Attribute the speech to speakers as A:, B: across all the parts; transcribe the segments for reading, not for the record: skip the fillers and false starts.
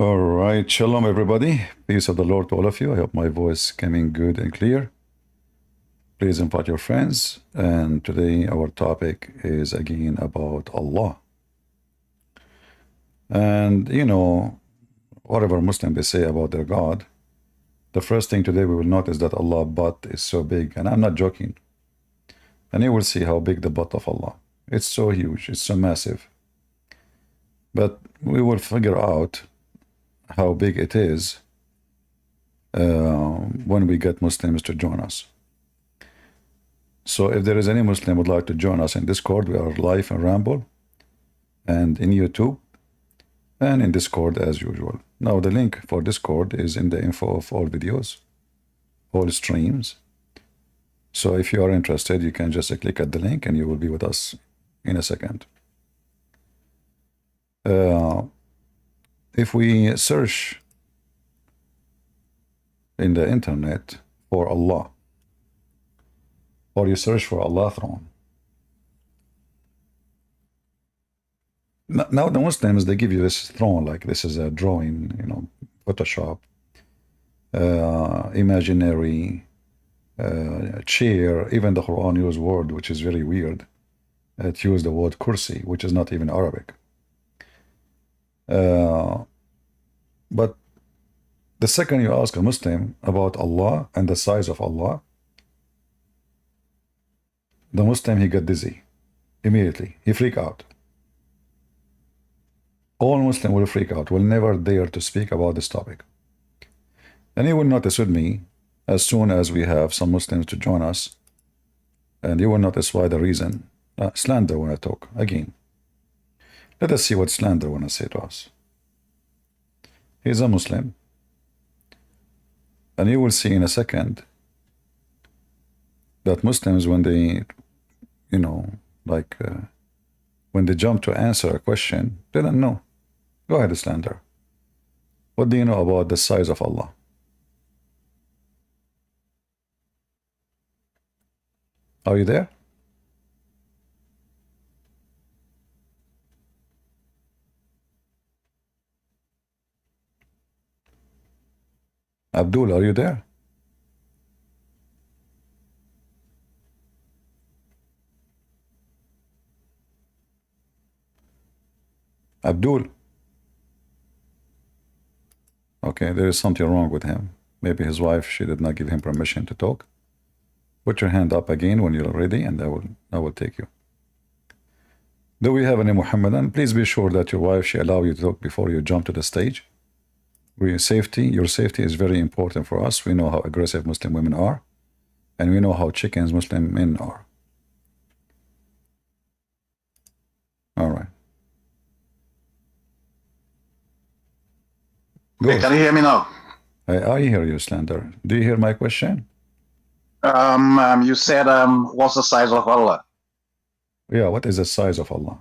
A: All right, shalom everybody. Peace of the Lord to all of you. I hope my voice coming good and clear. Please invite your friends. And today our topic is again about Allah. And whatever Muslim they say about their God, the first thing today we will notice that Allah butt is so big, and I'm not joking. And you will see how big the butt of Allah. It's so huge, it's so massive. But we will figure out how big it is when we get Muslims to join us. So if there is any Muslim would like to join us in Discord, we are live in Ramble and in YouTube and in Discord as usual. Now the link for Discord is in the info of all videos, all streams. So if you are interested, you can just click at the link and you will be with us in a second. If we search in the internet for Allah, or you search for Allah throne, now the Muslims, they give you this throne like this is a drawing, Photoshop, imaginary chair. Even the Quran use word which is very weird. It used the word kursi, which is not even Arabic. But the second you ask a Muslim about Allah and the size of Allah, the Muslim, he got dizzy immediately. He freak out. All Muslim will freak out, will never dare to speak about this topic. And you will notice with me, as soon as we have some Muslims to join us, and you will notice why the reason. Slander when I talk, again. Let us see what slander want to say to us. He's a Muslim. And you will see in a second that Muslims, when they, when they jump to answer a question, they don't know. Go ahead, slander. What do you know about the size of Allah? Are you there? Abdul, are you there? Abdul. Okay, there is something wrong with him. Maybe his wife, she did not give him permission to talk. Put your hand up again when you're ready, and I will take you. Do we have any Muhammadan? Please be sure that your wife, she allow you to talk before you jump to the stage. Your safety is very important for us. We know how aggressive Muslim women are, and we know how chickens Muslim men are. All right.
B: Hey, can you hear me now?
A: I hear you, Slander. Do you hear my question?
B: You said, what's the size of Allah?
A: Yeah, what is the size of Allah?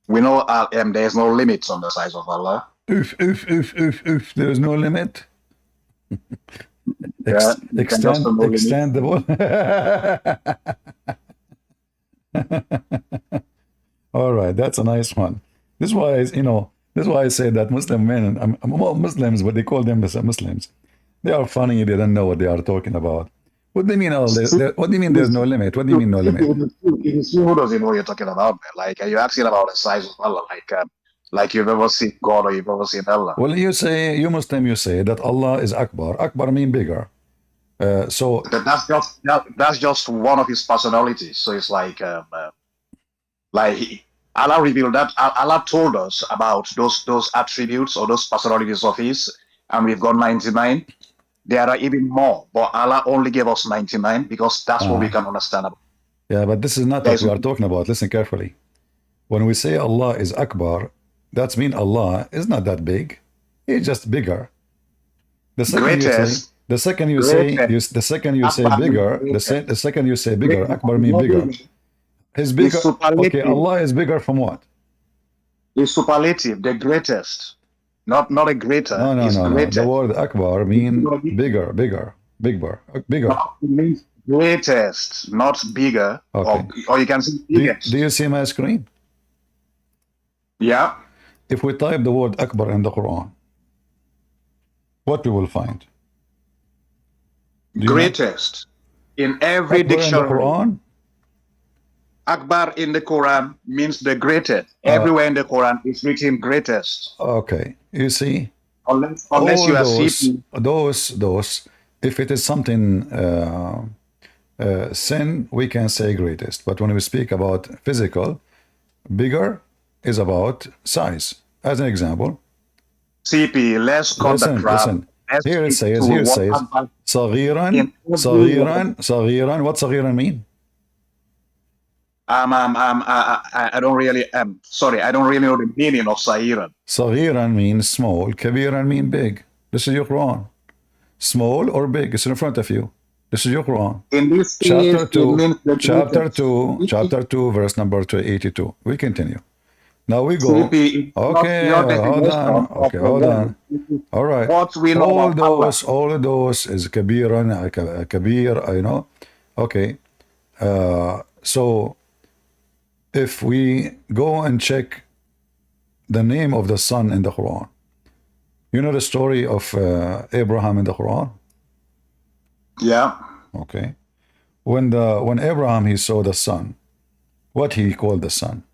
B: We know there's no limits on the size of Allah.
A: There's no limit. Extendable. All right, that's a nice one. This is why, this is why I say that Muslim men, Muslims, but they call them Muslims. They are funny. They don't know what they are talking about. What do you mean? What do you mean there's no limit? What do you mean no limit?
B: Who doesn't know what you're talking about, man? Like, are you asking about the size of Allah? Like you've ever seen God or you've ever seen Allah?
A: Well, you Muslim, you say that Allah is Akbar. Akbar mean bigger. So
B: that's just one of his personalities. So it's like Allah revealed that. Allah told us about those attributes or those personalities of his, and we've got 99. There are even more, but Allah only gave us 99 because that's what we can understand about.
A: Yeah, but this is not what we are talking about. Listen carefully. When we say Allah is Akbar, that means Allah is not that big. He's just bigger. The second you say bigger, Akbar means bigger. He's bigger. Okay, Allah is bigger from what?
B: He's superlative, the greatest. Not a greater.
A: No. The word Akbar means bigger.
B: No, it means greatest, not bigger.
A: Okay.
B: Or you can say biggest.
A: Do you see my screen?
B: Yeah.
A: If we type the word Akbar in the Quran, what we will find? Do you know?
B: Greatest. In every
A: Akbar in the
B: dictionary,
A: Quran?
B: Akbar in the Quran means the greatest.
A: Uh,
B: Everywhere in the Quran is written greatest.
A: okay. You see,
B: Unless
A: all
B: you are
A: those,
B: CP.
A: if it is something sin, we can say greatest. But when we speak about physical, bigger is about size. As an example,
B: CP, let's cut the crap.
A: listen.
B: Let's
A: Here it
B: stick to
A: says,
B: what Akbar
A: صغيرا,
B: in every word.
A: صغيرا. What صغيرا mean?
B: I don't really, sorry, I don't really know the meaning of Sahiran.
A: صغيرا means small, كبيرا mean big. This is your Quran. Small or big, it's in front of you. This is your Quran.
B: In this case,
A: Chapter
B: it
A: 2,
B: means the
A: chapter
B: greatest.
A: 2, chapter 2, verse number 282. We continue. Now we go.
B: CP is not
A: Okay,
B: your
A: hold
B: definition
A: on.
B: of
A: Okay,
B: the
A: hold
B: word.
A: on. All right.
B: What we know about Allah.
A: All of those is kabiran, kabir, you know. Okay. So if we go and check the name of the son in the Quran, you know the story of Abraham in the Quran?
B: Yeah.
A: Okay. When Abraham he saw the sun, what he called the sun?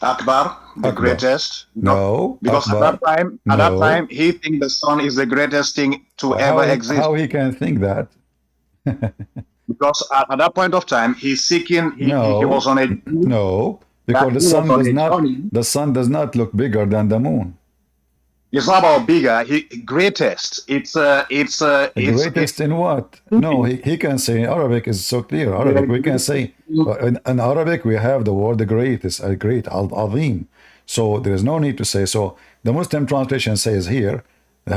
B: Akbar, the
A: Akbar.
B: greatest.
A: No,
B: Because
A: Akbar.
B: at that
A: No.
B: time, he think the sun is the greatest thing to ever exist.
A: How he can think that?
B: Because at that point of time, he's seeking. He
A: No,
B: was on a
A: no,
B: that
A: because the
B: he was
A: sun
B: on
A: does
B: a
A: not.
B: journey.
A: The sun does not look bigger than the moon.
B: It's not about bigger. Greatest. It's
A: Greatest in what? No, he can say Arabic is so clear. Arabic we can say in Arabic we have the word great is a great al-azim. So there is no need to say so. The Muslim translation says here,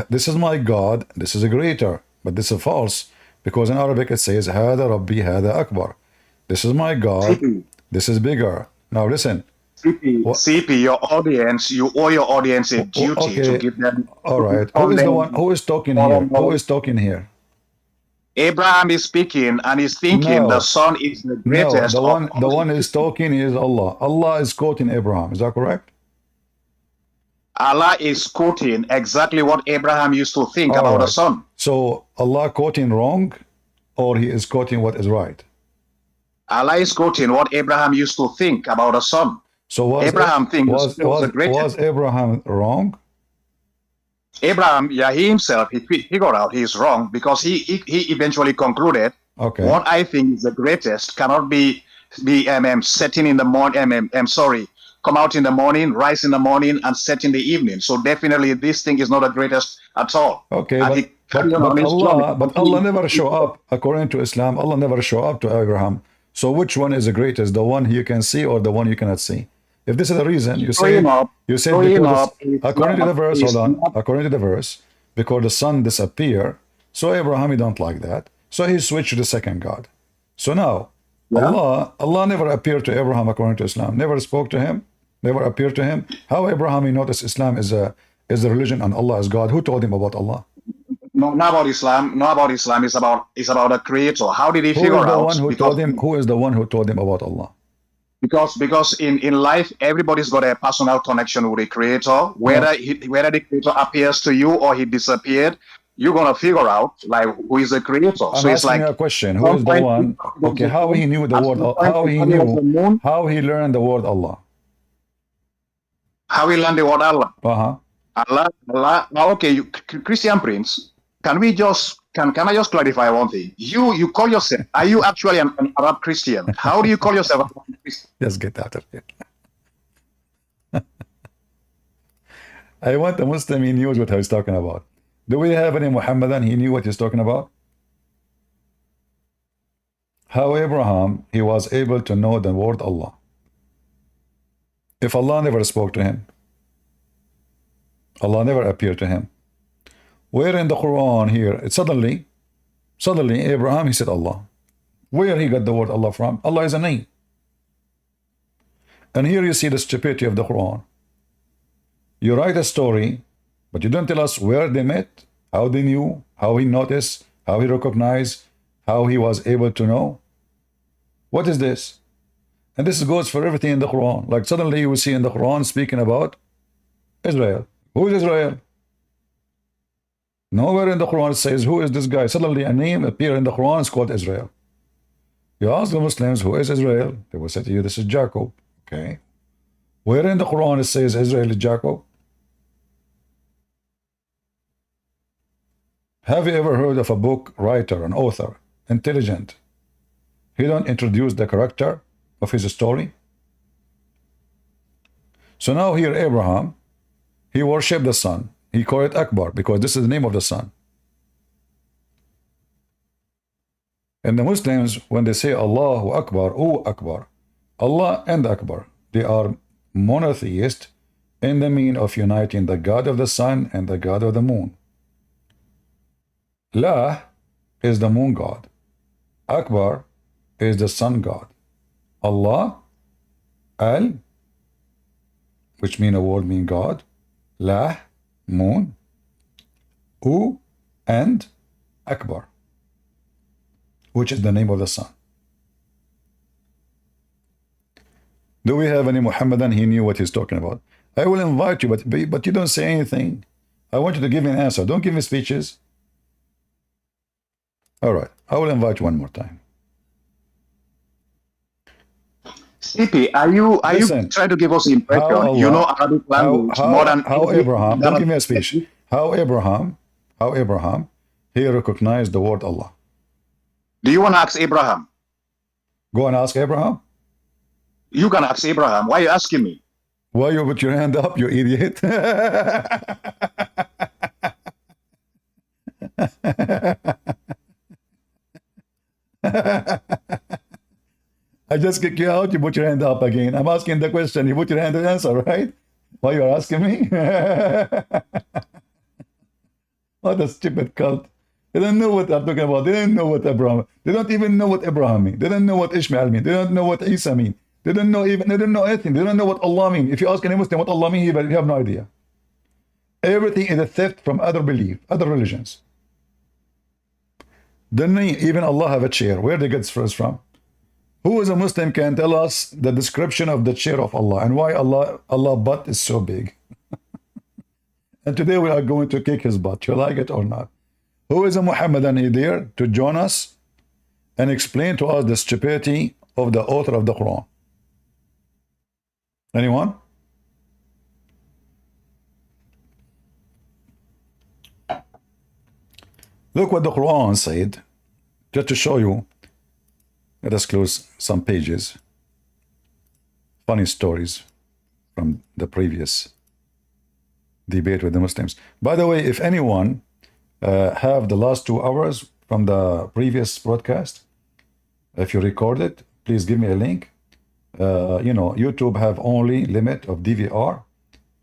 A: this is my God, this is a greater, but this is false because in Arabic it says هذا ربي هذا أكبر. This is my God, this is bigger. Now listen.
B: CP, your audience, you owe your audience a duty to give them.
A: All right. Who is the one? Who is talking here? Who is talking here?
B: Abraham is speaking and he's thinking the son is the greatest.
A: No, the one is talking is Allah. Allah is quoting Abraham. Is that correct?
B: Allah is quoting exactly what Abraham used to think about the son.
A: So Allah quoting wrong, or he is quoting what is right?
B: Allah is quoting what Abraham used to think about the son.
A: So was
B: Abraham thinks
A: was Abraham wrong?
B: Abraham, yeah, he himself, he figured out he's wrong because he eventually concluded,
A: okay,
B: what I think is the greatest cannot be setting in the morning, come out in the morning, rise in the morning, and set in the evening. So definitely this thing is not the greatest at all.
A: Okay, but Allah never show up, according to Islam, Allah never show up to Abraham. So which one is the greatest, the one you can see or the one you cannot see? If this is the reason, you say according to the verse, hold on, according to the verse, because the sun disappear, so Abraham he don't like that. So he switched to the second God. So now, Allah never appeared to Abraham according to Islam, never spoke to him, never appeared to him. How Abraham he noticed Islam is a religion and Allah is God? Who told him about Allah?
B: No, not about Islam. Not about Islam. It's about a creator. How did he figure out?
A: Who is the one who told him about Allah?
B: Because in life, everybody's got a personal connection with the creator. Whether the creator appears to you or he disappeared, you're gonna figure out like who is the creator.
A: I'm asking you a question. Who is the one? Okay, how he knew the word? How he learned the word Allah?
B: How he learned the word Allah?
A: Allah.
B: Okay, Christian Prince. Can I just clarify one thing? You call yourself, are you actually an Arab Christian? How do you call yourself a Christian?
A: Just get out of here. I want a Muslim, he knows what he's talking about. Do we have any Muhammadan, he knew what he's talking about? How Abraham, he was able to know the word Allah. If Allah never spoke to him, Allah never appeared to him. Where in the Quran here, suddenly Abraham, he said Allah. Where he got the word Allah from? Allah is a name. And here you see the stupidity of the Quran. You write a story, but you don't tell us where they met, how they knew, how he noticed, how he recognized, how he was able to know. What is this? And this goes for everything in the Quran. Like suddenly you will see in the Quran speaking about Israel. Who is Israel? Nowhere in the Quran it says, who is this guy? Suddenly a name appears in the Quran, it's called Israel. You ask the Muslims, who is Israel? They will say to you, this is Jacob. Okay. Where in the Quran it says Israel is Jacob? Have you ever heard of a book writer, an author, intelligent? He don't introduce the character of his story. So now here Abraham, he worshipped the sun. He called it Akbar because this is the name of the sun. And the Muslims, when they say Allahu Akbar, O Akbar, Allah and Akbar, they are monotheist in the mean of uniting the God of the sun and the God of the moon. La is the moon god. Akbar is the sun god. Allah, Al, which mean a word mean God, La, moon, U, and Akbar, which is the name of the sun. Do we have any Muhammadan? He knew what he's talking about. I will invite you, but you don't say anything. I want you to give me an answer. Don't give me speeches. All right, I will invite you one more time.
B: CP, are you
A: Listen,
B: trying to give us the impression
A: Allah,
B: you know Arabic language more than
A: how Abraham, don't give me a speech.
B: speech?
A: How Abraham, he recognized the word Allah.
B: Do you want to ask Abraham?
A: Go and ask Abraham.
B: You can ask Abraham. Why are you asking me?
A: Why you put your hand up, you idiot? I just kick you out, you put your hand up again. I'm asking the question, you put your hand and answer, right? Why you're asking me? What a stupid cult. They don't know what I'm talking about. They don't know what Abraham. They don't even know what Abraham means. They don't know what Ishmael means. They don't know what Isa means. They don't know anything. They don't know what Allah means. If you ask any Muslim what Allah means, you have no idea. Everything is a theft from other belief, other religions. Don't even Allah have a chair. Where they get this first from? Who is a Muslim can tell us the description of the chair of Allah and why Allah butt is so big? And today we are going to kick his butt. You like it or not? Who is a Muhammadan there to join us and explain to us the stupidity of the author of the Quran? Anyone? Look what the Quran said, just to show you. Let us close some pages. Funny stories from the previous debate with the Muslims. By the way, if anyone have the last 2 hours from the previous broadcast, if you record it, please give me a link. You know, YouTube have only limit of DVR,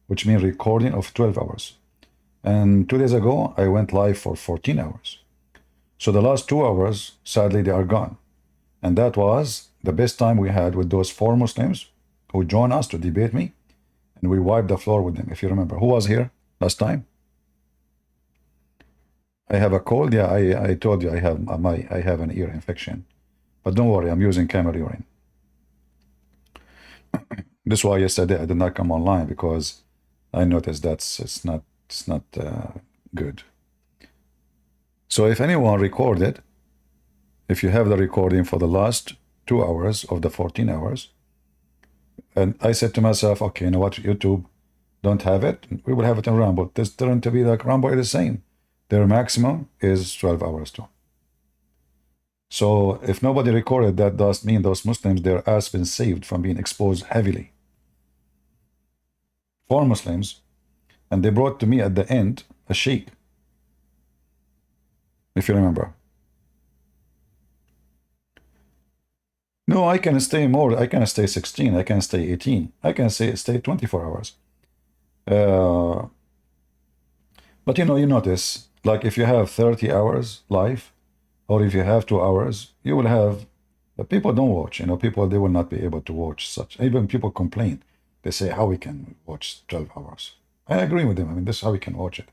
A: which means recording of 12 hours. And 2 days ago, I went live for 14 hours. So the last 2 hours, sadly, they are gone. And that was the best time we had with those 4 Muslims who joined us to debate me. And we wiped the floor with them, if you remember. Who was here last time? I have a cold. Yeah, I told you I have an ear infection. But don't worry, I'm using camel urine. This is why yesterday I did not come online, because I noticed that it's not good. So if anyone recorded, if you have the recording for the last 2 hours of the 14 hours, and I said to myself, okay, you know what, YouTube don't have it, we will have it in Rumble. This turned to be like Rumble is the same. Their maximum is 12 hours too. So if nobody recorded, that does mean those Muslims, their ass been saved from being exposed heavily. 4 Muslims, and they brought to me at the end a sheikh, if you remember. No, I can stay more. I can stay 16. I can stay 18. I can stay 24 hours. But you know, you notice, like if you have 30 hours live, or if you have 2 hours, you will have, but people don't watch, you know, people, they will not be able to watch such. Even people complain. They say, how we can watch 12 hours? I agree with them. I mean, this is how we can watch it.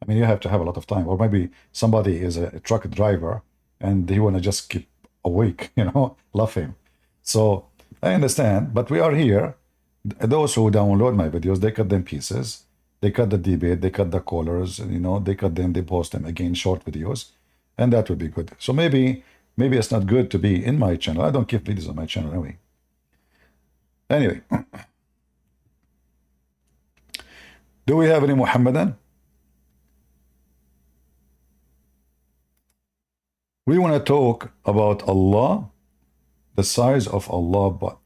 A: I mean, you have to have a lot of time. Or maybe somebody is a truck driver and he want to just keep awake, you know, love him. So I understand, but we are here. Those who download my videos, they cut them pieces. They cut the debate, they cut the colors, they cut them, they post them again, short videos, and that would be good. So maybe it's not good to be in my channel. I don't keep videos on my channel anyway. Anyway, do we have any Muhammadan? We want to talk about Allah, the size of Allah, but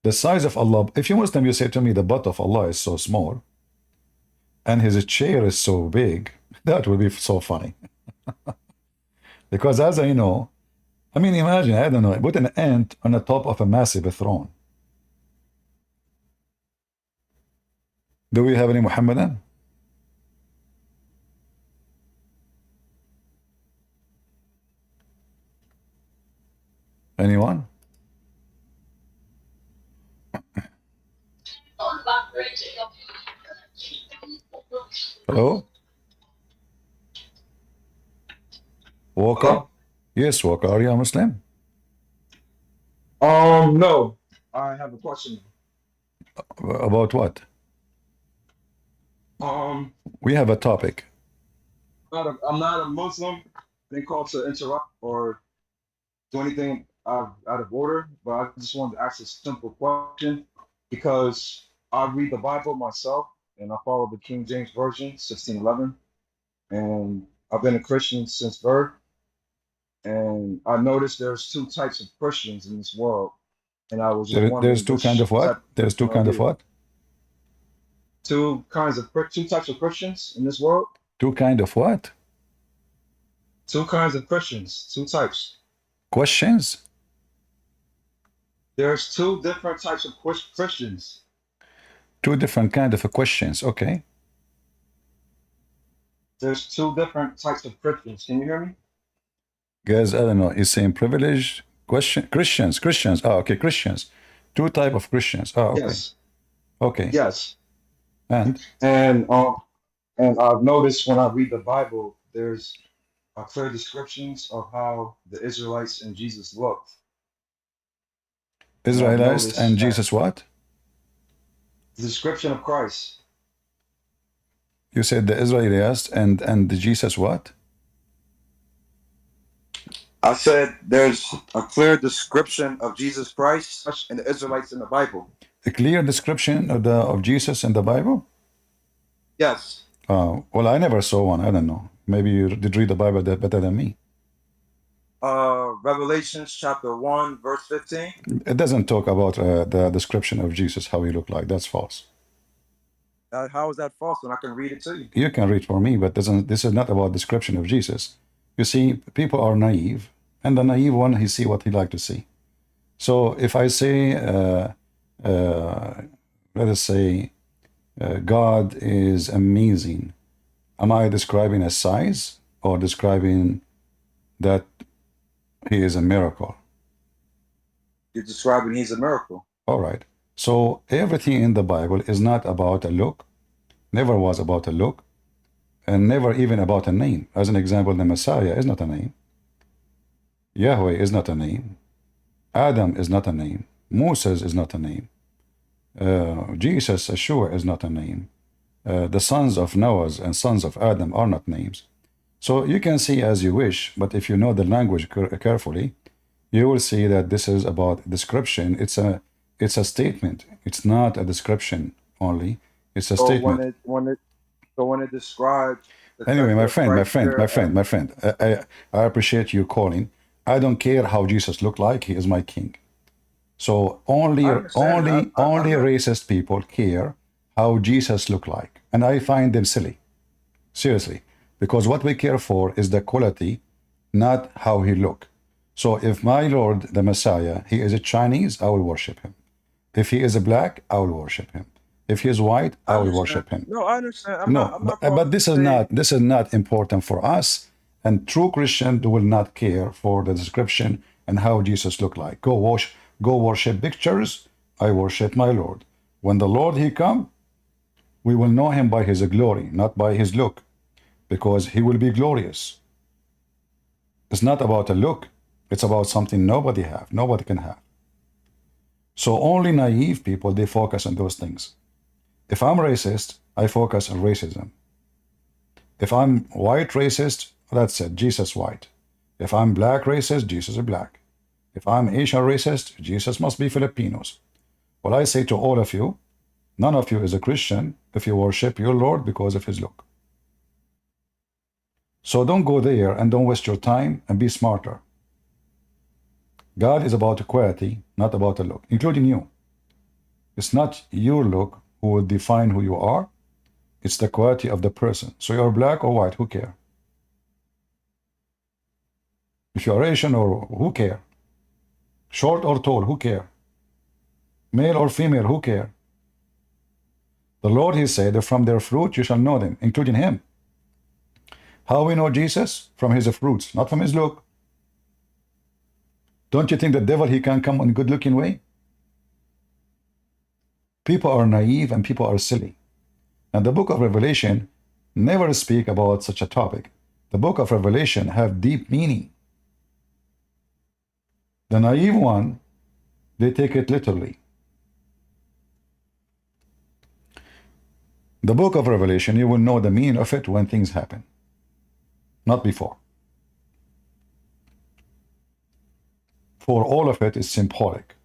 A: the size of Allah. If you Muslim, you say to me the butt of Allah is so small and his chair is so big, that would be so funny. Because as I know, I mean, imagine, I don't know, put an ant on the top of a massive throne. Do we have any Muhammadan? Anyone? Hello? Walker?
C: Hello?
A: Yes, Walker. Are you a Muslim?
C: No. I have a question.
A: About what?
C: I'm
A: We have a topic.
C: not a Muslim. Been called to interrupt or do anything out of order, but I just wanted to ask a simple question because I read the Bible myself and I follow the King James Version, 1611, and I've been a Christian since birth. And I noticed there's two types of Christians in this world, and I was just
A: There's
C: wondering
A: two kind of what? There's two kind of what?
C: two types of Christians in this world.
A: Two kind of what?
C: Two kinds of Christians, two types.
A: Questions?
C: There's two different types of Christians.
A: Two different kind of questions. Okay.
C: There's two different types of Christians. Can you hear me?
A: Guys, I don't know. He's saying privileged Christians. Oh, okay, Christians. Two type of Christians. Oh, okay.
C: Yes.
A: Okay.
C: Yes.
A: And
C: And I've noticed when I read the Bible, there's clear descriptions of how the Israelites and Jesus looked.
A: Israelites
C: noticed
A: and
C: that-
A: Jesus what?
C: The description of Christ.
A: You said the Israelites and the Jesus what?
C: I said there's a clear description of Jesus Christ and the Israelites in the Bible.
A: A clear description of Jesus in the Bible?
C: Yes.
A: Well, I never saw one. I don't know. Maybe you did read the Bible better than me.
C: Revelations chapter 1, verse 15.
A: It doesn't talk about the description of Jesus, how he looked like. That's false.
C: How is that false when I can read it to you?
A: You can read for me, but this is not about description of Jesus. You see, people are naive, and the naive one, he see what he like to see. So if I say, let us say, God is amazing, am I describing a size or describing that he is a miracle?
C: You're describing he's a miracle.
A: All right. So everything in the Bible is not about a look, never was about a look, and never even about a name. As an example, the Messiah is not a name. Yahweh is not a name. Adam is not a name. Moses is not a name. Jesus, Yeshua, is not a name. The sons of Noah and sons of Adam are not names. So you can see as you wish, but if you know the language carefully, you will see that this is about description. It's a statement. It's not a description only. It's a statement.
C: When it describes.
A: Anyway, my friend, I appreciate you calling. I don't care how Jesus looked like. He is my king. So only racist people care how Jesus looked like, and I find them silly. Seriously, because what we care for is the quality, not how he look. So if my Lord, the Messiah, he is a Chinese, I will worship him. If he is a black, I will worship him. If he is white, I will worship him.
C: No, I understand.
A: But this is not important for us. And true Christian will not care for the description and how Jesus looked like. Go worship pictures. I worship my Lord. When the Lord he come, we will know him by his glory, not by his look, because he will be glorious. It's not about a look. It's about something nobody can have. So only naive people, they focus on those things. If I'm racist, I focus on racism. If I'm white racist, that's it, Jesus white. If I'm black racist, Jesus is black. If I'm Asian racist, Jesus must be Filipinos. Well, I say to all of you, none of you is a Christian if you worship your Lord because of his look. So don't go there and don't waste your time, and be smarter. God is about equality, not about a look, including you. It's not your look who will define who you are. It's the quality of the person. So you're black or white, who care? If you're Asian or who care? Short or tall, who care? Male or female, who care? The Lord, he said, from their fruit you shall know them, including him. How we know Jesus? From his fruits, not from his look. Don't you think the devil, he can come in a good-looking way? People are naive and people are silly. And the book of Revelation never speak about such a topic. The book of Revelation have deep meaning. The naive one, they take it literally. The book of Revelation, you will know the meaning of it when things happen, not before. For all of it is symbolic.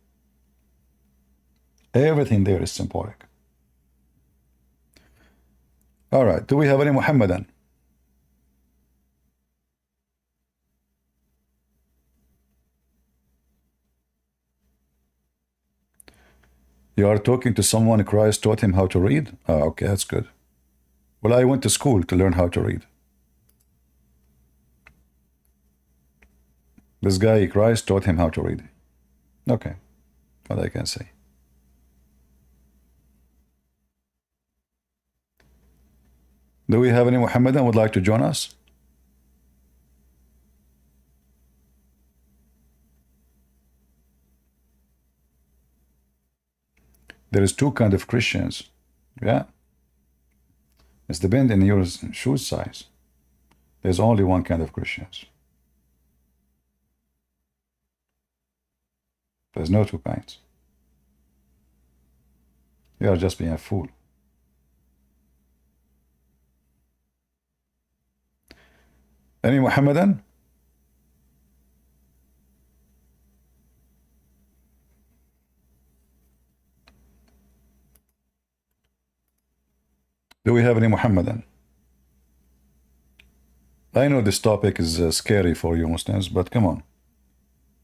A: Everything there is symbolic. All right, do we have any Muhammadan? You are talking to someone Christ taught him how to read? Oh, okay, that's good. Well, I went to school to learn how to read. This guy, Christ, taught him how to read. Okay, what I can say. Do we have any Muhammadan would like to join us? There is two kinds of Christians. Yeah. It's depending on your shoe size. There's only one kind of Christians. There's no two kinds. You are just being a fool. Any Muhammadan? Do we have any Muhammadan? I know this topic is scary for you Muslims, but come on.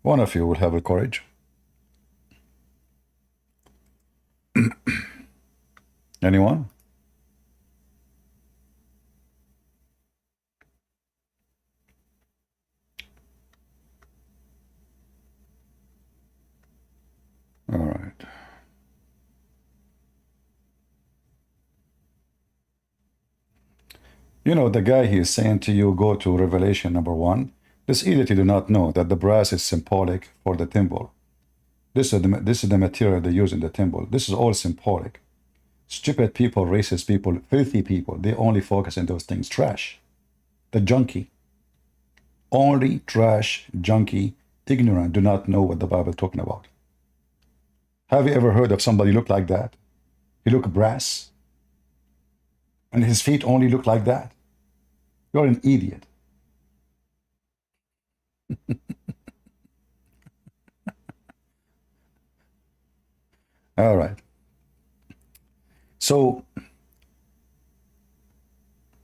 A: One of you will have the courage. Anyone? All right. You know, the guy he is saying to you, go to Revelation number 1. This idiot, you do not know that the brass is symbolic for the temple. This is the material they use in the temple. This is all symbolic. Stupid people, racist people, filthy people, they only focus on those things. Trash. The junkie. Only trash, junkie, ignorant, do not know what the Bible is talking about. Have you ever heard of somebody look like that? He look brass. And his feet only look like that. You're an idiot. All right. So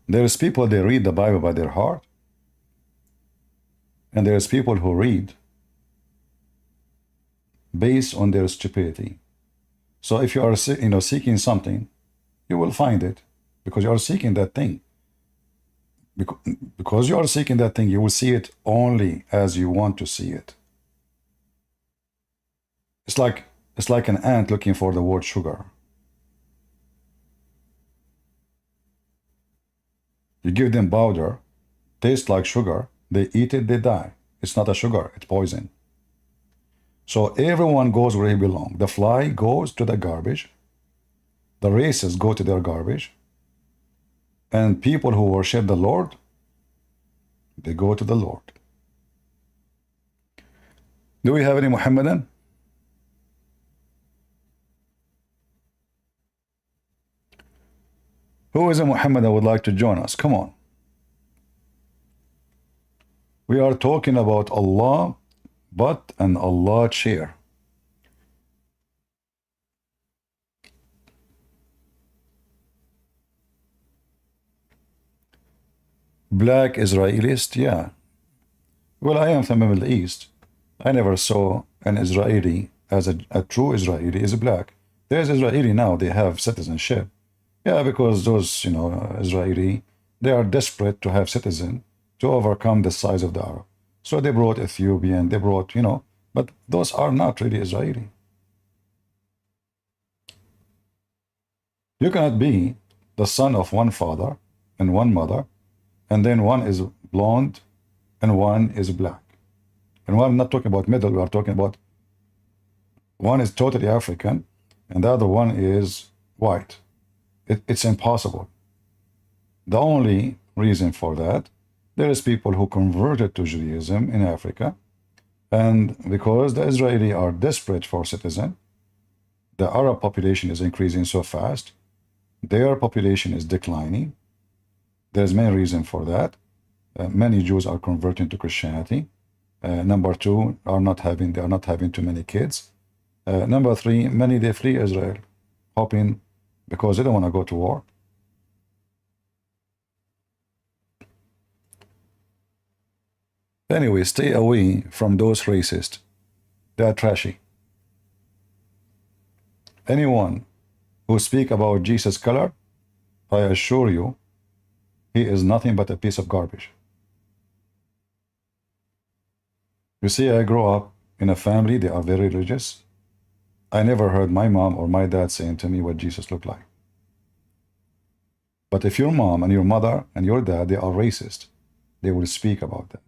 A: there's people, they read the Bible by their heart. And there's people who read based on their stupidity. So if you are seeking something, you will find it because you are seeking that thing. Because you are seeking that thing, you will see it only as you want to see it. It's like an ant looking for the word sugar. You give them powder, tastes like sugar, they eat it, they die. It's not a sugar, it's poison. So everyone goes where he belongs. The fly goes to the garbage. The races go to their garbage. And people who worship the Lord, they go to the Lord. Do we have any Muhammadan? Who is a Muhammad that would like to join us? Come on. We are talking about Allah, but an Allah chair. Black Israelist, yeah. Well, I am from the Middle East. I never saw an Israeli as a true Israeli is black. There's Israeli now, they have citizenship. Yeah, because those, Israeli, they are desperate to have citizen to overcome the size of the Arab. So they brought Ethiopian, they brought, but those are not really Israeli. You cannot be the son of one father and one mother, and then one is blonde and one is black. And we're not talking about middle, we are talking about one is totally African and the other one is white. It's impossible. The only reason for that, there is people who converted to Judaism in Africa, and because the Israeli are desperate for citizen, the Arab population is increasing so fast, their population is declining. There's many reasons for that. Many Jews are converting to Christianity. Number two, they are not having too many kids. Number three, many they flee Israel, hoping because they don't want to go to war. Anyway, stay away from those racists. They are trashy. Anyone who speak about Jesus' color, I assure you, he is nothing but a piece of garbage. You see, I grew up in a family, they are very religious. I never heard my mom or my dad saying to me what Jesus looked like. But if your mom and your mother and your dad, they are racist, they will speak about that.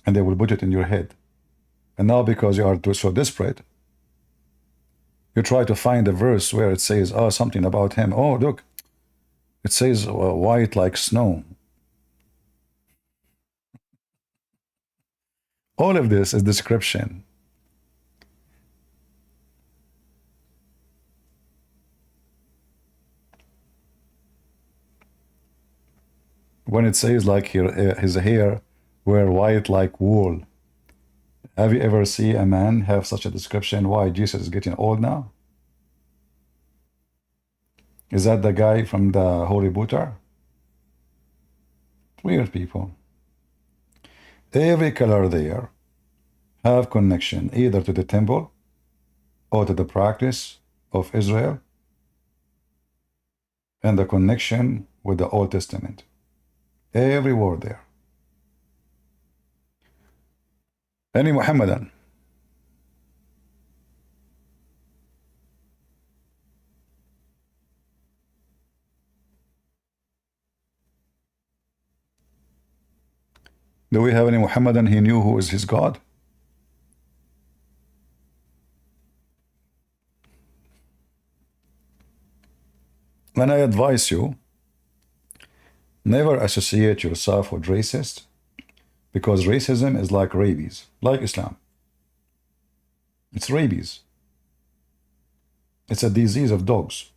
A: And they will put it in your head. And now because you are so desperate, you try to find a verse where it says, something about him. Oh, look, it says white like snow. All of this is description. When it says like his hair were white like wool. Have you ever seen a man have such a description? Why Jesus is getting old now? Is that the guy from the Holy Buddha? Weird people. Every color there have connection either to the temple or to the practice of Israel and the connection with the Old Testament. Every word there. Any Muhammadan? Do we have any Muhammadan he knew who is his God? And I advise you, never associate yourself with racist, because racism is like rabies, like Islam. It's rabies. It's a disease of dogs.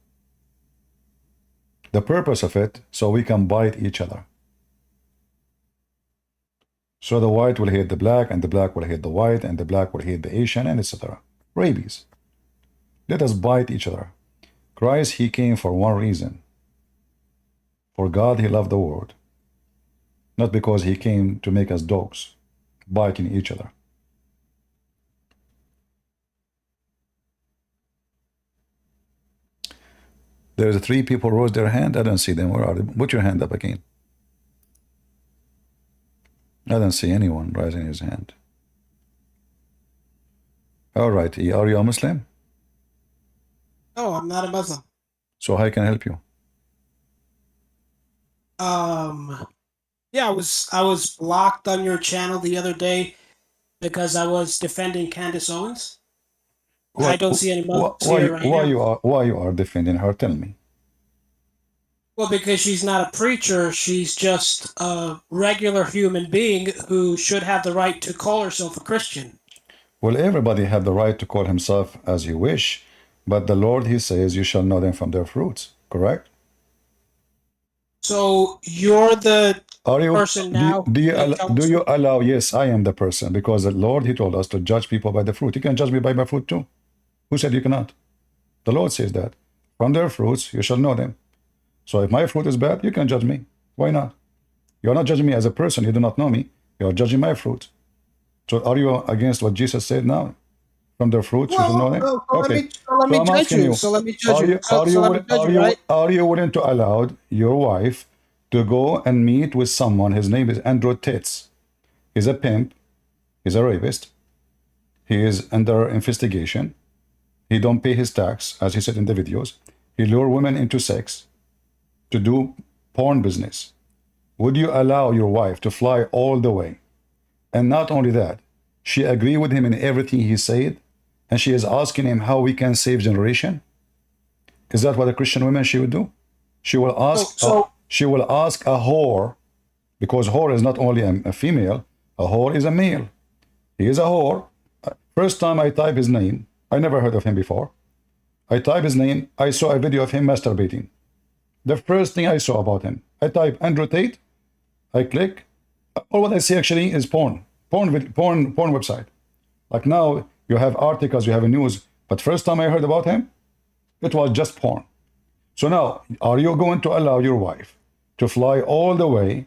A: The purpose of it, so we can bite each other. So the white will hate the black, and the black will hate the white, and the black will hate the Asian, and etc. Rabies. Let us bite each other. Christ, he came for one reason. For God, he loved the world. Not because he came to make us dogs, biting each other. There's 3 people raise their hand. I don't see them. Where are they? Put your hand up again. I don't see anyone raising his hand. All right. Are you a Muslim?
D: No, I'm not a Muslim.
A: So how can I help you?
D: Yeah, I was blocked on your channel the other day because I was defending Candace Owens. I don't see any Muslims here right now.
A: Why you are defending her? Tell me.
D: Well, because she's not a preacher, she's just a regular human being who should have the right to call herself a Christian.
A: Well, everybody had the right to call himself as he wish, but the Lord, he says, you shall know them from their fruits, correct?
D: So you're the
A: Are you,
D: person now.
A: do you allow, yes, I am the person, because the Lord, he told us to judge people by the fruit. You can judge me by my fruit too. Who said you cannot? The Lord says that. From their fruits, you shall know them. So if my fruit is bad, you can judge me. Why not? You're not judging me as a person. You do not know me. You're judging my fruit. So are you against what Jesus said now? From their fruits, you shall know them? Okay.
D: Let me
A: I'm
D: judge
A: asking
D: you. So let me judge
A: are
D: you.
A: you, are you,
D: let me judge you, right?
A: are you willing to allow your wife to go and meet with someone? His name is Andrew Tate. He's a pimp. He's a rapist. He is under investigation. He don't pay his tax, as he said in the videos. He lure women into sex to do porn business. Would you allow your wife to fly all the way? And not only that, she agreed with him in everything he said, and she is asking him how we can save generation. Is that what a Christian woman she would do? She will ask. She will ask a whore, because whore is not only a female. A whore is a male. He is a whore. First time I type his name, I never heard of him before. I type his name. I saw a video of him masturbating. The first thing I saw about him, I type Andrew Tate. I click. All what I see actually is porn website. Like now you have articles, you have a news, but first time I heard about him, it was just porn. So now, are you going to allow your wife to fly all the way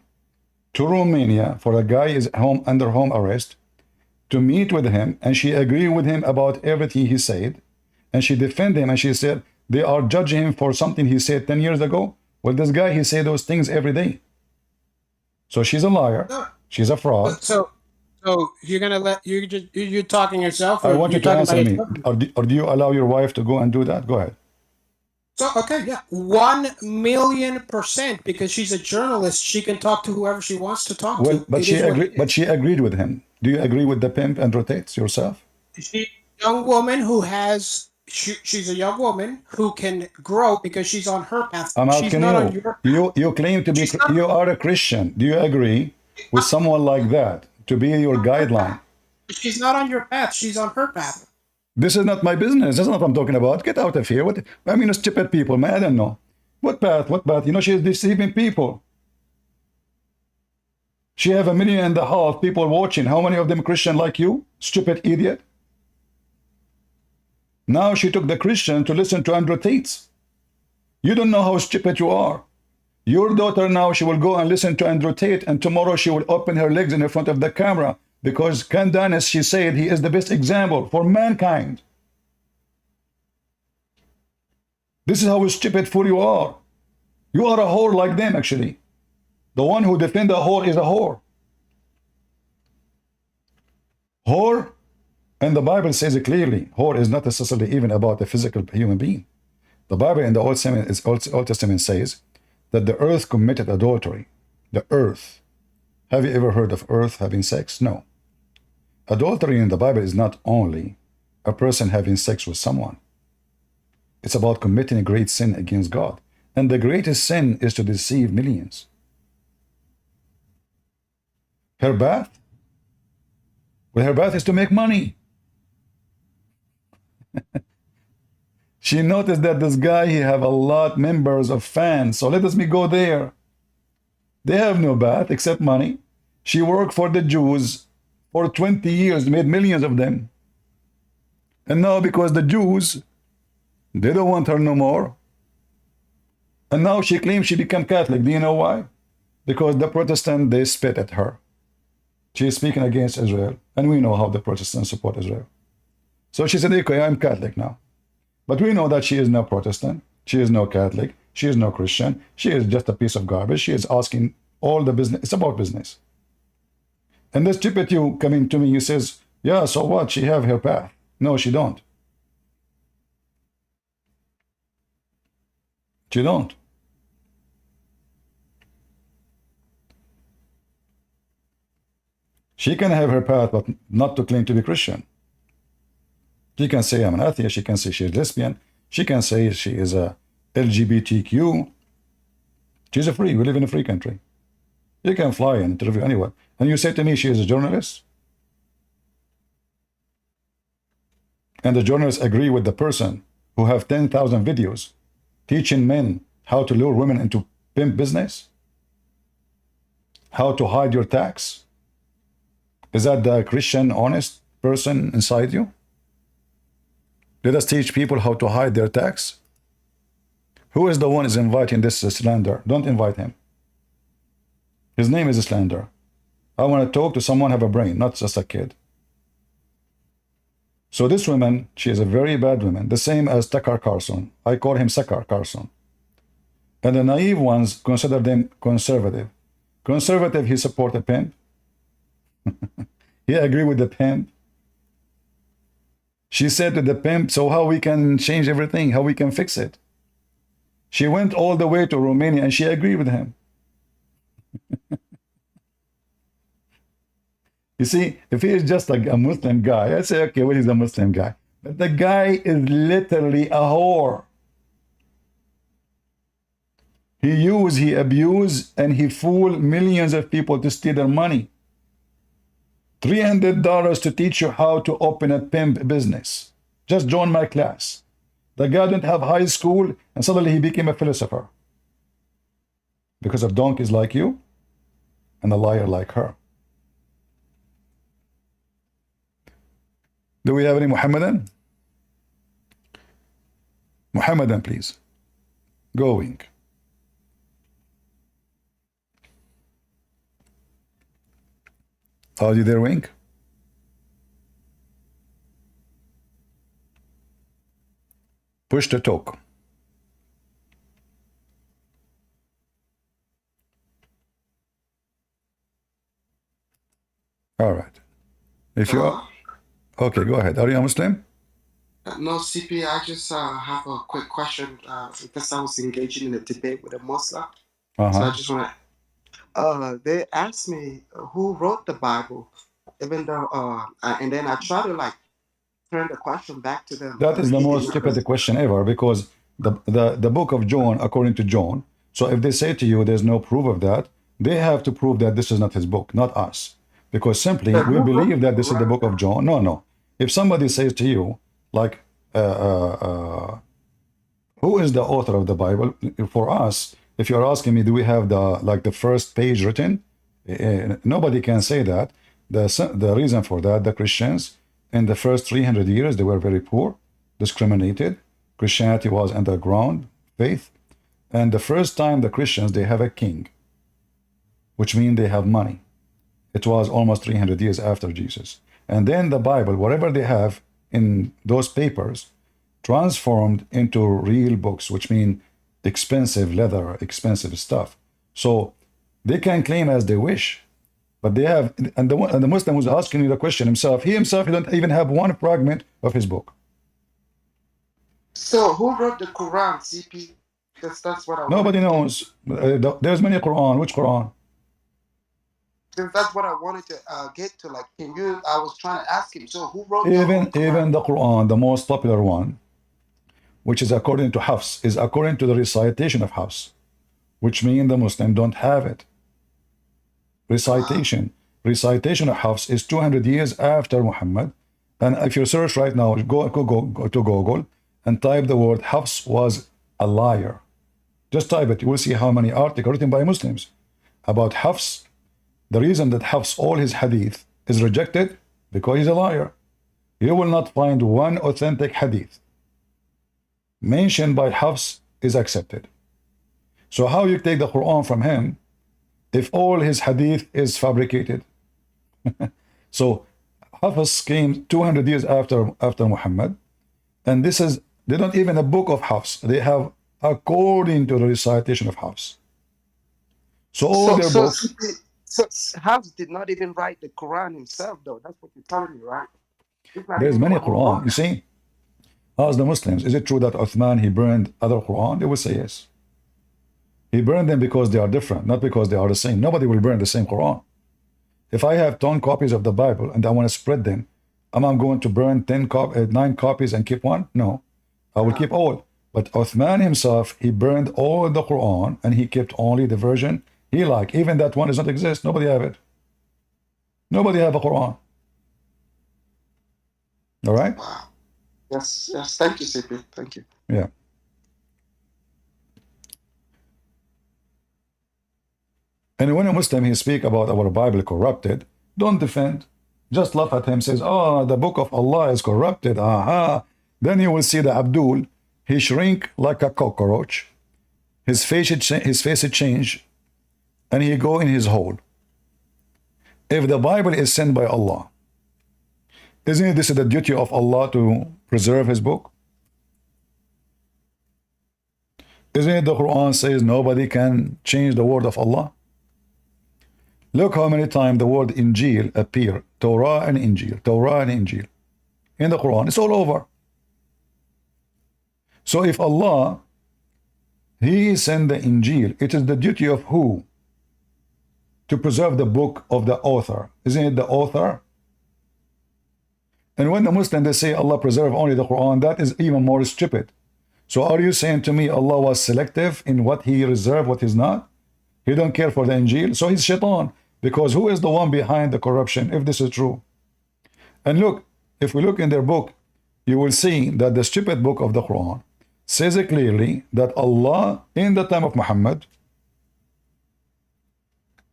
A: to Romania for a guy is under home arrest, to meet with him, and she agreed with him about everything he said, and she defended him, and she said they are judging him for something he said 10 years ago? Well, this guy, he say those things every day. So she's a liar. She's a fraud.
D: So you're gonna let you're talking yourself.
A: I want you to answer me. Or do you allow your wife to go and do that? Go ahead.
D: So okay, yeah, 1,000,000%, because she's a journalist. She can talk to whoever she wants to talk
A: Well,
D: to.
A: but she agreed. But she agreed with him. Do you agree with the pimp and rotates yourself?
D: She's a young woman who has. She's a young woman who can grow because she's on her path.
A: I'm
D: she's
A: asking
D: not
A: you.
D: on your
A: You claim to be. You are a Christian. Do you agree with someone like that to be your guideline?
D: She's not on your path. She's on her path.
A: This is not my business. That's not what I'm talking about. Get out of here. What? I mean, stupid people, man. I don't know. What path? What path? You know, she's deceiving people. She have 1.5 million people watching. How many of them Christian like you? Stupid idiot. Now she took the Christian to listen to Andrew Tate. You don't know how stupid you are. Your daughter now, she will go and listen to Andrew Tate, and tomorrow she will open her legs in front of the camera, because Candace, she said he is the best example for mankind. This is how stupid fool you are. You are a whore like them, actually. The one who defends a whore is a whore. Whore, and the Bible says it clearly, whore is not necessarily even about a physical human being. The Bible in the Old Testament says that the earth committed adultery. The earth. Have you ever heard of earth having sex? No. Adultery in the Bible is not only a person having sex with someone. It's about committing a great sin against God. And the greatest sin is to deceive millions. Her bath? Well, her bath is to make money. She noticed that this guy, he have a lot members of fans. So let me go there. They have no bath except money. She worked for the Jews for 20 years, made millions of them. And now because the Jews, they don't want her no more. And now she claims she became Catholic. Do you know why? Because the Protestant, they spit at her. She is speaking against Israel. And we know how the Protestants support Israel. So she said, okay, I'm Catholic now. But we know that she is no Protestant. She is no Catholic. She is no Christian. She is just a piece of garbage. She is asking all the business. It's about business. And this stupid you coming to me, he says, yeah, so what? She have her path. No, she don't. She don't. She can have her path, but not to claim to be Christian. She can say I'm an atheist. She can say she's lesbian. She can say she is a LGBTQ. She's a free. We live in a free country. You can fly and interview anyone. And you say to me she is a journalist? and the journalists agree with the person who have 10,000 videos teaching men how to lure women into pimp business, how to hide your tax, is that the Christian honest person inside you? Let us teach people how to hide their tax. Who is the one is inviting this slander? Don't invite him. His name is slander. I want to talk to someone have a brain, not just a kid. So this woman, she is a very bad woman, the same as Tucker Carlson. I call him Sucker Carlson. And the naive ones consider them conservative. Conservative, he support a pimp. He agree with the pimp. She said to the pimp, so how we can change everything, how we can fix it? She went all the way to Romania and she agreed with him. You see, if he is just like a Muslim guy, I say, okay, well, he's a Muslim guy. But the guy is literally a whore. He used, he abused, and he fooled millions of people to steal their money. $300 to teach you how to open a pimp business. Just join my class. The guy didn't have high school, and suddenly he became a philosopher. Because of donkeys like you, and a liar like her. Do we have any Muhammadan? Muhammadan, please. Going. Are you there, Wink? Push to talk. All right. If you are... Okay, go ahead. Are you a Muslim?
E: No, CP, I just have a quick question because I was engaging in a debate with a Muslim. So I just want to... they asked me who wrote the Bible, even though... and then I try to, like, turn the question back to them.
A: That is the most stupid question ever, because the book of John, according to John, so if they say to you there's no proof of that, they have to prove that this is not his book, not us. Because simply, we believe that this is the book of John. No. If somebody says to you, like, who is the author of the Bible? For us, if you're asking me, do we have the first page written? Nobody can say that. The reason for that, the Christians, in the first 300 years, they were very poor, discriminated. Christianity was underground faith. And the first time the Christians, they have a king, which means they have money. It was almost 300 years after Jesus. And then the Bible, whatever they have in those papers, transformed into real books, which mean expensive leather, expensive stuff. So they can claim as they wish, but they have, and the Muslim who's asking you the question himself, he don't even have one fragment of his book.
E: So who wrote the Quran, CP? Because that's what I
A: Nobody knows. There's many Quran. Which Quran?
E: Because that's what I wanted to get to. Like, I was trying to ask him, so who wrote
A: even the Quran, the most popular one, which is according to Hafs, is according to the recitation of Hafs, which means the Muslim don't have it. Recitation of Hafs is 200 years after Muhammad. And if you search right now, go to Google and type the word Hafs was a liar. Just type it. You will see how many articles written by Muslims about Hafs. The reason that Hafs, all his hadith, is rejected, because he's a liar. You will not find one authentic hadith mentioned by Hafs is accepted. So how you take the Quran from him if all his hadith is fabricated? So Hafs came 200 years after Muhammad, and this is, they don't even a book of Hafs. They have according to the recitation of Hafs. So all their books...
E: So Hafs did not even write the Quran himself, though. That's what you're telling me, right?
A: There's many Quran. You see, ask the Muslims, is it true that Uthman, he burned other Quran? They will say yes. He burned them because they are different, not because they are the same. Nobody will burn the same Quran. If I have 10 copies of the Bible and I want to spread them, am I going to burn 9 copies and keep one? No, I will keep all. But Uthman himself, he burned all the Quran and he kept only the version he liked. Even that one does not exist. Nobody have it. Nobody have a Quran. All right?
E: Yes, yes. Thank you, CP. Thank you.
A: Yeah. And when a Muslim he speak about our Bible corrupted, don't defend. Just laugh at him, says, oh, the book of Allah is corrupted. Aha. Then you will see the Abdul, he shrink like a cockroach. His face change, and he go in his hole. If the Bible is sent by Allah, isn't this the duty of Allah to preserve his book? Isn't it the Quran says nobody can change the word of Allah? Look how many times the word Injil appear, Torah and Injil, Torah and Injil. In the Quran, it's all over. So if Allah, he sent the Injil, it is the duty of who? To preserve the book of the author. Isn't it the author? And when the Muslims, they say Allah preserve only the Quran, that is even more stupid. So are you saying to me Allah was selective in what he reserved, what he's not? He don't care for the Injil? So he's shaitan. Because who is the one behind the corruption, if this is true? And look, if we look in their book, you will see that the stupid book of the Quran says it clearly that Allah, in the time of Muhammad,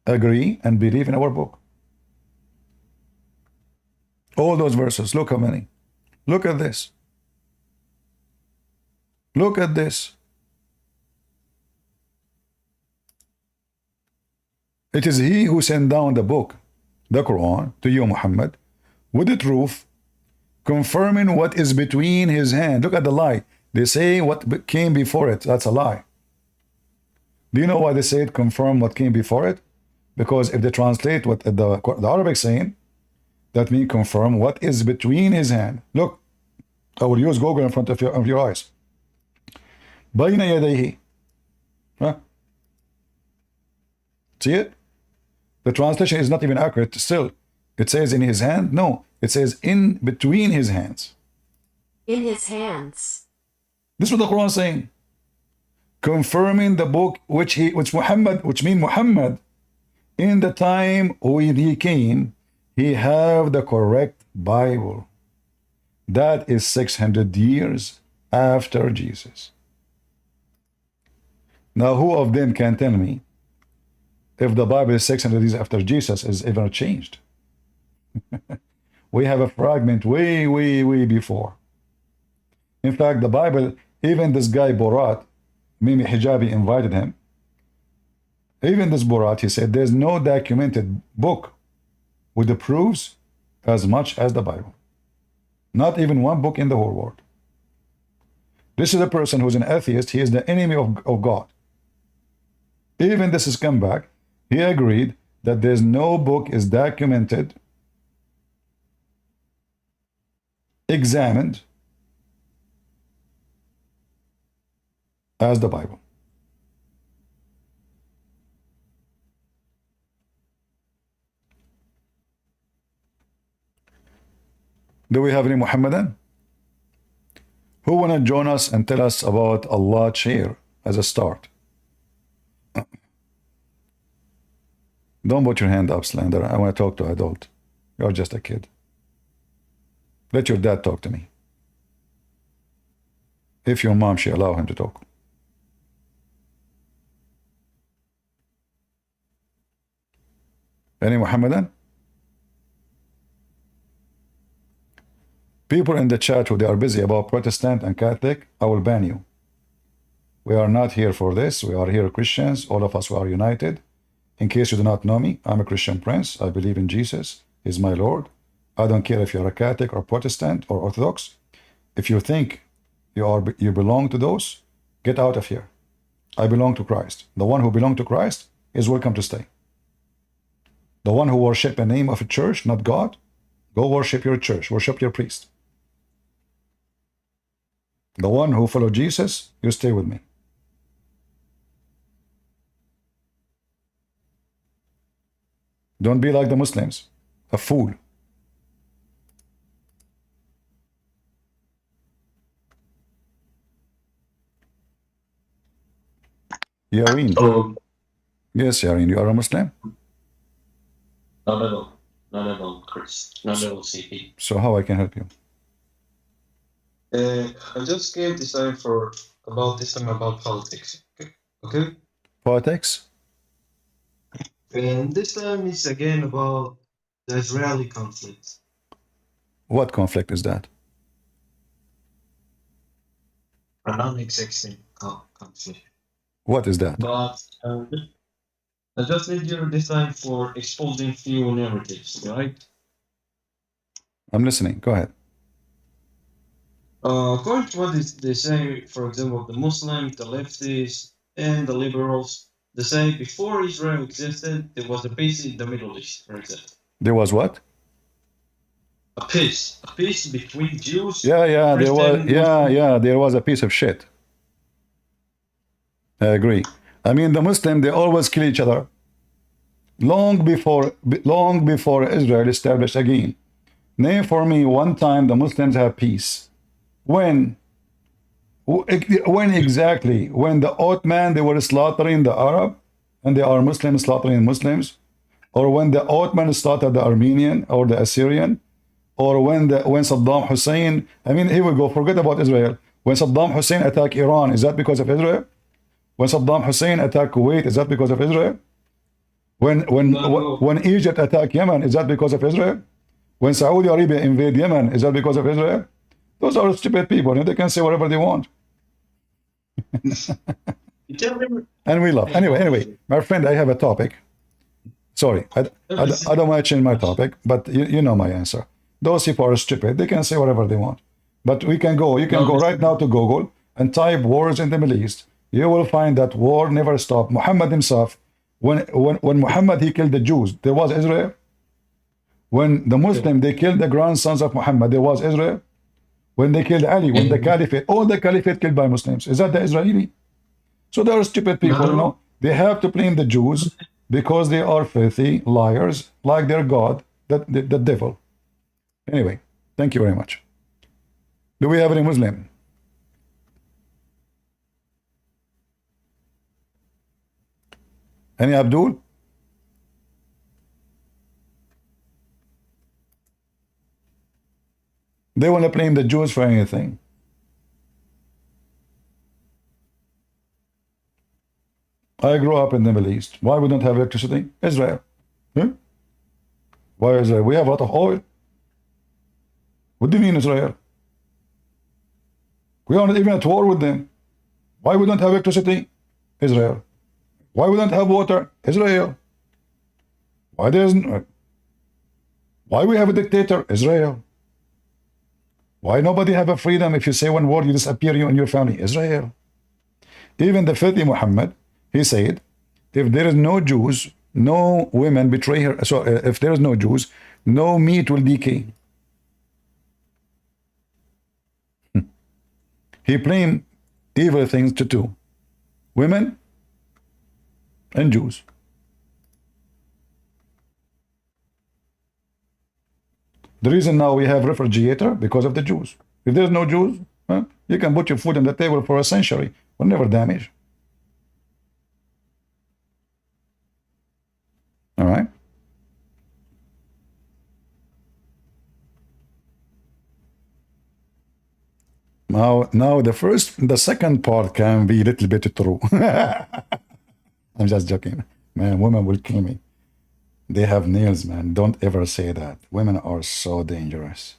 A: agree and believe in our book. All those verses, look how many. Look at this. Look at this. It is he who sent down the book, the Quran, to you, Muhammad, with the truth, confirming what is between his hand. Look at the lie. They say what came before it. That's a lie. Do you know why they say it confirm what came before it? Because if they translate what the Arabic saying, that means confirm what is between his hand. Look, I will use Google in front of your eyes. بين يديه. Huh? See it? The translation is not even accurate still. It says in his hand. No, it says in between his hands.
F: In his hands.
A: This is what the Quran is saying. Confirming the book which mean Muhammad, in the time when he came, he have the correct Bible. That is 600 years after Jesus. Now, who of them can tell me if the Bible is 600 years after Jesus is ever changed? We have a fragment way, way, way before. In fact, the Bible, even this guy Borat, Mimi Hijabi invited him. Even this Borat, he said, there's no documented book with the proofs as much as the Bible. Not even one book in the whole world. This is a person who's an atheist. He is the enemy of God. Even this is come back. He agreed that there's no book is documented, examined as the Bible. Do we have any Muhammadan who want to join us and tell us about Allah chair as a start? Don't put your hand up, Slender. I want to talk to adult. You're just a kid. Let your dad talk to me. If your mom, she allow him to talk. Any Muhammadan? People in the chat who they are busy about Protestant and Catholic, I will ban you. We are not here for this. We are here Christians. All of us we are united. In case you do not know me, I'm a Christian prince. I believe in Jesus. He's my Lord. I don't care if you're a Catholic or Protestant or Orthodox. If you think you belong to those, get out of here. I belong to Christ. The one who belongs to Christ is welcome to stay. The one who worship the name of a church, not God, go worship your church, worship your priest. The one who follow Jesus, you stay with me. Don't be like the Muslims, a fool. Yareen.
G: Oh,
A: Yes, Yareen, you are a Muslim?
G: not at all. Not at all, Chris. Not at all, CP.
A: So how I can help you?
G: I just gave this time about politics. Okay.
A: Politics?
G: And this time is again about the Israeli conflict.
A: What conflict is that?
G: Non-existing conflict.
A: What is that?
G: But I just need you this time for exposing few narratives, right?
A: I'm listening. Go ahead.
G: According to what they say, for example, the Muslims, the leftists, and the liberals, they say before Israel existed, there was a peace in the Middle East, for example.
A: There was what?
G: A peace between Jews.
A: Yeah, there was.
G: Christian,
A: Yeah, there was a piece of shit. I agree. I mean, the Muslim, they always kill each other. Long before Israel established again. Name for me one time the Muslims have peace. When exactly? When the Ottoman, they were slaughtering the Arab, and they are Muslims slaughtering Muslims, or when the Ottoman slaughtered the Armenian or the Assyrian, or when Saddam Hussein, I mean, here we go, forget about Israel. When Saddam Hussein attacked Iran, is that because of Israel? When Saddam Hussein attacked Kuwait, is that because of Israel? When Egypt attacked Yemen, is that because of Israel? When Saudi Arabia invaded Yemen, is that because of Israel? Those are stupid people, and they can say whatever they want. And we love. Anyway, my friend, I have a topic. Sorry, I don't want to change my topic, but you know my answer. Those people are stupid. They can say whatever they want. But you can go right now to Google and type wars in the Middle East. You will find that war never stopped. Muhammad himself, when Muhammad, he killed the Jews, there was Israel. When the Muslim, they killed the grandsons of Muhammad, there was Israel. When they killed Ali, when the Caliphate, all the Caliphate killed by Muslims. Is that the Israeli? So they are stupid people, you know. They have to blame the Jews because they are filthy liars, like their God, the devil. Anyway, thank you very much. Do we have any Muslim? Any Abdul? They want to blame the Jews for anything. I grew up in the Middle East. Why we don't have electricity? Israel. Why Israel? We have a lot of oil. What do you mean Israel? We are not even at war with them. Why we don't have electricity? Israel. Why we don't have water? Israel. Why we have a dictator? Israel. Why nobody have a freedom? If you say one word, you disappear, you and your family. Israel. Even the filthy Muhammad, he said, if there is no Jews, no women betray her. So if there is no Jews, no meat will decay. He blamed evil things to two: women and Jews. The reason now we have refrigerator because of the Jews. If there's no Jews, you can put your food on the table for a century, will never damage. All right. Now the second part can be a little bit true. I'm just joking. Man, women will kill me. They have nails, man. Don't ever say that. Women are so dangerous.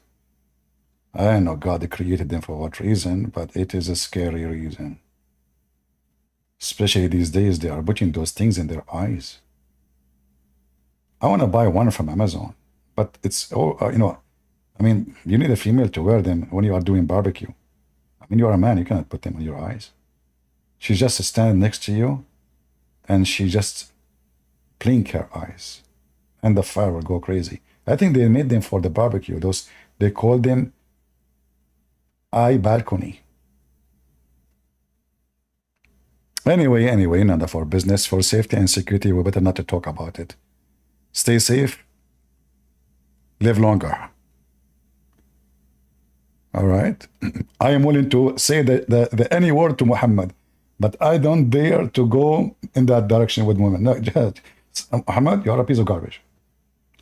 A: I don't know God created them for what reason, but it is a scary reason. Especially these days, they are putting those things in their eyes. I want to buy one from Amazon, but it's, you know, I mean, you need a female to wear them when you are doing barbecue. I mean, you are a man, you cannot put them on your eyes. She just stands next to you, and she just blink her eyes, and the fire will go crazy. I think they made them for the barbecue. Those, they call them eye balcony. Anyway, none of our business. For safety and security, we better not to talk about it. Stay safe. Live longer. All right. I am willing to say the any word to Muhammad, but I don't dare to go in that direction with women. No, just, Muhammad, you are a piece of garbage.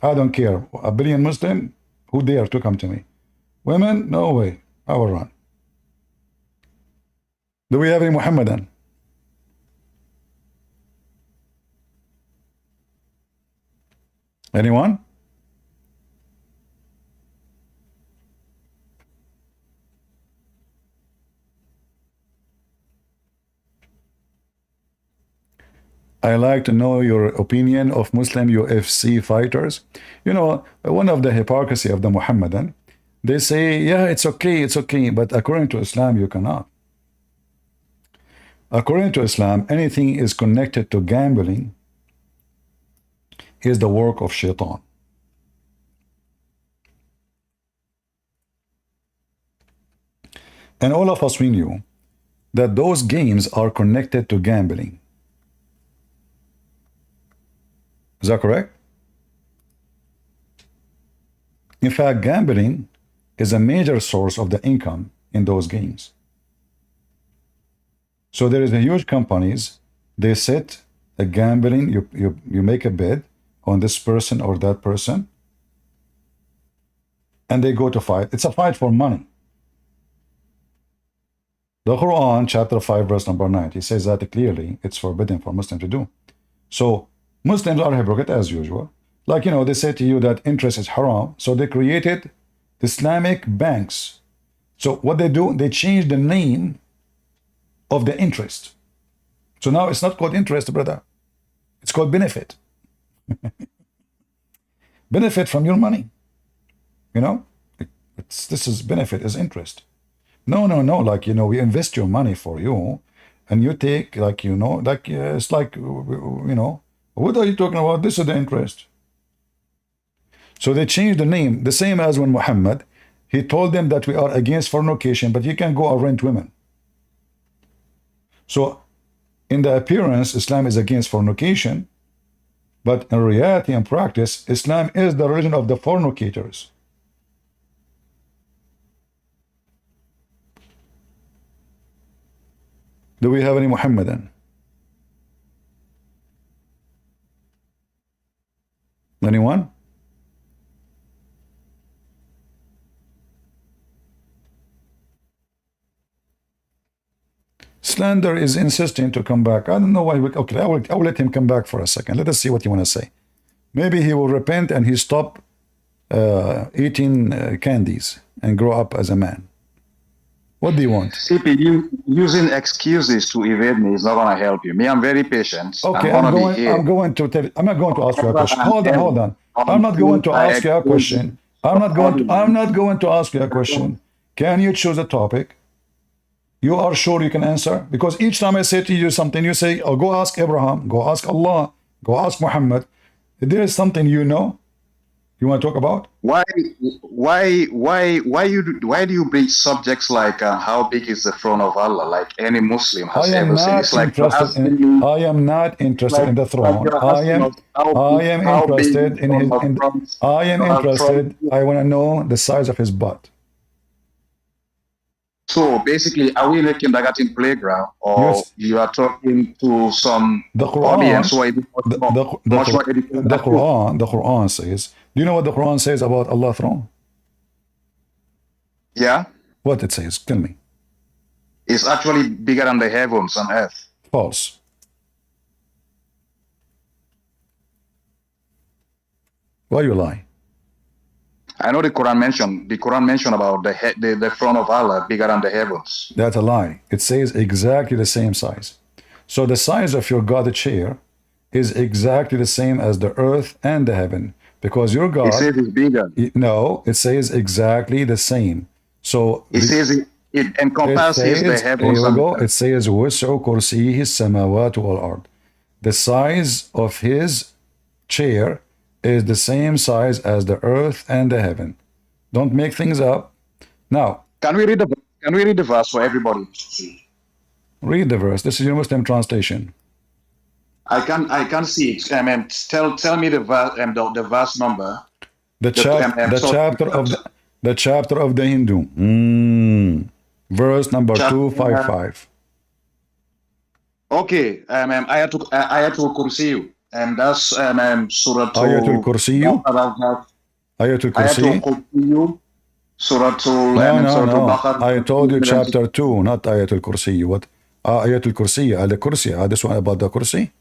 A: I don't care. A billion Muslim, who dare to come to me? Women, no way. I will run. Do we have any Muhammadan? Anyone? I like to know your opinion of Muslim UFC fighters. You know, one of the hypocrisy of the Muhammadan, they say, yeah, it's okay, but according to Islam, you cannot. According to Islam, anything is connected to gambling is the work of shaitan. And all of us, we knew that those games are connected to gambling. Is that correct? In fact, gambling is a major source of the income in those games. So there is a huge companies, they set a gambling, you make a bet on this person or that person, and they go to fight. It's a fight for money. The Quran, chapter 5, verse number 9, it says that clearly it's forbidden for Muslims to do. So Muslims are hypocrite as usual. Like, you know, they say to you that interest is haram, so they created Islamic banks. So what they do, they change the name of the interest. So now it's not called interest, brother. It's called benefit. Benefit from your money. You know, this is benefit, is interest. No, like, you know, we invest your money for you, and you take, like, you know, like, it's like, you know, what are you talking about? This is the interest. So they changed the name, the same as when Muhammad, he told them that we are against fornication, but you can go and rent women. So in the appearance, Islam is against fornication, but in reality and practice, Islam is the religion of the fornicators. Do we have any Muhammadan? Anyone? Slander is insisting to come back. I don't know why. Okay, I will let him come back for a second. Let us see what you want to say. Maybe he will repent and he stop eating candies and grow up as a man. What do you want?
B: CP, using excuses to evade me is not going to help you. Me, I'm very patient.
A: Okay, I'm going to tell. I'm not going to ask you a question. Hold on. I'm not going to ask you a question. I'm not going to ask you a question. Can you choose a topic? You are sure you can answer? Because each time I say to you something, you say, oh, go ask Abraham, go ask Allah, go ask Muhammad. If there is something you know, you want to talk about?
B: Why do you bring subjects like how big is the throne of Allah? Like any Muslim has ever seen. It's like
A: I am not interested in the throne. I am interested in his. I want to know the size of his butt.
B: So basically, are we in a kindergarten playground, or yes, you are talking to some audience who are much more educated?
A: The Quran says. Do you know what the Quran says about Allah's throne?
B: Yeah.
A: What it says? Tell me.
B: It's actually bigger than the heavens and earth.
A: False. Why you lie?
B: I know the Quran mentioned about the throne of Allah bigger than the heavens.
A: That's a lie. It says exactly the same size. So the size of your God chair is exactly the same as the earth and the heaven. Because your God...
B: It says it's bigger.
A: No, it says exactly the same. So...
B: It says it encompasses the heavens.
A: Here we go. It says, وَسْعُ كُرْسِيهِ السَّمَاوَاتُ وَالْأَرْضِ. The size of his chair is the same size as the earth and the heaven. Don't make things up. Now...
B: Can we read the verse for everybody?
A: Read the verse. This is your Muslim translation.
B: I can see it. Tell me the verse number.
A: The chapter of the Hindu. Verse number 255.
B: Okay. Ayatul Kursi. And that's Surah
A: Ayatul Kursi. Ayatul Kursi.
B: Surah
A: No. I told you chapter 2, not Ayatul Kursi. What? Ayatul Kursi, al-Kursi. This one about the Kursi?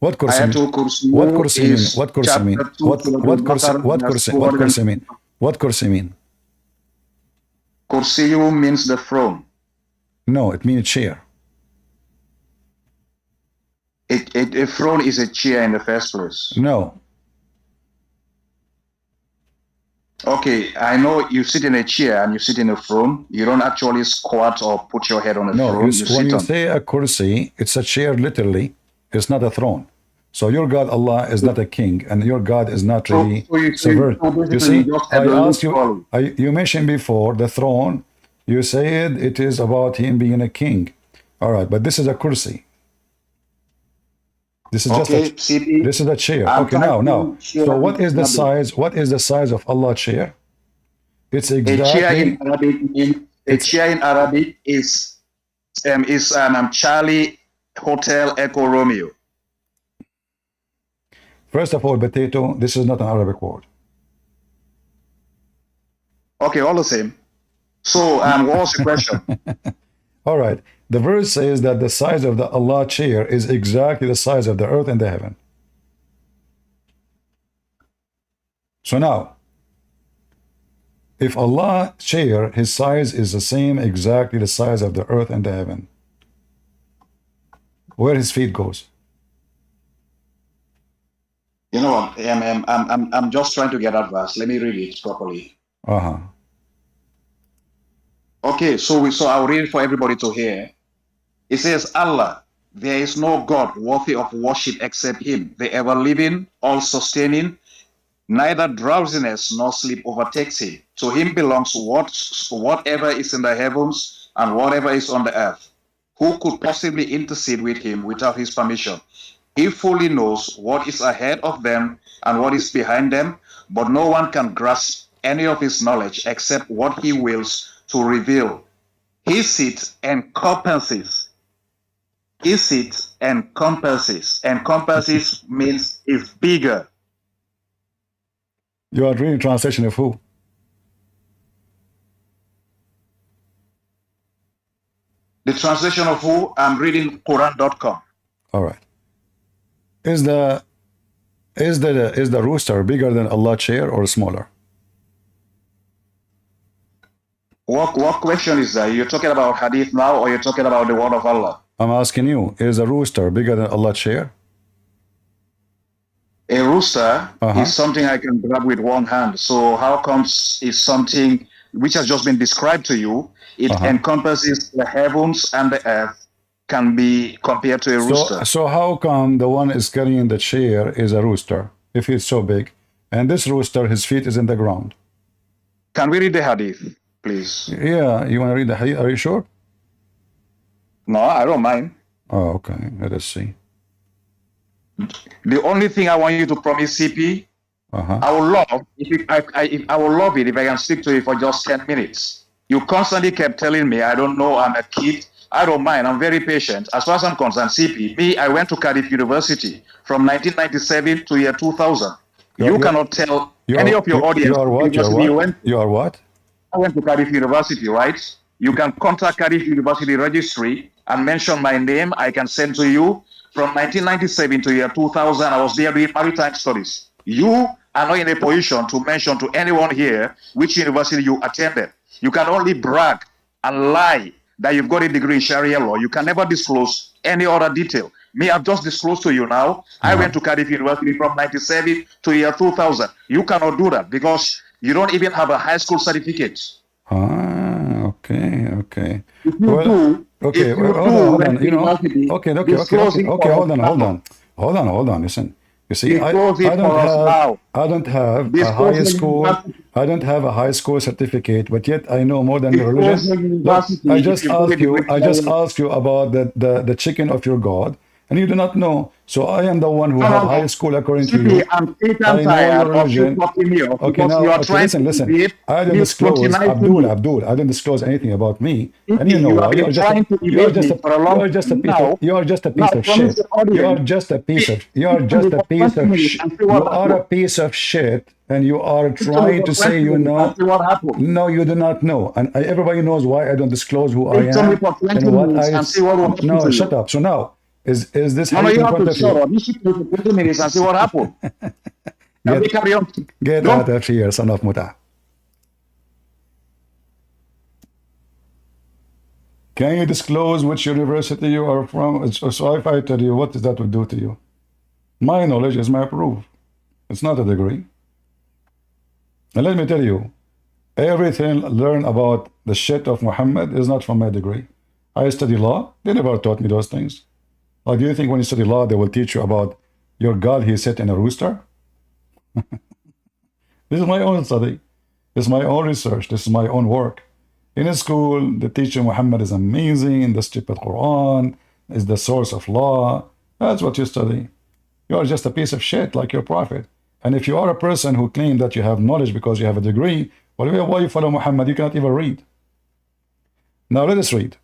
A: What Kursi mean?
B: Ayatul Kursi
A: What Kursi mean?
B: is
A: What Kursi mean?
B: chapter 2,
A: What
B: Surah
A: Kursi?
B: Al-Baqarah,
A: What
B: verse
A: Kursi? What
B: 200.
A: Kursi mean? What Kursi mean?
B: Kursiyu means the throne.
A: No, it means chair.
B: A throne is a chair in the first place.
A: No.
B: Okay, I know you sit in a chair and you sit in a throne. You don't actually squat or put your head on a
A: No,
B: throne.
A: when
B: sit
A: you
B: on.
A: say a kursi, it's a chair literally. It's not a throne. So your God Allah is not a king, and your God is not really subvert. You see, I asked you. You mentioned before the throne. You said it is about him being a king. All right, but this is a kursi. This is
B: Okay,
A: just a, this is a chair.
B: I'm
A: Okay,
B: trying
A: now.
B: to share
A: So what is the
B: with you.
A: size? What is the size of Allah's chair? It's
B: A chair
A: exactly.
B: in Arabic a chair in Arabic is Charlie Hotel Echo Romeo.
A: First of all, potato. This is not an Arabic word.
B: Okay, all the same. So what was the question?
A: All right. The verse says that the size of the Allah chair is exactly the size of the earth and the heaven. So now, if Allah chair, his size is the same, exactly the size of the earth and the heaven, where his feet goes?
B: You know what? I'm just trying to get that verse. Let me read it properly.
A: Uh-huh.
B: Okay, so I'll read it for everybody to hear. It says, Allah, there is no God worthy of worship except him, the ever-living, all-sustaining, neither drowsiness nor sleep overtakes him. To him belongs whatever is in the heavens and whatever is on the earth. Who could possibly intercede with him without his permission? He fully knows what is ahead of them and what is behind them, but no one can grasp any of his knowledge except what he wills to reveal. His seat encompasses. His seat encompasses. Encompasses means is bigger.
A: You are reading translation of who?
B: The translation of who? I'm reading Quran.com.
A: All right. Is the rooster bigger than Allah chair or smaller?
B: What question is that? You're talking about hadith now, or you're talking about the word of Allah?
A: I'm asking you, is a rooster bigger than Allah chair?
B: A rooster is something I can grab with one hand. So how comes it's something which has just been described to you? It encompasses the heavens and the earth, can be compared to a rooster.
A: So how come the one is carrying the chair is a rooster if it's so big, and this rooster, his feet is in the ground?
B: Can we read the hadith, please?
A: Yeah, you want to read the hadith? Are you sure?
B: No, I don't mind.
A: Oh, okay. Let us see.
B: The only thing I want you to promise, CP, I would love I would love it if I can speak to you for just 10 minutes. You constantly kept telling me, I don't know, I'm a kid. I don't mind. I'm very patient. As far as I'm concerned, CP, me, I went to Cardiff University from 1997 to year 2000. You cannot tell any of your audience.
A: You are what? You are what?
B: I went to Cardiff University, right? You can contact Cardiff University Registry and mention my name. I can send to you. From 1997 to year 2000, I was there doing maritime studies. You are not in a position to mention to anyone here which university you attended. You can only brag and lie that you've got a degree in Sharia law. You can never disclose any other detail. Me, I've just disclosed to you now. I went to Cardiff University from 1997 to year 2000. You cannot do that because you don't even have a high school certificate.
A: Okay.
B: If you do,
A: okay, hold on. You know, okay. Hold on. Listen. You see, I don't have a high school. I don't have a high school certificate, but yet I know more than your religion. Look, I just asked you about the chicken of your God, and you do not know. So I am the one who
B: No,
A: have
B: no,
A: high
B: no.
A: school according to
B: CP,
A: you.
B: I'm
A: I know
B: tired
A: your
B: of you
A: religion.
B: cutting me off
A: Okay,
B: because
A: now,
B: you are
A: okay,
B: trying
A: listen,
B: to
A: listen.
B: evade
A: I don't
B: me
A: disclose,
B: scrutinizing you.
A: Abdul, I don't disclose anything about me. And you
B: CP,
A: know
B: you have
A: why?
B: been trying to evade me for a
A: You
B: long
A: are just a
B: time.
A: piece of, you are just a
B: Now
A: piece of
B: promise
A: shit.
B: the
A: You are
B: audience.
A: just a piece of, you are
B: Listen
A: just
B: me
A: a
B: for
A: piece
B: 20
A: of
B: minutes and see
A: you
B: what
A: are a
B: happens.
A: piece of shit, and you are
B: Listen me
A: trying
B: for
A: to
B: 20
A: say you
B: minutes and
A: know.
B: see what happens.
A: No, you do not know. And everybody knows why I don't disclose who I
B: Listen me
A: am
B: for 20
A: and what
B: minutes
A: I,
B: and see what will happen
A: no,
B: to
A: shut
B: you.
A: up. So now, is this
B: No, no,
A: hadith
B: you
A: in
B: have
A: front
B: to
A: of
B: shut
A: you?
B: up. Listen to me for 20 minutes and see what happens. Can we
A: Get,
B: carry on?
A: get out
B: Go.
A: of here, son of Muta. Can you disclose which university you are from? So if I tell you, what does that would do to you? My knowledge is my proof. It's not a degree. And let me tell you, everything learned about the shit of Muhammad is not from my degree. I study law. They never taught me those things. Like, do you think when you study law, they will teach you about your God, he sat in a rooster? This is my own study. This is my own research. This is my own work. In a school, the teacher Muhammad is amazing. The stupid Quran is the source of law. That's what you study. You are just a piece of shit like your prophet. And if you are a person who claims that you have knowledge because you have a degree, well, why you follow Muhammad? You cannot even read. Now let us read.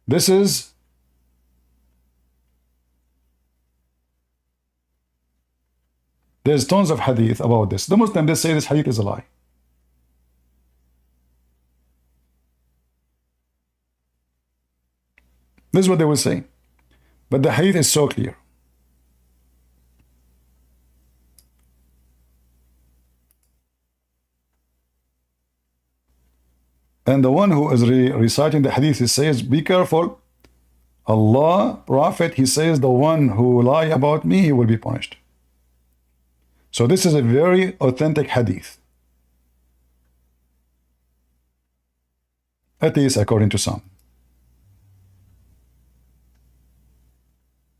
A: This is there's tons of hadith about this. The Muslims, they say this hadith is a lie. This is what they will say. But the hadith is so clear. And the one who is reciting the hadith, he says, be careful. Allah, Prophet, he says, the one who lie about me, he will be punished. So this is a very authentic hadith. At least according to some.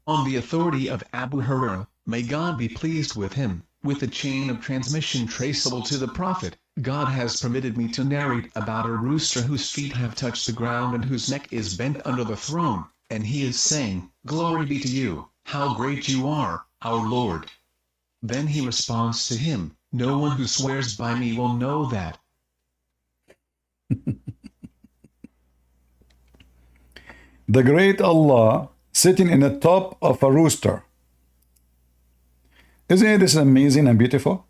H: On the authority of Abu Hurairah, may God be pleased with him, with a chain of transmission traceable to the Prophet, God has permitted me to narrate about a rooster whose feet have touched the ground and whose neck is bent under the throne, and he is saying, Glory be to you, how great you are, our Lord. Then he responds to him, no one who swears by me will know that.
A: The great Allah sitting in the top of a rooster. Isn't this amazing and beautiful?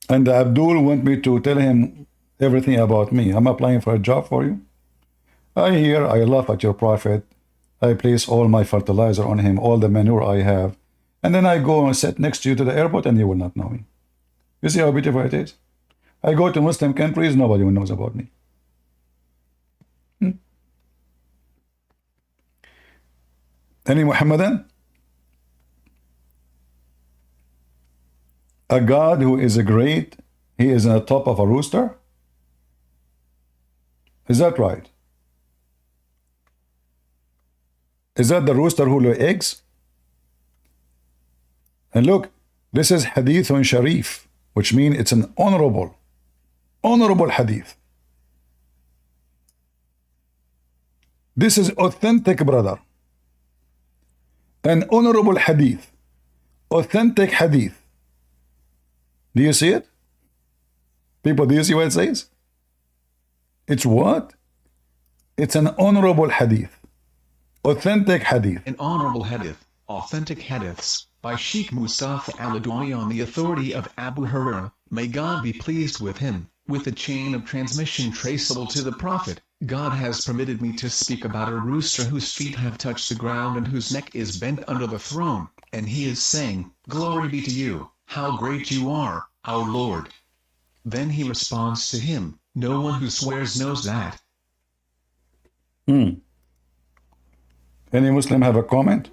A: And Abdul want me to tell him everything about me. I'm applying for a job for you. I laugh at your prophet. I place all my fertilizer on him, all the manure I have. And then I go and sit next to you to the airport and you will not know me. You see how beautiful it is? I go to Muslim countries, nobody knows about me. Any Muhammadan? A God who is a great, he is on the top of a rooster? Is that right? Is that the rooster who lay eggs? And look, this is hadithun sharif, which means it's an honorable hadith. This is authentic, brother. An honorable hadith. Authentic hadith. Do you see it? People, do you see what it says? It's what? It's an honorable hadith. Authentic hadith.
H: An honorable hadith, authentic hadiths, by Sheikh Mustafa Al-Adwani on the authority of Abu Hurairah, may God be pleased with him, with a chain of transmission traceable to the Prophet, God has permitted me to speak about a rooster whose feet have touched the ground and whose neck is bent under the throne, and he is saying, Glory be to you, how great you are, our Lord. Then he responds to him, no one who swears knows that.
A: Any Muslim have a comment?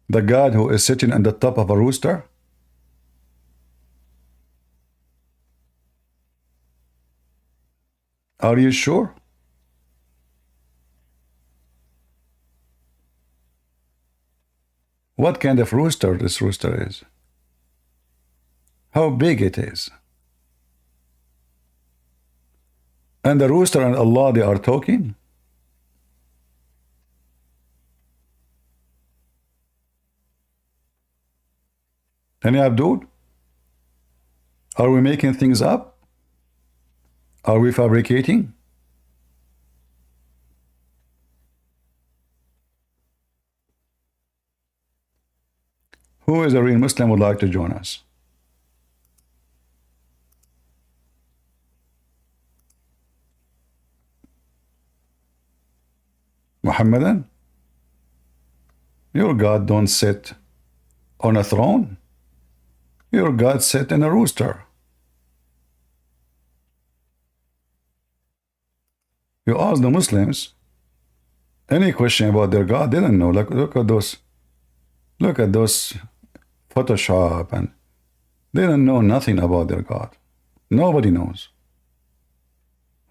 A: The God who is sitting on the top of a rooster? Are you sure? What kind of rooster this rooster is? How big it is. And the rooster and Allah, they are talking. And Abdul, are we making things up? Are we fabricating? Who is a real Muslim would like to join us? Muhammadan? Your God don't sit on a throne. Your God sit in a rooster. You ask the Muslims any question about their God, they don't know. Look at those Photoshop, and they don't know nothing about their God. Nobody knows.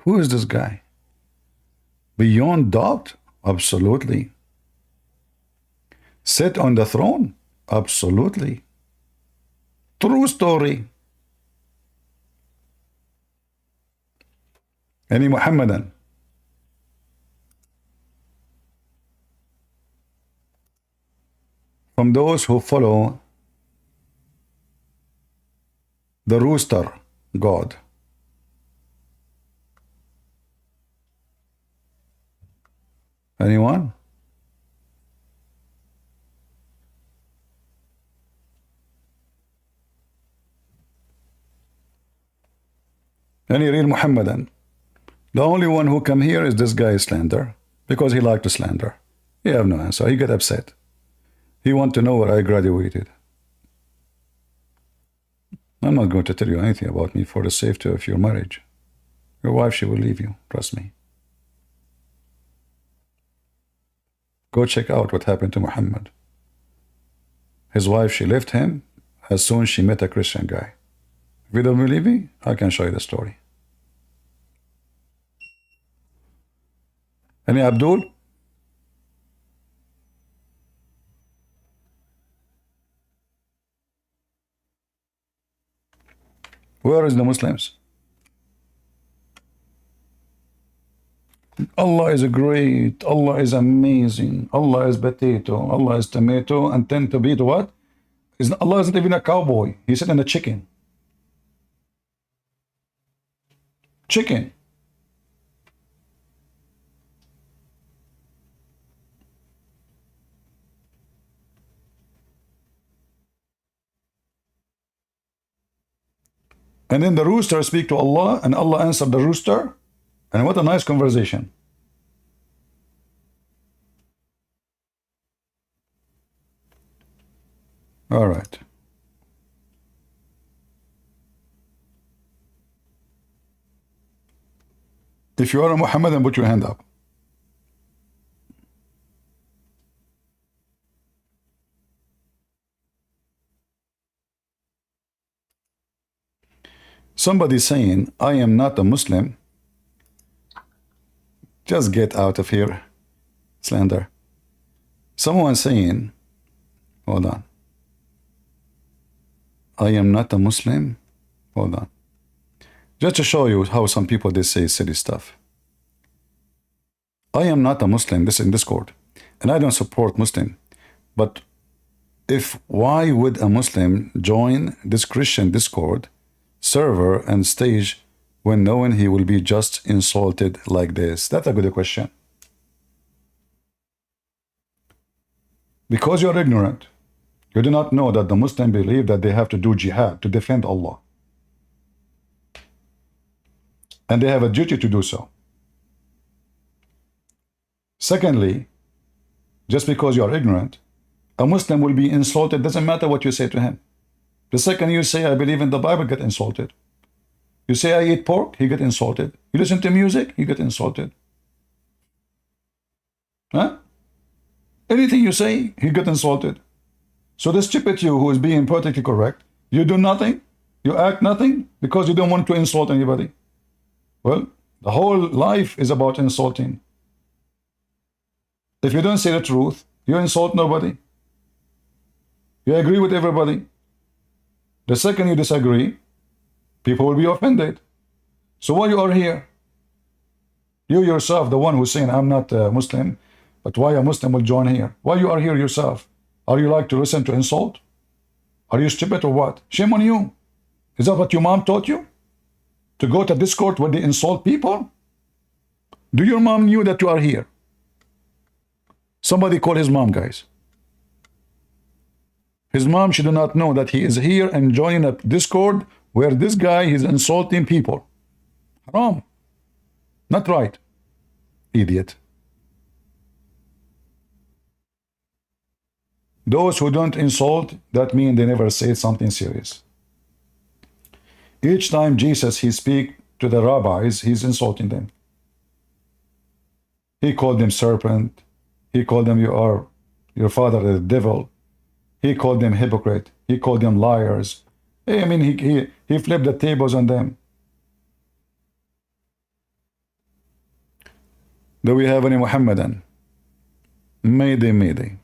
A: Who is this guy? Beyond doubt? Absolutely. Sit on the throne? Absolutely. True story. Any Muhammadan? From those who follow the rooster God. Anyone? Any real Muhammadan? The only one who come here is this guy slander, because he liked to slander. He have no answer. He get upset. He want to know where I graduated. I'm not going to tell you anything about me for the safety of your marriage. Your wife, she will leave you. Trust me. Go check out what happened to Muhammad. His wife, she left him as soon as she met a Christian guy. If you don't believe me, I can show you the story. Any Abdul? Where is the Muslims? Allah is great, Allah is amazing, Allah is potato, Allah is tomato, and tend to be to what? Allah isn't even a cowboy. He's sitting in a chicken. Chicken. And then the rooster speak to Allah, and Allah answered the rooster. And what a nice conversation. All right. If you are a Muhammadan, put your hand up. Somebody saying, I am not a Muslim. Just get out of here, slander. Someone saying, hold on. I am not a Muslim. Hold on. Just to show you how some people, they say silly stuff. I am not a Muslim. This is in Discord. And I don't support Muslim. But why would a Muslim join this Christian Discord server and stage when knowing he will be just insulted like this? That's a good question. Because you're ignorant. You do not know that the Muslim believe that they have to do jihad to defend Allah. And they have a duty to do so. Secondly, just because you are ignorant, a Muslim will be insulted. Doesn't matter what you say to him. The second you say, I believe in the Bible, get insulted. You say, I eat pork, he get insulted. You listen to music, he get insulted. Huh? Anything you say, he get insulted. So the stupid you who is being perfectly correct, you do nothing, you act nothing because you don't want to insult anybody. Well, the whole life is about insulting. If you don't say the truth, you insult nobody. You agree with everybody. The second you disagree, people will be offended. So why you are here? You yourself, the one who's saying, I'm not a Muslim, but why a Muslim will join here? Why you are here yourself? Are you like to listen to insult? Are you stupid or what? Shame on you. Is that what your mom taught you? To go to Discord where they insult people? Do your mom knew that you are here? Somebody call his mom, guys. His mom, she do not know that he is here and joining a Discord where this guy is insulting people. Haram. Not right. Idiot. Those who don't insult, that means they never say something serious. Each time Jesus, he speak to the rabbis, he's insulting them. He called them serpent. He called them, you are your father the devil. He called them hypocrite. He called them liars. I mean, he flipped the tables on them. Do we have any Muhammadan? Mayday, mayday.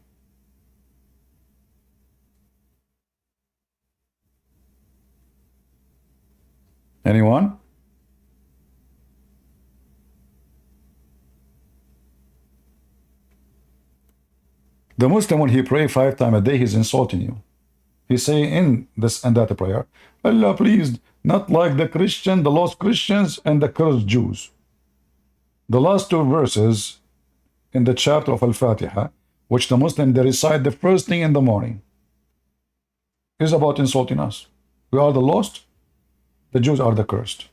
A: Anyone? The Muslim, when he pray 5 times a day, he's insulting you. He say in this and that prayer, Allah please, not like the Christian, the lost Christians and the cursed Jews. The last 2 verses in the chapter of Al-Fatiha, which the Muslim, they recite the first thing in the morning, is about insulting us. We are the lost, the Jews are the cursed.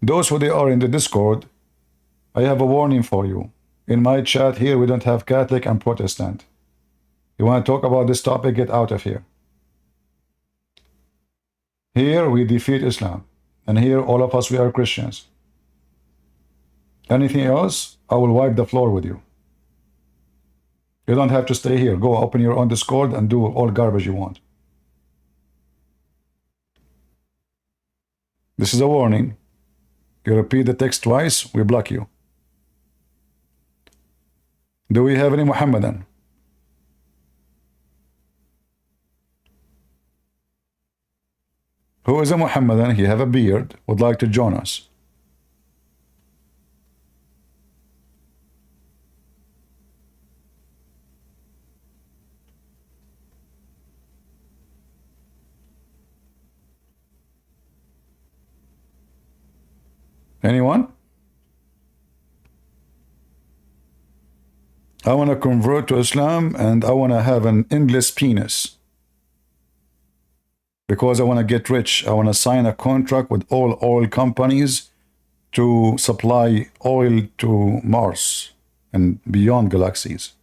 A: Those who they are in the Discord, I have a warning for you. In my chat here, we don't have Catholic and Protestant. You want to talk about this topic, get out of here. Here we defeat Islam. And here all of us, we are Christians. Anything else, I will wipe the floor with you. You don't have to stay here. Go open your own Discord and do all garbage you want. This is a warning. You repeat the text twice, we block you. Do we have any Muhammadan? Who is a Muhammadan? He have a beard, would like to join us. Anyone? I want to convert to Islam and I want to have an endless penis. Because I want to get rich. I want to sign a contract with all oil companies to supply oil to Mars and beyond galaxies.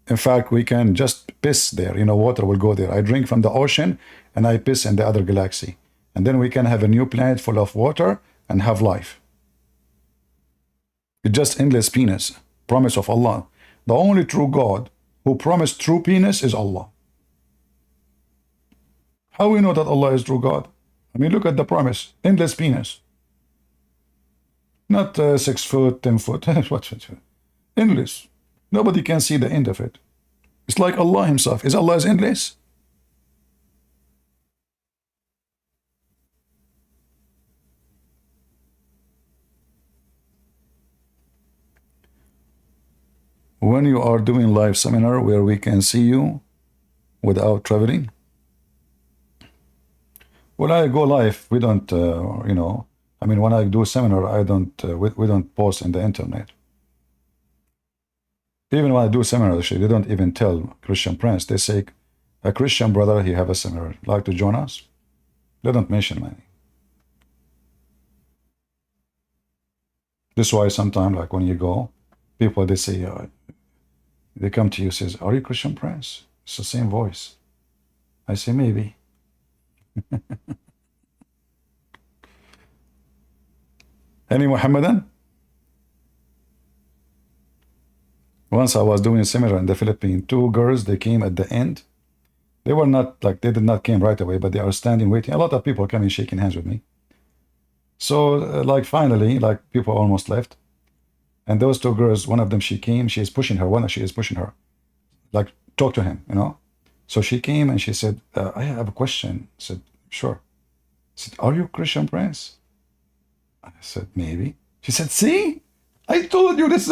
A: In fact, we can just piss there. You know, water will go there. I drink from the ocean and I piss in the other galaxy. And then we can have a new planet full of water and have life. It's just endless penis. Promise of Allah. The only true God who promised true penis is Allah. How we know that Allah is true God? I mean, look at the promise. Endless penis. Not 6 foot, 10 foot. What? Endless. Nobody can see the end of it. It's like Allah himself. Is Allah endless? When you are doing live seminar where we can see you without traveling, when I go live, we don't, you know, I mean, when I do seminar, I don't, we don't post in the internet. Even when I do seminar, actually, they don't even tell Christian Prince. They say, a Christian brother, he have a seminar, like to join us? They don't mention money. This is why sometimes, like when you go, people, they say, they come to you, says, are you Christian Prince? It's the same voice. I say, maybe. Any Muhammadan? Once I was doing a seminar in the Philippines, 2 girls, they came at the end. They were not, like, they did not came right away, but they are standing waiting. A lot of people coming shaking hands with me. So, like, finally, like, people almost left. And those two girls, one of them, she came, she is pushing her, one of she is pushing her. Like, talk to him, you know? So she came and she said, I have a question. I said, sure. I said, are you Christian Prince? I said, maybe. She said, see? I told you this.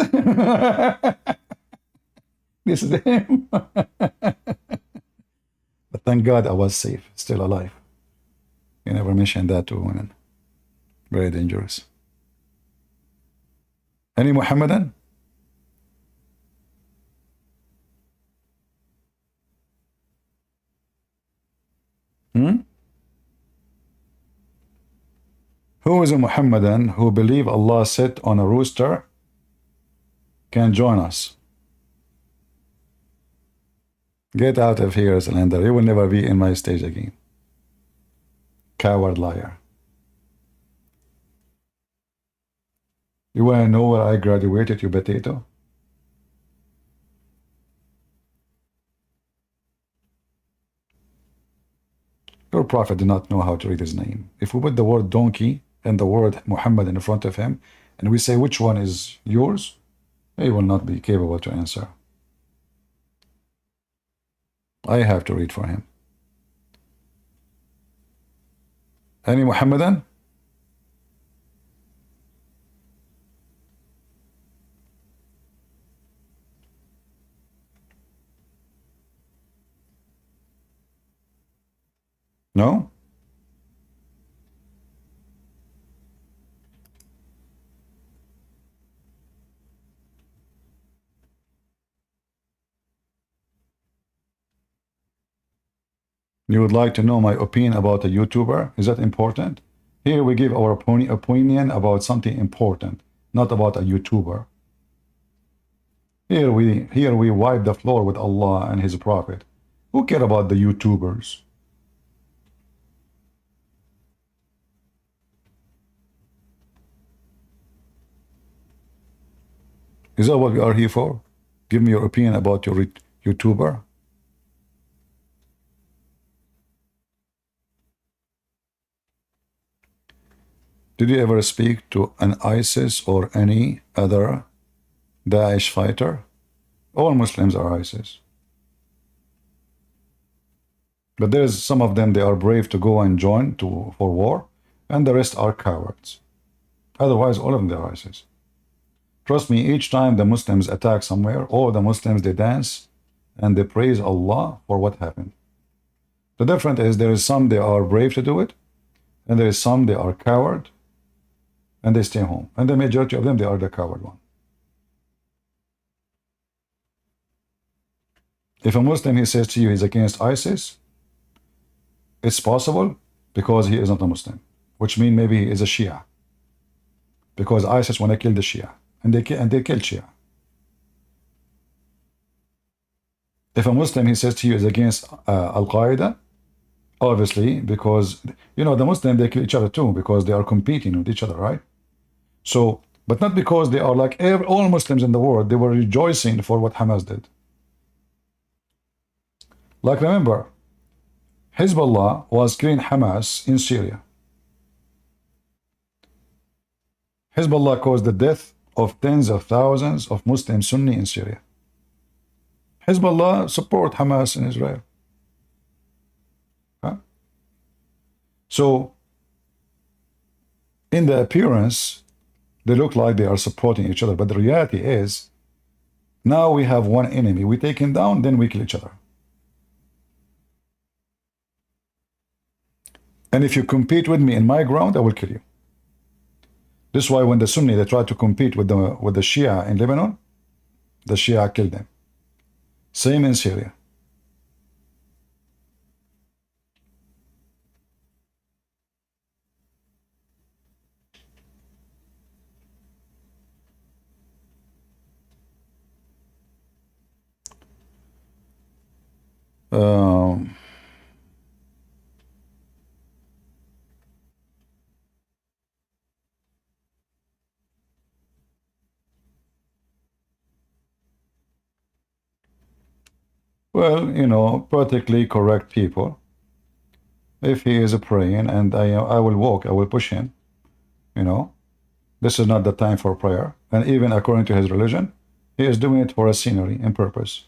A: This is him. But thank God I was safe, still alive. You never mentioned that to women. Very dangerous. Any Muhammadan? Who is a Muhammadan who believe Allah sit on a rooster can join us? Get out of here, Salander. You will never be in my stage again. Coward liar. You want to know where I graduated, you potato? Your prophet did not know how to read his name. If we put the word donkey and the word Muhammad in front of him, and we say which one is yours, he will not be capable to answer. I have to read for him. Any Muhammadan? No? You would like to know my opinion about a YouTuber? Is that important? Here we give our opinion about something important, not about a YouTuber. Here we wipe the floor with Allah and His Prophet. Who care about the YouTubers? Is that what we are here for? Give me your opinion about your YouTuber. Did you ever speak to an ISIS or any other Daesh fighter? All Muslims are ISIS. But there's some of them, they are brave to go and join for war, and the rest are cowards. Otherwise, all of them are ISIS. Trust me, each time the Muslims attack somewhere, all the Muslims, they dance and they praise Allah for what happened. The difference is there is some they are brave to do it, and there is some they are coward, and they stay home. And the majority of them, they are the coward one. If a Muslim, he says to you he's against ISIS, it's possible because he is not a Muslim, which means maybe he is a Shia. Because ISIS want to kill the Shia, and they kill Shia. If a Muslim, he says to you is against Al-Qaeda, obviously, because, you know, the Muslim, they kill each other too, because they are competing with each other, right? So, but not because they are like all Muslims in the world, they were rejoicing for what Hamas did. Like, remember, Hezbollah was killing Hamas in Syria. Hezbollah caused the death of tens of thousands of Muslim Sunni in Syria. Hezbollah support Hamas in Israel. Huh? So, in the appearance, they look like they are supporting each other, but the reality is, now we have one enemy. We take him down, then we kill each other. And if you compete with me in my ground, I will kill you. This is why when the Sunni, they try to compete with the Shia in Lebanon, the Shia killed them. Same in Syria. Well, you know, politically correct people. If he is praying and I will walk, I will push him, you know. This is not the time for prayer. And even according to his religion, he is doing it for a scenery and purpose.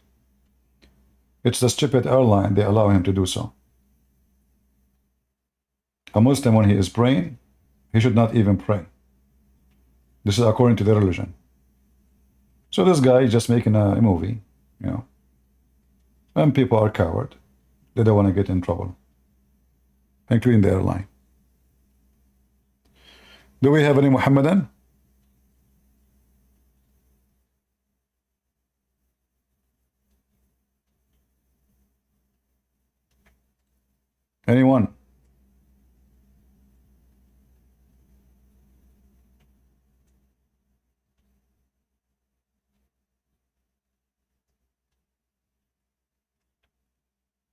A: It's the stupid airline, they allow him to do so. A Muslim, when he is praying, he should not even pray. This is according to their religion. So this guy is just making a movie, you know. And people are coward. They don't want to get in trouble, including the airline. Do we have any Muhammadan? Anyone?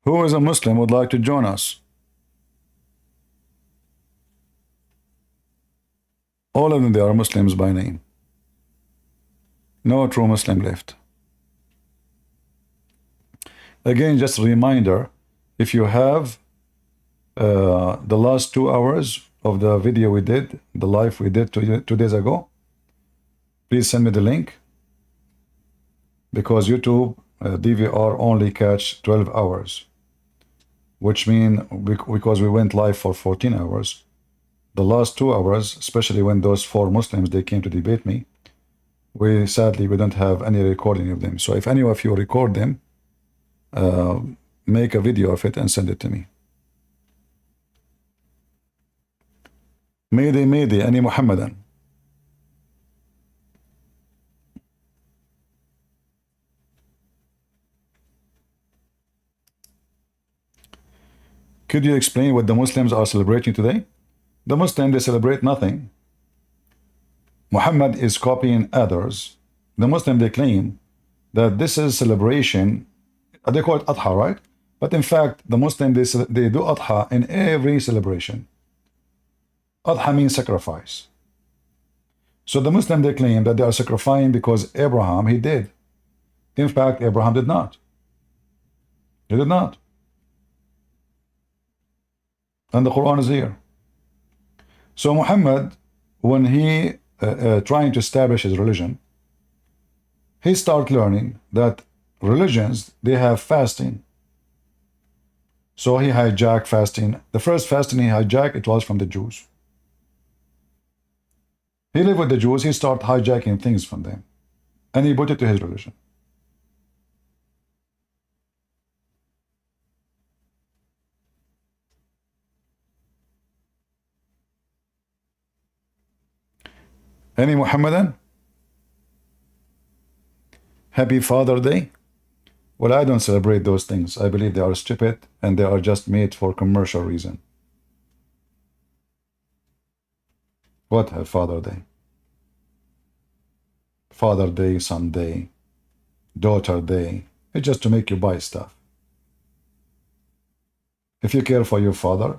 A: Who is a Muslim would like to join us? All of them, they are Muslims by name. No true Muslim left. Again, just a reminder, if you have the last 2 hours of the video we did, the live we did 2 days ago, please send me the link, because YouTube DVR only catch 12 hours, which means because we went live for 14 hours, the last 2 hours, especially when those 4 Muslims, they came to debate me, sadly, we don't have any recording of them. So if any of you record them, make a video of it and send it to me. Mayday, Mayday, any Muhammadan? Could you explain what the Muslims are celebrating today? The Muslims, they celebrate nothing. Muhammad is copying others. The Muslim, they claim that this is celebration. They call it Adha, right? But in fact, the Muslim, they do Adha in every celebration. Adha means sacrifice. So the Muslim, they claim that they are sacrificing because Abraham, he did. In fact, Abraham did not. He did not. And the Quran is here. So Muhammad, when he trying to establish his religion, he start learning that religions, they have fasting. So he hijacked fasting. The first fasting he hijacked, it was from the Jews. He lived with the Jews, he started hijacking things from them. And he put it to his religion. Any Muhammadan? Happy Father Day? Well, I don't celebrate those things. I believe they are stupid and they are just made for commercial reason. What a Father Day? Father Day, Son Day, Daughter Day. It's just to make you buy stuff. If you care for your father,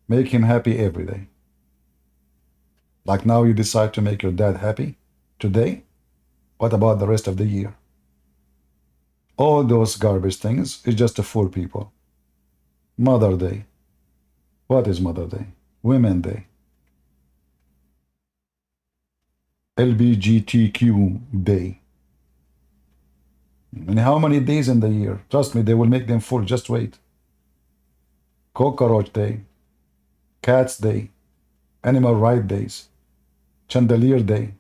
A: make him happy every day. Like now you decide to make your dad happy today. What about the rest of the year? All those garbage things is just to fool people. Mother Day. What is Mother Day? Women Day. LBGTQ Day. And how many days in the year? Trust me, they will make them full. Just wait. Cockroach Day. Cats Day. Animal Right Days. Chandelier Day.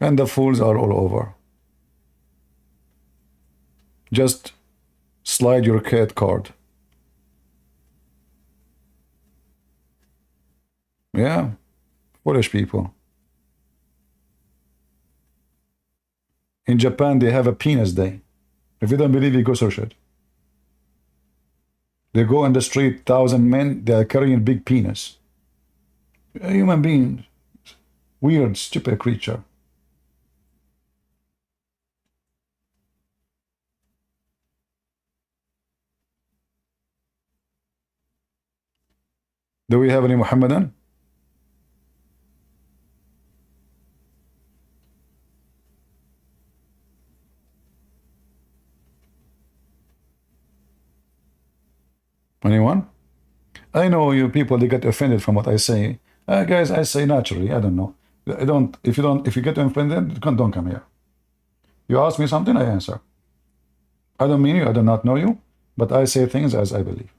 A: And the fools are all over. Just slide your cat card. Yeah, foolish people. In Japan, they have a penis day. If you don't believe it, go search it. They go in the street, 1,000 men, they are carrying big penis. A human being, weird, stupid creature. Do we have any Muhammadan? Anyone? I know you people, they get offended from what I say. Guys, I say naturally. I don't know. I don't. If you get offended, don't come here. You ask me something, I answer. I don't mean you. I do not know you, but I say things as I believe.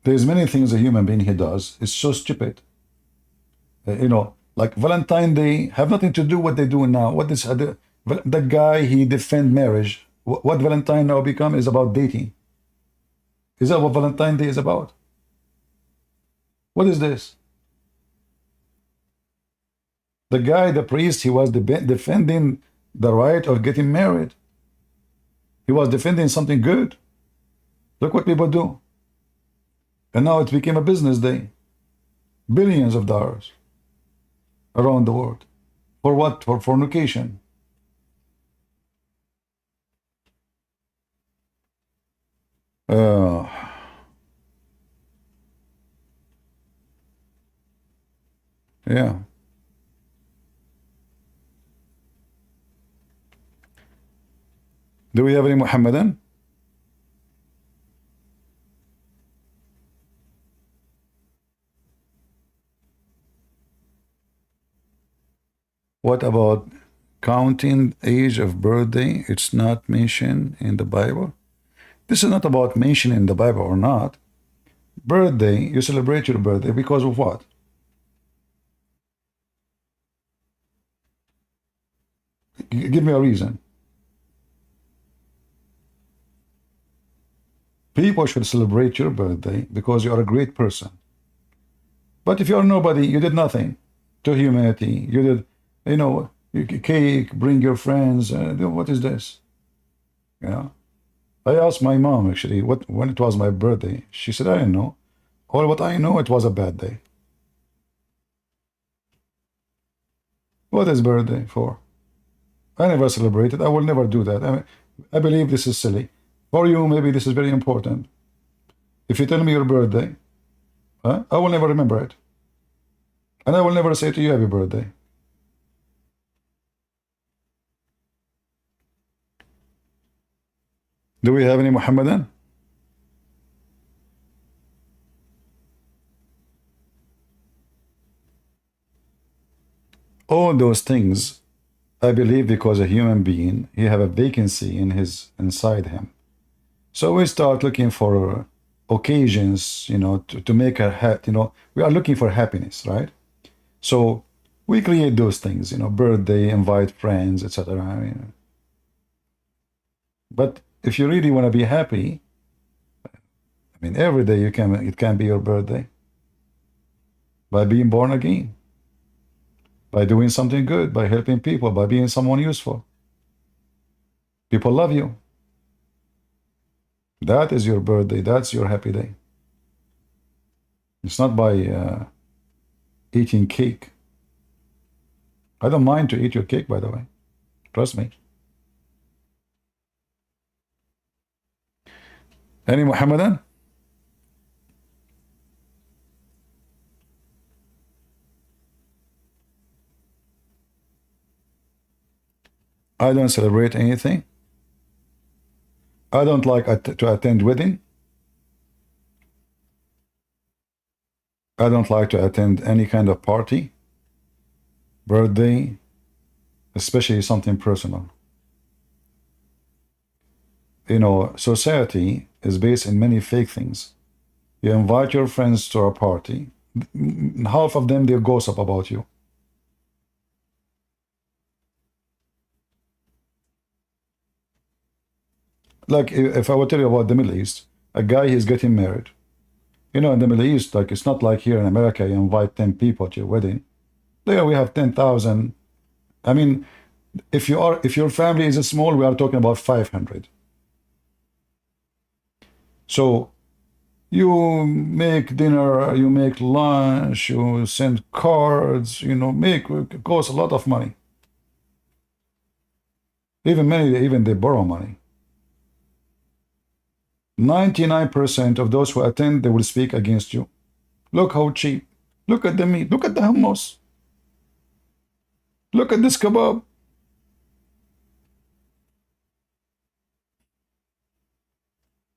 A: There's many things a human being he does. It's so stupid. You know, like Valentine's Day have nothing to do what they do now. What is the guy he defend marriage? What Valentine now become is about dating. Is that what Valentine's Day is about? What is this? The guy, the priest, he was defending the right of getting married. He was defending something good. Look what people do. And now it became a business day. Billions of dollars around the world. For what? For fornication. Yeah. Do we have any Muhammadan? What about counting age of birthday? It's not mentioned in the Bible. This is not about mentioning in the Bible or not. Birthday, you celebrate your birthday because of what? Give me a reason. People should celebrate your birthday because you are a great person. But if you are nobody, you did nothing to humanity. You did, you know, cake, bring your friends. What is this? Yeah. I asked my mom actually when it was my birthday. She said, I don't know. All what I know, it was a bad day. What is birthday for? I never celebrated. I will never do that. I believe this is silly. For you, maybe this is very important. If you tell me your birthday, I will never remember it. And I will never say to you happy birthday. Do we have any Muhammadan? All those things, I believe, because a human being, he have a vacancy inside him. So we start looking for occasions, you know, to make we are looking for happiness, right? So we create those things, you know, birthday, invite friends, etc. But if you really want to be happy, I mean, every day it can be your birthday. By being born again, by doing something good, by helping people, by being someone useful. People love you. That is your birthday. That's your happy day. It's not by eating cake. I don't mind to eat your cake, by the way. Trust me. Any Muhammadan? I don't celebrate anything. I don't like to attend wedding. I don't like to attend any kind of party, birthday, especially something personal. You know, society is based in many fake things. You invite your friends to a party, half of them, they gossip about you. Like if I would tell you about the Middle East, a guy is getting married. You know, in the Middle East, like it's not like here in America, you invite 10 people to your wedding. There we have 10,000. I mean, if your family is small, we are talking about 500. So you make dinner, you make lunch, you send cards, you know, it costs a lot of money. Even they borrow money. 99% of those who attend, they will speak against you. Look how cheap. Look at the meat. Look at the hummus. Look at this kebab.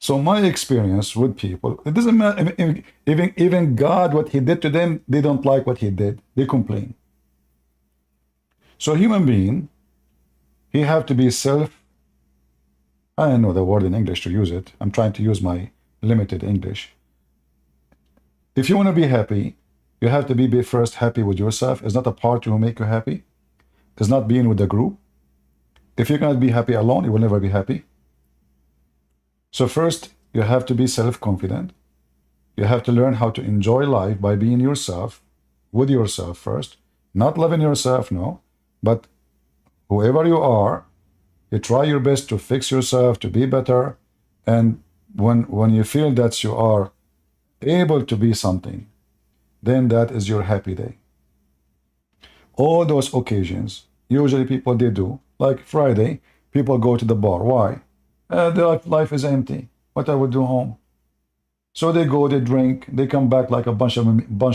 A: So my experience with people, it doesn't matter. Even God, what He did to them, they don't like what He did. They complain. So human being, he have to be self. I don't know the word in English to use it. I'm trying to use my limited English. If you want to be happy, you have to be first happy with yourself. It's not a party will make you happy. It's not being with the group. If you cannot be happy alone, you will never be happy. So first, you have to be self-confident. You have to learn how to enjoy life by being yourself, with yourself first. Not loving yourself, no. But whoever you are, you try your best to fix yourself, to be better. And when you feel that you are able to be something, then that is your happy day. All those occasions, usually people they do, like Friday, people go to the bar. Why? Their life is empty. What I would do home? So they go, they drink, they come back like a bunch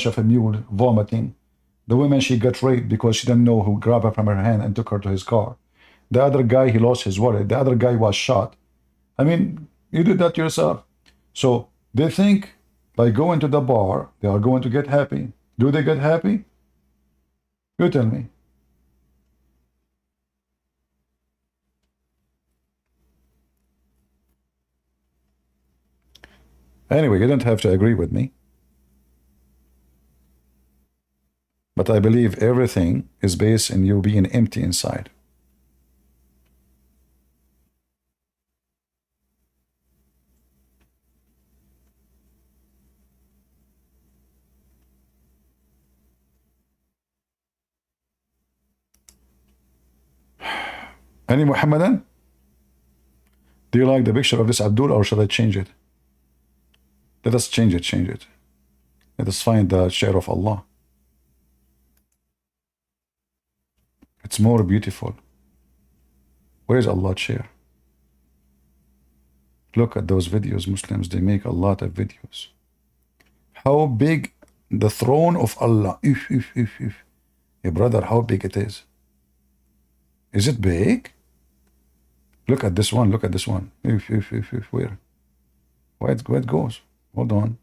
A: of a mule vomiting. The woman, she got raped because she didn't know who grabbed her from her hand and took her to his car. The other guy, he lost his wallet. The other guy was shot. I mean, you did that yourself. So they think by going to the bar, they are going to get happy. Do they get happy? You tell me. Anyway, you don't have to agree with me. But I believe everything is based in you being empty inside. Any Muhammadan? Do you like the picture of this Abdul, or should I change it? Let us change it. Let us find the chair of Allah. It's more beautiful. Where is Allah's chair? Look at those videos. Muslims, they make a lot of videos. How big the throne of Allah. Hey brother, how big it is. Is it big? Look at this one. Look at this one. Where? Where it goes? Hold on.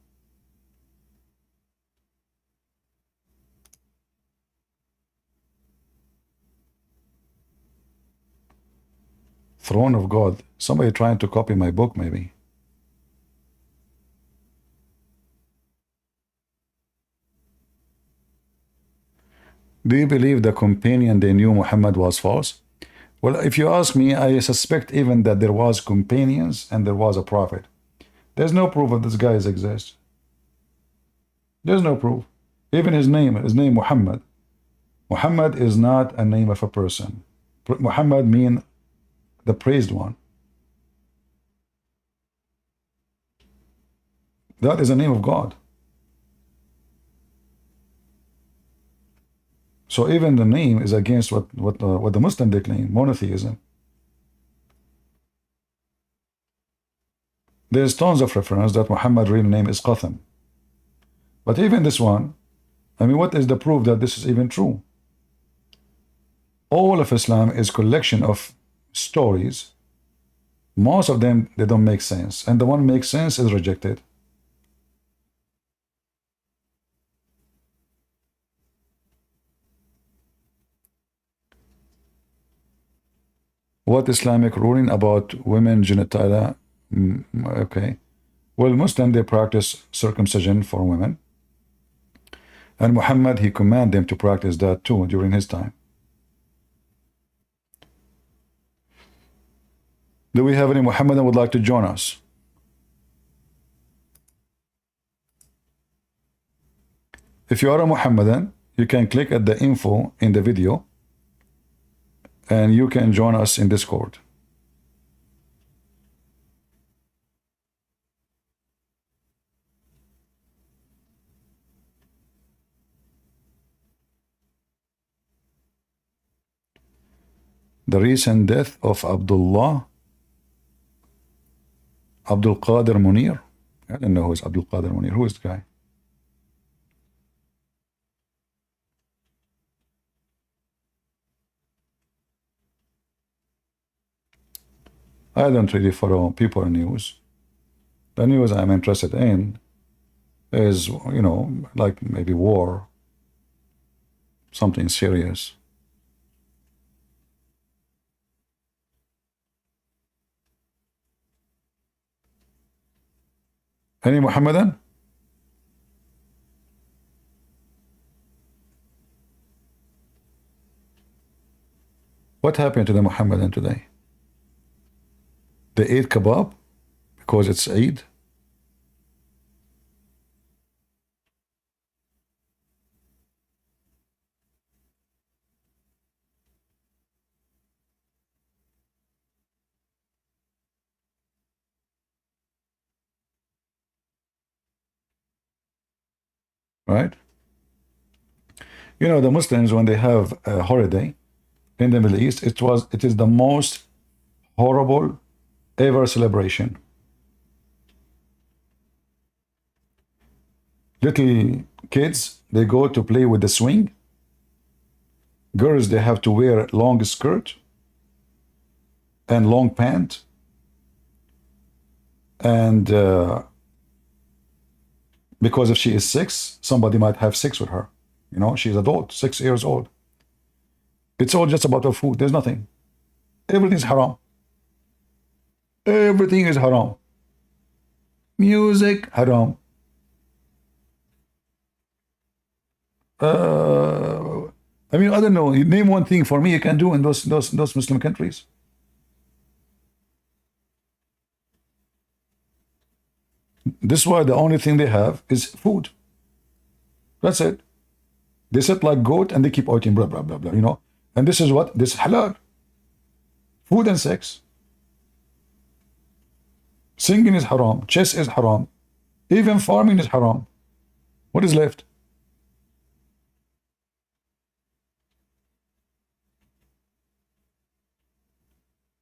A: Throne of God. Somebody trying to copy my book, maybe. Do you believe the companion they knew Muhammad was false? Well, if you ask me, I suspect even that there was companions and there was a prophet. There's no proof of this guys exist. There's no proof. Even his name Muhammad. Muhammad is not a name of a person. Muhammad means the praised one. That is the name of God. So even the name is against what the Muslim they claim, monotheism. There's tons of reference that Muhammad's real name is Qatham. But even this one, I mean, what is the proof that this is even true? All of Islam is collection of stories. Most of them, they don't make sense. And the one makes sense is rejected. What Islamic ruling about women genitalia? Okay. Well, Muslim, they practice circumcision for women. And Muhammad, he commanded them to practice that too during his time. Do we have any Muhammadan would like to join us? If you are a Muhammadan, you can click at the info in the video and you can join us in Discord. The recent death of Abdul Qadir Munir. I don't know who is Abdul Qadir Munir. Who is the guy? I don't really follow people in news. The news I'm interested in is, you know, like maybe war, something serious. Any Muhammadan? What happened to the Muhammadan today? They ate kebab because it's Eid? Right? You know, the Muslims, when they have a holiday in the Middle East, it is the most horrible ever celebration. Little kids, they go to play with the swing. Girls, they have to wear long skirt and long pant. And because if she is 6, somebody might have sex with her. You know, she's adult, 6 years old. It's all just about her food. There's nothing. Everything's haram. Everything is haram. Music, haram. I mean, I don't know. Name one thing for me you can do in those Muslim countries. This is why the only thing they have is food. That's it. They sit like goat and they keep eating blah, blah, blah, blah, you know. And this is what? This halal. Food and sex. Singing is haram. Chess is haram. Even farming is haram. What is left?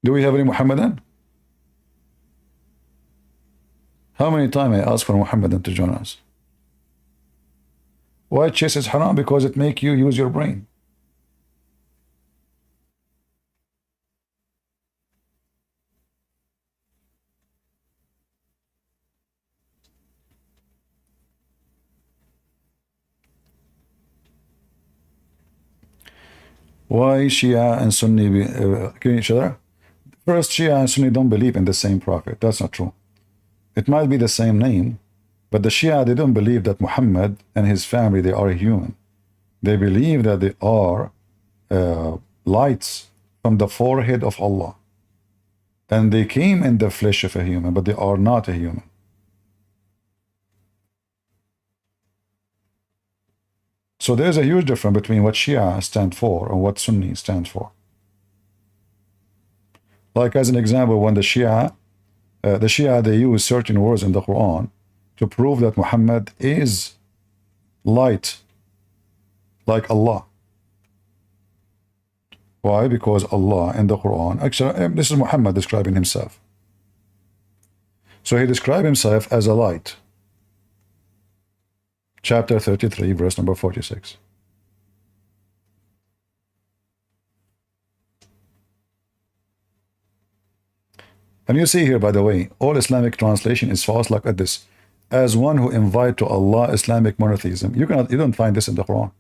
A: Do we have any Muhammadan? How many times I ask for Muhammadan to join us? Why chess is haram? Because it makes you use your brain. Why Shia and Sunni killing each other? First, Shia and Sunni don't believe in the same prophet. That's not true. It might be the same name, but the Shia, they don't believe that Muhammad and his family, they are human. They believe that they are lights from the forehead of Allah. And they came in the flesh of a human, but they are not a human. So there's a huge difference between what Shia stand for and what Sunni stands for. Like as an example, when the Shia, they use certain words in the Quran to prove that Muhammad is light, like Allah. Why? Because Allah in the Quran, actually, this is Muhammad describing himself. So he described himself as a light. Chapter 33, verse number 46. And you see here, by the way, all Islamic translation is false like this. As one who invite to Allah Islamic monotheism. You don't find this in the Quran.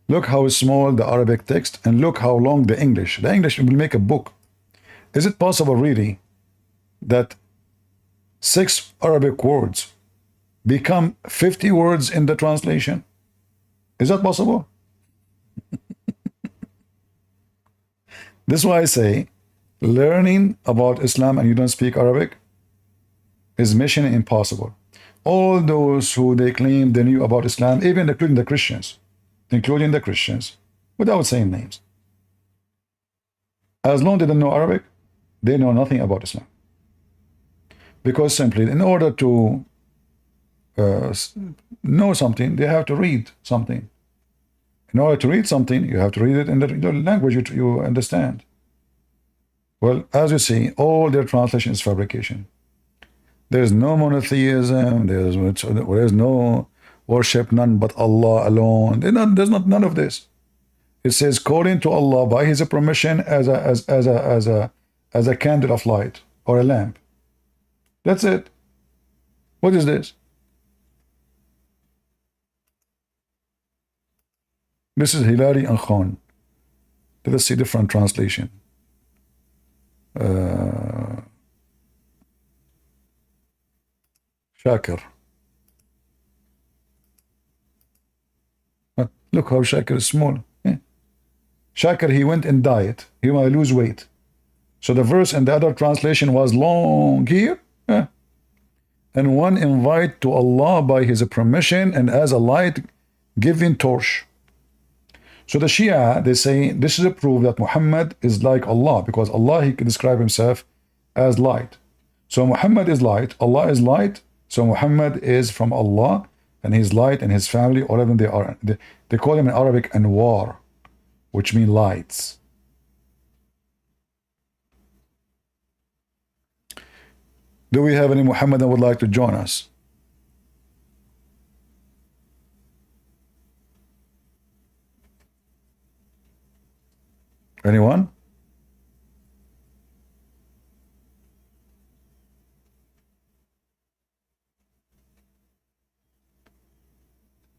A: Look how small the Arabic text and look how long the English. The English will make a book. Is it possible really that 6 Arabic words become 50 words in the translation? Is that possible? This is why I say learning about Islam and you don't speak Arabic is mission impossible. All those who they claim they knew about Islam, even including the Christians, without saying names. As long as they don't know Arabic, they know nothing about Islam. Because simply, in order to know something, they have to read something. In order to read something, you have to read it in the language you understand. Well, as you see, all their translation is fabrication. There's no monotheism, there's no worship none but Allah alone. There's not none of this. It says calling to Allah by His permission as a candle of light or a lamp. That's it. What is this? This is Hilali and Khan. Let us see different translation. Shakir. Look how Shakir is small. Shakir, he went in diet. He might lose weight. So the verse in the other translation was long here. And one invite to Allah by his permission and as a light giving torch. So the Shia, they say this is a proof that Muhammad is like Allah, because Allah, he can describe himself as light. So Muhammad is light, Allah is light, so Muhammad is from Allah, and his light and his family, all of them, they call him in Arabic Anwar, which mean lights. Do we have any Muhammad that would like to join us? Anyone?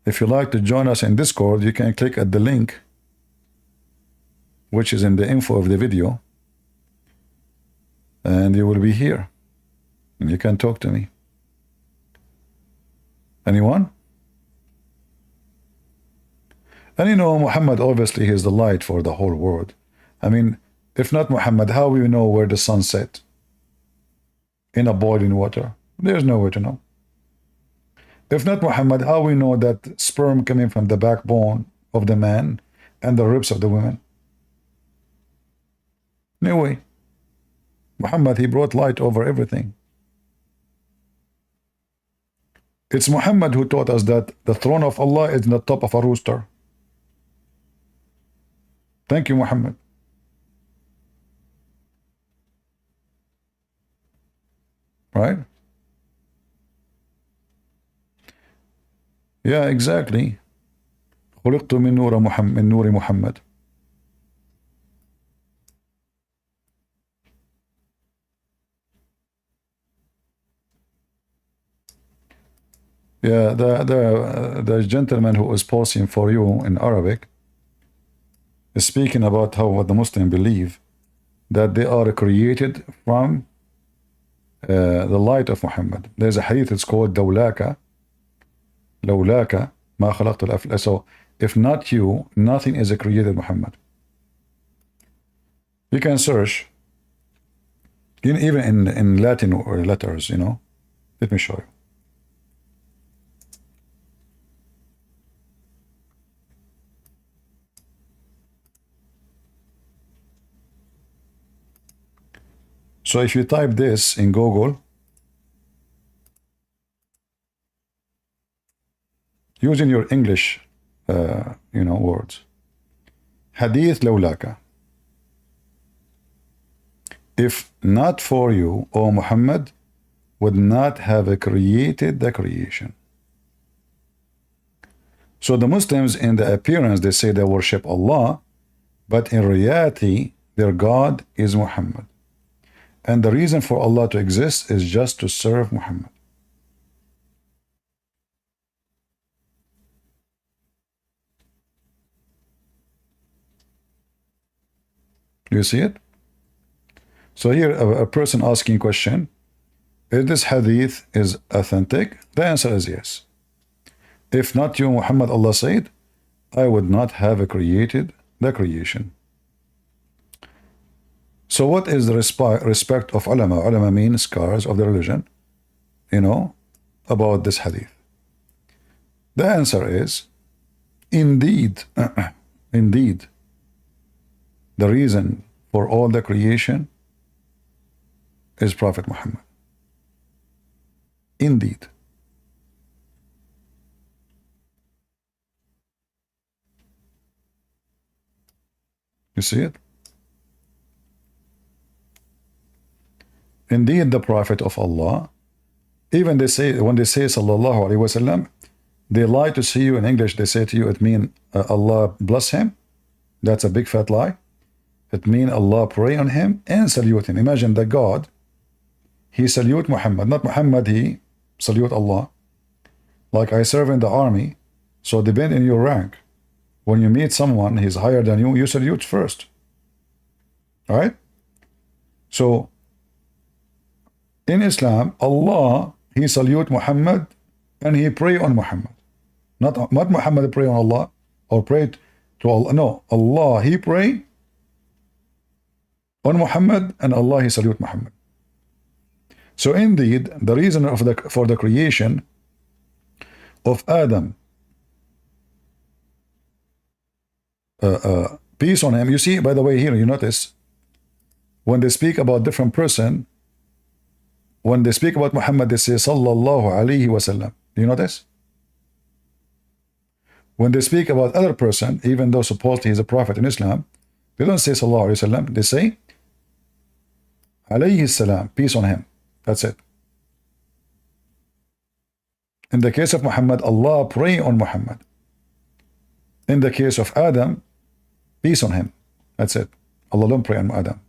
A: If you like to join us in Discord, you can click at the link which is in the info of the video, and you will be here and you can talk to me. Anyone? And you know, Muhammad, obviously, he is the light for the whole world. I mean, if not Muhammad, how will we know where the sun set? In a boiling water? There's no way to know. If not Muhammad, how we know that sperm coming from the backbone of the man and the ribs of the women? No way. Muhammad, he brought light over everything. It's Muhammad who taught us that the throne of Allah is in the top of a rooster. Thank you, Muhammad. Right? Yeah, exactly. خلقت من نور محمد من نور محمد. Yeah, the gentleman who was posting for you in Arabic is speaking about how what the Muslims believe, that they are created from the light of Muhammad. There's a hadith, it's called Dawlaka. Lawlaka ma khalaqtu al-afla. So if not you, nothing is created Muhammad. You can search, even in Latin or letters, you know. Let me show you. So if you type this in Google, using your English, words, Hadith Lawlaka. If not for you, O Muhammad would not have created the creation. So the Muslims, in the appearance, they say they worship Allah, but in reality, their God is Muhammad. And the reason for Allah to exist is just to serve Muhammad. You see it? So here, a person asking question, is this hadith is authentic? The answer is yes. If not you, Muhammad, Allah said, I would not have created the creation. So what is the respect of ulama? Ulama means scholars of the religion, about this hadith. The answer is, indeed, indeed, the reason for all the creation is Prophet Muhammad. Indeed. You see it? Indeed, the Prophet of Allah, even they say, when they say Sallallahu Alaihi Wasallam, they lie to see you in English, they say to you, it means Allah bless him. That's a big fat lie. It means Allah pray on him and salute him. Imagine the God, he salute Muhammad, not Muhammad, he salute Allah. Like I serve in the army, so depend in your rank. When you meet someone, he's higher than you, you salute first. All right? So, in Islam, Allah, he salute Muhammad and he pray on Muhammad. Not Muhammad pray on Allah or pray to Allah. No, Allah, he pray on Muhammad and Allah, he salute Muhammad. So indeed, the reason for the creation of Adam, peace on him. You see, by the way, here you notice when they speak about different person, when they speak about Muhammad, they say Sallallahu Alaihi Wasallam. Do you notice? When they speak about other person, even though supposedly he's a prophet in Islam, they don't say Sallallahu Alaihi Wasallam. They say Alayhi Salam, peace on him. That's it. In the case of Muhammad, Allah pray on Muhammad. In the case of Adam, peace on him. That's it. Allah don't pray on Adam.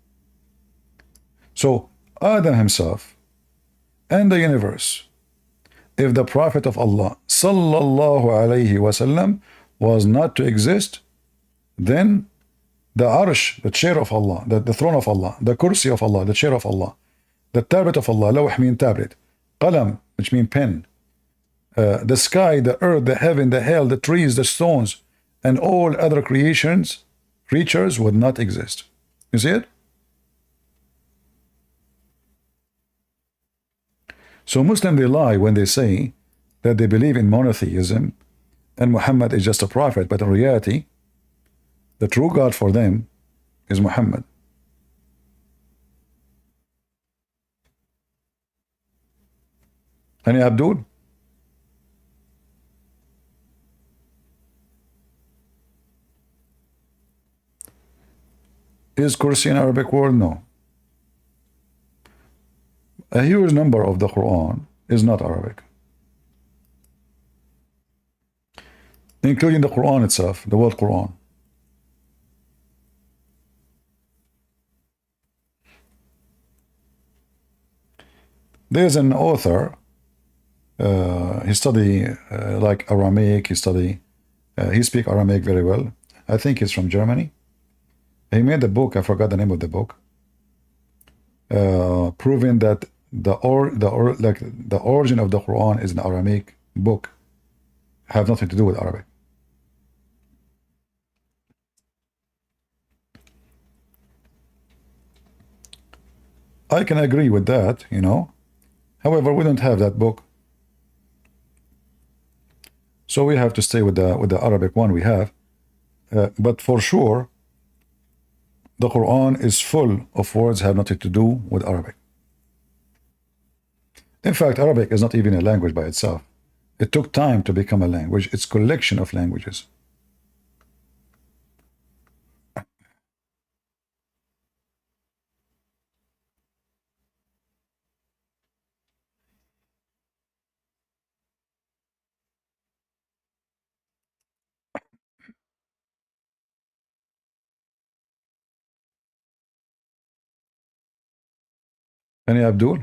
A: So Adam himself and the universe, if the Prophet of Allah Sallallahu Alaihi Wasallam was not to exist, then the Arsh, the chair of Allah, the throne of Allah, the Kursi of Allah, the chair of Allah, the tablet of Allah, Lawh mean tablet, Qalam, which mean pen, the sky, the earth, the heaven, the hell, the trees, the stones, and all other creatures would not exist. You see it? So Muslims, they lie when they say that they believe in monotheism and Muhammad is just a prophet, but in reality, the true God for them is Muhammad. Any Abdul? Is Kursi an Arabic word? No. A huge number of the Quran is not Arabic, including the Quran itself, the word Quran. There's an author, he study like Aramaic, he speak Aramaic very well. I think he's from Germany. He made a book, I forgot the name of the book, proving that the origin of the Quran is an Aramaic book, have nothing to do with Arabic. I can agree with that, you know. However, we don't have that book, so we have to stay with the Arabic one we have. But for sure, the Quran is full of words have nothing to do with Arabic. In fact, Arabic is not even a language by itself. It took time to become a language. It's a collection of languages. Any Abdul?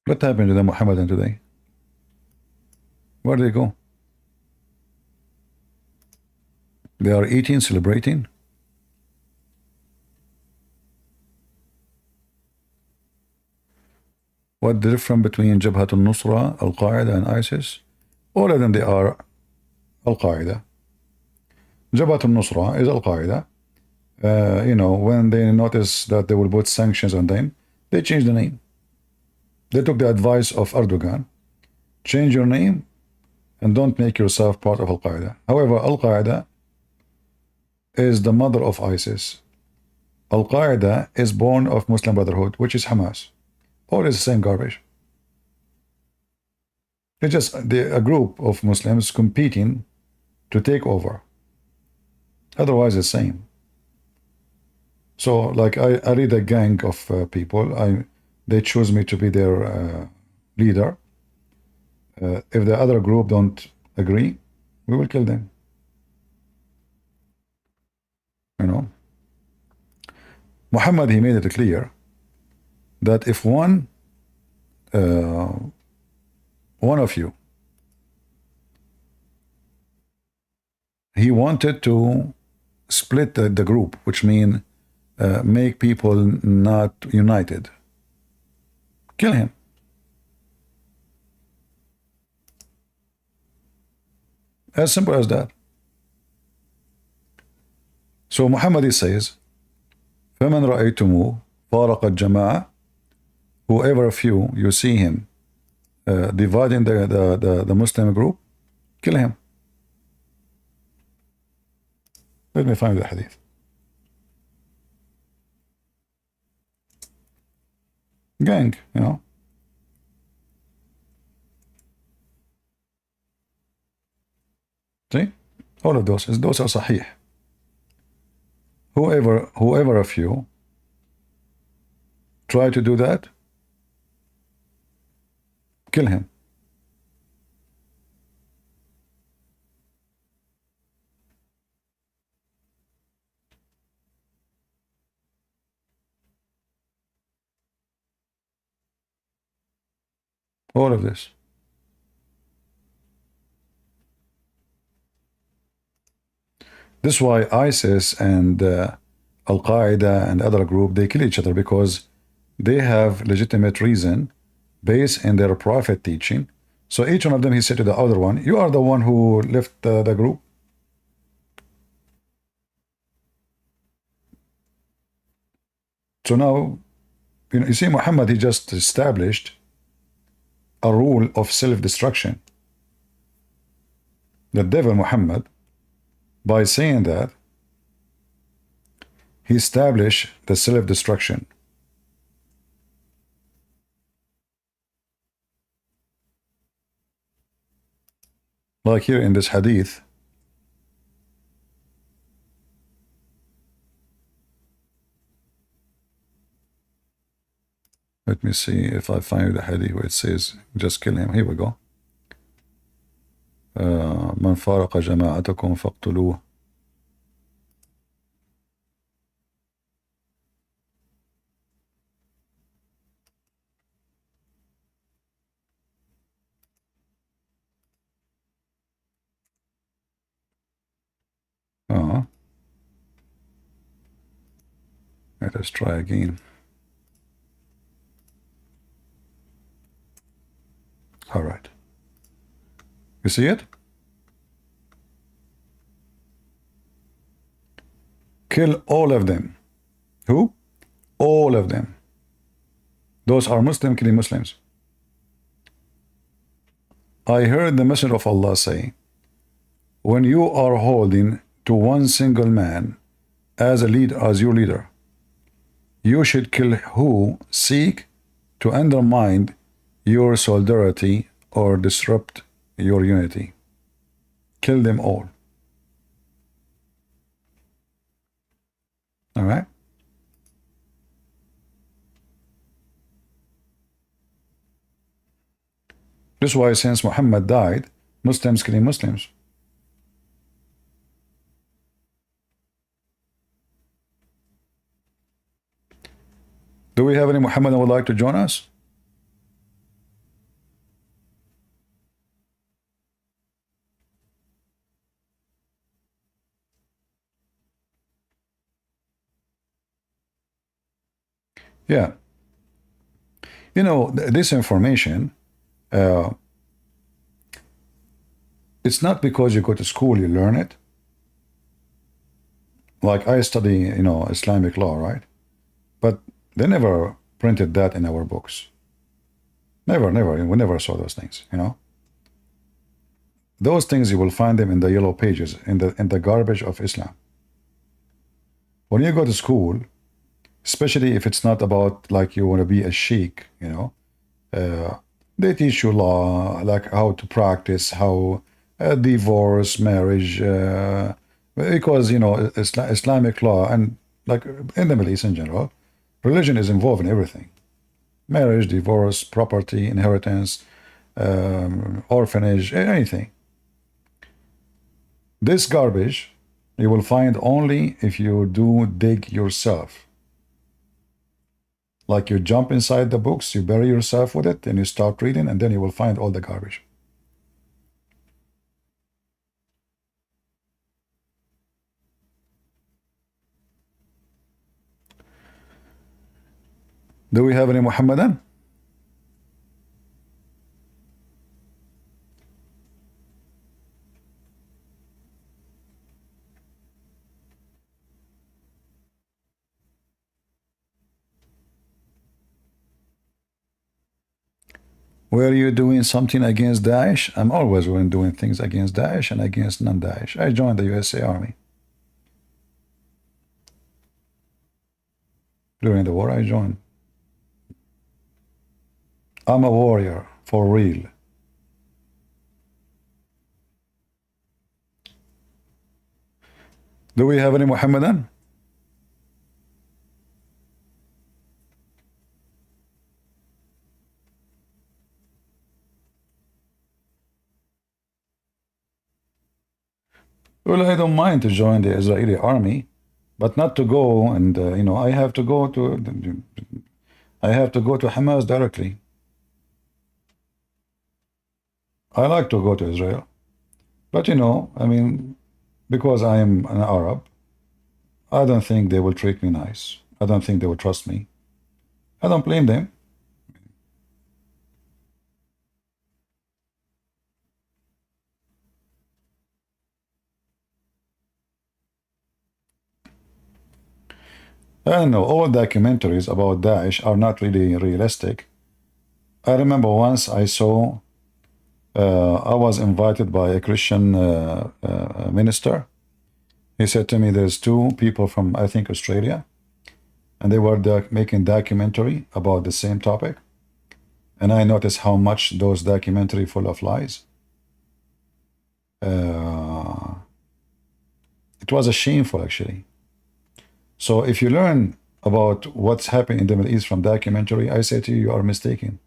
A: What happened to the Muhammadan today? Where do they go? They are eating, celebrating. What the difference between Jabhat al-Nusra, Al-Qaeda, and ISIS? All of them, they are Al-Qaeda. Jabhat al-Nusra is Al-Qaeda. You know, when they notice that they will put sanctions on them, they change the name. They took the advice of Erdogan. Change your name and don't make yourself part of Al-Qaeda. However, Al-Qaeda is the mother of ISIS. Al-Qaeda is born of Muslim Brotherhood, which is Hamas. All is the same garbage. It's just a group of Muslims competing to take over. Otherwise, it's the same. So, like, I lead a gang of people. They choose me to be their leader. If the other group don't agree, we will kill them. You know, Muhammad, he made it clear that if one of you, he wanted to split the group, which means make people not united, kill him. As simple as that. So Muhammad says, فَمَنْ رَأَيْتُمُوهُ فَارَقَ الجَّمَاعَةِ, whoever of you see him dividing the Muslim group, kill him. Let me find the hadith. Gang, you know. See? All of those are sahih. Whoever of you try to do that, kill him. All of this. This is why ISIS and Al-Qaeda and other group, they kill each other because they have legitimate reason based in their prophet teaching. So each one of them, he said to the other one, you are the one who left the group. So now, you see, Muhammad, he just established a rule of self-destruction. The devil, Muhammad, by saying that, he established the self-destruction. Like here in this hadith, let me see if I find the hadith where it says, just kill him. Here we go. من فارق جماعتكم فاقتلوه. Let us try again. All right. You see it? Kill all of them. Who? All of them. Those are Muslim killing Muslims. I heard the Messenger of Allah say, when you are holding to one single man as a leader, as your leader, you should kill who seek to undermine your solidarity or disrupt your unity. Kill them all. All right? This is why since Muhammad died, Muslims killing Muslims. Do we have any Muhammad who would like to join us? Yeah. You know, this information, it's not because you go to school, you learn it. Like I study, you know, Islamic law, right? But they never printed that in our books. Never. We never saw those things, you know. Those things, you will find them in the yellow pages, in the garbage of Islam. When you go to school, especially if it's not about like you want to be a sheikh, you know, They teach you law, like how to practice, how divorce, marriage, because you know Islamic law and like in the Middle East in general, religion is involved in everything: marriage, divorce, property, inheritance, orphanage, anything. This garbage you will find only if you do dig yourself. Like you jump inside the books, you bury yourself with it, and you start reading, and then you will find all the garbage. Do we have any Muhammadan? Were you doing something against Daesh? I'm always doing things against Daesh and against non-Daesh. I joined the USA Army. During the war, I joined. I'm a warrior, for real. Do we have any Muhammadan? Well, I don't mind to join the Israeli army, but not to go and you know, I have to go to Hamas directly. I like to go to Israel, but you know, I mean, because I am an Arab, I don't think they will treat me nice. I don't think they will trust me. I don't blame them. I don't know, all documentaries about Daesh are not really realistic. I remember once I saw, I was invited by a Christian minister. He said to me, there's two people from, I think, Australia, and they were making documentary about the same topic. And I noticed how much those documentary full of lies. It was a shameful, actually. So if you learn about what's happening in the Middle East from documentary, I say to you, you are mistaken.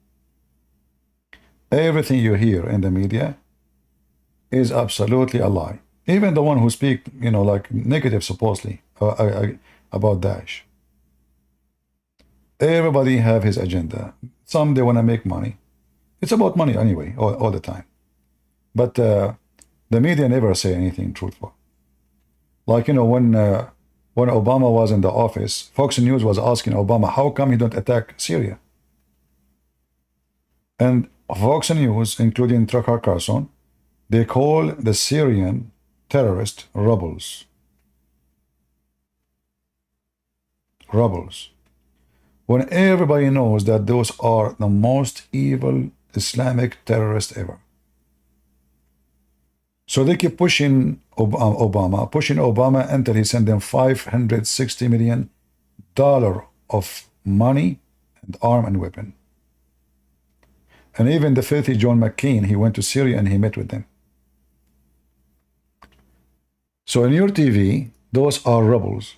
A: Everything you hear in the media is absolutely a lie. Even the one who speak, you know, like negative supposedly about Daesh. Everybody have his agenda. Some, they want to make money. It's about money anyway, all the time. But the media never say anything truthful. Like, you know, when Obama was in the office, Fox News was asking Obama, how come he don't attack Syria? And Fox News, including Tucker Carlson, they call the Syrian terrorist rebels. Rebels. When everybody knows that those are the most evil Islamic terrorists ever. So they keep pushing Obama until he sent them $560 million of money and arm and weapon. And even the filthy John McCain, he went to Syria and he met with them. So in your TV, those are rebels.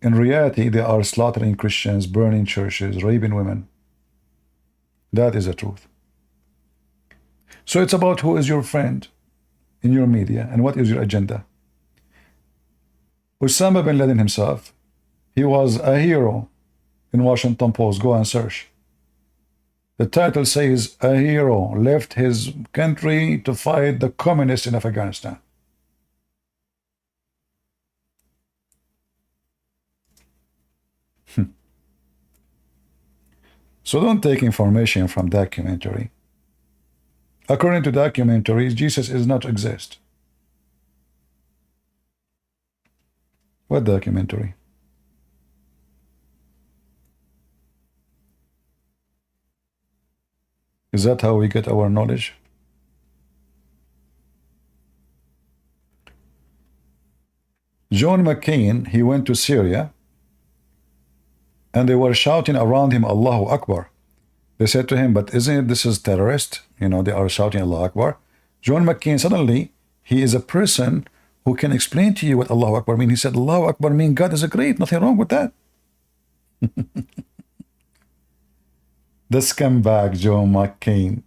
A: In reality, they are slaughtering Christians, burning churches, raping women. That is the truth. So it's about who is your friend in your media and what is your agenda. Osama bin Laden himself, he was a hero in Washington Post. Go and search. The title says, a hero left his country to fight the communists in Afghanistan. So don't take information from documentary. According to documentaries, Jesus does not exist. What documentary? Is that how we get our knowledge? John McCain, he went to Syria, and they were shouting around him, Allahu Akbar. They said to him, but isn't it this is terrorist? You know, they are shouting Allah Akbar. John McCain, suddenly, he is a person who can explain to you what Allahu Akbar mean. He said, Allahu Akbar mean God is a great, nothing wrong with that. The scumbag John McCain.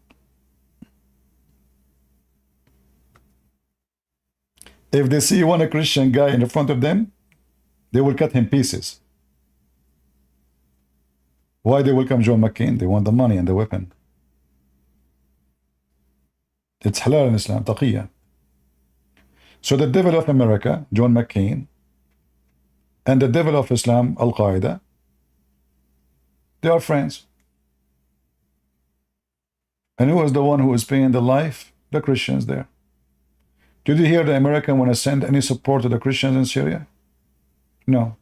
A: If they see one Christian guy in front of them, they will cut him pieces. Why they welcome John McCain? They want the money and the weapon. It's halal in Islam, taqiyya. So the devil of America, John McCain, and the devil of Islam, Al-Qaeda, they are friends. And who is the one who is paying the life? The Christians there. Did you hear the American want to send any support to the Christians in Syria? No.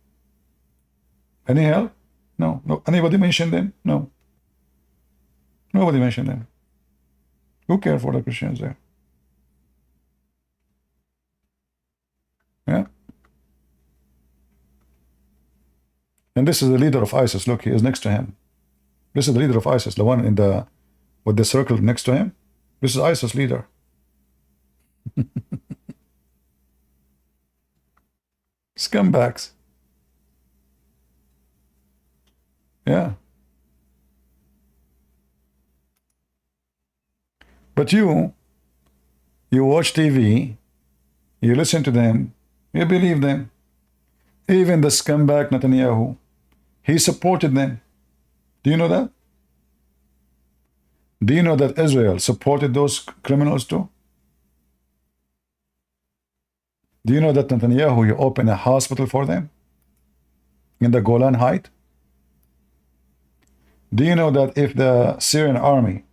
A: Any help? No. No. Anybody mentioned them? No. Nobody mentioned them. Who cares for the Christians there? Yeah. And this is the leader of ISIS. Look, he is next to him. This is the leader of ISIS, the one in the with the circle next to him. This is ISIS leader. Scumbags. Yeah. But you watch TV, you listen to them, you believe them. Even the scumbag Netanyahu, he supported them. Do you know that? Do you know that Israel supported those criminals too? Do you know that Netanyahu, he opened a hospital for them in the Golan Heights? Do you know that if the Syrian army,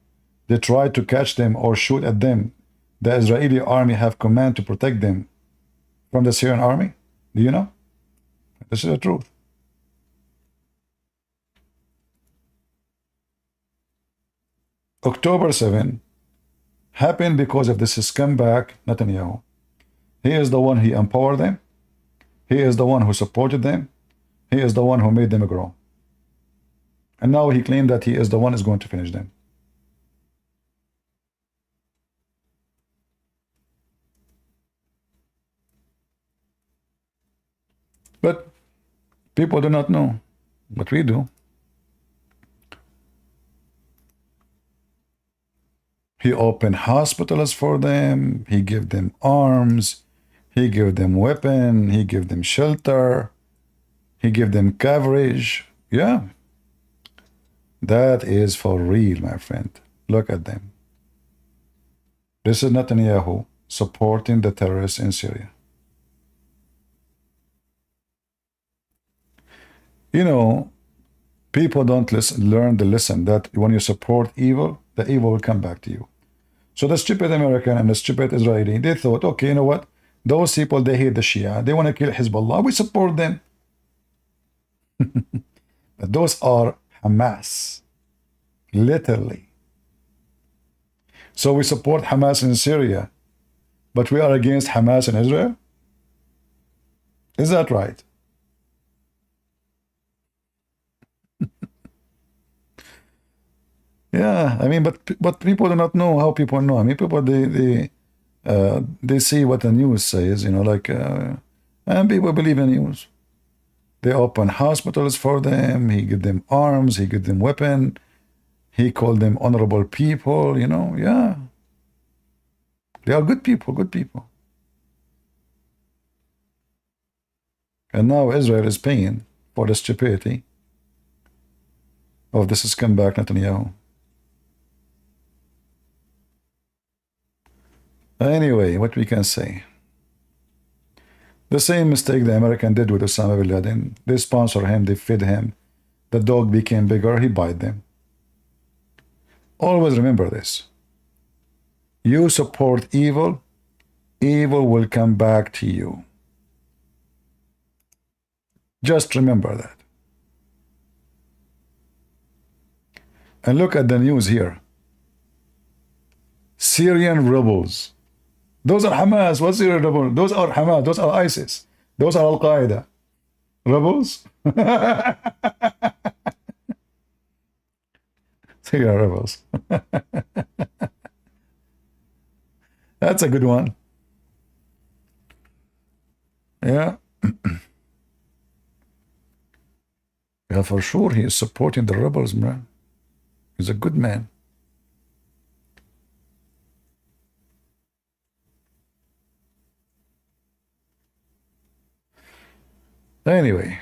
A: they try to catch them or shoot at them, the Israeli army have command to protect them from the Syrian army? Do you know? This is the truth. October 7 happened because of this scumbag Netanyahu. He is the one who empowered them. He is the one who supported them. He is the one who made them grow. And now he claimed that he is the one who is going to finish them. But people do not know, but we do. He opened hospitals for them. He gave them arms. He gave them weapon. He gave them shelter. He gave them coverage. Yeah. That is for real, my friend. Look at them. This is Netanyahu supporting the terrorists in Syria. You know, people don't learn the lesson that when you support evil, the evil will come back to you. So the stupid American and the stupid Israeli, they thought, okay, you know what? Those people, they hate the Shia. They want to kill Hezbollah. We support them. But those are Hamas. Literally. So we support Hamas in Syria, but we are against Hamas in Israel? Is that right? Yeah, I mean, but people do not know how people know. I mean, people they see what the news says, you know, like, and people believe in news. They open hospitals for them. He give them arms. He give them weapon. He called them honorable people. You know, yeah, they are good people. Good people. And now Israel is paying for the stupidity of this scumbag Netanyahu. Anyway, what we can say. The same mistake the American did with Osama bin Laden. They sponsor him, they feed him. The dog became bigger, he bite them. Always remember this. You support evil, evil will come back to you. Just remember that. And look at the news here. Syrian rebels. Those are Hamas. What's Syrian rebels? Those are Hamas. Those are ISIS. Those are Al-Qaeda. Rebels? They are rebels. That's a good one. Yeah. Yeah, for sure he is supporting the rebels, man. He's a good man. Anyway.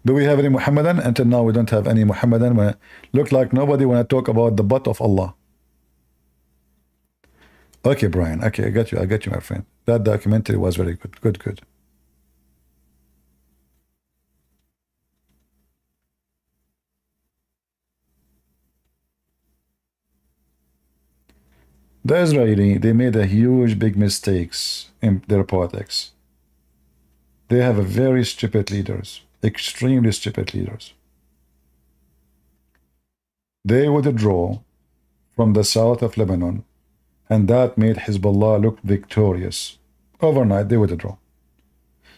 A: Do we have any Muhammadan? Until now we don't have any Muhammadan. Look like nobody want to talk about the butt of Allah. Okay, Brian. Okay, I got you, my friend. That documentary was very good. Good. The Israeli, they made a huge big mistakes in their politics. They have a very stupid leaders, extremely stupid leaders. They withdraw from the south of Lebanon, and that made Hezbollah look victorious. Overnight, they withdraw.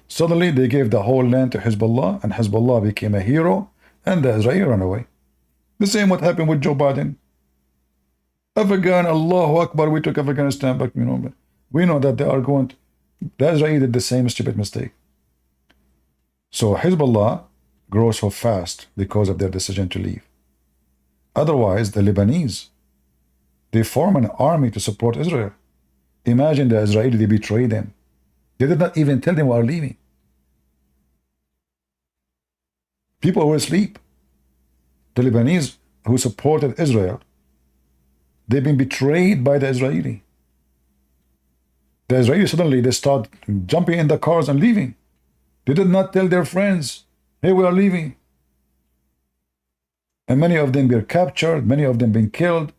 A: Suddenly, they gave the whole land to Hezbollah, and Hezbollah became a hero, and the Israeli ran away. The same what happened with Joe Biden. Afghan, Allahu Akbar, we took Afghanistan back. We know that they are going to, the Israeli did the same stupid mistake. So Hezbollah grows so fast because of their decision to leave. Otherwise, the Lebanese, they form an army to support Israel. Imagine the Israeli, they betrayed them. They did not even tell them we are leaving. People were asleep. The Lebanese who supported Israel, they've been betrayed by the Israeli. The Israelis suddenly, they start jumping in the cars and leaving. They did not tell their friends, hey, we are leaving. And many of them were captured, many of them been killed.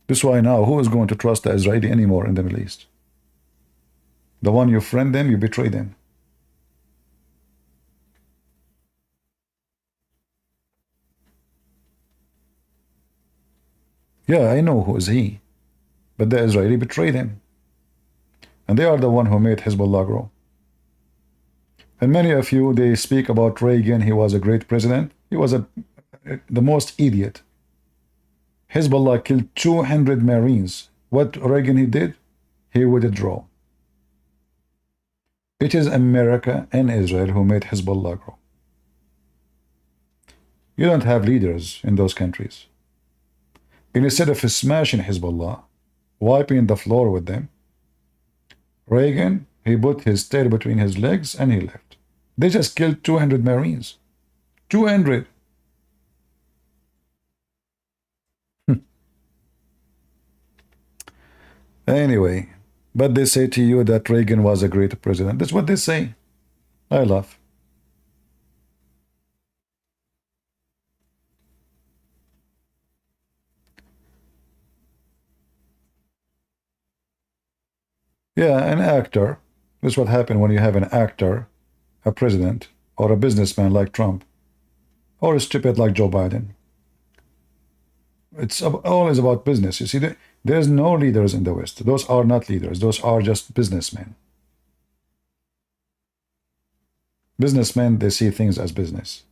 A: This is why now, who is going to trust the Israeli anymore in the Middle East? The one you friend them, you betray them. Yeah, I know who is he. But the Israeli betrayed him. And they are the one who made Hezbollah grow. And many of you, they speak about Reagan. He was a great president. He was the most idiot. Hezbollah killed 200 Marines. What Reagan he did? He withdrew. It is America and Israel who made Hezbollah grow. You don't have leaders in those countries. And instead of smashing Hezbollah, wiping the floor with them, Reagan, he put his tail between his legs and he left. They just killed 200 Marines. 200. Anyway, but they say to you that Reagan was a great president. That's what they say. I laugh. Yeah, an actor. That's what happened when you have an actor, a president, or a businessman like Trump, or a stupid like Joe Biden. It's always about business. You see, there's no leaders in the West. Those are not leaders. Those are just businessmen. Businessmen, they see things as business.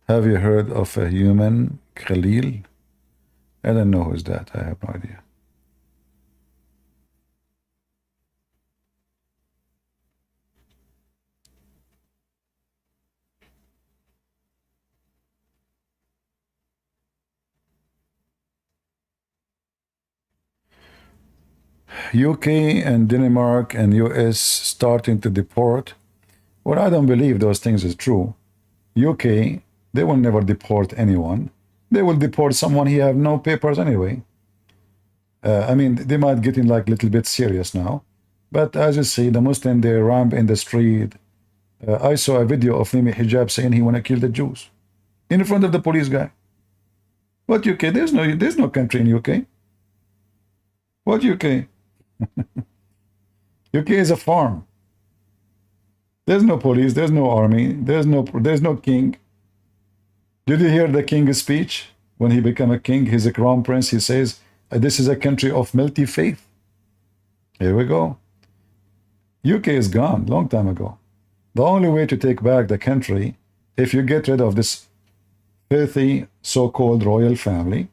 A: Have you heard of a human, Khalil? I don't know who's that. I have no idea. UK and Denmark and US starting to deport. Well, I don't believe those things is true. UK, they will never deport anyone. They will deport someone who have no papers anyway. I mean, they might get in like a little bit serious now. But as you see, the Muslim, they ramp in the street. I saw a video of Mimi Hijab saying he want to kill the Jews in front of the police guy. What UK? There's no country in UK. What UK? UK is a farm. There's no police, there's no army, there's no king. Did you hear the king's speech? When he became a king, he's a crown prince, he says, this is a country of multi-faith. Here we go. UK is gone, long time ago. The only way to take back the country, if you get rid of this filthy so-called royal family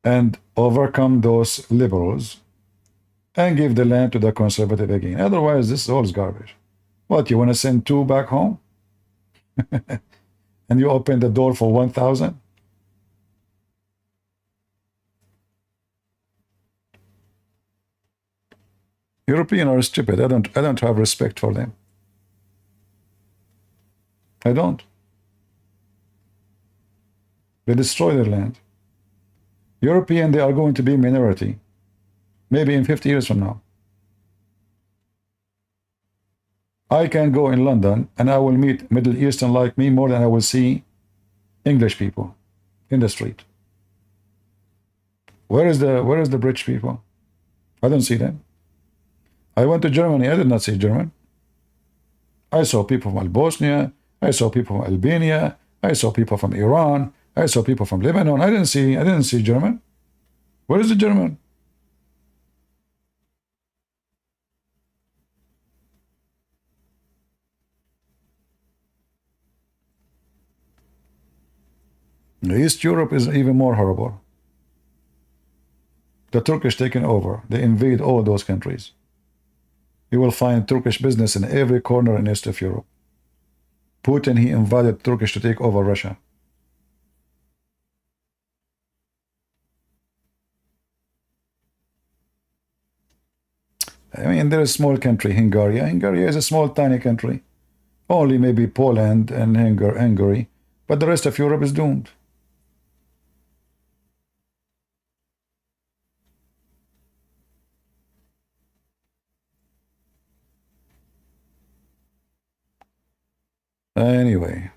A: and overcome those liberals and give the land to the conservative again. Otherwise, this all is garbage. What, you want to send 2 back home? And you open the door for 1,000? Europeans are stupid. I don't have respect for them. I don't. They destroy their land. European, they are going to be minority. Maybe in 50 years from now. I can go in London and I will meet Middle Eastern like me more than I will see English people in the street. Where is the British people? I don't see them. I went to Germany. I did not see German. I saw people from Bosnia. I saw people from Albania. I saw people from Iran. I saw people from Lebanon. I didn't see German. Where is the German? East Europe is even more horrible. The Turkish taken over. They invade all those countries. You will find Turkish business in every corner in East of Europe. Putin, he invited Turkish to take over Russia. I mean, there is a small country, Hungary. Hungary is a small, tiny country. Only maybe Poland and Hungary. But the rest of Europe is doomed. Anyway.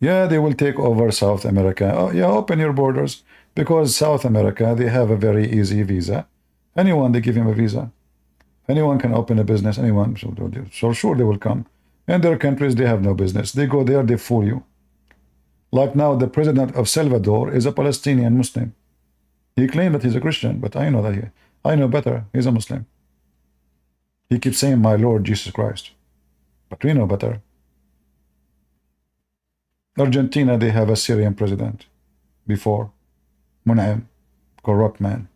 A: Yeah, they will take over South America. Oh, yeah, open your borders. Because South America, they have a very easy visa. Anyone, they give him a visa. Anyone can open a business, anyone. So sure they will come. In their countries, they have no business. They go there, they fool you. Like now, the president of Salvador is a Palestinian Muslim. He claimed that he's a Christian, but I know that I know better. He's a Muslim. He keeps saying, my Lord Jesus Christ. But we know better. Argentina, they have a Syrian president before. Mun'im, corrupt man.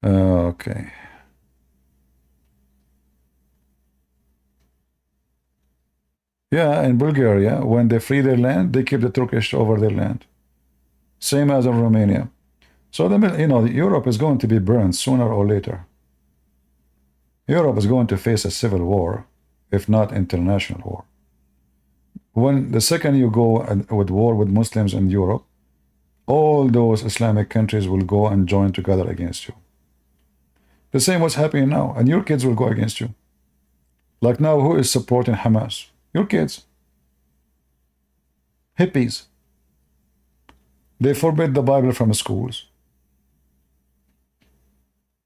A: Okay. Yeah, in Bulgaria, when they free their land, they keep the Turkish over their land. Same as in Romania. So, Europe is going to be burned sooner or later. Europe is going to face a civil war, if not international war. When the second you go with war with Muslims in Europe, all those Islamic countries will go and join together against you. The same what's happening now, and your kids will go against you. Like now, who is supporting Hamas? Your kids. Hippies. They forbid the Bible from schools.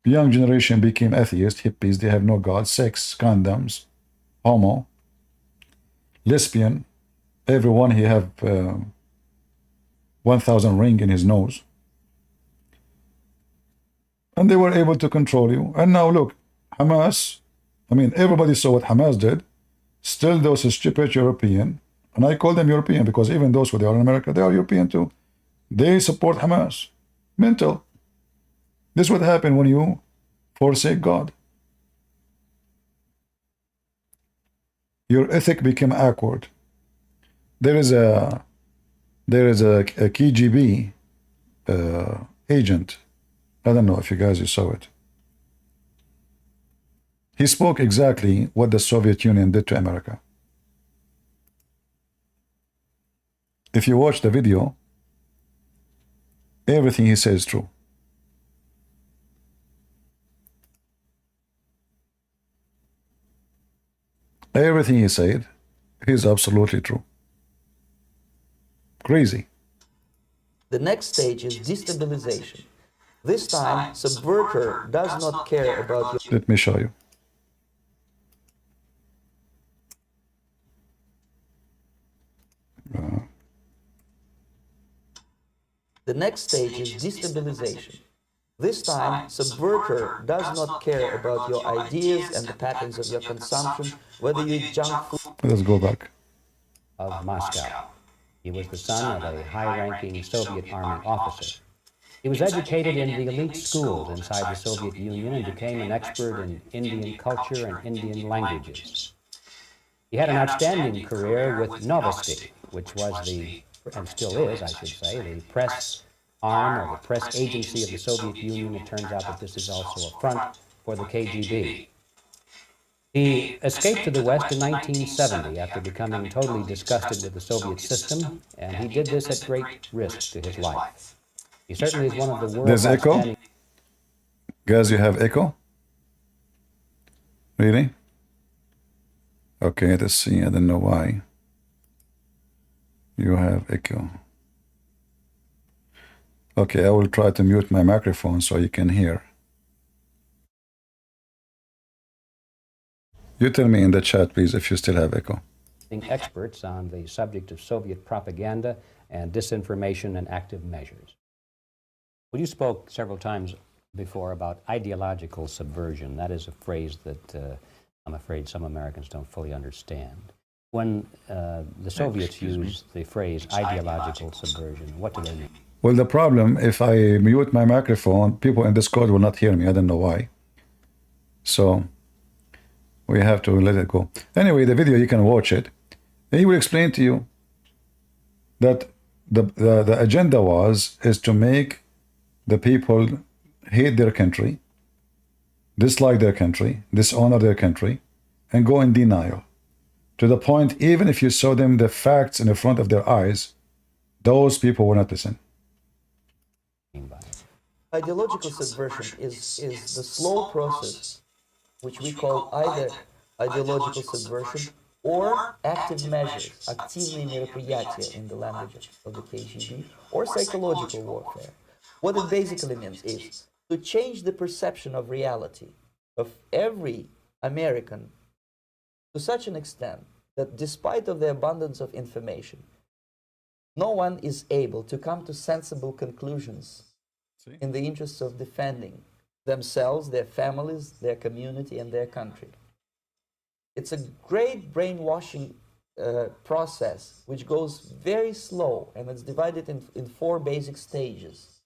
A: The young generation became atheist, hippies, they have no God, sex, condoms, homo, lesbian, everyone he have 1,000 ring in his nose. And they were able to control you. And now look, Hamas, everybody saw what Hamas did. Still those stupid European, and I call them European because even those who they are in America, they are European too. They support Hamas. Mental. This is what happened when you forsake God. Your ethic became awkward. There is a KGB agent. I don't know if you guys saw it. He spoke exactly what the Soviet Union did to America. If you watch the video, everything he says is true. Everything he said is absolutely true. Crazy.
I: The next stage is destabilization. This time, subverter does not care about your...
A: Let me show you.
I: The next stage is destabilization. This time, subverter does not care about your ideas and the patterns of your consumption, whether you eat junk food...
A: Let's go back.
J: Of Moscow. He was the son of a high-ranking Soviet Army officer. He was educated in the elite schools inside the Soviet Union and became an expert in Indian culture and Indian languages. He had an outstanding career with Novosti, which was the, and still is, I should say, the press arm or the press agency of the Soviet Union. It turns out that this is also a front for the KGB. He escaped to the West in 1970 after becoming totally disgusted with the Soviet system, and he did this at great risk to his life. He certainly is one of the world's
A: There's echo? Guys, you have echo? Really? Okay, let's see. I don't know why. You have echo. Okay, I will try to mute my microphone so you can hear. You tell me in the chat, please, if you still have echo.
J: Experts on the subject of Soviet propaganda and disinformation and active measures. Well, you spoke several times before about ideological subversion. That is a phrase that I'm afraid some Americans don't fully understand. When the Soviets use the phrase ideological subversion, what do they mean?
A: Well, the problem, if I mute my microphone, people in Discord will not hear me. I don't know why. So we have to let it go. Anyway, the video, you can watch it. He will explain to you that the agenda is to make the people hate their country, dislike their country, dishonor their country, and go in denial. To the point, even if you show them the facts in the front of their eyes, those people will not listen.
I: Ideological subversion is the slow process which we call either ideological subversion or active measures, активные мероприятия in the language of the KGB, or psychological warfare. What it basically means is to change the perception of reality of every American to such an extent that despite of the abundance of information, no one is able to come to sensible conclusions in the interests of defending themselves, their families, their community, and their country. It's a great brainwashing process which goes very slow, and it's divided in 4 basic stages.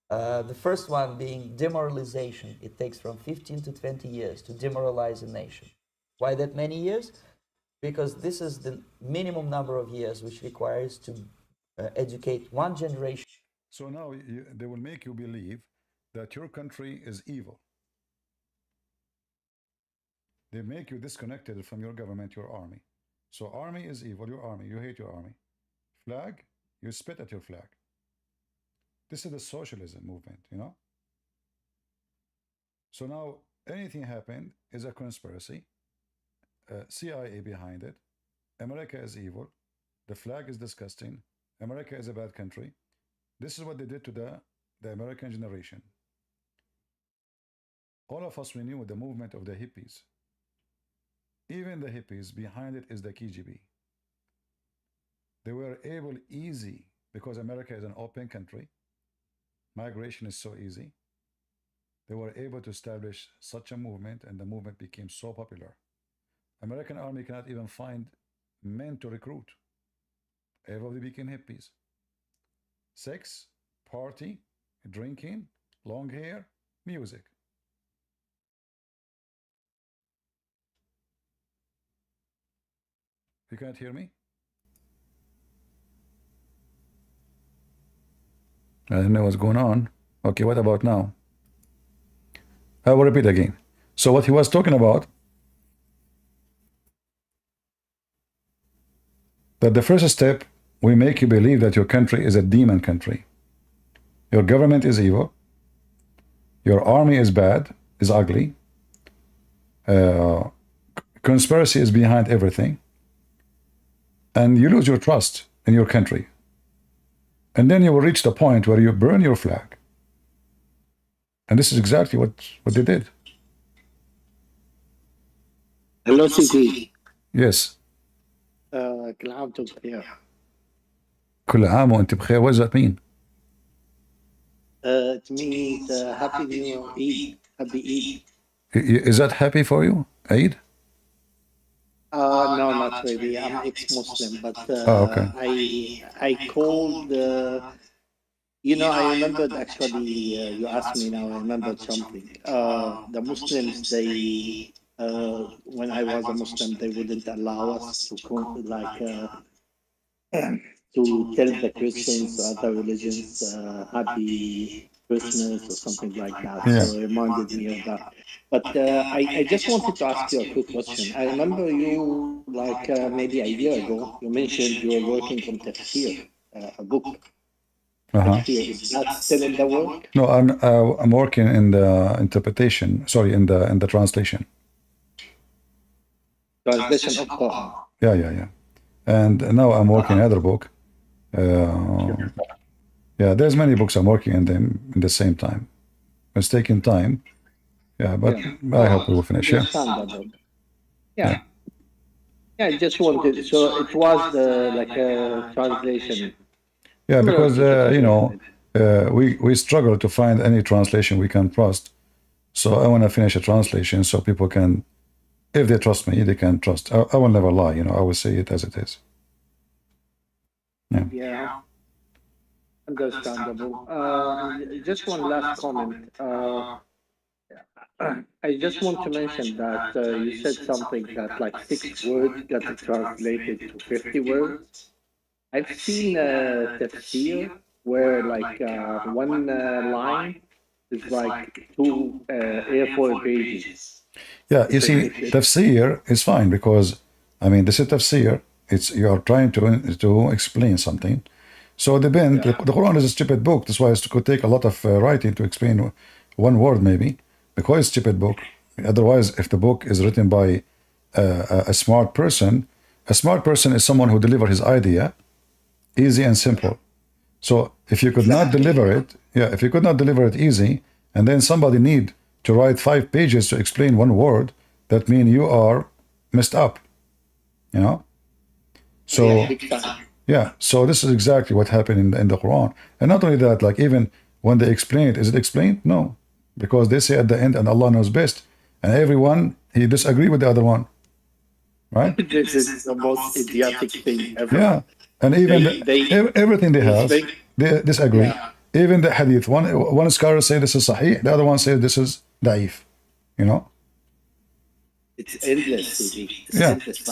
I: The first one being demoralization. It takes from 15 to 20 years to demoralize a nation. Why that many years? Because this is the minimum number of years which requires to educate one generation.
A: So now they will make you believe that your country is evil. They make you disconnected from your government, your army. So army is evil, your army, you hate your army. Flag, you spit at your flag. This is the socialism movement, you know? So now anything happened is a conspiracy. CIA behind it. America is evil. The flag is disgusting. America is a bad country. This is what they did to the American generation. All of us, we knew the movement of the hippies. Even the hippies, behind it is the KGB. They were able easy, because America is an open country. Migration is so easy. They were able to establish such a movement, and the movement became so popular. American army cannot even find men to recruit. Everybody became hippies. Sex, party, drinking, long hair, music. You can't hear me? I don't know what's going on. Okay, what about now? I will repeat again. So what he was talking about, that the first step, we make you believe that your country is a demon country. Your government is evil. Your army is bad, is ugly. conspiracy is behind everything, and you lose your trust in your country. And then you will reach the point where you burn your flag. And this is exactly what they did.
K: Hello, CP.
A: Yes.
K: كل عام وانتم بخير.
A: كل عام وانت بخير. What does that mean?
K: It means Happy New Year, Eid. Happy Eid.
A: Is that happy for you, Eid?
K: No, not really. I'm ex-Muslim, but
A: Okay.
K: I called. I remembered actually. You asked me now. I remembered something. The Muslims, they when I was a Muslim, they wouldn't allow us to to tell the Christians or other religions Happy Christmas or something like that.
A: Yeah.
K: So it reminded me of that. But I just wanted to ask you a quick question. I remember you, maybe a year ago, you mentioned you were working on Tafsir, a book. Tafsir. Is that still in the work?
A: No, I'm working in the interpretation. Sorry, in the translation.
K: Translation of Quran.
A: Yeah. And now I'm working another book. Yeah, there's many books I'm working in them in the same time. It's taking time. Yeah, but I hope we will finish. Yeah.
K: Yeah. I just wanted. So it was like a translation.
A: Yeah, because we struggle to find any translation we can trust. So I want to finish a translation so people can, if they trust me, they can trust. I will never lie. I will say it as it is.
K: Yeah. Understandable. Just one last comment. I just want to mention that you said something that like 6 words got translated to 50 words. I've seen tafsir where like one line is like 2 A4 pages.
A: Yeah, you see, tafsir is fine because, I mean, this is tafsir. You are trying to explain something. So depend. The Quran is a stupid book. That's why it could take a lot of writing to explain one word, maybe, because it's a stupid book. Otherwise, if the book is written by a smart person is someone who delivers his idea easy and simple. So if you could not deliver it easy, and then somebody need to write 5 pages to explain one word, that means you are messed up. So yeah, so this is exactly what happened in the Quran. And not only that, like even when they explain it, is it explained? No, because they say at the end, and Allah knows best, and everyone he disagree with the other one, right?
K: This is the most idiotic thing ever.
A: Yeah, and even everything they have, they disagree.
K: Yeah.
A: Even the hadith, one scholar say this is sahih, the other one says this is da'if.
K: It's endless, CB. It's endless.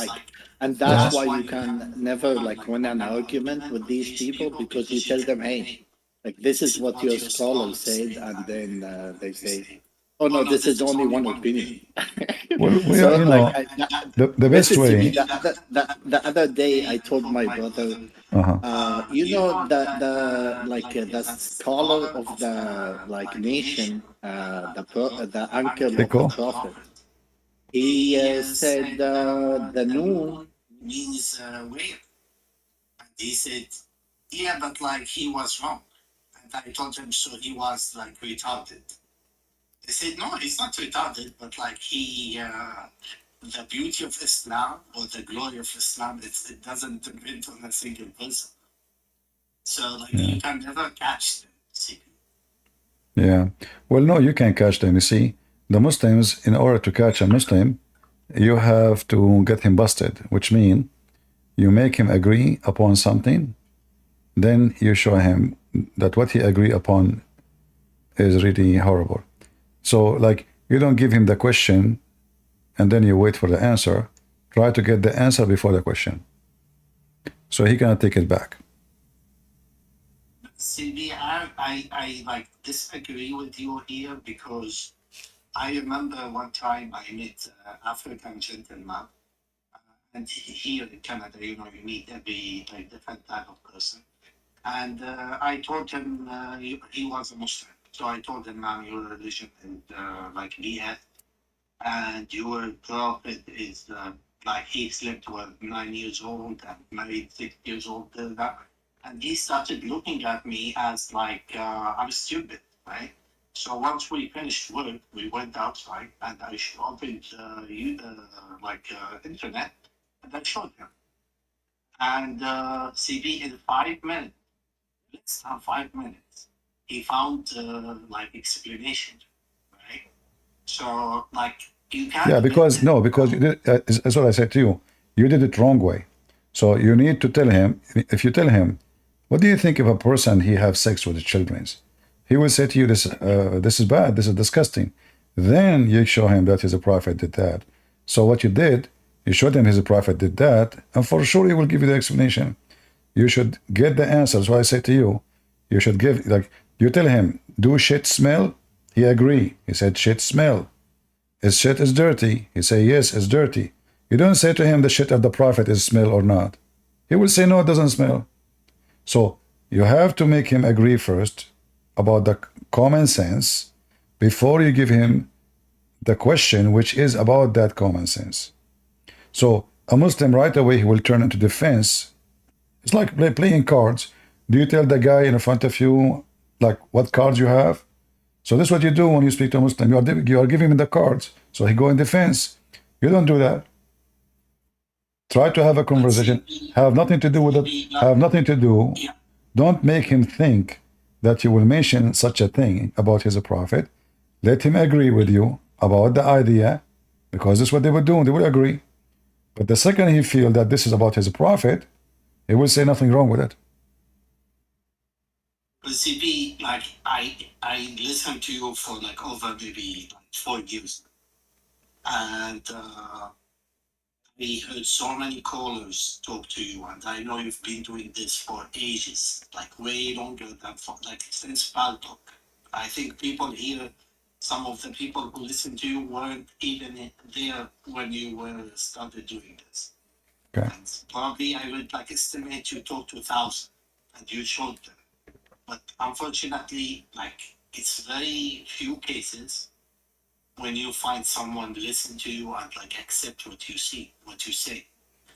K: And that's why you can never win an argument with these people, because you tell them, hey, this is what your scholar said, and then they say, oh no, this is only one opinion.
A: Well, the best way.
K: The other day, I told my brother, the scholar of the nation, the uncle of the prophet. He said the noon means whale. And he said, yeah, but he was wrong. And I told him, so he was retarded. They said, no, he's not retarded, but the beauty of Islam or the glory of Islam, it doesn't depend on a single person. So you can never catch them.
A: Yeah. Well, no, you can't catch them. You see, the Muslims, in order to catch a Muslim, you have to get him busted, which means you make him agree upon something, then you show him that what he agree upon is really horrible. So, you don't give him the question and then you wait for the answer. Try to get the answer before the question, so he cannot take it back.
K: CB, I disagree with you here, because I remember one time I met an African gentleman, and here in Canada, you meet every different type of person. And I told him he was a Muslim. So I told him, I'm your religion, and be at. and your prophet is like he slept 9 years old and married 6 years old. And he started looking at me as like I'm stupid, right? So once we finished work, we went outside and I opened internet and I showed him. And CB in 5 minutes, less than 5 minutes, he found like explanation, right? So like you can't.
A: Yeah, because no, because you did, that's what I said to you. You did it wrong way. So you need to tell him. If you tell him, what do you think if a person he have sex with his children? He will say to you, this is bad. This is disgusting. Then you show him that his prophet did that. So what you did, you showed him his prophet did that, and for sure he will give you the explanation. You should get the answer. So I say to you, you should give, like, you tell him, do shit smell? He agree. He said shit smell. His shit is dirty. He say yes, it's dirty. You don't say to him the shit of the prophet is smell or not. He will say no, it doesn't smell. So you have to make him agree first about the common sense before you give him the question which is about that common sense. So a Muslim right away he will turn into defense. It's like playing cards. Do you tell the guy in front of you like what cards you have? So this is what you do when you speak to a Muslim. You are giving him the cards, so he go in defense. You don't do that. Try to have a conversation. Have nothing to do with it. Have nothing to do. Don't make him think that you will mention such a thing about his prophet. Let him agree with you about the idea, because this is what they would do. They would agree. But the second he feel that this is about his prophet, he will say nothing wrong with it.
K: But CP, like I listened to you for like over maybe 4 years, and we heard so many callers talk to you, and I know you've been doing this for ages, like way longer than like since Paltalk. I think people here, some of the people who listen to you weren't even there when you were started doing this.
A: Okay.
K: And probably I would like estimate you talked to 1,000, and you showed them. But unfortunately, like it's very few cases when you find someone listen to you and like accept what you say.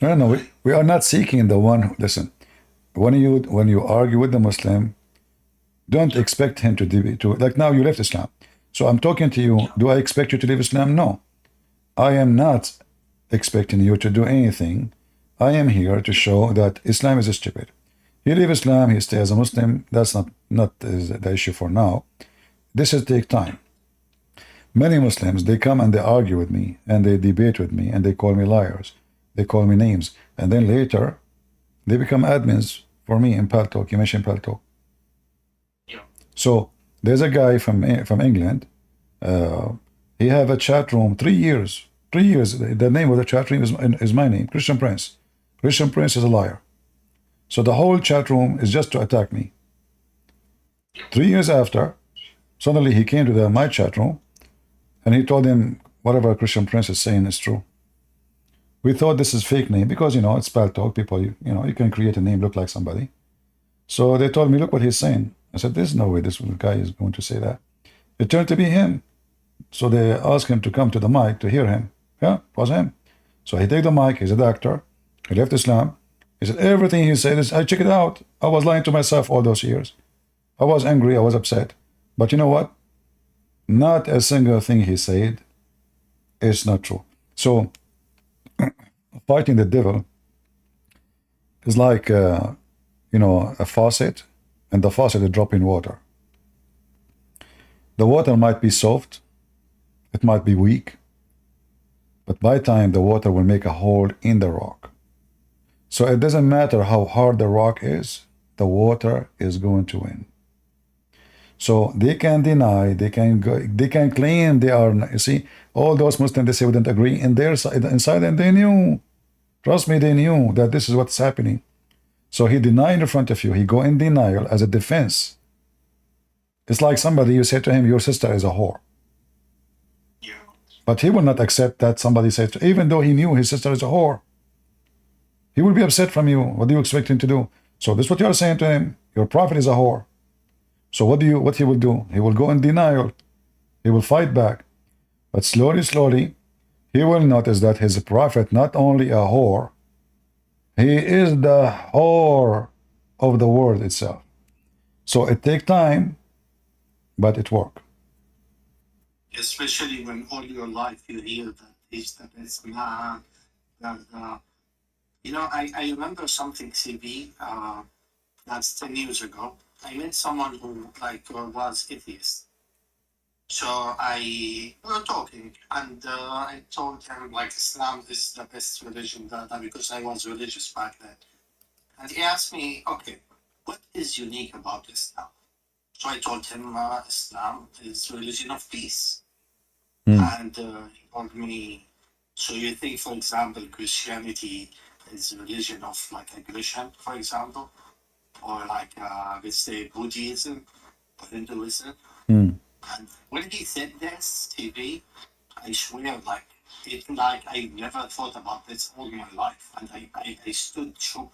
A: No, we are not seeking the one who, listen, when you argue with the Muslim, don't expect him to like now you left Islam. So I'm talking to you, do I expect you to leave Islam? No. I am not expecting you to do anything. I am here to show that Islam is stupid. You leave Islam, he stays as a Muslim, that's not the issue for now. This will take time. Many Muslims, they come and they argue with me, and they debate with me, and they call me liars. They call me names. And then later, they become admins for me in Paltalk. You mentioned Paltalk.
K: Yeah.
A: So, there's a guy from England. He have a chat room, 3 years. 3 years. The name of the chat room is my name, Christian Prince. Christian Prince is a liar. So the whole chat room is just to attack me. 3 years after, suddenly he came to my chat room, and he told him whatever Christian Prince is saying is true. We thought this is fake name because, it's Paltalk. People, you can create a name look like somebody. So they told me, look what he's saying. I said, there's no way this guy is going to say that. It turned to be him. So they asked him to come to the mic to hear him. Yeah, it was him. So he take the mic. He's a doctor. He left Islam. He said, everything he said is, I check it out. I was lying to myself all those years. I was angry. I was upset. But you know what? Not a single thing he said is not true. So fighting the devil is like, a faucet, and the faucet is dropping water. The water might be soft. It might be weak. But by time, the water will make a hole in the rock. So it doesn't matter how hard the rock is, the water is going to win. So they can deny, they can claim they are, you see, all those Muslims, they say we don't agree, and inside them they knew, trust me, they knew that this is what's happening. So he denied in front of you, he go in denial as a defense. It's like somebody, you say to him, your sister is a whore.
K: Yeah.
A: But he will not accept that somebody says, even though he knew his sister is a whore. He will be upset from you. What do you expect him to do? So this is what you are saying to him. Your prophet is a whore. So what he will do? He will go in denial. He will fight back. But slowly, he will notice that his prophet not only a whore, he is the whore of the world itself. So it takes time, but it works.
K: Especially when all your life you hear that he's the best man. You know, I remember something, CB, that's 10 years ago. I met someone who was atheist. So we were talking, and I told him like Islam is the best religion because I was religious back then. And he asked me, okay, what is unique about Islam? So I told him Islam is religion of peace. And he told me, so you think, for example, Christianity is a religion of like aggression, for example, or like let's say Buddhism or Hinduism. And when he said this, TV, I swear, like I never thought about this all my life, and I stood shook.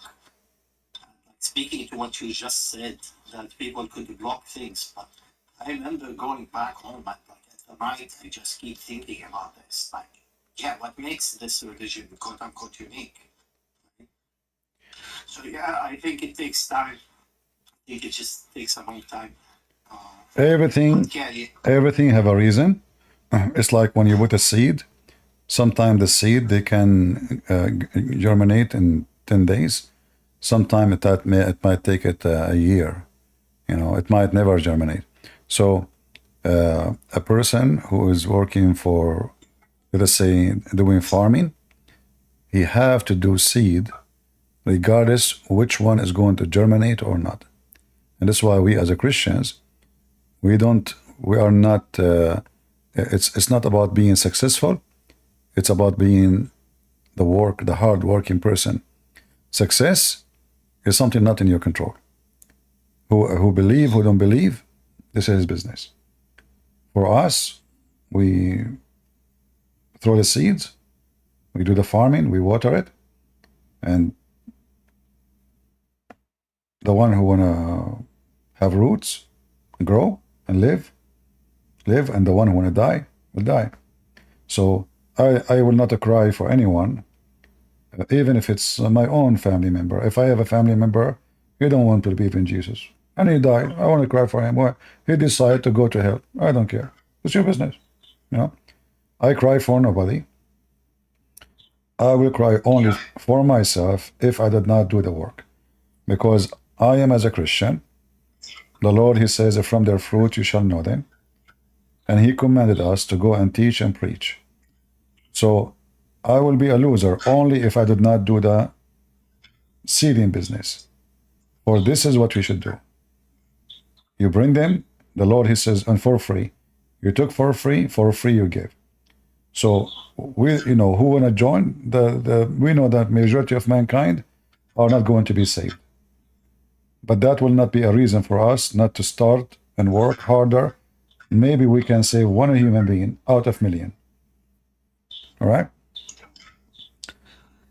K: Speaking to what you just said, that people could block things, but I remember going back home and like at the night, I just keep thinking about this. Like, yeah, what makes this religion quote unquote unique? So yeah, I think it takes time. I think it just takes a long time.
A: Everything have a reason. It's like when you put a seed. Sometimes the seed they can germinate in 10 days. Sometimes it might take it a year. You know, it might never germinate. So a person who is working for, let us say, doing farming, he have to do seed regardless which one is going to germinate or not. And that's why we as a Christians, we are not, it's not about being successful. It's about being the hard working person. Success is something not in your control. Who believe, who don't believe, this is his business. For us, we throw the seeds, we do the farming, we water it, and the one who wanna have roots, grow and live, and the one who wanna die will die. So I will not cry for anyone, even if it's my own family member. If I have a family member, he don't want to believe in Jesus, and he died, I want to cry for him. Why? He decided to go to hell. I don't care. It's your business. You know, I cry for nobody. I will cry only for myself if I did not do the work, because I am as a Christian. The Lord, he says, from their fruit you shall know them. And he commanded us to go and teach and preach. So I will be a loser only if I did not do the seeding business. For this is what we should do. You bring them, the Lord, he says, and for free. You took for free you give. So we, you know, who want to join? We know that majority of mankind are not going to be saved. But that will not be a reason for us not to start and work harder. Maybe we can save one human being out of million. All right?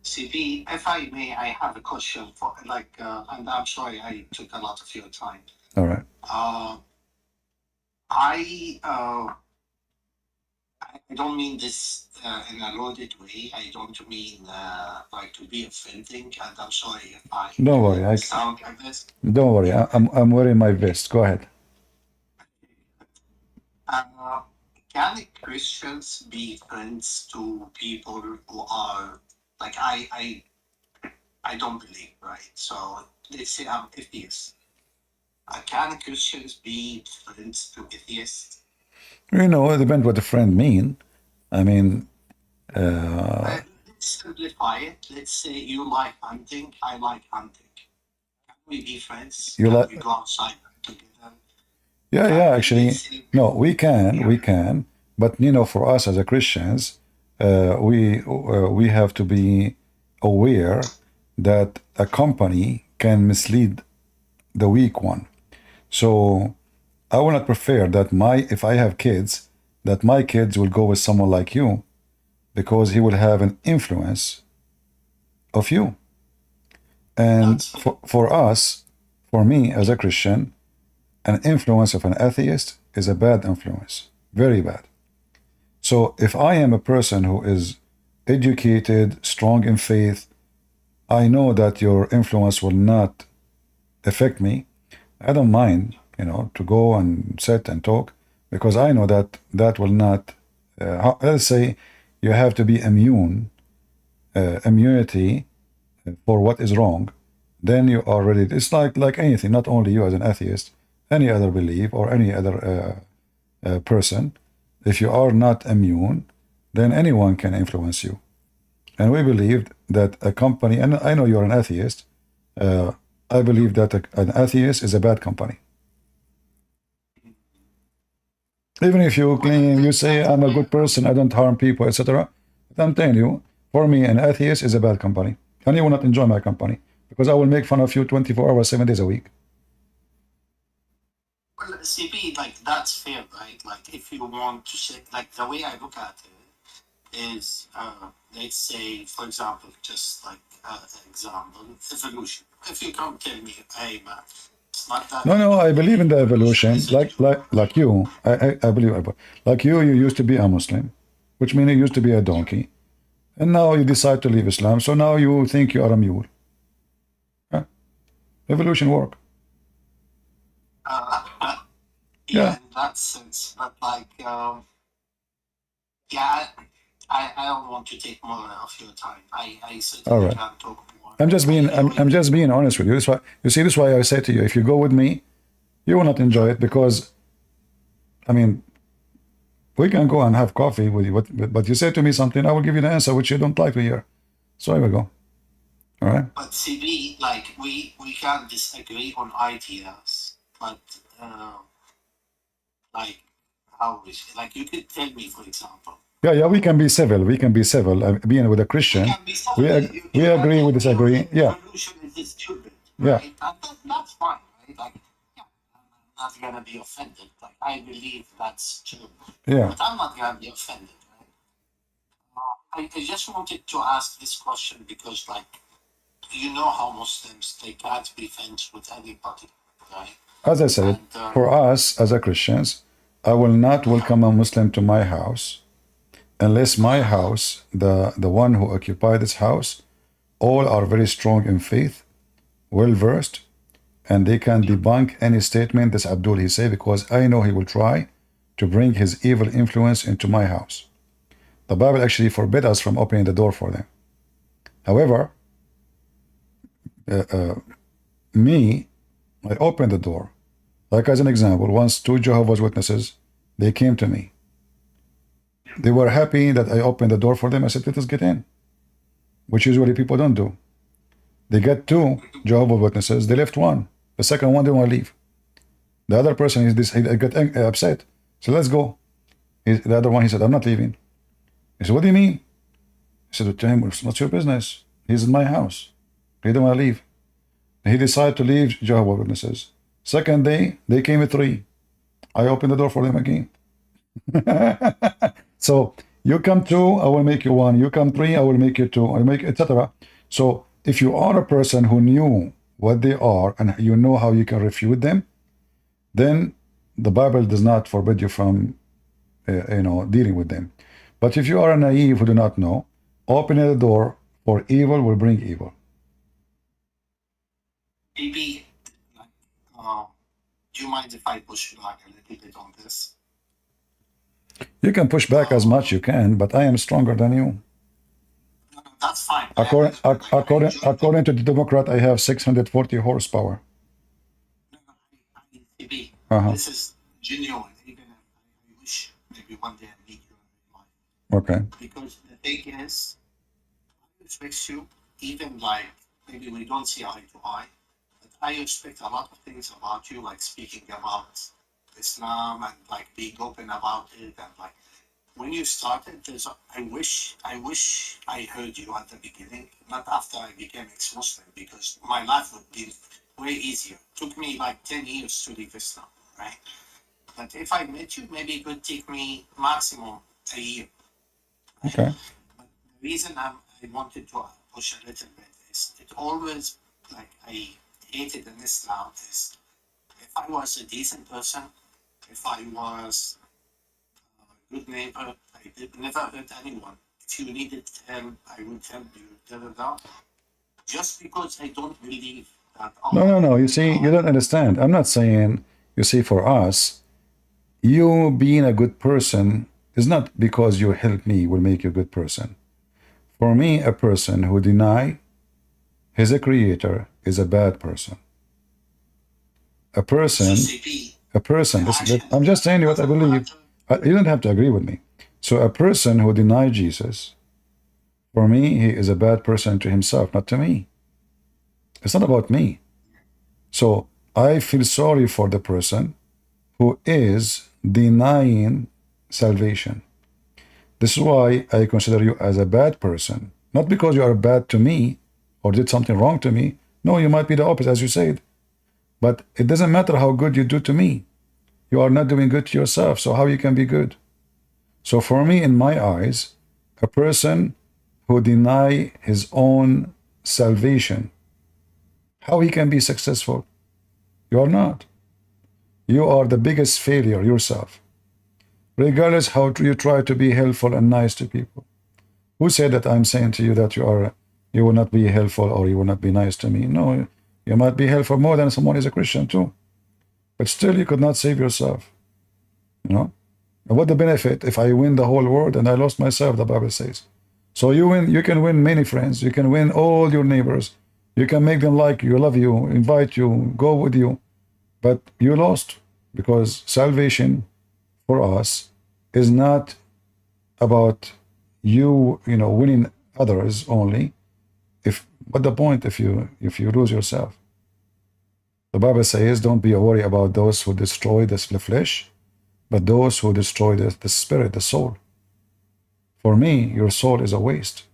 K: CP, if I may, I have a question for and I'm sorry I took a lot of your time.
A: All right.
K: I don't mean this in a loaded way. I don't mean like to be offending, and I'm sorry if I
A: don't worry.
K: sound like this.
A: Don't worry. I'm wearing my vest. Go ahead.
K: Can Christians be friends to people who are like I don't believe, right? So let's say I'm atheist. Can Christians be friends to atheists?
A: You know, it depends what a friend mean. I mean,
K: let's simplify it. Let's say you like hunting, I like hunting. Can we be friends? Can we go outside together?
A: Yeah, actually, no, we can. But, you know, for us as a Christians, we have to be aware that a company can mislead the weak one. So I will not prefer that if I have kids, that my kids will go with someone like you, because he will have an influence of you. And for us, for me as a Christian, an influence of an atheist is a bad influence, very bad. So if I am a person who is educated, strong in faith, I know that your influence will not affect me. I don't mind, to go and sit and talk, because I know that that will not, let's say you have to be immunity for what is wrong, then you are ready. It's like anything, not only you as an atheist, any other belief or any other person. If you are not immune, then anyone can influence you. And we believed that a company, and I know you're an atheist, I believe that an atheist is a bad company. Even if you claim, you say, I'm a good person, I don't harm people, etc. I'm telling you, for me, an atheist is a bad company. And you will not enjoy my company, because I will make fun of you 24 hours, 7 days a week.
K: Well, CP, like, that's fair, right? Like, if you want to say, like, the way I look at it is, let's say, for example, just like example, evolution. If you come tell me, hey, man, it's not that.
A: No, I believe in the evolution. Like you, I believe, like you used to be a Muslim, which means you used to be a donkey. And now you decide to leave Islam, so now you think you are a mule. Huh? Evolution work.
K: Yeah, in that sense. But like, yeah, I don't want to take more of your time. I certainly can't talk more.
A: I'm just being honest with you. That's why this is why I say to you, if you go with me, you will not enjoy it, because I mean, we can go and have coffee with you, but you say to me something, I will give you the answer which you don't like to hear. So here we go. All right.
K: But CB, like, we can disagree on ideas, but like, how is it? Like, you could tell me, for example.
A: Yeah, we can be civil. We can be civil. Being with a Christian, we agree, we disagree. Yeah.
K: Evolution is stupid,
A: yeah.
K: Right? And that's fine, right? Like, yeah, I'm not gonna be offended. Like, I believe that's true.
A: Yeah.
K: But I'm not gonna be offended, right? I just wanted to ask this question because, like, you know how Muslims, they can't be friends with anybody, right?
A: As I said, for us as a Christians, I will not welcome a Muslim to my house unless my house, the one who occupied this house, all are very strong in faith, well versed, and they can debunk any statement that Abdul he say, because I know he will try to bring his evil influence into my house. The Bible actually forbid us from opening the door for them. However, me, I opened the door. Like as an example, once 2 Jehovah's Witnesses, they came to me. They were happy that I opened the door for them. I said, let us get in, which usually people don't do. They get 2 Jehovah's Witnesses, they left 1. The second one, they want to leave. The other person, he got upset. So let's go. The other one, he said, I'm not leaving. He said, what do you mean? I said, to him, it's not your business. He's in my house. He don't want to leave. He decided to leave Jehovah's Witnesses. Second day, they came at 3. I opened the door for them again. So you come 2, I will make you 1. You come 3, I will make you 2. I make etc. So if you are a person who knew what they are and you know how you can refute them, then the Bible does not forbid you from dealing with them. But if you are a naive who do not know, opening the door for evil will bring evil.
K: Maybe, do you mind if I push back a little bit on this?
A: You can push back as much you can, but I am stronger than you.
K: That's fine.
A: According to the Democrat, I have 640 horsepower.
K: Maybe this is genuine. Even I wish maybe one day I meet you in life.
A: Okay.
K: Because the thing is, I respect you, even like maybe we don't see eye to eye, but I respect a lot of things about you, like speaking about Islam and like being open about it, and like when you started, I wish I heard you at the beginning, not after I became ex-Muslim, because my life would be way easier. It took me like 10 years to leave Islam, right? But if I met you, maybe it would take me maximum a year.
A: Okay.
K: But the reason I wanted to push a little bit is it always, like, I hated in Islam is if I was a decent person, if I was a good neighbor, I did, never hurt anyone. If you needed help, I would help you. Just because I don't believe that.
A: No. You see, you don't understand. I'm not saying, you see, for us, you being a good person is not because you help me will make you a good person. For me, a person who deny his creator is a bad person. A person, listen, I'm just saying you what I believe. You don't have to agree with me. So a person who denies Jesus, for me, he is a bad person to himself, not to me. It's not about me. So I feel sorry for the person who is denying salvation. This is why I consider you as a bad person. Not because you are bad to me or did something wrong to me. No, you might be the opposite, as you said. But it doesn't matter how good you do to me. You are not doing good to yourself, so how you can be good? So for me, in my eyes, a person who deny his own salvation, how he can be successful? You are not. You are the biggest failure yourself. Regardless how you try to be helpful and nice to people. Who said that I'm saying to you that you will not be helpful or you will not be nice to me? No, you might be helpful more than someone is a Christian too. But still you could not save yourself. You know? And what the benefit if I win the whole world and I lost myself, the Bible says. So you can win many friends. You can win all your neighbors. You can make them like you, love you, invite you, go with you. But you lost, because salvation for us is not about you winning others only. What the point if you lose yourself? The Bible says, don't be worried about those who destroy the flesh, but those who destroy the spirit, the soul. For me, your soul is a waste.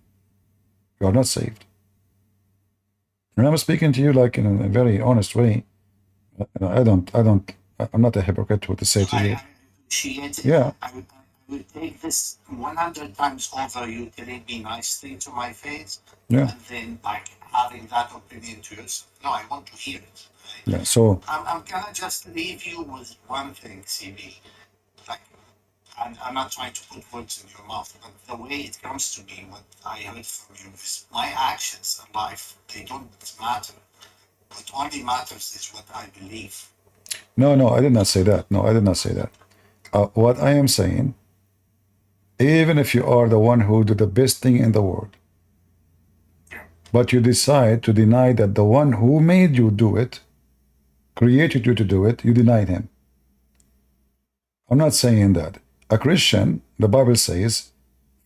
A: You are not saved. And I'm speaking to you like in a very honest way. I'm not a hypocrite to say to you. Yeah.
K: I would take this 100 times over you telling me nice things to my face,
A: yeah,
K: and then like having that opinion to yourself. No, I want to hear it.
A: Right? Yeah. So
K: I'm gonna just leave you with one thing, CB. Like, I'm not trying to put words in your mouth, but the way it comes to me, what I heard from you is my actions in life, they don't matter. What only matters is what I believe.
A: No, I did not say that. No, I did not say that. What I am saying, even if you are the one who did the best thing in the world, but you decide to deny that the one who made you do it, created you to do it, you denied him. I'm not saying that. A Christian, the Bible says,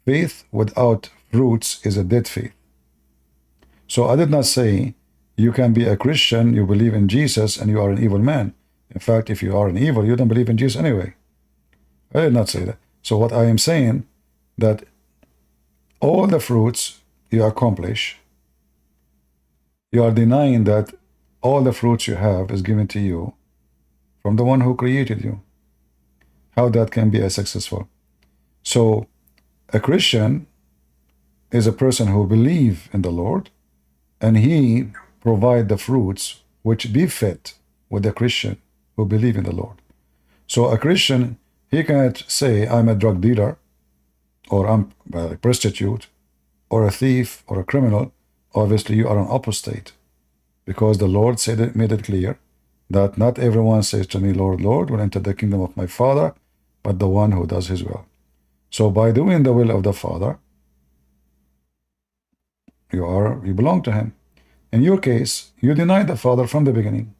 A: faith without fruits is a dead faith. So I did not say you can be a Christian, you believe in Jesus, and you are an evil man. In fact, if you are an evil, you don't believe in Jesus anyway. I did not say that. So what I am saying, that all the fruits you accomplish, you are denying that all the fruits you have is given to you from the one who created you. How that can be as successful? So a Christian is a person who believes in the Lord, and he provide the fruits which befit with a Christian who believe in the Lord. So a Christian, he cannot say, I'm a drug dealer, or I'm a prostitute, or a thief, or a criminal. Obviously, you are an apostate, because the Lord made it clear that not everyone says to me, Lord, Lord, will enter the kingdom of my Father, but the one who does his will. So by doing the will of the Father, you belong to him. In your case, you denied the Father from the beginning.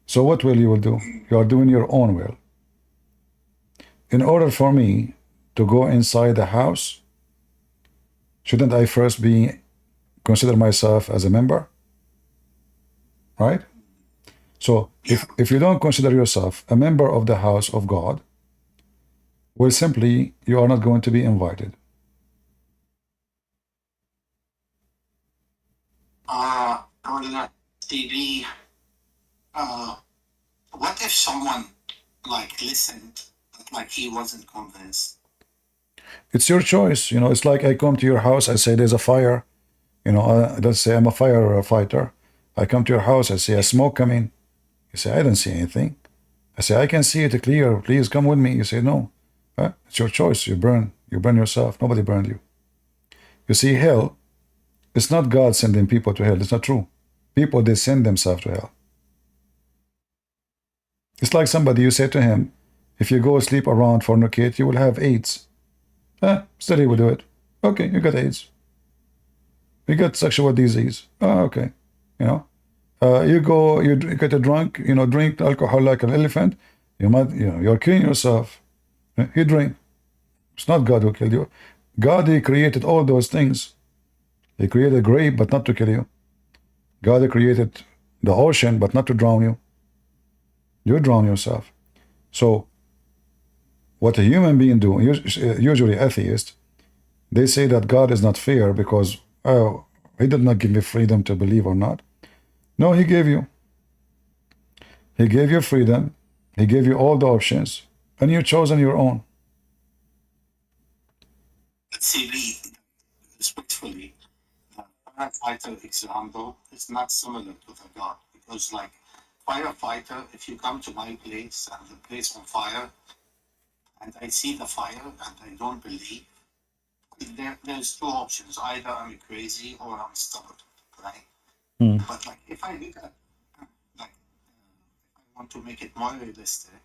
A: So what will you do? You are doing your own will. In order for me to go inside the house, shouldn't I first consider myself as a member? Right? So if you don't consider yourself a member of the house of God, well, simply, you are not going to be invited.
K: TV, what if someone listened, but he wasn't convinced?
A: It's your choice. It's like I come to your house, I say there's a fire. Let's say I'm a firefighter. I come to your house, I see a smoke coming. You say, I don't see anything. I say, I can see it clear. Please come with me. You say, no, It's your choice. You burn yourself. Nobody burned you. You see, hell, it's not God sending people to hell. It's not true. People, they send themselves to hell. It's like somebody, you say to him, if you go sleep around, fornicate, you will have AIDS. Still he will do it. Okay, you got AIDS. You got sexual disease. Okay. You know, you get a drunk, drink alcohol like an elephant. You might, you're killing yourself. You drink. It's not God who killed you. God, he created all those things. He created a grave, but not to kill you. God created the ocean, but not to drown you. You drown yourself. So, what a human being do, usually atheists, they say that God is not fair because, he did not give me freedom to believe or not. No, he gave you. He gave you freedom. He gave you all the options, and you chose on your own.
K: See, respectfully, the firefighter example is not similar to the God, because like firefighter, if you come to my place and the place on fire, and I see the fire and I don't believe, there's two options: either I'm crazy or I'm stubborn, right? But like if I look at like I want to make it more realistic,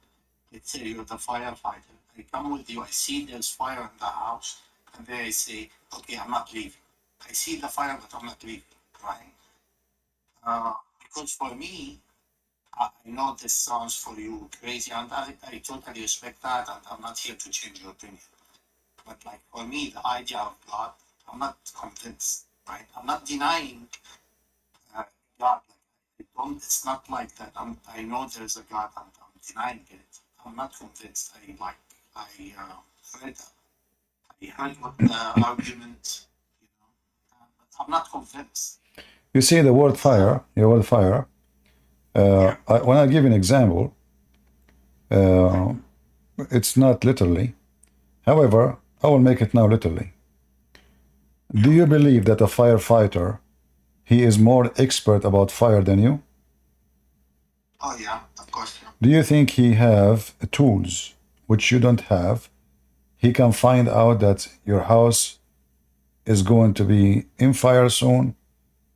K: let's say you're the firefighter. I come with you. I see there's fire in the house. And then I say, okay, I'm not leaving. I see the fire, but I'm not leaving, right? Because for me, I know this sounds for you crazy, and I totally respect that, and I'm not here to change your opinion. But like for me, the idea of God, I'm not convinced, right? I'm not denying God. It's not like that. I know there's a God, and I'm denying it. I'm not convinced. I read that. I heard what the argument, but I'm not convinced.
A: You see the word fire, when I give an example, it's not literally. However, I will make it now literally. Do you believe that a firefighter, he is more expert about fire than you?
K: Oh yeah, of course. Yeah.
A: Do you think he have tools which you don't have? He can find out that your house is going to be in fire soon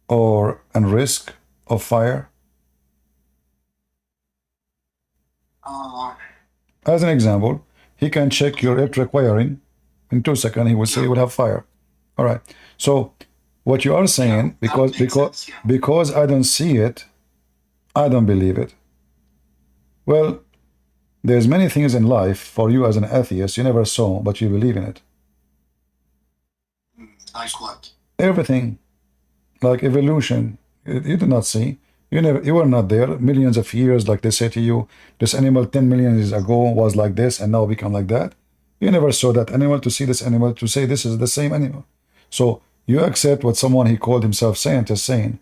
A: or at risk of fire? As an example, he can check your electric wiring. In 2 seconds, he will say you will have fire. All right. So what you are saying, because I don't see it, I don't believe it. Well, there's many things in life for you as an atheist you never saw, but you believe in it.
K: Like what?
A: Everything, like evolution, you do not see. You were not there. Millions of years, like they say to you, this animal 10 million years ago was like this and now become like that. You never saw that animal to see this animal to say this is the same animal. So you accept what someone he called himself scientist saying.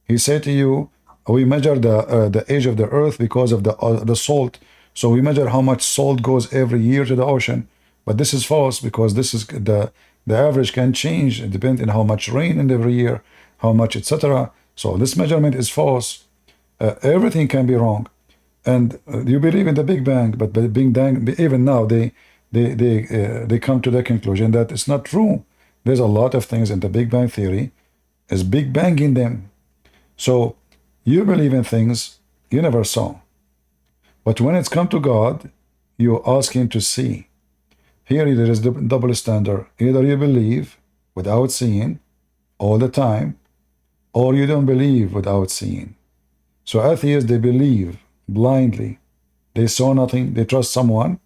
A: He said to you, we measure the age of the earth because of the salt. So we measure how much salt goes every year to the ocean. But this is false because this is the average can change depending on how much rain in every year, how much, etc. So this measurement is false. Everything can be wrong. And you believe in the Big Bang, but the Big Bang, even now, they come to the conclusion that it's not true. There's a lot of things in the Big Bang theory is Big Bang in them. So you believe in things you never saw. But when it's come to God, you ask him to see. Here there is the double standard. Either you believe without seeing all the time, or you don't believe without seeing. So atheists, they believe blindly. They saw nothing. They trust someone.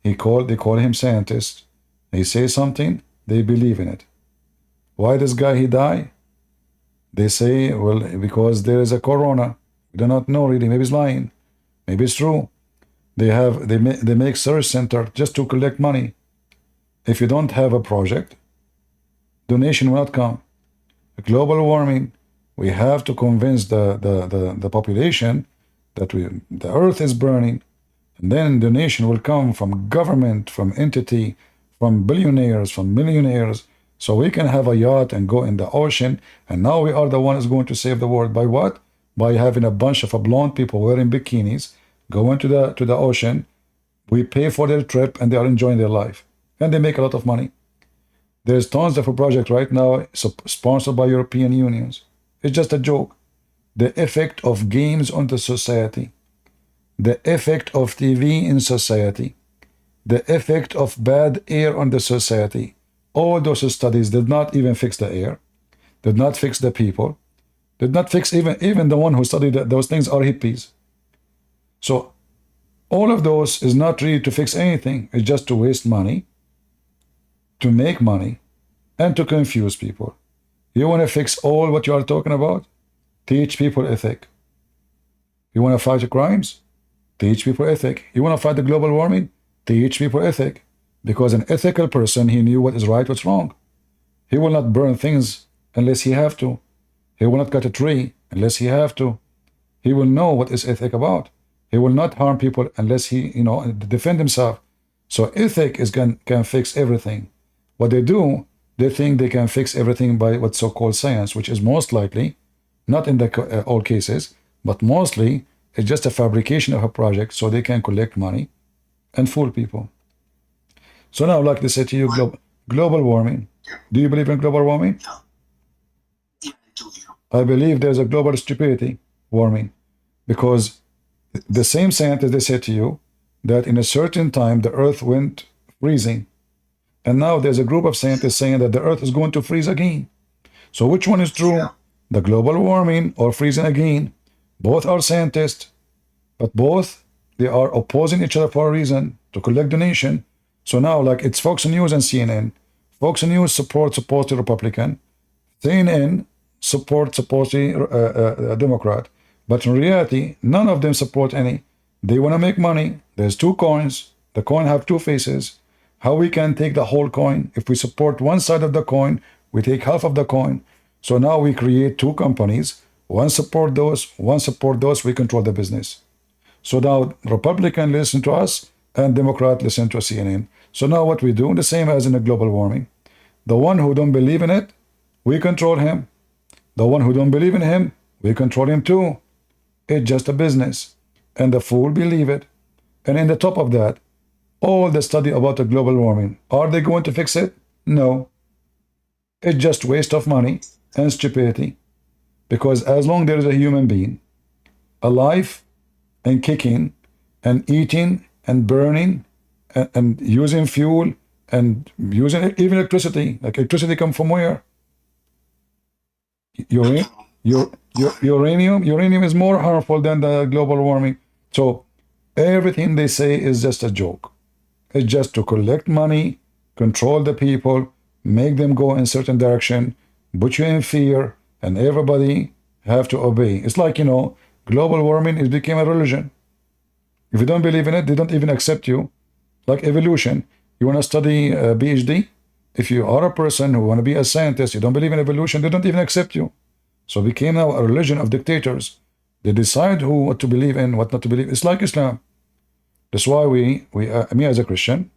A: They call him scientist. They say something. They believe in it. Why this guy he die? They say, well, because there is a corona. We do not know really. Maybe he's lying. Maybe it's true. They make search center just to collect money. If you don't have a project, donation will not come. Global warming, we have to convince the population that the earth is burning, and then donation will come from government, from entity, from billionaires, from millionaires, so we can have a yacht and go in the ocean. And now we are the ones going to save the world by what? By having a bunch of blonde people wearing bikinis go into the ocean, We pay for their trip and they are enjoying their life. And they make a lot of money. There's tons of a project right now sponsored by European unions. It's just a joke. The effect of games on the society, the effect of TV in society, the effect of bad air on the society. All those studies did not even fix the air, did not fix the people, did not fix even the one who studied those things are hippies. So all of those is not really to fix anything. It's just to waste money, to make money, and to confuse people. You want to fix all what you are talking about? Teach people ethic. You want to fight the crimes? Teach people ethic. You want to fight the global warming? Teach people ethic. Because an ethical person, he knew what is right, what's wrong. He will not burn things unless he have to. He will not cut a tree unless he have to. He will know what is ethic about. He will not harm people unless he, defend himself. So ethic can fix everything. What they do, they think they can fix everything by what's so-called science, which is most likely, not in all cases, but mostly it's just a fabrication of a project so they can collect money and fool people. So now, like they say to you, global warming. Do you believe in global warming? I believe there's a global stupidity warming, because the same scientists, they said to you that in a certain time the earth went freezing, and now there's a group of scientists saying that the earth is going to freeze again. So which one is true? The global warming or freezing again? Both are scientists, but both, they are opposing each other for a reason, to collect donation. So now, like, it's Fox News and CNN. Fox News supports supposedly Republican, CNN supports supposedly Democrat, but in reality, none of them support any. They want to make money. There's two coins. The coin have two faces. How we can take the whole coin? If we support one side of the coin, we take half of the coin. So now we create two companies. One support those, one support those. We control the business. So now Republican listen to us and Democrat listen to CNN. So now what we do, the same as in the global warming. The one who don't believe in it, we control him. The one who don't believe in him, we control him too. It's just a business. And the fool believe it. And in the top of that, all the study about the global warming, are they going to fix it? No. It's just waste of money and stupidity. Because as long there is a human being alive and kicking and eating and burning and using fuel and using even electricity, like electricity come from where? Uranium is more harmful than the global warming. So everything they say is just a joke. It's just to collect money, control the people, make them go in a certain direction, put you in fear, and everybody have to obey. It's like, global warming, it became a religion. If you don't believe in it, they don't even accept you. Like evolution. You want to study PhD? If you are a person who want to be a scientist, you don't believe in evolution, they don't even accept you. So it became now a religion of dictators. They decide what to believe in, what not to believe. It's like Islam. That's why me as a Christian,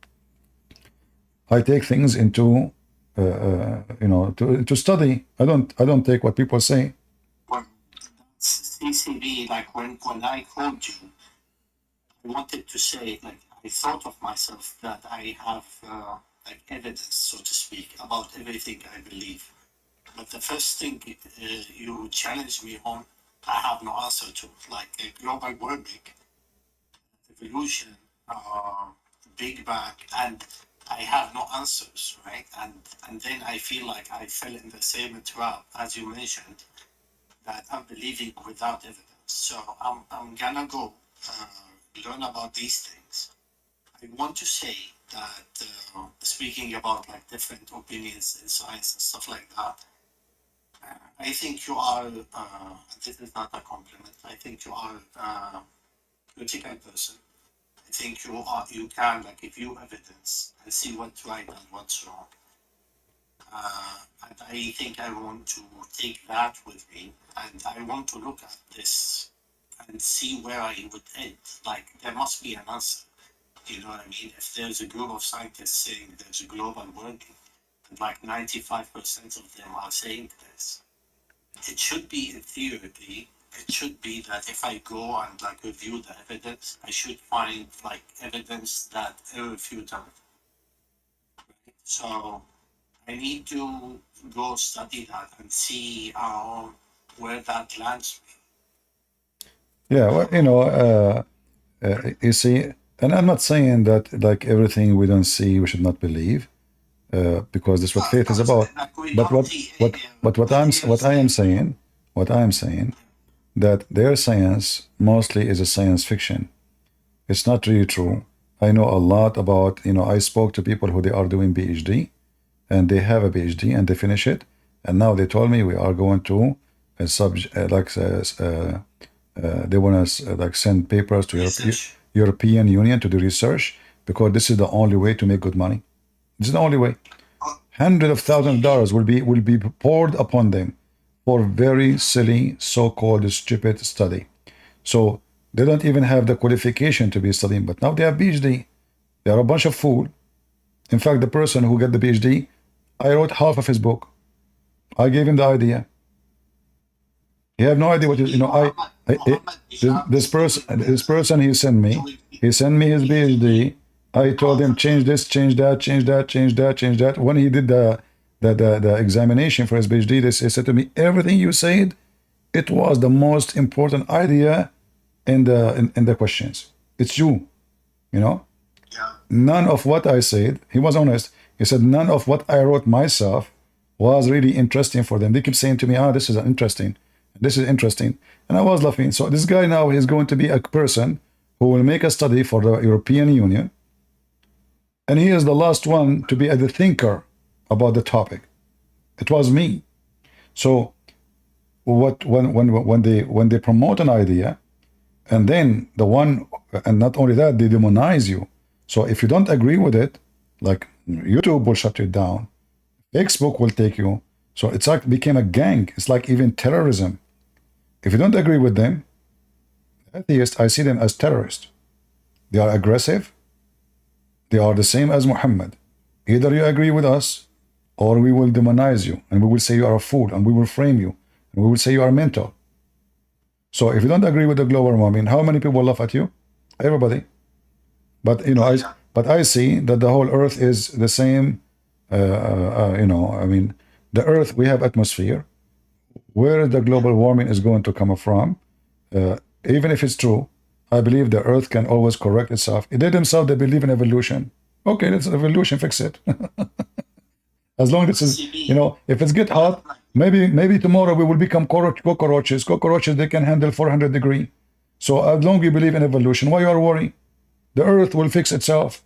A: I take things into, to study. I don't take what people say.
K: CCB, like when I called you, I wanted to say, like, I thought of myself that I have evidence, so to speak, about everything I believe. But the first thing you challenged me on, I have no answer to, like global warming, evolution, Big Bang, and I have no answers, right? And then I feel like I fell in the same trap as you mentioned, that I'm believing without evidence. So I'm gonna go learn about these things. I want to say that speaking about like different opinions in science and stuff like that, I think you are, this is not a compliment, I think you are a critical person. I think you can like review evidence and see what's right and what's wrong. And I think I want to take that with me, and I want to look at this and see where I would end. Like, there must be an answer. You know what I mean? If there's a group of scientists saying there's a global warming, and like 95% of them are saying this, it should be, in theory,
L: it should be that if I go and like review the evidence, I should find like evidence that irrefutable. So I need to go study that and see where that lands me.
A: Yeah, well, you know, you see, and I'm not saying that like everything we don't see we should not believe, because that's what faith is about. But what I am saying that their science mostly is a science fiction. It's not really true. I know a lot about, you know, I spoke to people who they are doing PhD, and they have a PhD and they finish it, and now they told me we are going to they want to like send papers to European Union to do research, because this is the only way to make good money. This is the only way. Hundreds of thousands of dollars will be poured upon them for very silly, so-called stupid study. So they don't even have the qualification to be studying, but now they have PhD. They are a bunch of fools. In fact, the person who got the PhD, I wrote half of his book. I gave him the idea. He have no idea what you know. This person he sent me his PhD. I told him change this, change that, change that, change that, change that. When he did the examination for his PhD, they said to me, everything you said, it was the most important idea in the questions. It's you, you know. None of what I said, he was honest. He said none of what I wrote myself was really interesting for them. They keep saying to me, this is interesting. This is interesting. And I was laughing. So this guy now is going to be a person who will make a study for the European Union. And he is the last one to be the thinker about the topic. It was me. So when they promote an idea, and then and not only that, they demonize you. So if you don't agree with it, like YouTube will shut you down, Facebook will take you. So it's like became a gang. It's like even terrorism. If you don't agree with them, atheists, I see them as terrorists. They are aggressive. They are the same as Muhammad. Either you agree with us, or we will demonize you, and we will say you are a fool, and we will frame you, and we will say you are mental. So if you don't agree with the global warming, how many people laugh at you? Everybody. But you know, I see that the whole Earth is the same. You know, I mean, the Earth, we have atmosphere. Where the global warming is going to come from, even if it's true, I believe the Earth can always correct itself. They themselves, they believe in evolution. Okay, that's evolution, fix it. As long as it's, you know, if it's get hot, maybe tomorrow we will become cockroaches. Cockroaches, they can handle 400 degrees. So as long as you believe in evolution, why you are worried? The Earth will fix itself,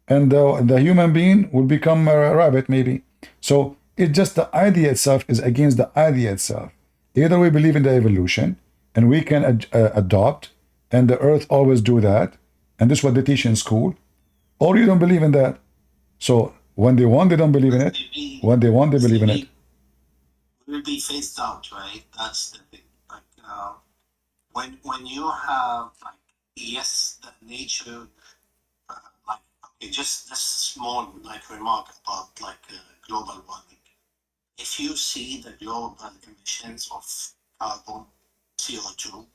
A: and the human being will become a rabbit maybe. So it's just the idea itself is against the idea itself. Either we believe in the evolution and we can adopt, and the Earth always do that, and this is what they teach in school, or you don't believe in that. So when they want, they don't believe in it. When they want, they believe in it.
L: Will be phased out, right? That's the thing. Like when you have like yes, the nature, like okay, just this small like remark about like global warming. If you see the global emissions of carbon, CO2,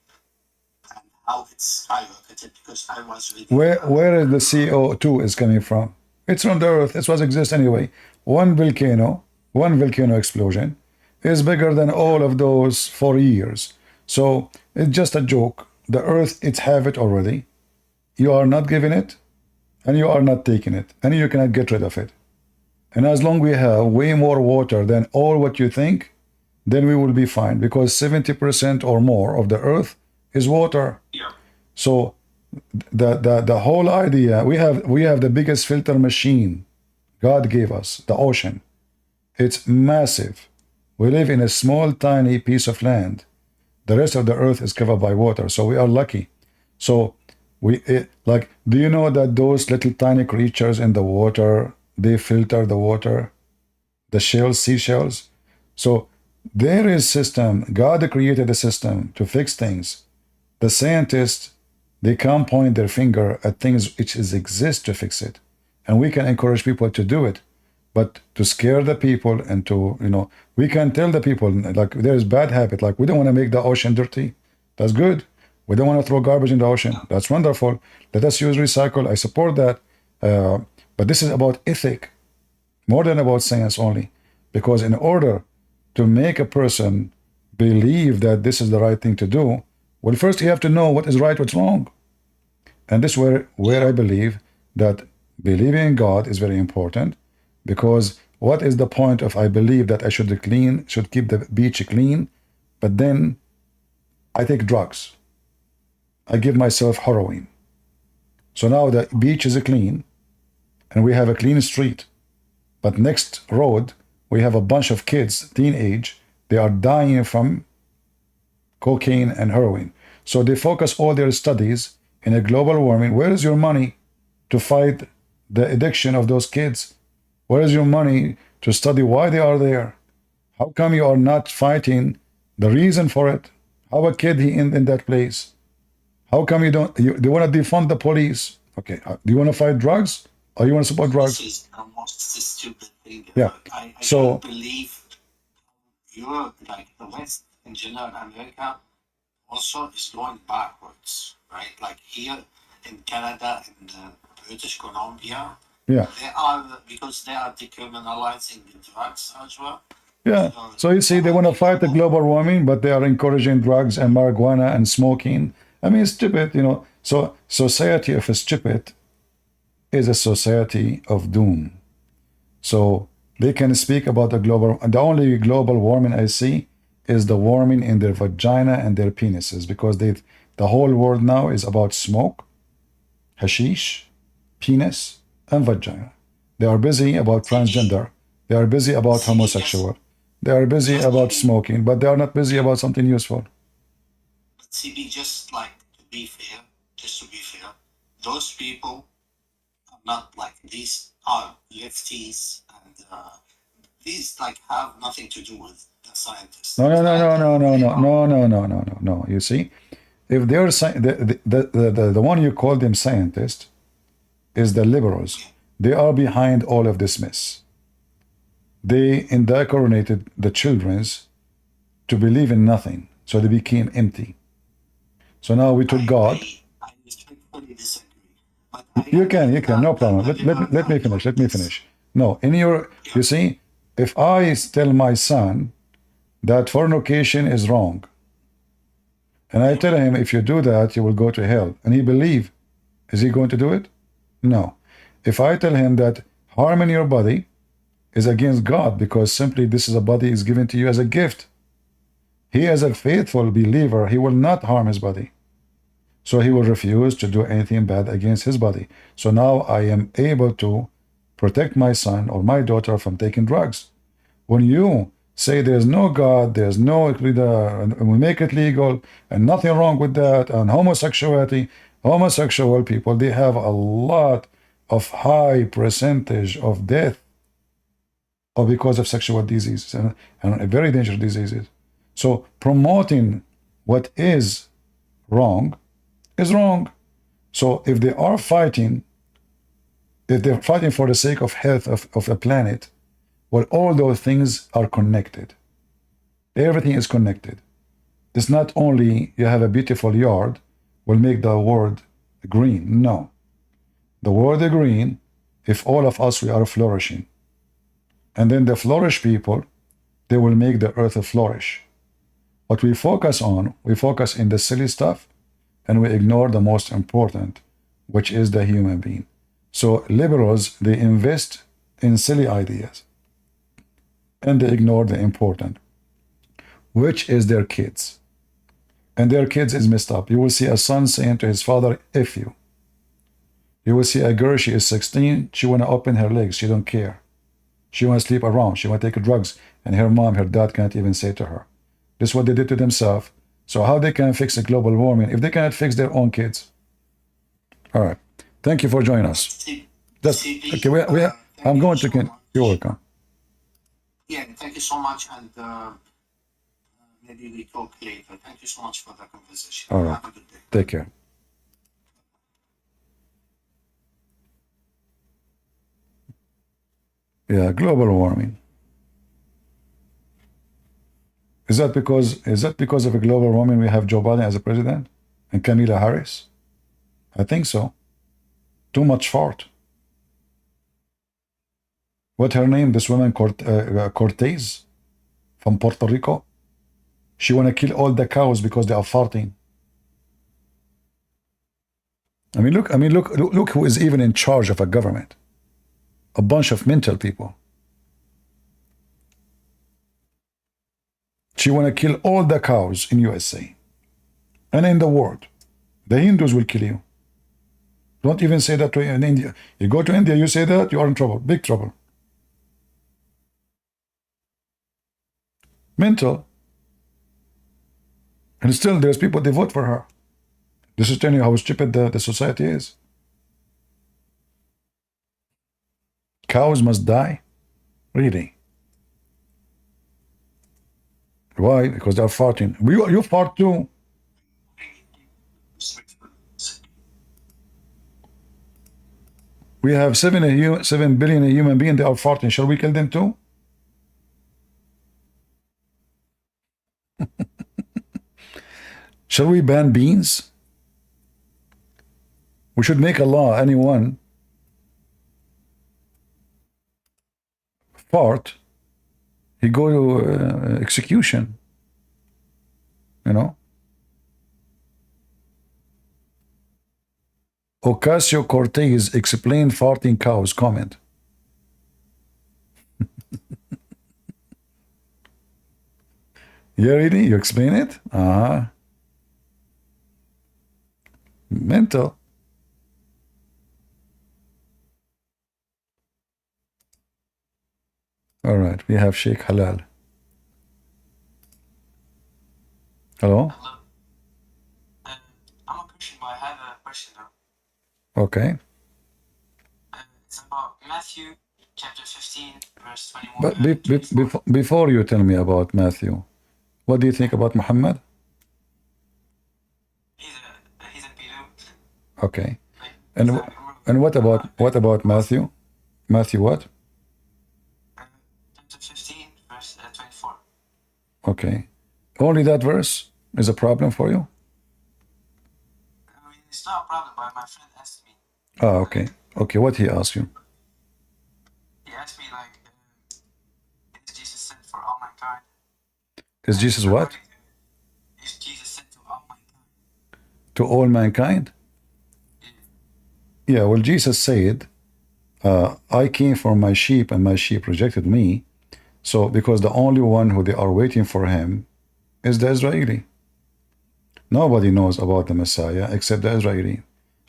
L: and how it's skyrocketed, because I was reading.
A: Where is the CO2 is coming from? It's from the Earth. It was exist anyway. One volcano explosion is bigger than all of those for years. So it's just a joke. The Earth, it's have it already. You are not giving it, and you are not taking it, and you cannot get rid of it. And as long as we have way more water than all what you think, then we will be fine, because 70% or more of the Earth is water.
L: Yeah.
A: So the whole idea, we have the biggest filter machine God gave us, the ocean. It's massive. We live in a small, tiny piece of land. The rest of the Earth is covered by water, so we are lucky. So do you know that those little tiny creatures in the water, they filter the water, the shells, seashells? So there is system. God created a system to fix things. The scientists, they can't point their finger at things which exist to fix it, and we can encourage people to do it. But to scare the people and to, you know, we can tell the people like there is bad habit, like we don't want to make the ocean dirty. That's good. We don't want to throw garbage in the ocean. That's wonderful. Let us use recycle. I support that. But this is about ethic more than about science only. Because in order to make a person believe that this is the right thing to do, well, first you have to know what is right, what's wrong. And this is where I believe that believing in God is very important. Because what is the point of I believe that I should keep the beach clean, but then I take drugs. I give myself heroin. So now the beach is clean and we have a clean street. But next road, we have a bunch of kids, teenage, they are dying from cocaine and heroin. So they focus all their studies in a global warming. Where is your money to fight the addiction of those kids? Where is your money to study why they are there? How come you are not fighting the reason for it? How a kid he in that place? How come you don't? They want to defund the police. Okay, do you want to fight drugs or you want to support drugs?
L: This is almost a stupid thing.
A: Yeah.
L: I
A: So
L: don't believe Europe, like the West in general, America, also is going backwards, right? Like here in Canada and British Columbia,
A: yeah,
L: they are, because they are decriminalizing the drugs as well.
A: yeah. So you see, they want to fight the global warming, but they are encouraging drugs and marijuana and smoking. I mean, it's stupid, you know. So society of a stupid is a society of doom. So they can speak about the global. The only global warming I see is the warming in their vagina and their penises, because the whole world now is about smoke, hashish, penis, and vagina. They are busy about transgender. They are busy about homosexual. They are busy about smoking, but they are not busy about something useful.
L: But CB, just to be fair, those people are not like, these are lefties, and these have nothing to do with the scientists.
A: No. You see, if they're the one you call them scientist is the liberals. They are behind all of this mess. They indoctrinated the childrens to believe in nothing, so they became empty. So now we took God.
L: I respectfully disagree. But
A: You can, no problem. Let me finish. No, you see, if I tell my son that fornication is wrong, and I tell him if you do that, you will go to hell, and he believe, is he going to do it? No. If I tell him that harming your body is against God, because simply this is a body is given to you as a gift, he as a faithful believer, he will not harm his body. So he will refuse to do anything bad against his body. So now I am able to protect my son or my daughter from taking drugs. When you say there's no God, there's no, and we make it legal, and nothing wrong with that, and homosexuality, homosexual people, they have a lot of high percentage of death or because of sexual diseases and very dangerous diseases. So promoting what is wrong is wrong. So if they are fighting, if they're fighting for the sake of health of the planet, well, all those things are connected. Everything is connected. It's not only you have a beautiful yard will make the world green. No. The world green if all of us, we are flourishing. And then the flourish people, they will make the earth flourish. What we focus on, we focus in the silly stuff, and we ignore the most important, which is the human being. So liberals, they invest in silly ideas, and they ignore the important, which is their kids. And their kids is messed up. You will see a son saying to his father, F you. You will see a girl, she is 16, she want to open her legs, she don't care. She want to sleep around, she want to take drugs, and her mom, her dad can't even say to her. This is what they did to themselves. So how they can fix the global warming if they cannot fix their own kids? All right. Thank you for joining us. Okay, I'm going to... You're welcome.
L: Yeah, thank you so much, and maybe we talk later. Thank you so much for the conversation.
A: All right.
L: Have a good day.
A: Take care. Yeah, global warming. Is that because of a global warming we have Joe Biden as a president and Kamala Harris? I think so. Too much fart. What her name? This woman Cortez from Puerto Rico. She wanna kill all the cows because they are farting. I mean, look who is even in charge of a government. A bunch of mental people. She wanna kill all the cows in USA and in the world. The Hindus will kill you. Don't even say that to in India. You go to India, you say that, you are in trouble, big trouble. Mental. And still there's people, they vote for her. This is telling you how stupid the society is. Cows must die? Really? Why? Because they're farting. You fart too. We have 7 billion human beings, they are farting. Shall we kill them too? Shall we ban beans? We should make a law, anyone fart, he go to execution, you know. Ocasio-Cortez explained farting cows comment. Yeah, really? You explain it? Mental. All right, we have Sheikh Halal. Hello?
M: I'm a Christian, but I have a question now.
A: Okay.
M: It's about Matthew chapter 15, verse 21.
A: But before you tell me about Matthew, what do you think about Muhammad?
M: He's a Bidu.
A: Okay. And what about Matthew? Matthew what?
M: Chapter 15, verse 24.
A: Okay. Only that verse is a problem for you?
M: I mean, it's not a problem, but my friend asked me.
A: Oh, okay. Okay, what he asked you?
M: He asked me, like, is Jesus sent for all mankind?
A: Is Jesus what?
M: Is Jesus sent to all mankind?
A: To all mankind? Yeah, well, Jesus said, I came for my sheep and my sheep rejected me. So, because the only one who they are waiting for him is the Israeli. Nobody knows about the Messiah except the Israeli.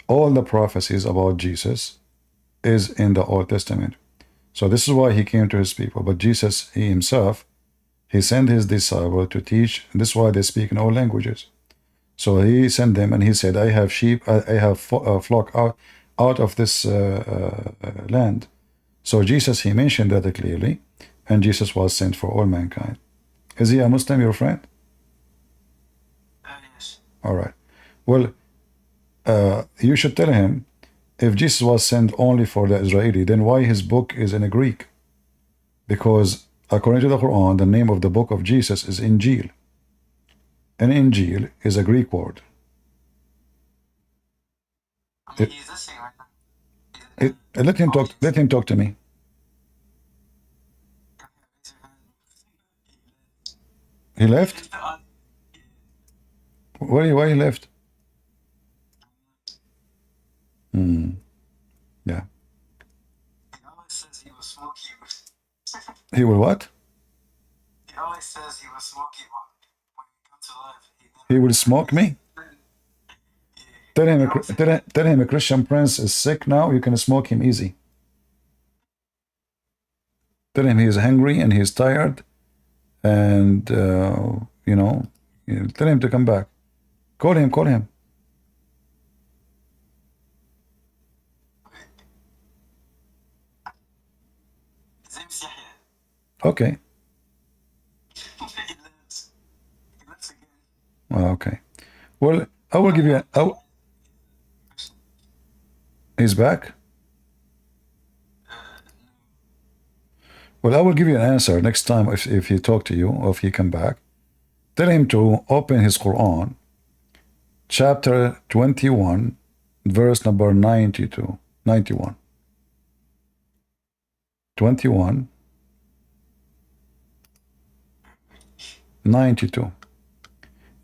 A: All the prophecies about Jesus is in the Old Testament. So this is why he came to his people. But Jesus, he himself, he sent his disciple to teach. This is why they speak in all languages. So he sent them and he said, I have sheep, I have flock out of this land. So Jesus, he mentioned that clearly. And Jesus was sent for all mankind. Is he a Muslim, your friend?
M: Yes.
A: All right. Well, you should tell him, if Jesus was sent only for the Israeli, then why his book is in a Greek? Because according to the Quran, the name of the book of Jesus is Injil. And Injil is a Greek word.
M: I mean, he's listening right now.
A: Let him talk to me. He left? Why he left? Yeah.
M: He always says he will smoke you.
A: He will what?
M: He always says he will smoke you when he comes to life.
A: He will smoke me? Tell him a Christian prince is sick now, you can smoke him easy. Tell him he is hungry and he is tired. And, tell him to come back. Call him.
M: His name's Yahya.
A: Okay.
M: He lives again.
A: Okay. Well, I will give you he's back? Well, I will give you an answer next time if he talk to you or if he come back. Tell him to open his Quran, chapter 21, verse number 92, 91. 21, 92.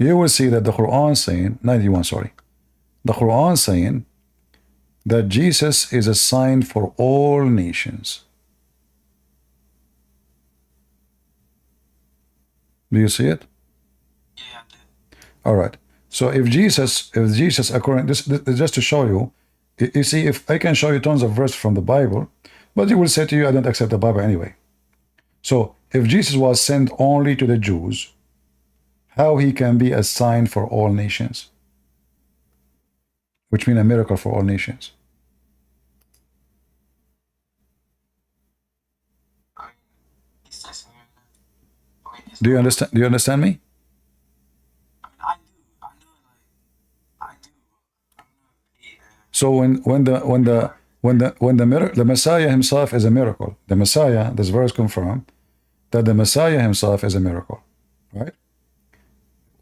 A: You will see that the Quran saying, 91, sorry. The Quran saying that Jesus is a sign for all nations. Do you see it?
M: Yeah,
A: all right. So if Jesus, according this just to show you, you see, if I can show you tons of verses from the Bible, but he will say to you, I don't accept the Bible anyway. So if Jesus was sent only to the Jews, how he can be a sign for all nations? Which means a miracle for all nations. Do you understand? Do you understand me? So when the Messiah himself is a miracle, the Messiah, this verse confirms that the Messiah himself is a miracle, right?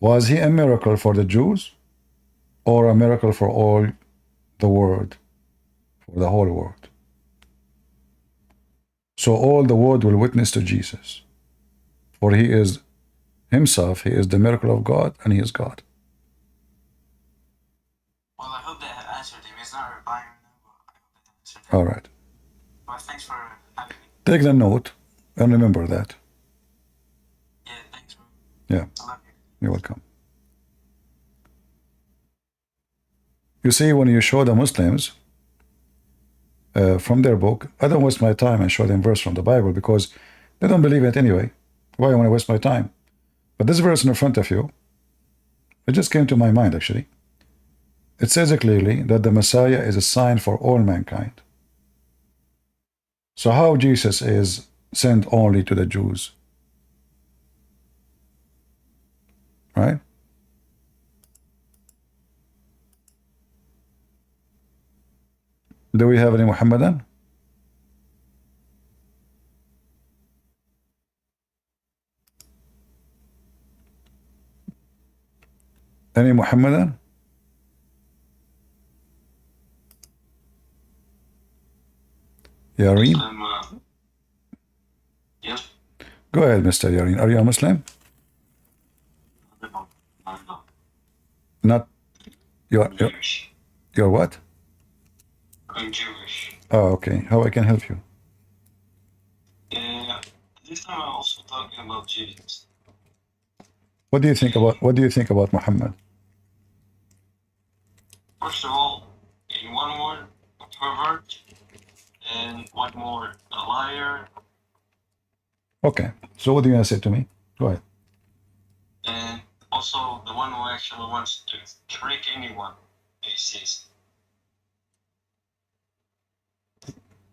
A: Was he a miracle for the Jews or a miracle for all the world, for the whole world? So all the world will witness to Jesus, for he is himself, he is the miracle of God, and he is God.
M: Well, I hope that answered him. He's not replying right now, but I hope that answered him.
A: All right.
M: Well, thanks for having me.
A: Take the note and remember that.
M: Yeah, thanks, bro.
A: Yeah.
M: I love you.
A: You're welcome. You see, when you show the Muslims from their book, I don't waste my time and show them verse from the Bible because they don't believe it anyway. Why I want to waste my time? But this verse in front of you, it just came to my mind actually. It says clearly that the Messiah is a sign for all mankind. So how Jesus is sent only to the Jews? Right? Do we have any Muhammadan? Any Muhammadan? Yareen?
M: Yes.
A: Go ahead, Mr. Yareen. Are you a Muslim? Not. You're what?
M: I'm Jewish.
A: Oh, okay. How I can help you?
M: This time I'm also talking about Jesus.
A: What do you think about Muhammad?
M: First of all, in one word, a pervert, and one more, a liar,
A: Okay. So what do you want to say to me? Go ahead.
M: and also the one who actually wants to trick anyone he sees.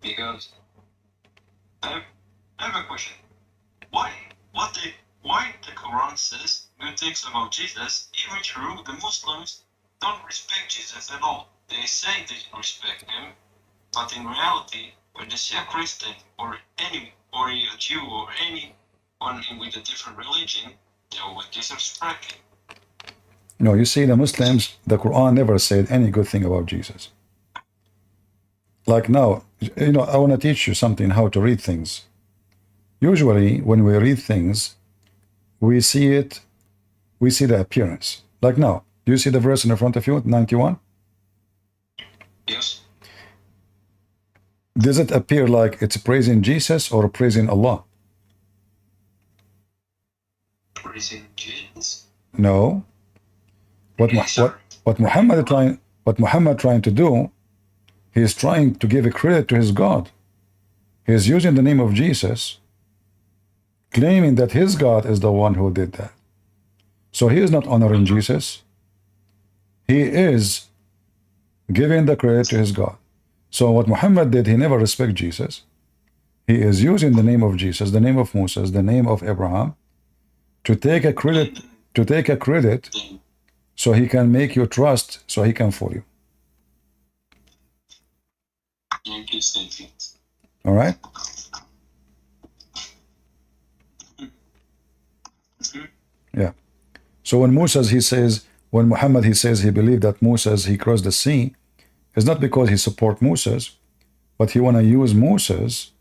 M: Because I have a question. Why the Quran says good things about Jesus, even true the Muslims don't respect Jesus at all. They say they respect him, but in reality, when they see a Christian or a Jew or anyone with a different religion, they will disrespect him.
A: No, you see, the Muslims, the Quran never said any good thing about Jesus. Like now, I want to teach you something, how to read things. Usually, when we read things, we see the appearance. Like now, do you see the verse in front of you, 91?
M: Yes.
A: Does it appear like it's praising Jesus or praising Allah?
M: Praising Jesus.
A: No. What Muhammad trying to do, he is trying to give a credit to his God. He is using the name of Jesus, claiming that his God is the one who did that. So he is not honoring Jesus. He is giving the credit to his God. So what Muhammad did, he never respect Jesus. He is using the name of Jesus, the name of Moses, the name of Abraham, to take a credit, so he can make you trust, so he can fool you. All right? Yeah. So when when Muhammad he says he believed that Moses he crossed the sea, it's not because he support Moses, but he want to use Moses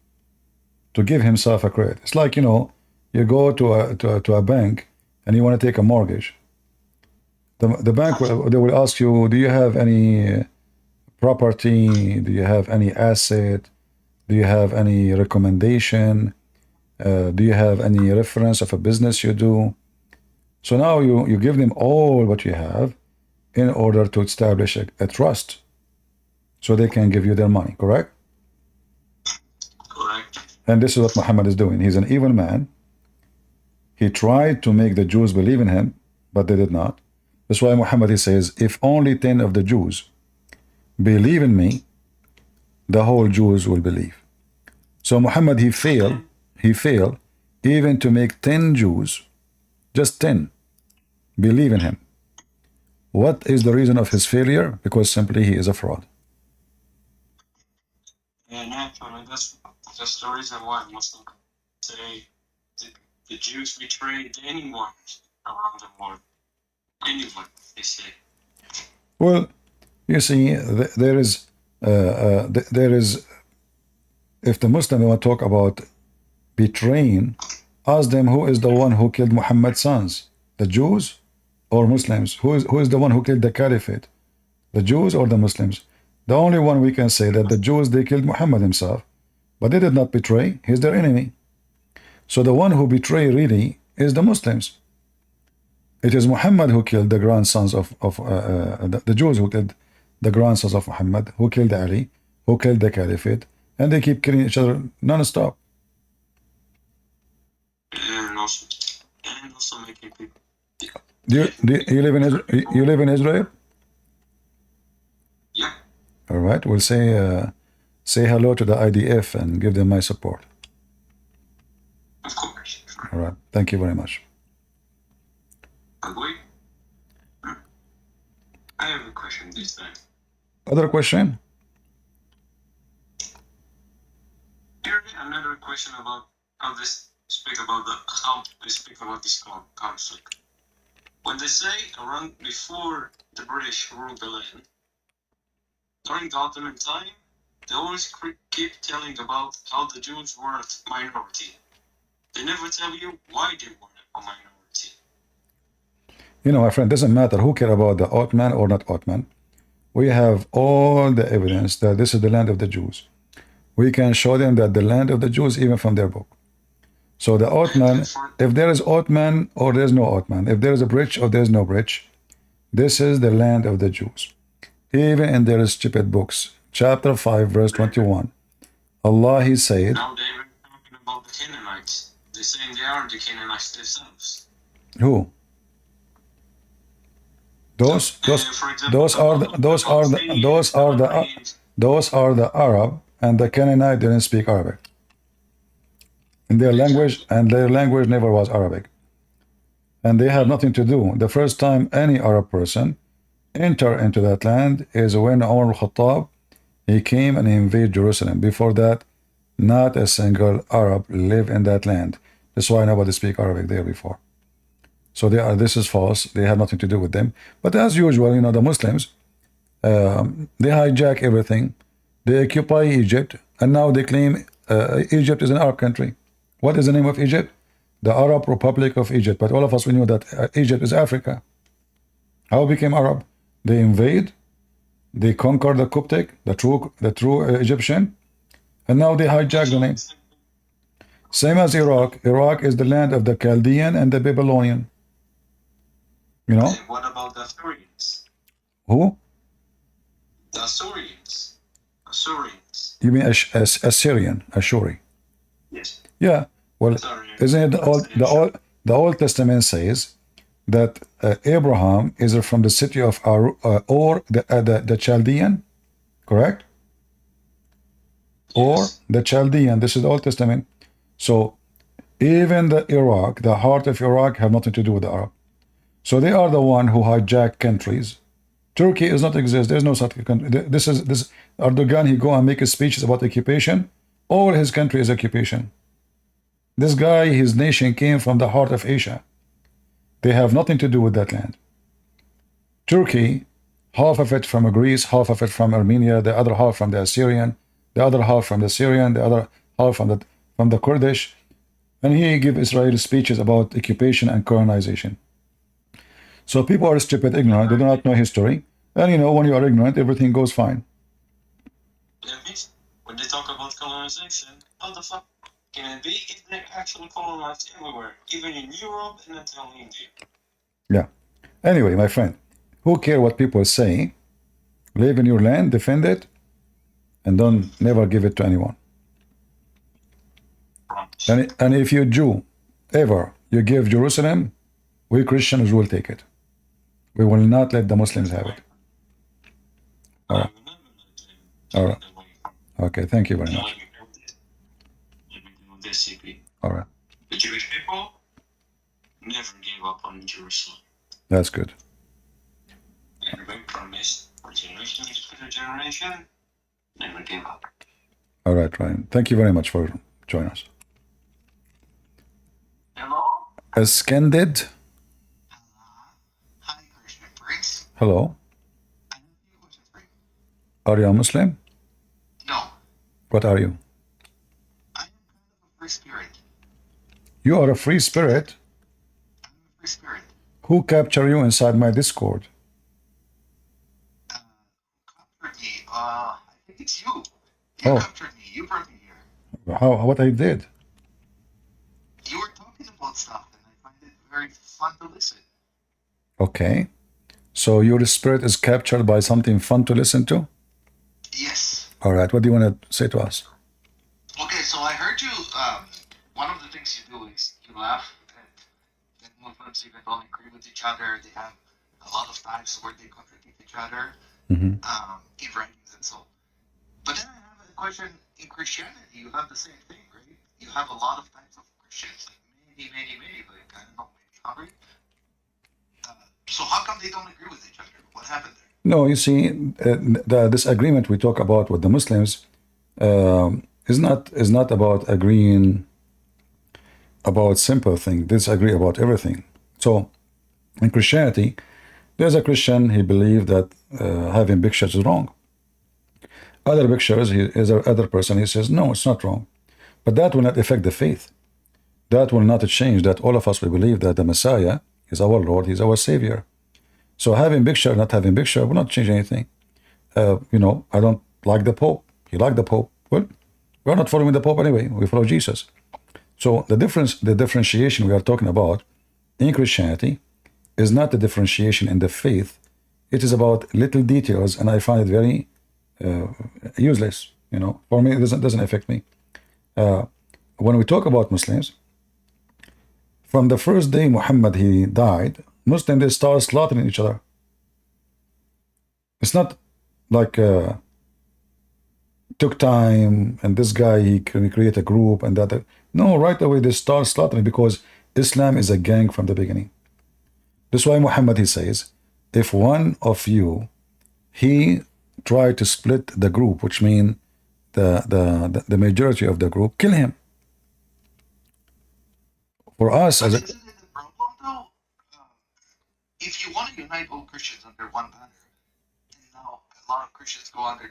A: to give himself a credit. It's like, you know, you go to a bank and you want to take a mortgage. The bank they will ask you, do you have any property? Do you have any asset? Do you have any recommendation? Do you have any reference of a business you do? So now you give them all what you have in order to establish a trust so they can give you their money, correct?
M: Correct.
A: And this is what Muhammad is doing. He's an evil man. He tried to make the Jews believe in him, but they did not. That's why Muhammad he says, if only 10 of the Jews believe in me, the whole Jews will believe. So Muhammad he failed even to make 10 Jews, just 10, believe in him. What is the reason of his failure? Because simply he is a fraud.
M: And actually, that's the reason why Muslims say the Jews betrayed anyone around the world. Anyone, they say.
A: Well, you see, there is, if the Muslim want to talk about betraying, ask them who is the one who killed Muhammad's sons, the Jews or Muslims? Who is the one who killed the caliphate, the Jews or the Muslims? The only one we can say that the Jews, they killed Muhammad himself, but they did not betray. He's their enemy. So the one who betrayed really is the Muslims. It is Muhammad who killed the grandsons of the Jews who killed the grandsons of Muhammad, who killed Ali, who killed the caliphate, and they keep killing each other non-stop.
M: And also making people.
A: You live in Israel? You live in Israel?
M: Yeah.
A: All right. We'll say hello to the IDF and give them my support.
M: Of course.
A: All right. Thank you very much.
M: Wait. I have a question this time.
A: Other question?
M: Here another question about how they speak about this conflict. When they say around before the British ruled the land, during the Ottoman time, they always keep telling about how the Jews were a minority. They never tell you why they were a minority.
A: You know, my friend, doesn't matter who care about the Ottoman or not Ottoman. We have all the evidence that this is the land of the Jews. We can show them that the land of the Jews, even from their book. So the Ottoman, if there is Ottoman or there is no Ottoman, if there is a bridge or there is no bridge, this is the land of the Jews. Even in their stupid books, chapter 5, verse 21, Allah, He said,
M: Now they're talking about the Canaanites. They're saying they are the Canaanites themselves.
A: who? Those are the Arab, and the Canaanite didn't speak Arabic. In their language, and their language never was Arabic. And they have nothing to do. The first time any Arab person enter into that land is when Umar al-Khattab, he came and he invaded Jerusalem. Before that, not a single Arab lived in that land. That's why nobody speak Arabic there before. So this is false. They have nothing to do with them. But as usual, you know, the Muslims, they hijack everything. They occupy Egypt, and now they claim Egypt is an Arab country. What is the name of Egypt? The Arab Republic of Egypt. But all of us, we knew that Egypt is Africa. How it became Arab? They invade, they conquer the Coptic, the true Egyptian, and now they hijack the name. Same as Iraq. Iraq is the land of the Chaldean and the Babylonian. You know?
M: What about the Assyrians?
A: Who?
M: The Assyrians. Assyrians.
A: You mean Assyrian, Ashuri?
M: Yes.
A: Yeah. Well, isn't it the Old Testament says that Abraham is from the city of Ur, the Chaldean, correct? Or the Chaldean. This is the Old Testament. So even the Iraq, the heart of Iraq, have nothing to do with the Arab. So they are the one who hijack countries. Turkey does not exist. There's no such country. This Erdogan. He go and make speeches about occupation. All his country is occupation. This guy, his nation came from the heart of Asia. They have nothing to do with that land. Turkey, half of it from Greece, half of it from Armenia, the other half from the Assyrian, the other half from the Syrian, the other half from the Kurdish. And he give Israel speeches about occupation and colonization. So people are stupid, ignorant, they do not know history. And you know, when you are ignorant, everything goes fine.
M: That means when they talk about colonization, how the fuck can it be if they actually colonized everywhere, even in Europe and until India?
A: Yeah. Anyway, my friend, who care what people say? Live in your land, defend it, and don't never give it to anyone. And if you Jew ever you give Jerusalem, we Christians will take it. We will not let the Muslims have it. All right. All right. Okay, thank you very much. All right.
M: The Jewish people never gave up on Jerusalem.
A: That's good.
M: And we promised for generation to generation, never gave up.
A: All right, Ryan. Thank you very much for joining us.
M: Hello?
A: Skended.
L: Hi, Christian Prince.
A: Hello.
L: I have a few questions for you.
A: Are you a Muslim?
L: No,
A: What are you?
L: I am kind of a free spirit.
A: You are a free spirit.
L: I'm a free spirit.
A: Who captured you inside my Discord?
L: Captured me. I think it's you.
A: Oh.
L: You captured me. You brought me here.
A: How? What I did?
L: You were talking about stuff, and I find it very fun to listen.
A: Okay. So your spirit is captured by something fun to listen to?
L: Yes.
A: All right. What do you want to say to us?
L: Okay, so I heard you. One of the things you do is you laugh at Muslims even don't agree with each other. They have a lot of times where they contradict each other in writings and so. But then I have a question. In Christianity, you have the same thing, right? You have a lot of types of Christians, like many, like I don't know, maybe 100. So how come they don't agree with each other? What happened there?
A: No, you see, the disagreement we talk about with the Muslims is not about agreeing about simple things. They disagree about everything. So in Christianity, there's a Christian, he believed that having pictures is wrong. Other pictures, other person, he says, no, it's not wrong. But that will not affect the faith. That will not change that all of us, we believe that the Messiah is our Lord, he's our Savior. So having picture, not having picture will not change anything. You know, I don't like the Pope. You like the Pope. Well, we're not following the Pope anyway. We follow Jesus. So the differentiation we are talking about in Christianity is not the differentiation in the faith. It is about little details, and I find it very useless. You know, for me, it doesn't affect me. When we talk about Muslims, from the first day Muhammad he died, Muslims they start slaughtering each other. It's not like took time and this guy he can create a group and that. No, right away they start slaughtering because Islam is a gang from the beginning. That's why Muhammad he says, if one of you he try to split the group, which means the majority of the group, kill him. For us as a
L: Isn't it a problem though? If you want to unite all Christians under one banner, and now a lot of Christians go under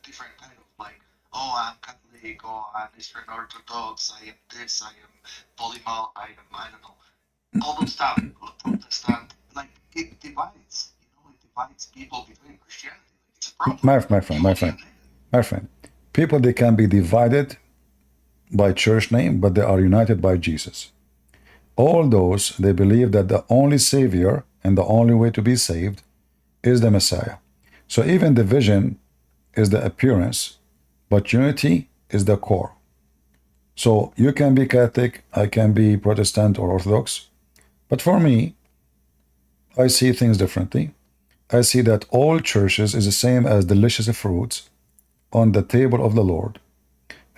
L: different kind of like, oh, I'm Catholic, oh, I'm Eastern Orthodox, I am this, I am Polymal, I don't know, all those stuff, Protestant, like it divides, you know, it divides people between Christianity. Like, it's a problem.
A: my friend, people they can be divided by church name, but they are united by Jesus. All those, they believe that the only Savior and the only way to be saved is the Messiah. So even division is the appearance, but unity is the core. So you can be Catholic, I can be Protestant or Orthodox, but for me, I see things differently. I see that all churches is the same as delicious fruits on the table of the Lord.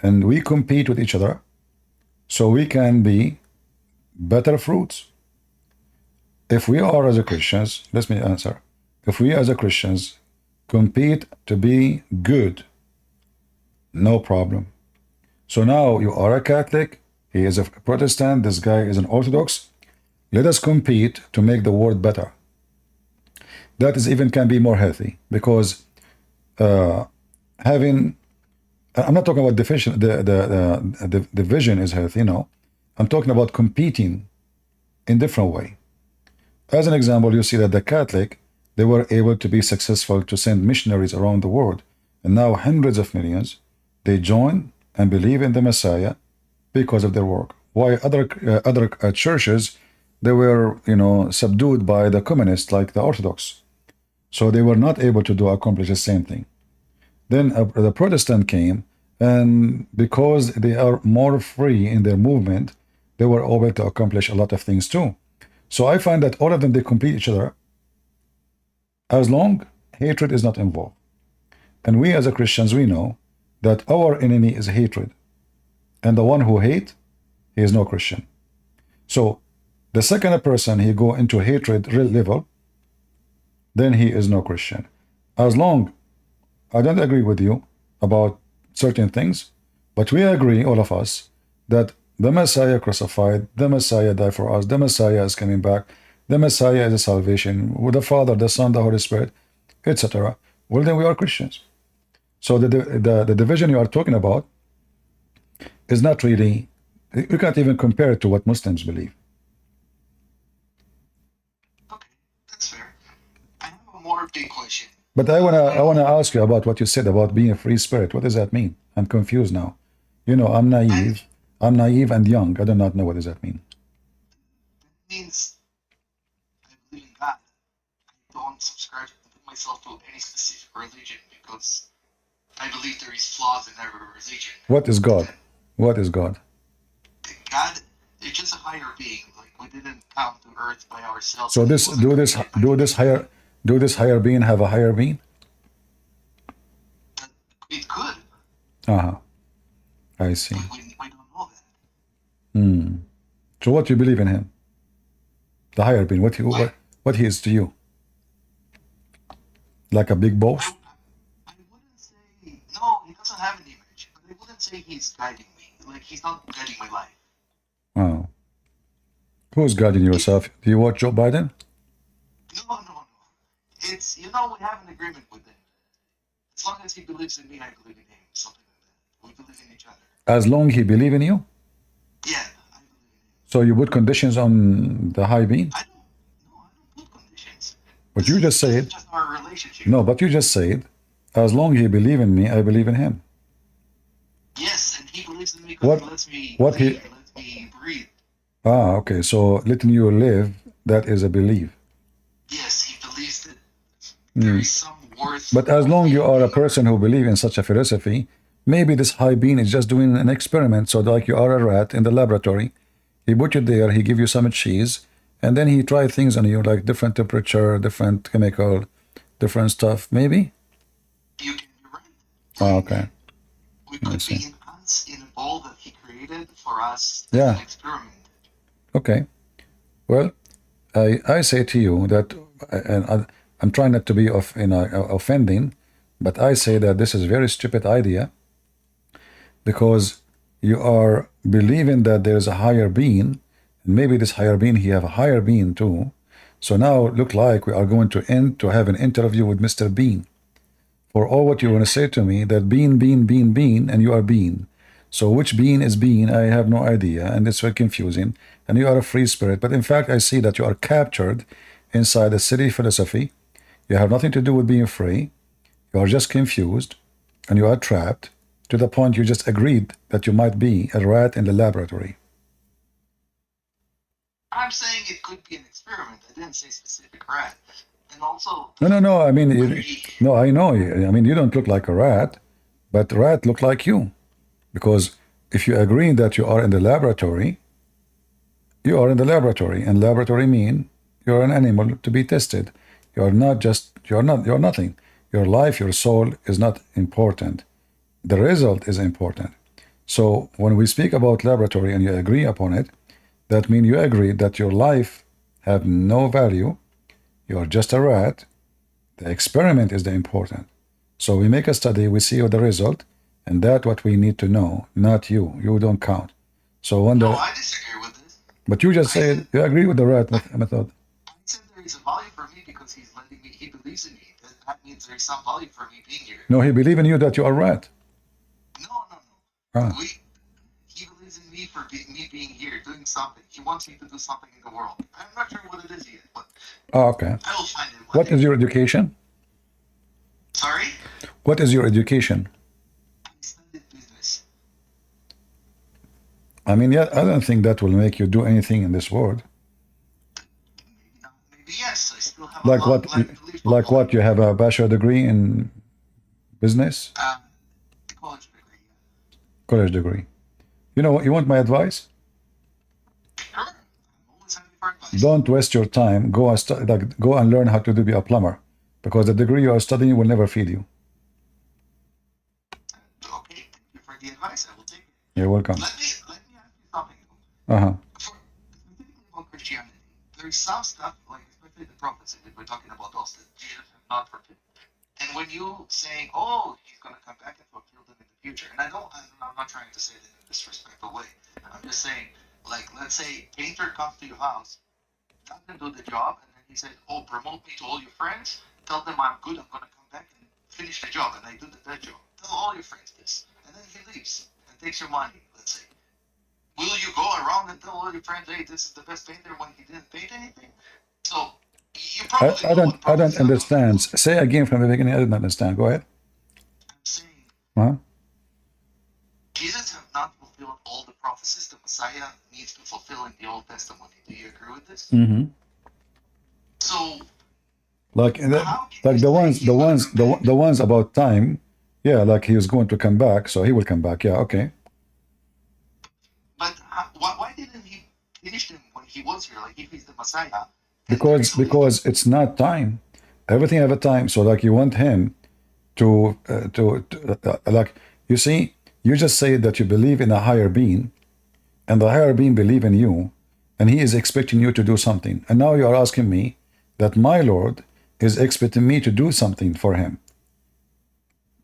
A: And we compete with each other so we can be better fruits. If we are as a Christians, let me answer. If we as a Christians compete to be good, no problem. So now you are a Catholic, he is a Protestant, this guy is an Orthodox. Let us compete to make the world better. That is even can be more healthy, because having, I'm not talking about division, the division is healthy, no. I'm talking about competing in different way. As an example, you see that the Catholic, they were able to be successful to send missionaries around the world. And now hundreds of millions, they join and believe in the Messiah because of their work. Why other churches, they were, subdued by the communists like the Orthodox. So they were not able to accomplish the same thing. Then the Protestant came, and because they are more free in their movement, they were able to accomplish a lot of things too. So I find that all of them, they complete each other as long hatred is not involved. And we as a Christians, we know that our enemy is hatred. And the one who hate, he is no Christian. So the second a person he go into hatred level, then he is no Christian. As long I don't agree with you about certain things, but we agree, all of us, that the Messiah crucified, the Messiah died for us, the Messiah is coming back, the Messiah is a salvation, with the Father, the Son, the Holy Spirit, etc. Well, then we are Christians. So the division you are talking about is not really, you can't even compare it to what Muslims believe.
L: Okay, that's fair. I have a more big question.
A: But I wanna ask you about what you said about being a free spirit. What does that mean? I'm confused now. I'm naive. I'm naive and young. I do not know what does that mean.
L: It means I believe in God. I don't subscribe to put myself to any specific religion because I believe there is flaws in every religion.
A: What is God? What is God?
L: God is just a higher being. Like we didn't come to earth by ourselves.
A: So do this higher being have a higher being?
L: It could.
A: I see.
L: We don't know that.
A: So what you believe in him? The higher being. What he is to you? Like a big boss?
L: I wouldn't say no. He doesn't have an image, but I wouldn't say he's guiding me. Like he's not guiding my life.
A: Oh. Who's guiding yourself? Do you watch Joe Biden?
L: No. It's we have an agreement with him. As long as he believes in me, I believe in him. Something like that. We believe in each other.
A: As long he believe in you?
L: Yeah, I believe in him.
A: So you put conditions on the high being?
L: I don't put conditions.
A: But you just said.
L: Just our relationship.
A: No, but you just said, as long he believe in me, I believe in him.
L: Yes, and he believes in me because he lets me lets me breathe.
A: Okay. So letting you live, that is a belief.
L: Yes, he believes that there is some worth.
A: But as long you are a person who believes in such a philosophy, maybe this high being is just doing an experiment. So like you are a rat in the laboratory, he put you there, he give you some cheese, and then he try things on you, like different temperature, different chemical, different stuff, maybe?
L: You're right.
A: Okay.
L: We could be in ants in a bowl that he created for us as
A: Yeah.
L: an experiment.
A: Okay. Well, I say to you that, and I'm trying not to be offending, but I say that this is a very stupid idea, because you are believing that there is a higher being, and maybe this higher being, he have a higher being too. So now look like we are going to have an interview with Mr. Bean. For all what you want to say to me, that being, and you are being. So which being is being, I have no idea, and it's very confusing. And you are a free spirit, but in fact I see that you are captured inside a city philosophy. You have nothing to do with being free. You are just confused, and you are trapped to the point you just agreed that you might be a rat in the laboratory.
L: I'm saying it could be an experiment. I didn't say specific rat. And also...
A: No. I mean, no, I know. I mean, you don't look like a rat, but rat look like you. Because if you agree that you are in the laboratory, you are in the laboratory, and laboratory mean you're an animal to be tested. You're nothing. Your life, your soul is not important. The result is important. So when we speak about laboratory and you agree upon it, that means you agree that your life have no value. You are just a rat. The experiment is the important. So we make a study, we see the result, and that's what we need to know, not you. You don't count. So when
L: No, I disagree with this.
A: But you just said you agree with the right method.
L: I said there is a value for me because he's letting me, he believes in me. That means there is some value for me being here.
A: No, he believes in you that you are right.
L: No.
A: Ah.
L: He believes in me for me being here, doing something. He wants me to do something in the world. I'm not sure what it is yet, but
A: Oh, okay.
L: I will find it.
A: What is your education?
L: Sorry?
A: What is your education?
L: I studied business.
A: I mean, yeah, I don't think that will make you do anything in this world.
L: Maybe yes. I still have
A: Like
L: a long
A: what?
L: life to live.
A: Like what? You have a bachelor degree in business,
L: College degree.
A: college degree. You know, you want my advice?
L: Sure. I'm always happy for advice.
A: Don't waste your time. Go and go and learn how to be a plumber, because the degree you are studying will never feed you.
L: Okay, thank you for the advice. I will take it.
A: You're welcome.
L: Let me ask you something.
A: Uh-huh.
L: Specifically about Christianity, there is some stuff, like especially the prophecy that we're talking about those that Jesus has not fulfilled. And when you saying, oh, he's going to come back and fulfill them in the future, and I'm not trying to say that in a disrespectful way. I'm just saying, like, let's say painter comes to your house, doesn't do the job, and then he says, oh, promote me to all your friends, tell them I'm good, I'm going to come back and finish the job, and I do that job. Tell all your friends this. And then he leaves and takes your money, let's say. Will you go around and tell all your friends, hey, this is the best painter when he didn't paint anything? So, you probably
A: I don't understand. Say again from the beginning. I didn't understand. Go ahead.
L: I'm saying
A: Huh?
L: Jesus have not fulfilled all the prophecies the Messiah needs to fulfill in the Old Testament. Do you agree with this?
A: Mm-hmm.
L: So,
A: Like the ones about time. Yeah, like he was going to come back, so he will come back. Yeah, okay.
L: but why didn't he finish them when he was here? Like, if he's the Messiah.
A: Because it's not time. Everything have a time. So like you want him to like, you see, you just say that you believe in a higher being, and the higher being believe in you, and he is expecting you to do something. And now you are asking me that my Lord is expecting me to do something for him.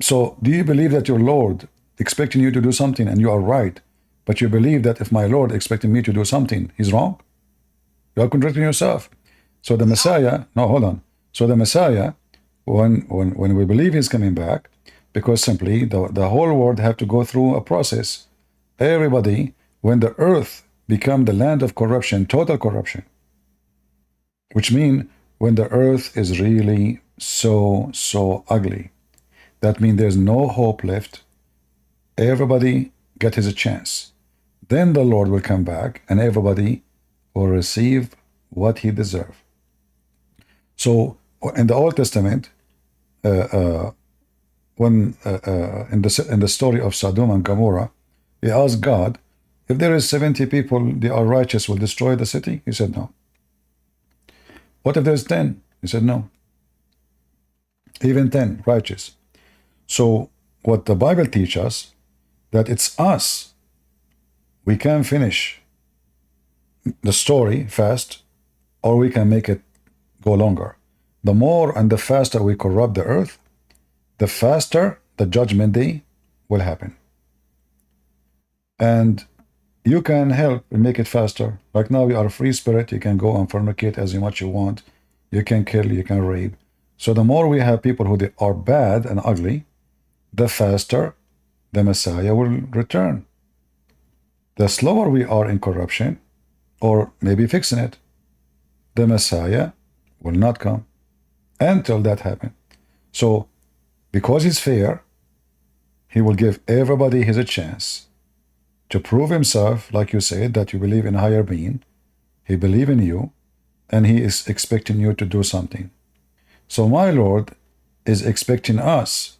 A: So do you believe that your Lord expecting you to do something and you are right, but you believe that if my Lord expecting me to do something, he's wrong? You are contradicting yourself. So the Messiah, no, hold on. So the Messiah, when we believe he's coming back, because simply the whole world have to go through a process. Everybody, when the earth become the land of corruption, total corruption, which means when the earth is really so ugly, that means there's no hope left. Everybody get his chance. Then the Lord will come back and everybody will receive what he deserves. So in the Old Testament, when in the story of Sodom and Gomorrah, he asked God, if there is 70 people, they are righteous, will destroy the city? He said no. What if there's 10? He said no. Even 10 righteous. So what the Bible teaches us, that it's us. We can finish the story fast, or we can make it go longer. The more and the faster we corrupt the earth, the faster the judgment day will happen. And you can help and make it faster. Like now you are a free spirit, you can go and fornicate as much you want. You can kill, you can rape. So the more we have people who are bad and ugly, the faster the Messiah will return. The slower we are in corruption, or maybe fixing it, the Messiah will not come until that happens. So, because he's fair, he will give everybody his chance to prove himself, like you said, that you believe in a higher being. He believes in you, and he is expecting you to do something. So my Lord is expecting us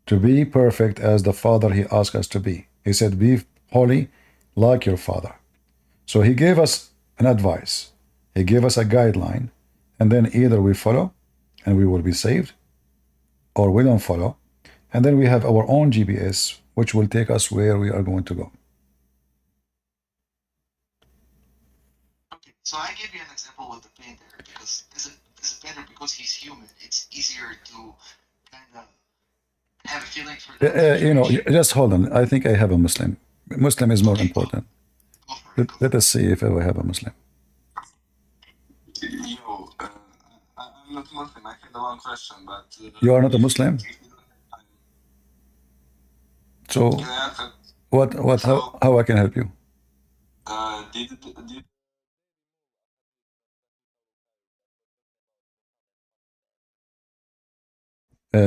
A: to be perfect as the Father he asked us to be. He said, be holy like your Father. So he gave us an advice. He gave us a guideline, and then either we follow and we will be saved, or we don't follow, and then we have our own GPS, which will take us where we are going to go.
L: Okay, so I give you an example with the painter, because as a painter, because he's human, it's easier to kind of have a feeling for that.
A: You know, just hold on. I think I have a Muslim. Muslim is more important. Let us see if ever have a Muslim.
L: Yo, I'm not Muslim. I had the wrong question, but
A: You are not a Muslim? So,
L: can I answer?
A: how I can help you?
L: Did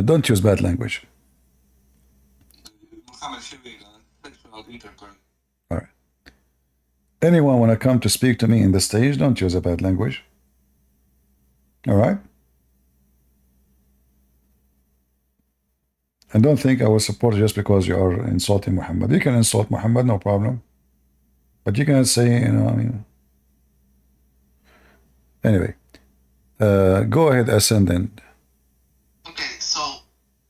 A: Don't use bad language.
L: Muhammad sexual intercourse?
A: All right. Anyone want to come to speak to me in the stage, don't use a bad language. All right? And don't think I will support you just because you are insulting Muhammad. You can insult Muhammad, no problem. But you cannot say, I mean. Anyway, go ahead, Ascendant.
L: Okay, so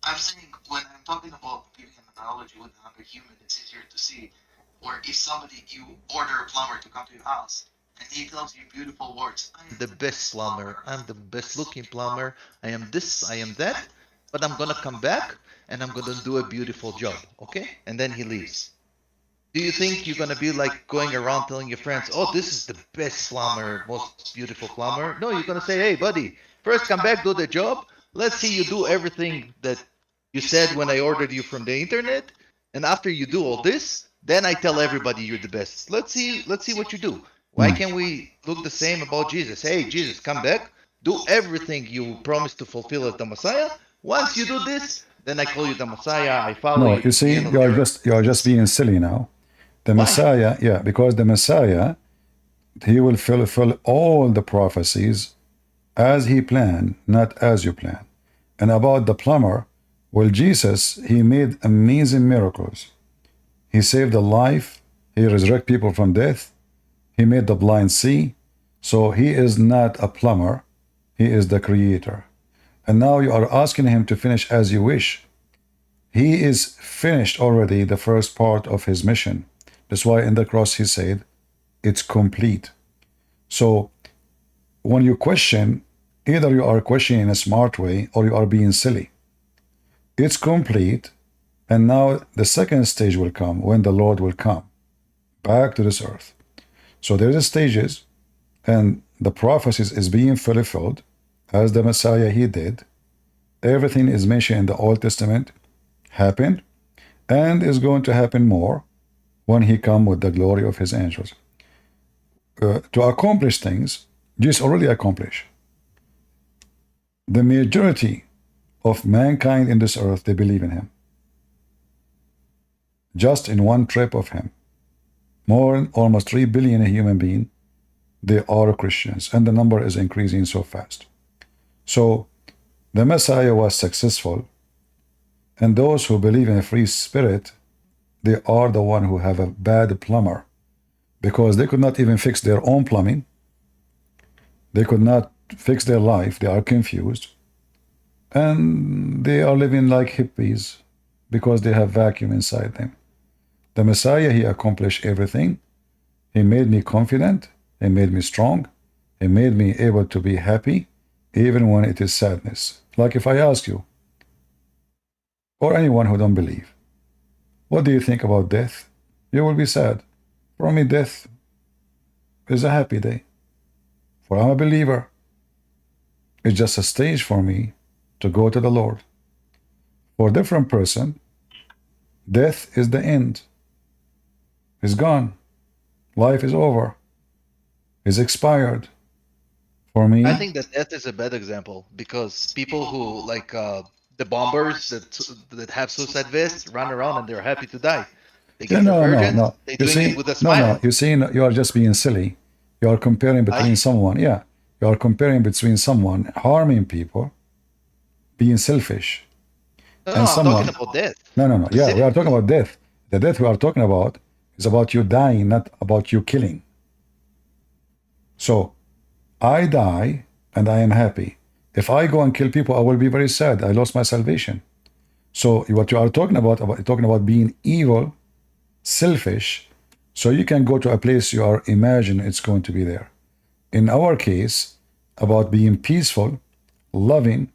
L: I'm saying when I'm talking about giving an analogy with another human, it's easier to see. Or if somebody, you order a plumber to come to your house, and he tells you beautiful words. I'm the best plumber. I'm the best looking plumber. I am this, I am that. But I'm gonna come back and I'm gonna do a beautiful job, okay? And then he leaves. Do you think you're gonna be like going around telling your friends, oh, this is the best plumber, most beautiful plumber? No, you're gonna say, hey, buddy, first come back, do the job. Let's see you do everything that you said when I ordered you from the internet. And after you do all this, then I tell everybody you're the best. Let's see what you do. Why can't we look the same about Jesus? Hey, Jesus, come back, do everything you promised to fulfill as the Messiah. Once you do this, then I call you the Messiah. I follow you.
A: No, you see, you are just being silly now. The Messiah, yeah, because the Messiah, he will fulfill all the prophecies as he planned, not as you plan. And about the plumber, well, Jesus, he made amazing miracles. He saved a life. He resurrected people from death. He made the blind see. So he is not a plumber. He is the creator. And now you are asking him to finish as you wish. He is finished already the first part of his mission. That's why in the cross he said, it's complete. So when you question, either you are questioning in a smart way or you are being silly. It's complete. And now the second stage will come when the Lord will come back to this earth. So there's stages, and the prophecies is being fulfilled as the Messiah he did. Everything is mentioned in the Old Testament happened and is going to happen more when he come with the glory of his angels. To accomplish things, Jesus already accomplished. The majority of mankind in this earth, they believe in him. Just in one trip of him. Almost 3 billion human beings, they are Christians, and the number is increasing so fast. So the Messiah was successful, and those who believe in a free spirit, they are the one who have a bad plumber, because they could not even fix their own plumbing. They could not fix their life. They are confused, and they are living like hippies because they have vacuum inside them. The Messiah, he accomplished everything. He made me confident. He made me strong. He made me able to be happy, even when it is sadness. Like if I ask you, or anyone who don't believe, what do you think about death? You will be sad. For me, death is a happy day. For I'm a believer. It's just a stage for me to go to the Lord. For a different person, death is the end. It's gone. Life is over. It's expired. For me,
L: I think that death is a bad example because people who like the bombers that have suicide vests run around and they're happy to die. They get
A: no.
L: They're
A: You
L: doing
A: see,
L: it with a smile.
A: no. You see, you are just being silly. You are comparing between someone. Yeah, you are comparing between someone harming people, being selfish,
L: No,
A: and
L: I'm
A: someone.
L: talking about death.
A: No. Yeah, we are talking about death. The death we are talking about is about you dying, not about you killing. So, I die and I am happy. If I go and kill people, I will be very sad. I lost my salvation. So, what you are talking about being evil, selfish, so you can go to a place you are imagine it's going to be there. In our case, about being peaceful, loving,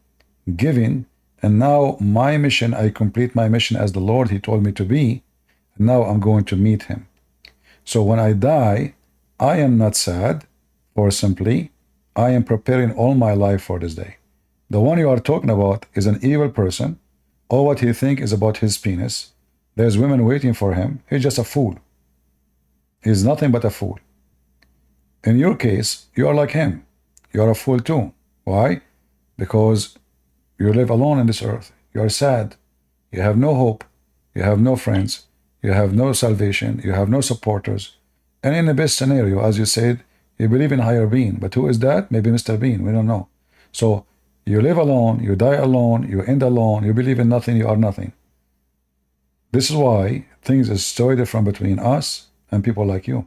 A: giving, and now my mission, I complete my mission as the Lord, he told me to be, and now I'm going to meet him. So when I die, I am not sad, or simply, I am preparing all my life for this day. The one you are talking about is an evil person. All what he thinks is about his penis. There's women waiting for him. He's just a fool. He's nothing but a fool. In your case, you are like him. You are a fool too. Why? Because you live alone in this earth. You are sad. You have no hope. You have no friends. You have no salvation. You have no supporters. And in the best scenario, as you said, you believe in higher being. But who is that? Maybe Mr. Bean. We don't know. So you live alone. You die alone. You end alone. You believe in nothing. You are nothing. This is why things are so different between us and people like you.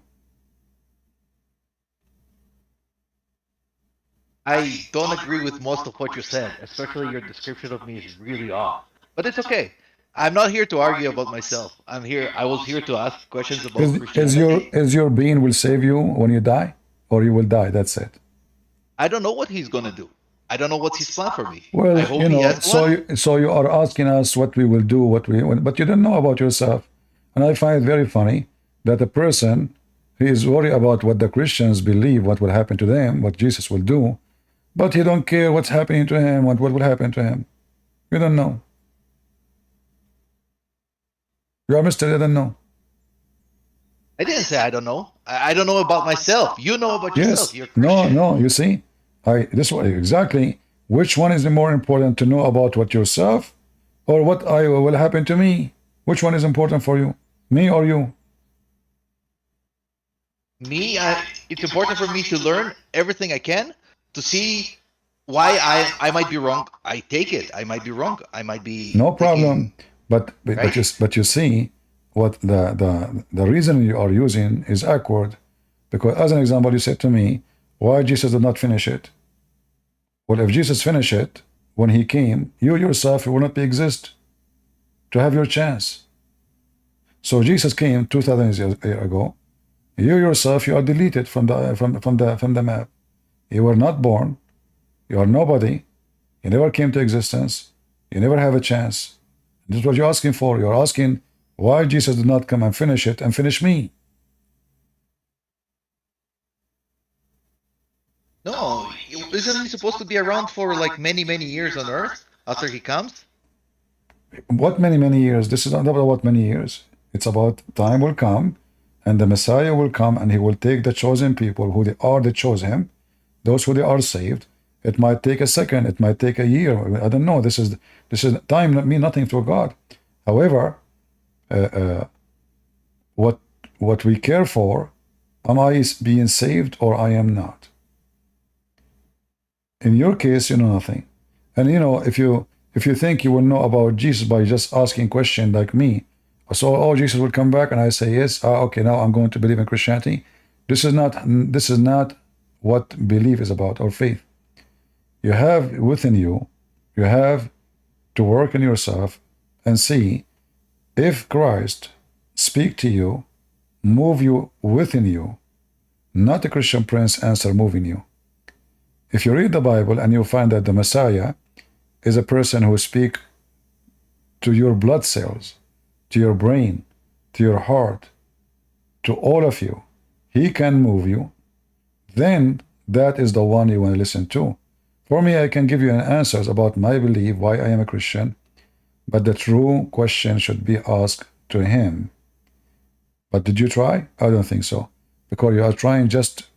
N: I don't agree with most of what you said, especially your description of me is really off. But it's okay. I'm not here to argue about myself. I was here to ask questions about Christianity.
A: Is your being will save you when you die? Or you will die, that's it.
N: I don't know what he's gonna do. I don't know what's his plan for me.
A: Well, you know, so you are asking us what we will do, but you don't know about yourself. And I find it very funny that a person who is worried about what the Christians believe, what will happen to them, what Jesus will do, but he don't care what's happening to him, what will happen to him. You don't know. You are Mr. I don't know.
N: I didn't say I don't know. I don't know about myself. You know about yourself. You're
A: No, you see? This way, exactly. Which one is more important to know about what yourself or what will happen to me? Which one is important for you? Me or you?
N: Me, it's important for me to learn everything I can to see why I might be wrong. I take it. I might be wrong. I might be
A: no problem. But you see what the reason you are using is awkward, because as an example you said to me, why Jesus did not finish it? Well, if Jesus finished it when he came, you yourself will not be exist to have your chance. So Jesus came 2,000 years ago. You yourself, you are deleted from the map. You were not born. You are nobody. You never came to existence. You never have a chance. This is what you're asking for. You're asking why Jesus did not come and finish it and finish me.
N: No, isn't he supposed to be around for like many years on Earth after he comes?
A: What many years? This is not about what many years. It's about time will come and the Messiah will come and he will take the chosen people who they are, they chose him, those who they are saved. It might take a second, it might take a year. I don't know. This is time mean nothing to God. However, what we care for, am I being saved or I am not? In your case, you know nothing. And you know, if you think you will know about Jesus by just asking questions like me, so oh, Jesus will come back and I say yes, okay, now I'm going to believe in Christianity. This is not what belief is about, or faith. You have within you, you have to work in yourself and see if Christ speak to you, move you within you, not a Christian Prince answer moving you. If you read the Bible and you find that the Messiah is a person who speaks to your blood cells, to your brain, to your heart, to all of you, he can move you, then that is the one you want to listen to. For me, I can give you answers about my belief, why I am a Christian, but the true question should be asked to him. But did you try? I don't think so. Because you are trying just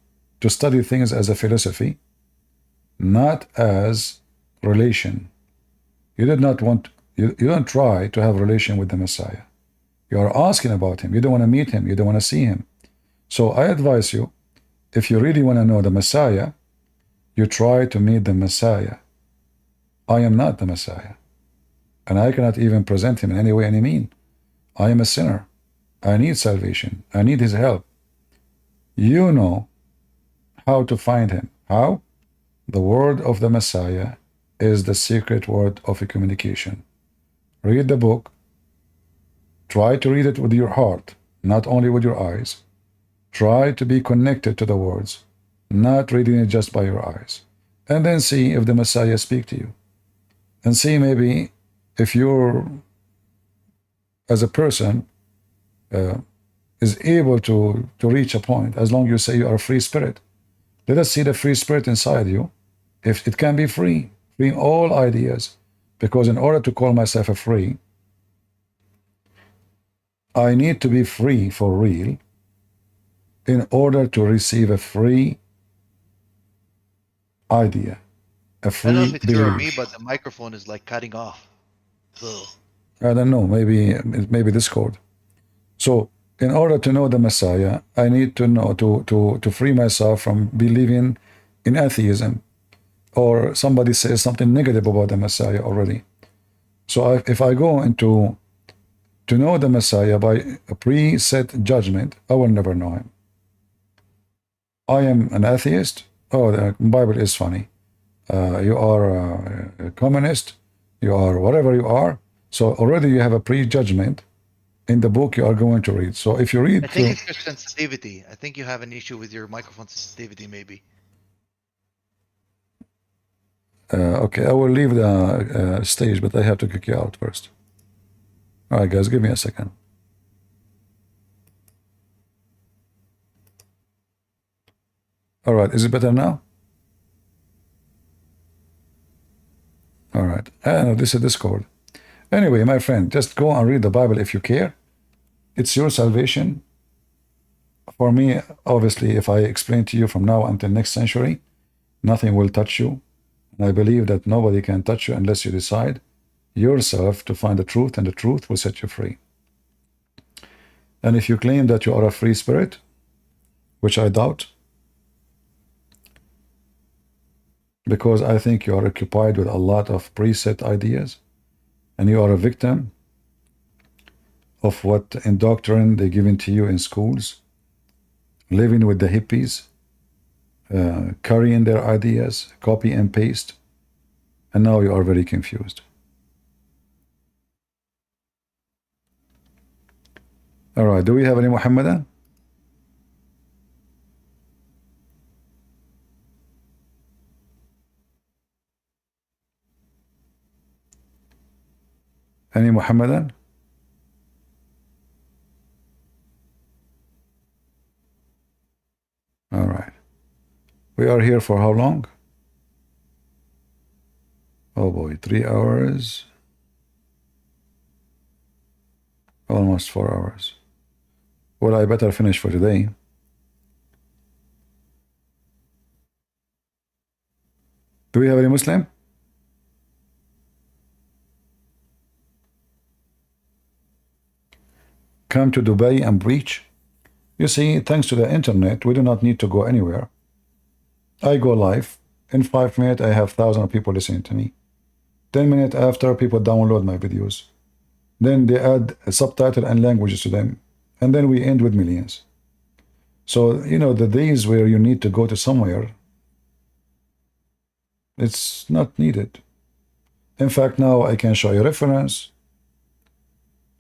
A: to study things as a philosophy, not as relation. You did not want, you don't try to have a relation with the Messiah. You are asking about him. You don't want to meet him. You don't want to see him. So I advise you, if you really want to know the Messiah, you try to meet the Messiah. I am not the Messiah. And I cannot even present him in any way, any mean. I am a sinner. I need salvation. I need his help. You know how to find him. How? The word of the Messiah is the secret word of a communication. Read the book. Try to read it with your heart, not only with your eyes. Try to be connected to the words, not reading it just by your eyes. And then see if the Messiah speak to you. And see maybe if you're, as a person, is able to reach a point as long as you say you are a free spirit. Let us see the free spirit inside you. If it can be free, freeing all ideas. Because in order to call myself a free, I need to be free for real in order to receive a free idea, a
N: I
A: free
N: don't know if it's you or me,
A: belief.
N: but the microphone is like cutting off. So
A: I don't know, maybe Discord. So in order to know the Messiah, I need to know to free myself from believing in atheism, or somebody says something negative about the Messiah already. So if I go into to know the Messiah by a preset judgment, I will never know him. I am an atheist. Oh, the Bible is funny. You are a communist. You are whatever you are. So already you have a prejudgment in the book you are going to read. So if you read
N: I think it's your sensitivity. I think you have an issue with your microphone sensitivity, maybe.
A: Okay, I will leave the stage, but I have to kick you out first. All right, guys, give me a second. All right, is it better now? All right, no, this is Discord. Anyway, my friend, just go and read the Bible if you care. It's your salvation. For me, obviously, if I explain to you from now until next century, nothing will touch you. And I believe that nobody can touch you unless you decide yourself to find the truth, and the truth will set you free. And if you claim that you are a free spirit, which I doubt, because I think you are occupied with a lot of preset ideas, and you are a victim of what indoctrination they're giving to you in schools, living with the hippies, carrying their ideas, copy and paste, and now you are very confused. All right, do we have any Muhammadan? Any Muhammadan? All right. We are here for how long? Oh boy, 3 hours. Almost 4 hours. Well, I better finish for today. Do we have any Muslim? Come to Dubai and preach? You see, thanks to the internet, we do not need to go anywhere. I go live. In 5 minutes, I have thousands of people listening to me. 10 minutes after, people download my videos. Then they add a subtitle and languages to them. And then we end with millions. So, you know, the days where you need to go to somewhere, it's not needed. In fact, now I can show you reference.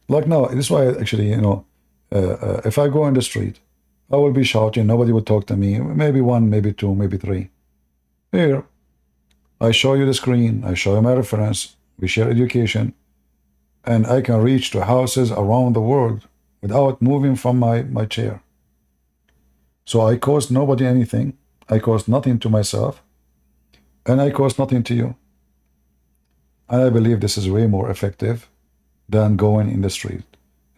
A: Like now, this is why actually, you know, if I go in the street, I will be shouting, nobody will talk to me, maybe 1, maybe 2, maybe 3. Here, I show you the screen, I show you my reference, we share education, and I can reach to houses around the world without moving from my chair. So I cost nobody anything, I cost nothing to myself, and I cost nothing to you. And I believe this is way more effective than going in the street.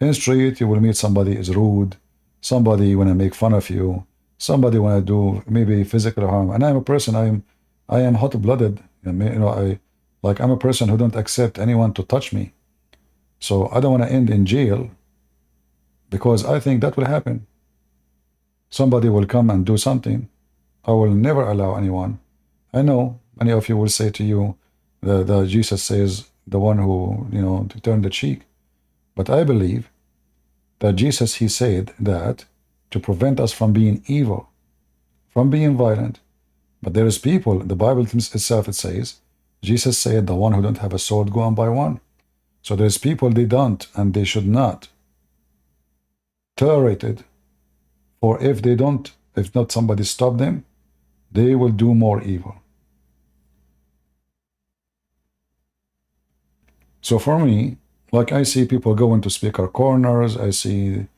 A: In the street, you will meet somebody is rude, somebody want to make fun of you, somebody want to do maybe physical harm. And I'm a person, I am hot-blooded. You know, I'm a person who don't accept anyone to touch me. So I don't want to end in jail because I think that will happen. Somebody will come and do something. I will never allow anyone. I know many of you will say to you, the Jesus says, the one who, you know, to turn the cheek. But I believe that Jesus, he said that to prevent us from being evil, from being violent. But there is people, the Bible itself, it says, Jesus said, the one who don't have a sword, go and buy one. So there's people they don't, and they should not tolerate it. For if they don't, if not somebody stop them, they will do more evil. So for me, like I see people go into speaker corners, I see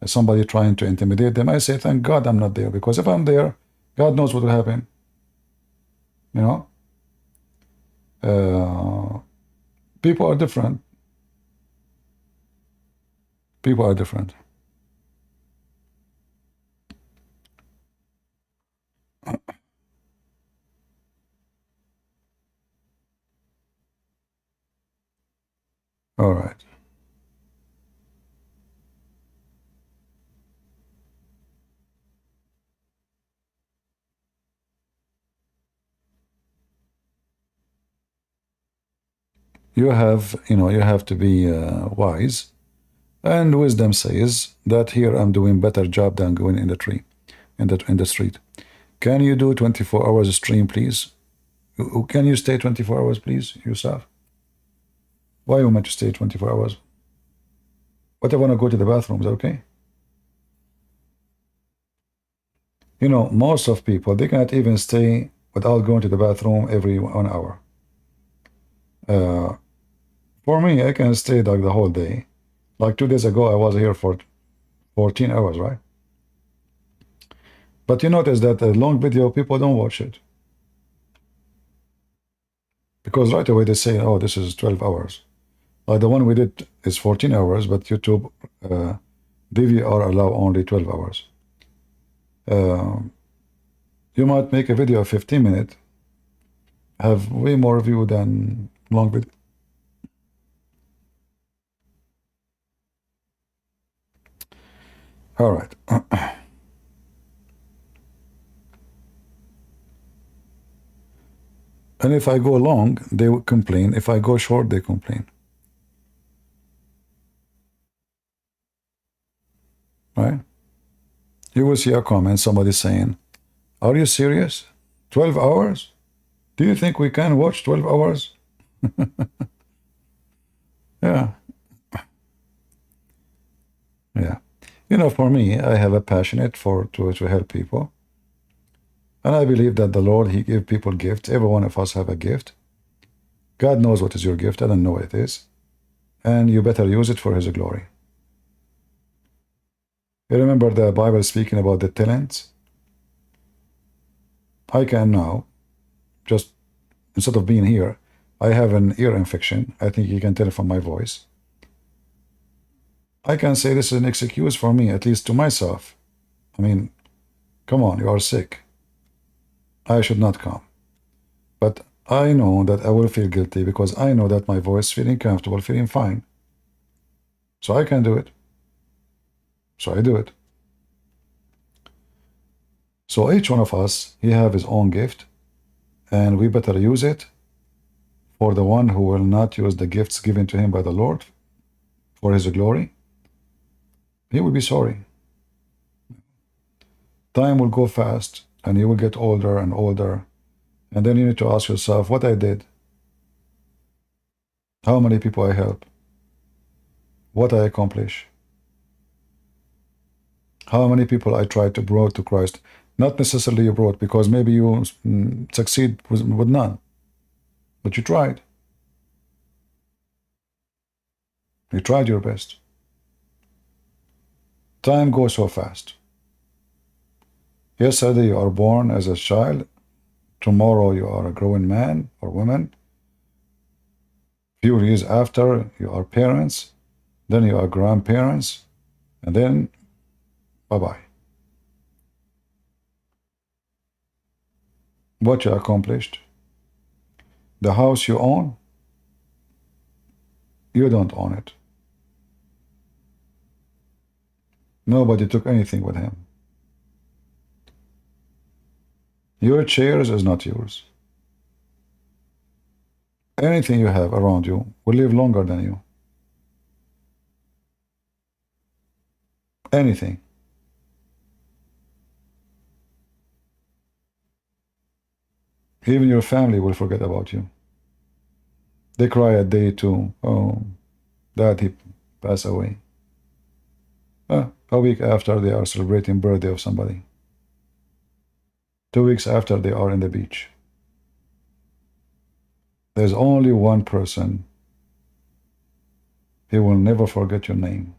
A: somebody trying to intimidate them, I say, thank God I'm not there, because if I'm there, God knows what will happen. You know? People are different. People are different. All right. You have to be wise. And wisdom says that here I'm doing better job than going in the tree, in the street. Can you do 24 hours stream, please? Can you stay 24 hours, please, Yusuf? Why you meant to stay 24 hours? What, I want to go to the bathroom, is that okay? You know, most of people, they cannot even stay without going to the bathroom every 1 hour. For me, I can stay like the whole day. Like 2 days ago, I was here for 14 hours, right? But you notice that a long video, people don't watch it. Because right away they say, oh, this is 12 hours. Like the one we did is 14 hours, but YouTube, DVR allow only 12 hours. You might make a video of 15 minutes, have way more view than long video. All right. And if I go long, they will complain. If I go short, they complain. Right? You will see a comment, somebody saying, are you serious? 12 hours? Do you think we can watch 12 hours? Yeah. Yeah. You know, for me, I have a passionate to help people. And I believe that the Lord, He gave people gifts. Every one of us have a gift. God knows what is your gift. I don't know what it is. And you better use it for His glory. You remember the Bible speaking about the talents? I can now, just instead of being here, I have an ear infection. I think you can tell from my voice. I can say this is an excuse for me, at least to myself. I mean, come on, you are sick. I should not come. But I know that I will feel guilty because I know that my voice feeling comfortable, feeling fine. So I can do it. So I do it. So each one of us, he have his own gift, and we better use it. For the one who will not use the gifts given to him by the Lord for His glory, he will be sorry. Time will go fast, and you will get older and older, and then you need to ask yourself what I did, how many people I help, what I accomplish, how many people I tried to bring to Christ. Not necessarily you brought, because maybe you succeed with none, but you tried. You tried your best. Time goes so fast. Yesterday you are born as a child. Tomorrow you are a growing man or woman. Few years after you are parents. Then you are grandparents. And then bye-bye. What you accomplished. The house you own, you don't own it. Nobody took anything with him. Your chairs is not yours. Anything you have around you will live longer than you. Anything. Even your family will forget about you. They cry a day too. Oh, Dad, he passed away. A week after they are celebrating birthday of somebody. 2 weeks after they are in the beach. There's only one person. He will never forget your name.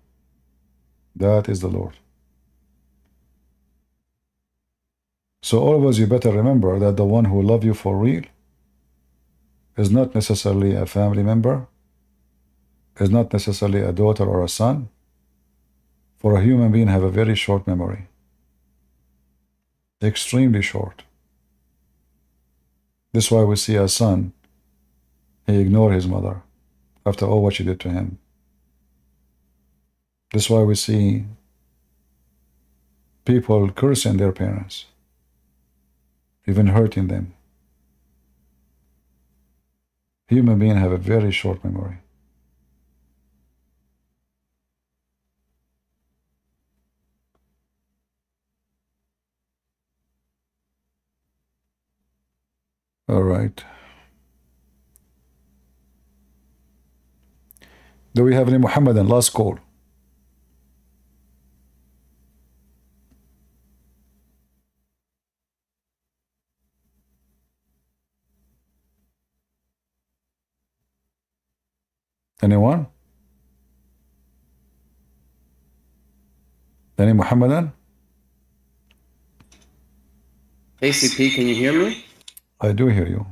A: That is the Lord. So always you better remember that the one who loves you for real is not necessarily a family member, is not necessarily a daughter or a son. For a human being have a very short memory. Extremely short. That's why we see a son, he ignored his mother after all what she did to him. That's why we see people cursing their parents, even hurting them. Human beings have a very short memory. All right. Do we have any Muhammadan? Last call. Anyone? Any Muhammadan?
O: Hey CP, can you hear me?
A: I do hear you.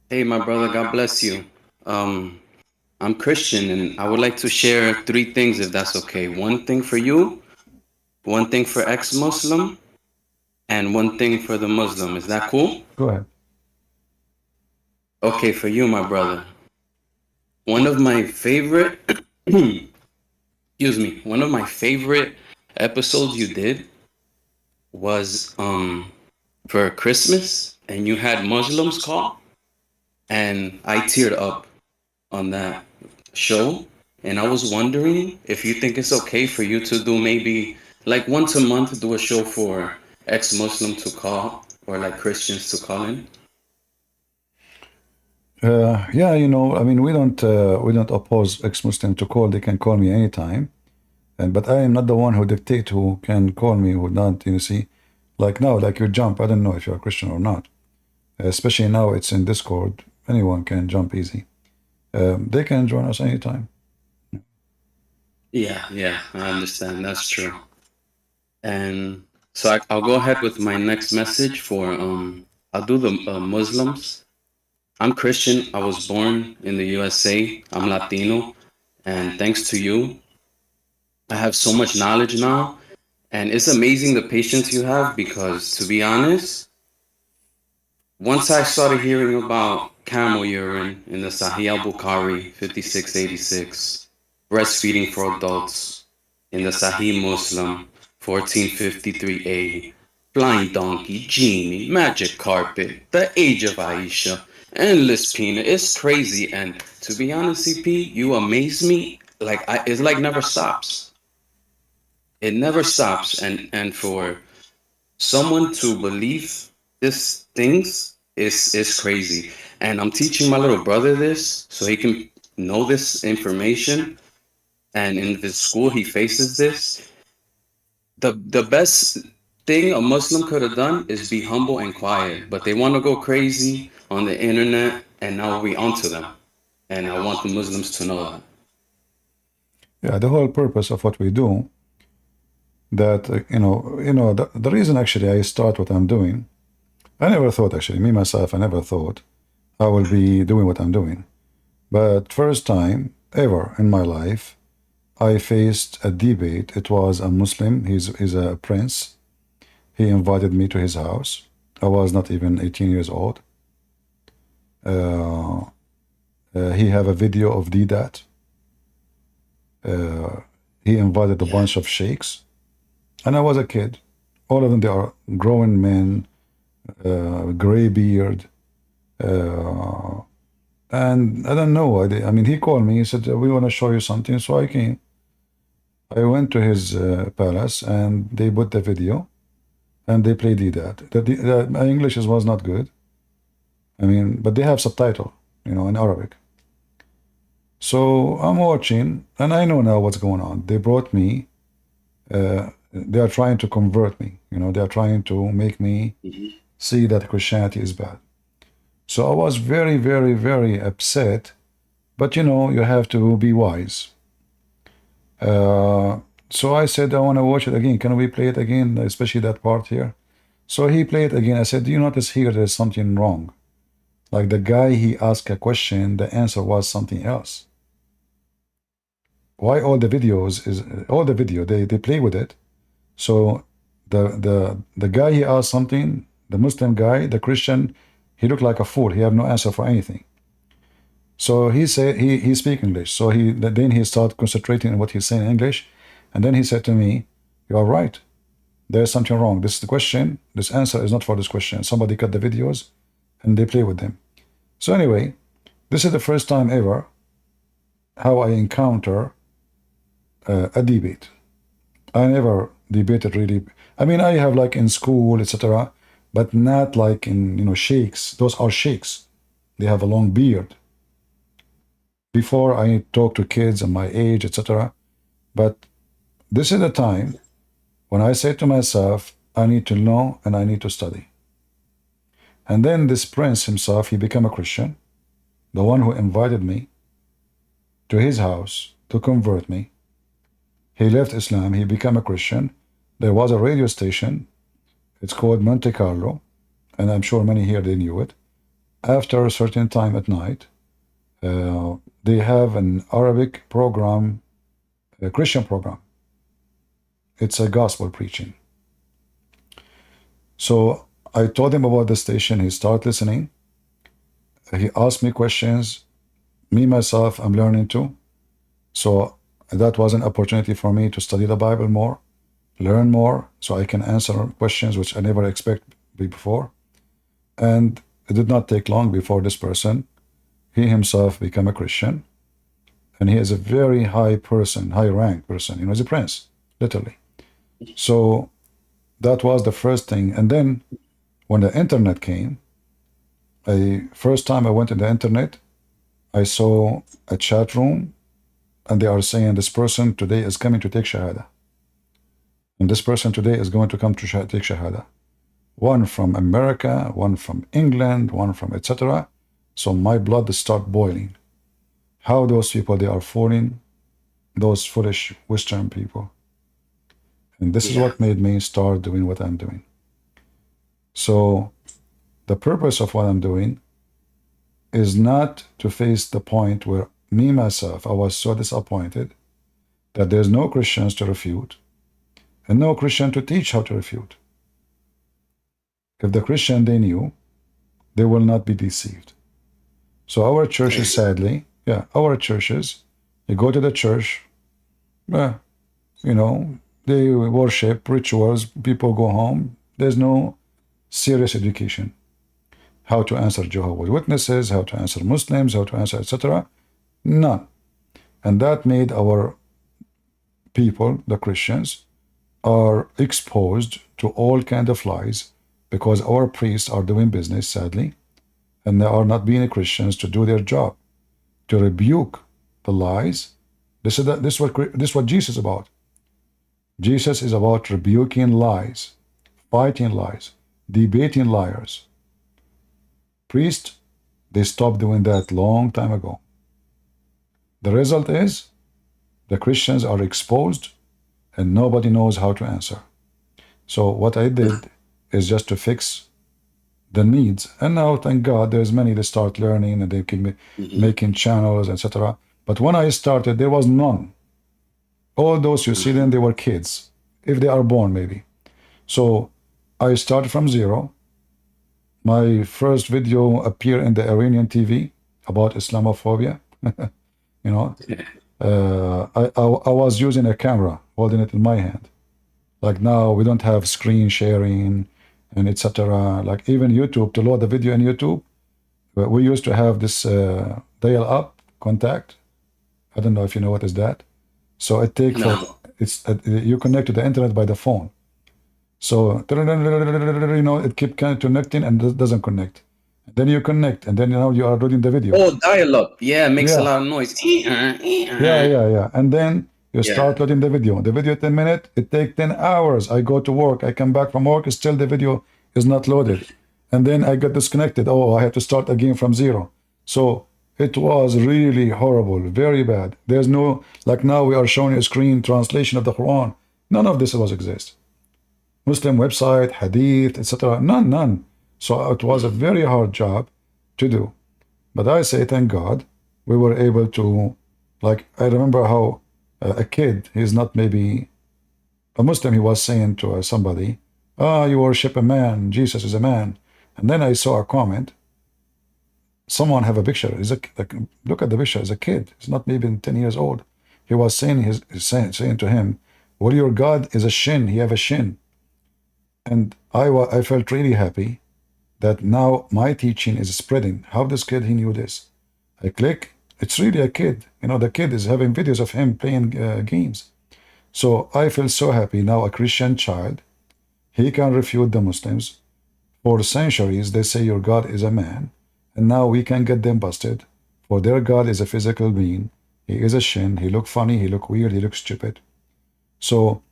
O: Hey my brother, God bless you. I'm Christian and I would like to share 3 things if that's okay. 1 thing for you, 1 thing for ex-Muslim, and 1 thing for the Muslim. Is that cool?
A: Go ahead.
O: Okay, for you, my brother. One of my favorite, excuse me, one of my favorite episodes you did was for Christmas, and you had Muslims call, and I teared up on that show, and I was wondering if you think it's okay for you to do maybe like once a month do a show for ex-Muslim to call or like Christians to call in.
A: Yeah, you know, I mean, we don't oppose ex-Muslim to call. They can call me anytime, but I am not the one who dictate who can call me, who not. You see, like now, like you jump. I don't know if you're a Christian or not. Especially now, it's in Discord. Anyone can jump easy. They can join us anytime.
O: Yeah, I understand. That's true. And so I'll go ahead with my next message for I'll do the Muslims. I'm Christian. I was born in the USA. I'm Latino. And thanks to you, I have so much knowledge now. And it's amazing the patience you have because, to be honest, once I started hearing about camel urine in the Sahih al-Bukhari 5686, breastfeeding for adults in the Sahih Muslim 1453a, flying donkey, genie, magic carpet, the age of Aisha, endless peanut. It's crazy, and to be honest, CP, you amaze me. Like it's like never stops. It never stops, and for someone to believe these things is crazy. And I'm teaching my little brother this so he can know this information. And in the school he faces this. The best thing a Muslim could have done is be humble and quiet, but they want to go crazy on the internet, and now we onto them. And I want the Muslims to know that.
A: Yeah, the whole purpose of what we do, that the reason actually I start what I'm doing, I never thought actually, me myself, I never thought I will be doing what I'm doing. But first time ever in my life, I faced a debate. It was a Muslim, he's a prince. He invited me to his house. I was not even 18 years old. He have a video of DDAT. He invited a bunch of sheikhs. And I was a kid. All of them, they are grown men, gray beard. And I don't know. I mean, he called me. He said, we want to show you something. So I came. I went to his palace, and they put the video, and they played that. My English was not good. I mean, but they have subtitle, in Arabic. So I'm watching, and I know now what's going on. They brought me. They are trying to convert me. They are trying to make me see that Christianity is bad. So I was very, very, very upset. But you have to be wise. So I said, I want to watch it again. Can we play it again, especially that part here? So he played it again. I said, do you notice here there's something wrong? Like the guy, he asked a question, the answer was something else. Why all the videos is all the video they play with it? So the guy, he asked something, the Muslim guy, the Christian, he looked like a fool. He had no answer for anything. So he said he speak English. So then he started concentrating on what he's saying in English, and then he said to me, "You are right. There's something wrong. This is the question. This answer is not for this question. Somebody cut the videos, and they play with them." So anyway, this is the first time ever how I encounter a debate. I never debated really. I mean, I have like in school, etc., but not like in sheikhs. Those are sheikhs. They have a long beard. Before I talk to kids and my age, etc. But this is the time when I say to myself, I need to know and I need to study. And then this prince himself, he became a Christian, the one who invited me to his house to convert me. He left Islam, he became a Christian. There was a radio station, it's called Monte Carlo, and I'm sure many here, they knew it. After a certain time at night, they have an Arabic program, a Christian program. It's a gospel preaching. So I told him about the station, he started listening. He asked me questions. Me, myself, I'm learning too. So that was an opportunity for me to study the Bible more, learn more, so I can answer questions which I never expected before. And it did not take long before this person, he himself became a Christian. And he is a very high person, high rank person, he's a prince, literally. So that was the first thing. And then when the internet came, first time I went to the internet, I saw a chat room, and they are saying this person today is coming to take Shahada. And this person today is going to come to take Shahada. One from America, one from England, one from etc. So my blood started boiling. How those people, they are fooling those foolish Western people. And this is what made me start doing what I'm doing. So the purpose of what I'm doing is not to face the point where me, myself, I was so disappointed that there's no Christians to refute and no Christian to teach how to refute. If the Christian they knew, they will not be deceived. So our churches, sadly, our churches, you go to the church, they worship, rituals, people go home. There's no serious education. How to answer Jehovah's Witnesses, how to answer Muslims, how to answer, etc. None. And that made our people, the Christians, are exposed to all kinds of lies because our priests are doing business, sadly, and they are not being Christians to do their job, to rebuke the lies. This is what Jesus is about. Jesus is about rebuking lies, fighting lies, debating liars. Priests, they stopped doing that long time ago. The result is the Christians are exposed and nobody knows how to answer. So what I did is just to fix the needs. And now, thank God, there's many that start learning and they keep making channels, etc. But when I started, there was none. All those you see them, they were kids, if they are born maybe. So I started from zero. My first video appeared in the Iranian TV about Islamophobia. I was using a camera, holding it in my hand. Like now, we don't have screen sharing and etc. Like even YouTube, to load the video in YouTube, we used to have this dial-up contact. I don't know if you know what is that. So it takes you connect to the internet by the phone. So it keeps connecting and it doesn't connect. Then you connect, and then you are reading the video.
O: Oh, dial-up. Yeah, it makes a lot of noise.
A: Yeah. And then you start loading the video. The video 10 minutes, it takes 10 hours. I go to work, I come back from work, still the video is not loaded. And then I get disconnected. Oh, I have to start again from zero. So It was really horrible, very bad. There's no, like now we are showing a screen translation of the Quran. None of this was exist. Muslim website, hadith, etc. None. So it was a very hard job to do. But I say, thank God, we were able to, like, I remember how a kid, he's not maybe a Muslim, he was saying to somebody, you worship a man, Jesus is a man. And then I saw a comment, someone have a picture, look at the picture, it's a kid, he's not maybe 10 years old. He was saying, saying to him, well, your God is a shin, he have a shin. And I felt really happy that now my teaching is spreading. How this kid, he knew this? I click, it's really a kid. You know, the kid is having videos of him playing games. So I feel so happy now a Christian child, he can refute the Muslims. For centuries, they say your God is a man. And now we can get them busted. For their God is a physical being. He is a shin. He look funny. He look weird. He looks stupid. So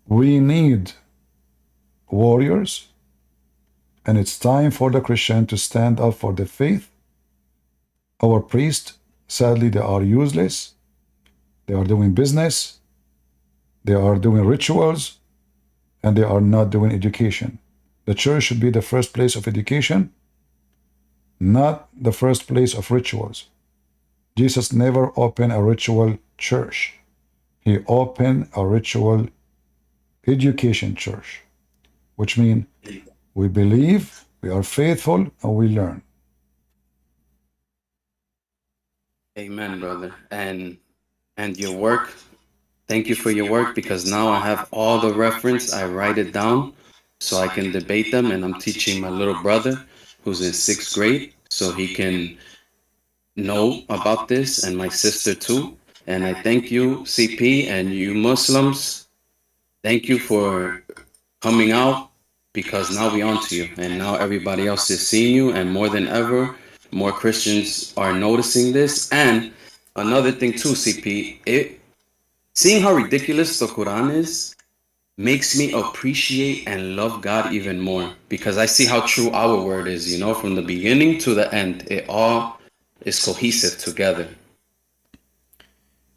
A: we need warriors. And it's time for the Christian to stand up for the faith. Our priests, sadly, they are useless. They are doing business. They are doing rituals. And they are not doing education. The church should be the first place of education, not the first place of rituals. Jesus never opened a ritual church. He opened a ritual education church, which means we believe, we are faithful, and we learn.
O: Amen, brother. And your work, thank you for your work, because now I have all the reference. I write it down so I can debate them, and I'm teaching my little brother who's in 6th grade so he can know about this, and my sister too. And I thank you, CP, and you Muslims. Thank you for coming out, because now we on to you, and now everybody else is seeing you, and more than ever, more Christians are noticing this. And another thing too, CP, seeing how ridiculous the Quran is makes me appreciate and love God even more, because I see how true our word is, you know, from the beginning to the end. It all is cohesive together.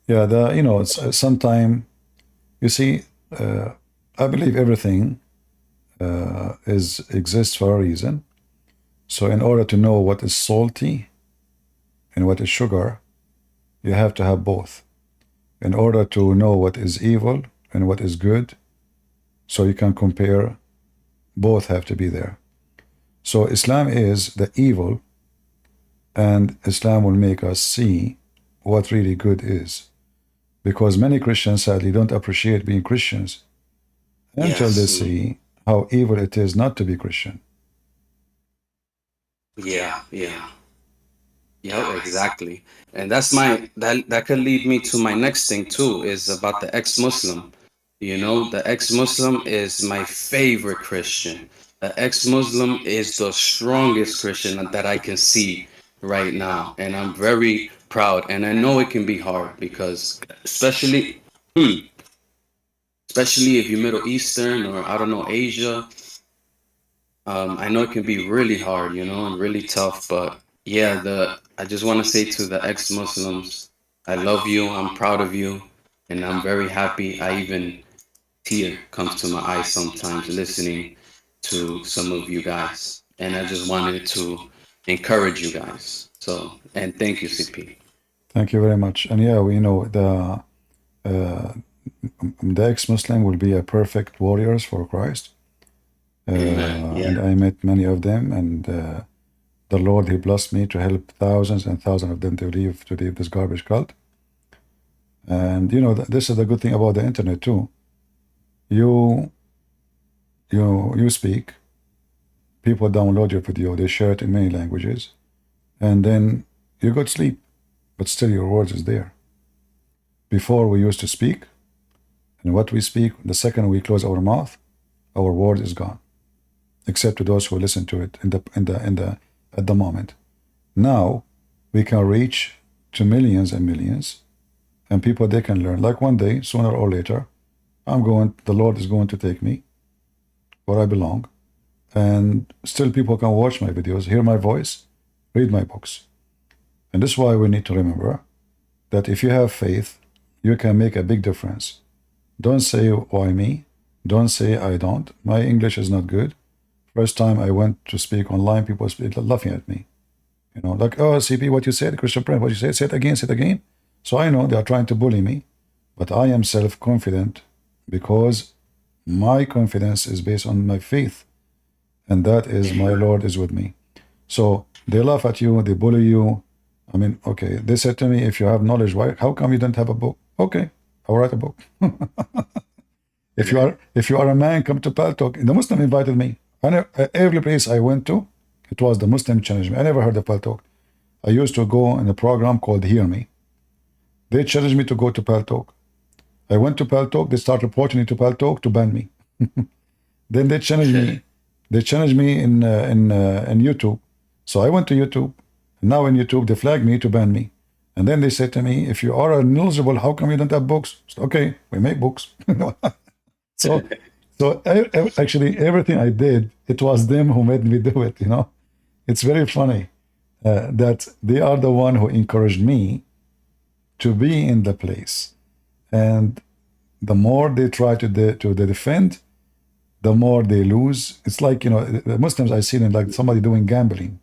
A: Yeah, you know, it's sometime, you see, I believe everything exists for a reason. So in order to know what is salty and what is sugar, you have to have both. In order to know what is evil and what is good, so you can compare, both have to be there. So Islam is the evil, and Islam will make us see what really good is. Because many Christians sadly don't appreciate being Christians until they see how evil it is not to be Christian.
O: Yeah, exactly. And that's that could lead me to my next thing too, is about the ex-Muslim. You know, the ex-Muslim is my favorite Christian. The ex-Muslim is the strongest Christian that I can see right now. And I'm very proud. And I know it can be hard, because especially if you're Middle Eastern or, I don't know, Asia, I know it can be really hard, you know, and really tough. But yeah, I just want to say to the ex-Muslims, I love you, I'm proud of you, and I'm very happy. I even tear comes to my eyes sometimes listening to some of you guys. And I just wanted to encourage you guys. So, and thank you, CP.
A: Thank you very much. And yeah, we know the ex-Muslim will be a perfect warriors for Christ. And I met many of them, and the Lord, he blessed me to help thousands and thousands of them to leave this garbage cult. And you know, this is the good thing about the internet too. You speak, people download your video, they share it in many languages, and then you go to sleep, but still your words is there. Before we used to speak, and what we speak, the second we close our mouth, our word is gone, except to those who listen to it at the moment. Now we can reach to millions and millions, and people, they can learn. Like one day, sooner or later, the Lord is going to take me where I belong, and still people can watch my videos, hear my voice, read my books. And this is why we need to remember that if you have faith, you can make a big difference. Don't say, why me? Don't say, I don't. My English is not good. First time I went to speak online, people were laughing at me. You know, like, oh, CP, what you said, Christian Prince, what you said, say it again, say it again. So I know they are trying to bully me, but I am self-confident because my confidence is based on my faith. And that is, my Lord is with me. So they laugh at you, they bully you. I mean, okay, they said to me, if you have knowledge, why? How come you don't have a book? Okay, I'll write a book. If you are a man, come to Paltalk. The Muslim invited me. Every place I went to, it was the Muslim challenged me. I never heard of Paltalk. I used to go in a program called Hear Me. They challenged me to go to Paltalk. I went to Paltalk. They started reporting me to Paltalk to ban me. Then they challenged me. They challenged me in YouTube. So I went to YouTube. Now in YouTube, they flagged me to ban me. And then they said to me, if you are knowledgeable, how come you don't have books? Said, okay, we make books. So actually, everything I did, it was them who made me do it, you know. It's very funny that they are the one who encouraged me to be in the place. And the more they try to defend, the more they lose. It's like, you know, the Muslims, I see them like somebody doing gambling.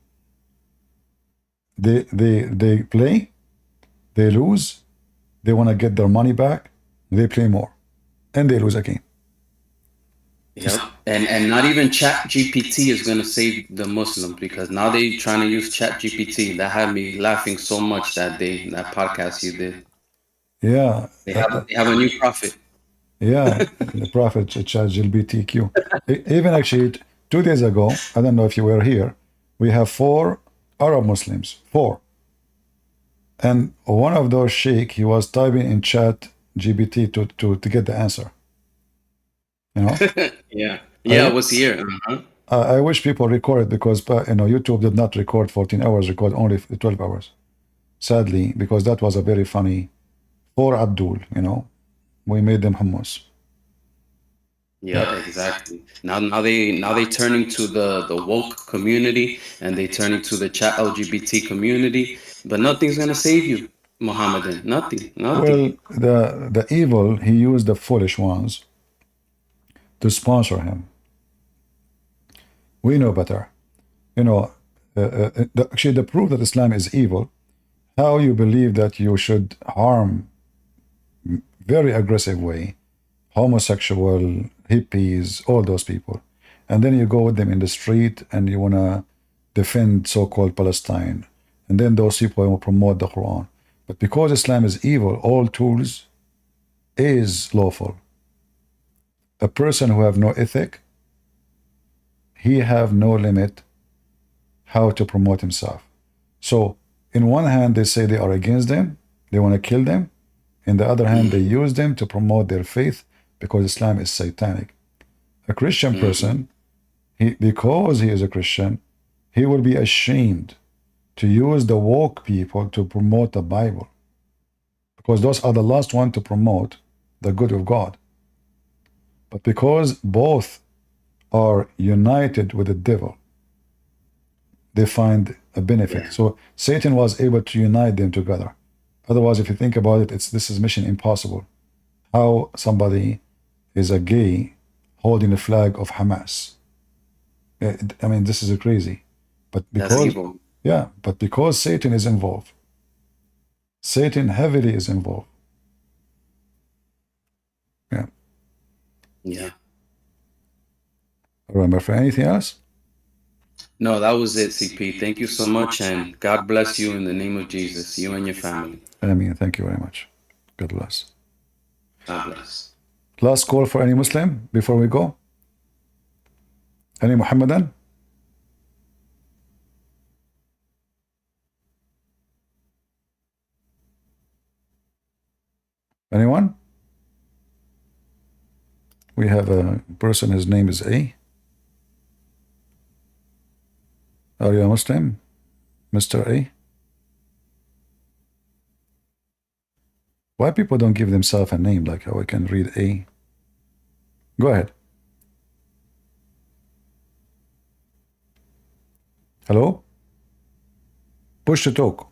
A: They play, they lose, they want to get their money back, they play more, and they lose again.
O: Yep. And not even Chat GPT is going to save the Muslim, because now they're trying to use Chat GPT. That had me laughing so much that day, that podcast you did.
A: Yeah.
O: They have a new prophet.
A: Yeah, the prophet ChatGPTQ. Even actually 2 days ago, I don't know if you were here, we have 4 Arab Muslims, 4. And one of those sheikh, he was typing in Chat GPT to get the answer. You know?
O: Yeah. Yeah, it was here.
A: I wish people record it because, you know, YouTube did not record 14 hours, record only 12 hours. Sadly, because that was a very funny, for Abdul, you know, we made them hummus.
O: Yeah, exactly. Now they turning to the woke community, and they turning to the Chat LGBT community, but nothing's gonna save you, Mohammedan. Nothing.
A: Well, the evil, he used the foolish ones to sponsor him. We know better. You know, actually the proof that Islam is evil, how you believe that you should harm very aggressive way homosexual, hippies, all those people, and then you go with them in the street and you want to defend so-called Palestine, and then those people will promote the Quran. But because Islam is evil, all tools is lawful. A person who have no ethic, he have no limit how to promote himself. So in one hand, they say they are against them, they want to kill them. In the other hand, they use them to promote their faith because Islam is satanic. A Christian person, because he is a Christian, he will be ashamed to use the woke people to promote the Bible, because those are the last one to promote the good of God. But because both are united with the devil, they find a benefit. Yeah. So Satan was able to unite them together. Otherwise, if you think about it, this is mission impossible. How somebody is a gay holding the flag of Hamas? I mean, this is crazy. But because but because Satan is involved, Satan heavily is involved. Yeah.
O: Yeah.
A: Remember for anything else?
O: No, that was it, CP. Thank you so much, and God bless you in the name of Jesus, you and your family.
A: I mean, thank you very much. God bless.
O: God bless.
A: Last call for any Muslim before we go? Any Muhammadan? Anyone? We have a person, his name is A. Are you a Muslim, Mr. A? Why people don't give themselves a name, like how I can read A? Go ahead. Hello? Push to talk.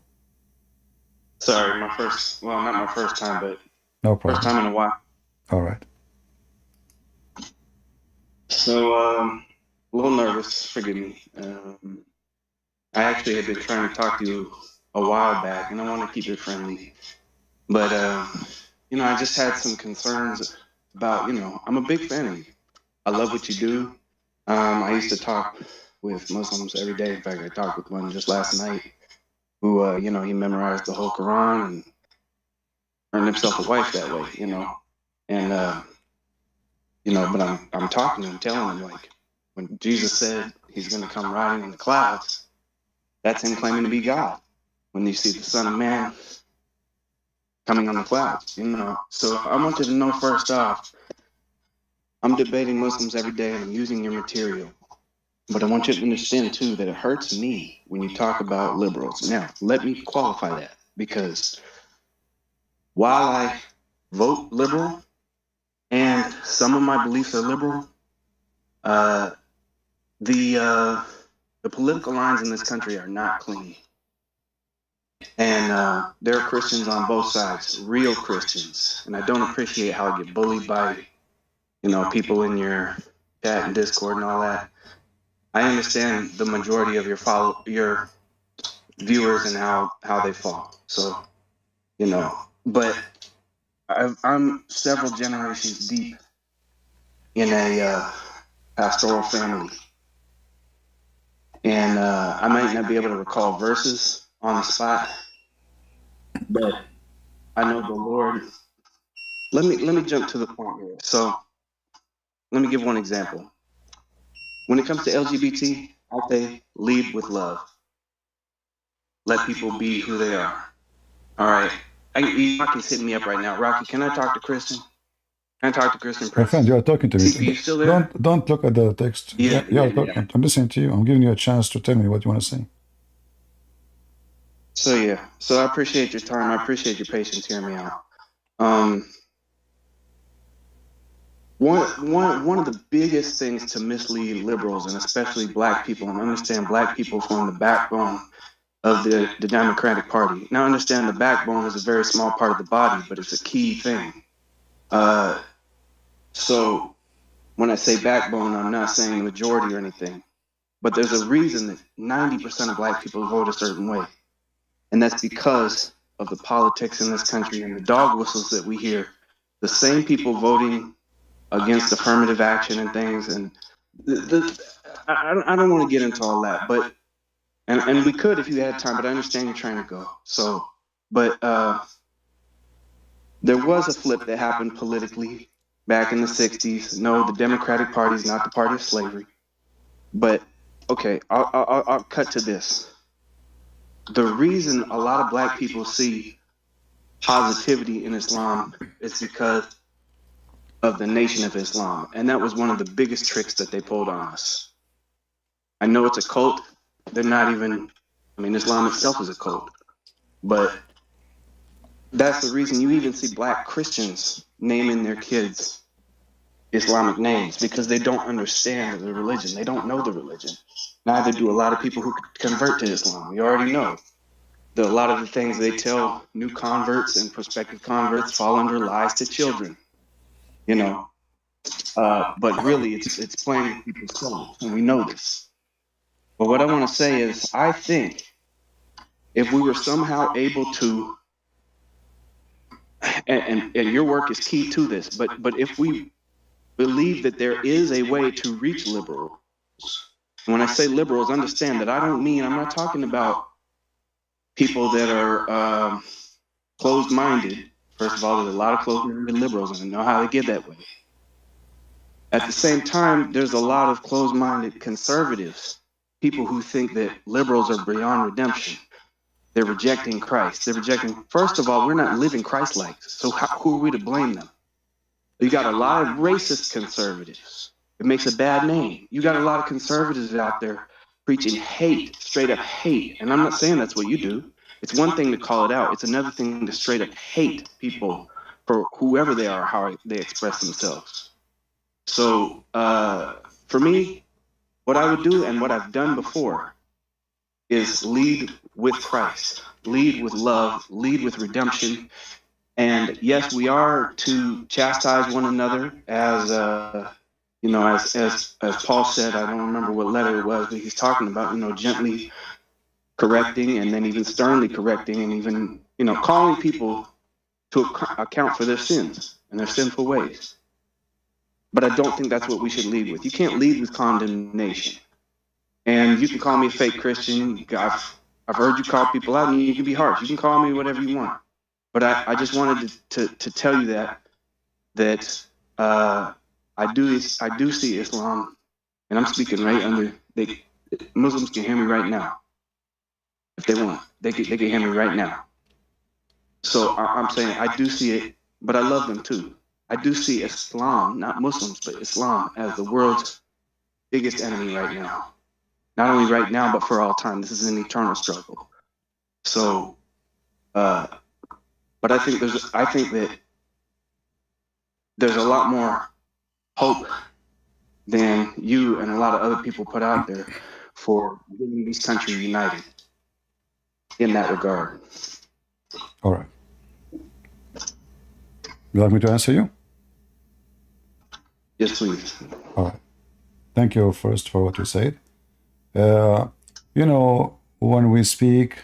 O: Sorry, my first, well, not my first time, but
A: No
O: first time
A: problem.
O: in a while.
A: All right.
O: So, a little nervous, forgive me. I actually had been trying to talk to you a while back, and I want to keep it friendly. But, you know, I just had some concerns about, you know, I'm a big fan of you. I love what you do. I used to talk with Muslims every day. In fact, I talked with one just last night who, you know, he memorized the whole Quran and earned himself a wife that way, you know. And, you know, but I'm talking to him, telling him, like, when Jesus said he's going to come riding in the clouds, that's him claiming to be God. When you see the Son of Man coming on the clouds, you know. So I want you to know, first off, I'm debating Muslims every day and I'm using your material. But I want you to understand, too, that it hurts me when you talk about liberals. Now, let me qualify that, because while I vote liberal and some of my beliefs are liberal, the political lines in this country are not clean. And there are Christians on both sides, real Christians. And I don't appreciate how I get bullied by, you know, people in your chat and Discord and all that. I understand the majority of your viewers and how they fall. So, you know, but I'm several generations deep in a pastoral family. And I might not be able to recall verses on the spot, but I know the Lord. Let me jump to the point here. So let me give one example. When it comes to LGBT, I say lead with love. Let people be who they are. All right. Rocky's hitting me up right now. Rocky, can I talk to Kristen? Can I talk to Kristen
A: My
O: Prince?
A: friend, you are talking to me.
O: CP, you still there?
A: Don't look at the text.
O: Yeah.
A: I'm listening to you. I'm giving you a chance to tell me what you want to say.
O: So yeah. So I appreciate your time. I appreciate your patience hearing me out. One of the biggest things to mislead liberals, and especially black people, and understand black people form the backbone of the Democratic Party. Now understand the backbone is a very small part of the body, but it's a key thing. So when I say backbone, I'm not saying the majority or anything, but there's a reason that 90% of black people vote a certain way. And that's because of the politics in this country and the dog whistles that we hear. The same people voting against affirmative action and things, and I don't want to get into all that, but and we could if you had time, but I understand you're trying to go. So, but there was a flip that happened politically back in the 60s. No, the Democratic Party is not the party of slavery, but okay, I'll cut to this. The reason a lot of black people see positivity in Islam is because of the Nation of Islam. And that was one of the biggest tricks that they pulled on us. I know it's a cult. They're not even, I mean, Islam itself is a cult. But that's the reason you even see black Christians naming their kids Islamic names, because they don't understand the religion. They don't know the religion. Neither do a lot of people who convert to Islam. We already know that a lot of the things they tell new converts and prospective converts fall under lies to children. You know, but really it's playing with people's souls, and we know this. But what I want to say is, I think if we were somehow able to, and your work is key to this, but if we believe that there is a way to reach liberals, when I say liberals, understand that I'm not talking about people that are closed-minded. First of all, there's a lot of closed-minded liberals, and I know how they get that way. At the same time, there's a lot of closed-minded conservatives, people who think that liberals are beyond redemption. They're rejecting Christ. They're rejecting, first of all, we're not living Christ-like, so who are we to blame them? You got a lot of racist conservatives. It makes a bad name. You got a lot of conservatives out there preaching hate, straight up hate. And I'm not saying that's what you do. It's one thing to call it out. It's another thing to straight up hate people for whoever they are, how they express themselves. So for me, what I would do and what I've done before is lead
P: with Christ, lead with love, lead with redemption. And yes, we are to chastise one another, as as Paul said. I don't remember what letter it was, but he's talking about, gently correcting, and then even sternly correcting, and even calling people to account for their sins and their sinful ways. But I don't think that's what we should lead with. You can't lead with condemnation. And you can call me a fake Christian. I've heard you call people out, and you can be harsh. You can call me whatever you want. But I just wanted to tell you that I do see Islam, and I'm speaking right under. Muslims can hear me right now if they want. They can hear me right now. So I'm saying I do see it, but I love them too. I do see Islam, not Muslims, but Islam as the world's biggest enemy right now. Not only right now, but for all time. This is an eternal struggle. So, but I think that there's a lot more hope than you and a lot of other people put out there for getting this country united in that regard.
A: All right. You like me to answer you?
P: Yes, please.
A: All right. Thank you first for what you said. When we speak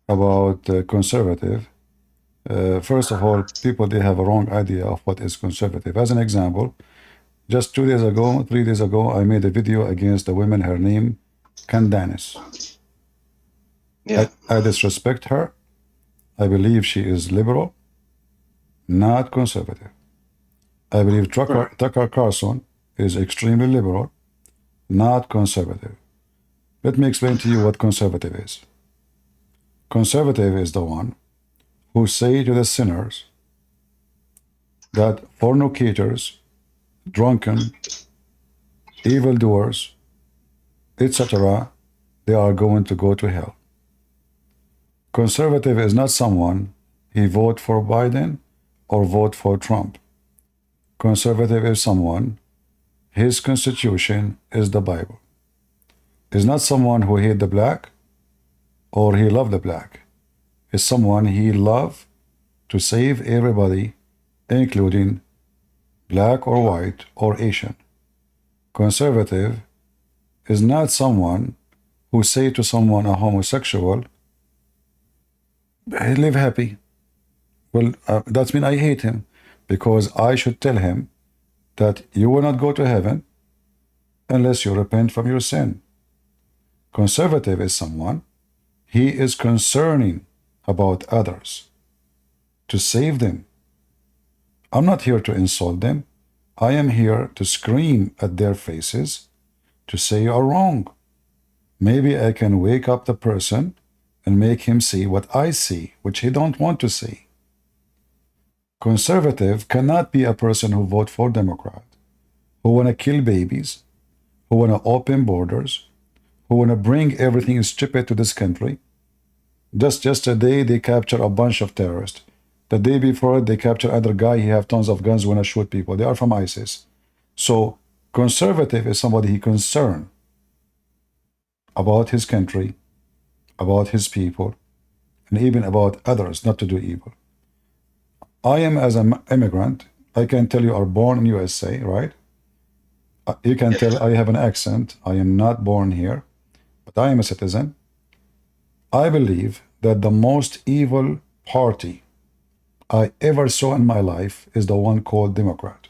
A: about conservative, first of all, people, they have a wrong idea of what is conservative. As an example, just 3 days ago, I made a video against a woman, her name, Candace.
P: Yeah.
A: I disrespect her. I believe she is liberal, not conservative. I believe Tucker Carlson is extremely liberal, not conservative. Let me explain to you what conservative is. Conservative is the one who say to the sinners that fornicators, drunken, evildoers, etc., they are going to go to hell. Conservative is not someone he vote for Biden or vote for Trump. Conservative is someone, his constitution is the Bible. Is not someone who hate the black or he love the black. Is someone he love to save everybody, including black or white or Asian. Conservative is not someone who say to someone, a homosexual, hey, live happy. Well, that means I hate him, because I should tell him that you will not go to heaven unless you repent from your sin. Conservative is someone, he is concerning about others, to save them. I'm not here to insult them. I am here to scream at their faces to say you are wrong. Maybe I can wake up the person and make him see what I see, which he don't want to see. Conservative cannot be a person who vote for Democrat, who want to kill babies, who want to open borders, who want to bring everything stupid to this country. Just yesterday, they captured a bunch of terrorists. The day before, they captured another guy. He have tons of guns, want to shoot people. They are from ISIS. So conservative is somebody he concerned about his country, about his people, and even about others not to do evil. I am, as an immigrant, I can tell you are born in USA, right? You can tell I have an accent. I am not born here, but I am a citizen. I believe that the most evil party I ever saw in my life is the one called Democrat.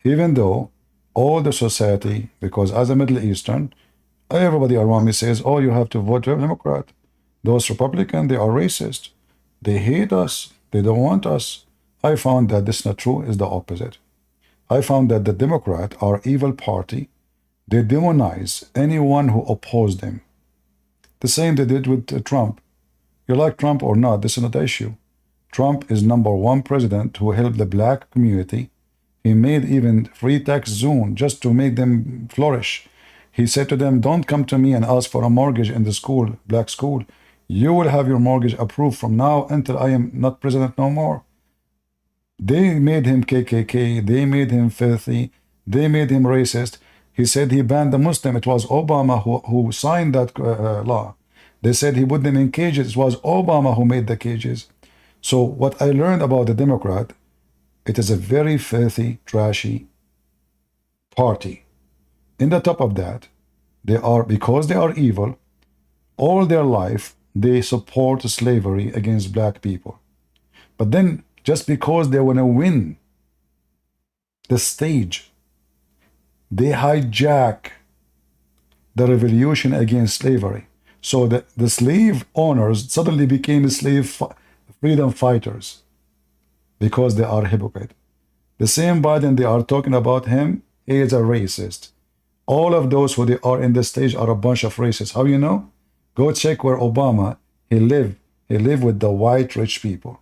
A: Even though all the society, because as a Middle Eastern, everybody around me says, oh, you have to vote Democrat. Those Republicans, they are racist. They hate us. They don't want us. I found that this is not true, is the opposite. I found that the Democrats are evil party. They demonize anyone who opposed them. The same they did with Trump. You like Trump or not, this is not the issue. Trump is #1 president who helped the black community. He made even free tax zone just to make them flourish. He said to them, don't come to me and ask for a mortgage in the school, black school. You will have your mortgage approved from now until I am not president no more. They made him KKK. They made him filthy. They made him racist. He said he banned the Muslim. It was Obama who signed that law. They said he put them in cages. It was Obama who made the cages. So what I learned about the Democrat, it is a very filthy, trashy party. In the top of that, they are, because they are evil, all their life they support slavery against black people. But then, just because they want to win the stage, they hijack the revolution against slavery. So the slave owners suddenly became slave freedom fighters because they are hypocrite. The same Biden, they are talking about him, he is a racist. All of those who they are in the stage are a bunch of racists. How you know? Go check where Obama, he lived. He lived with the white rich people.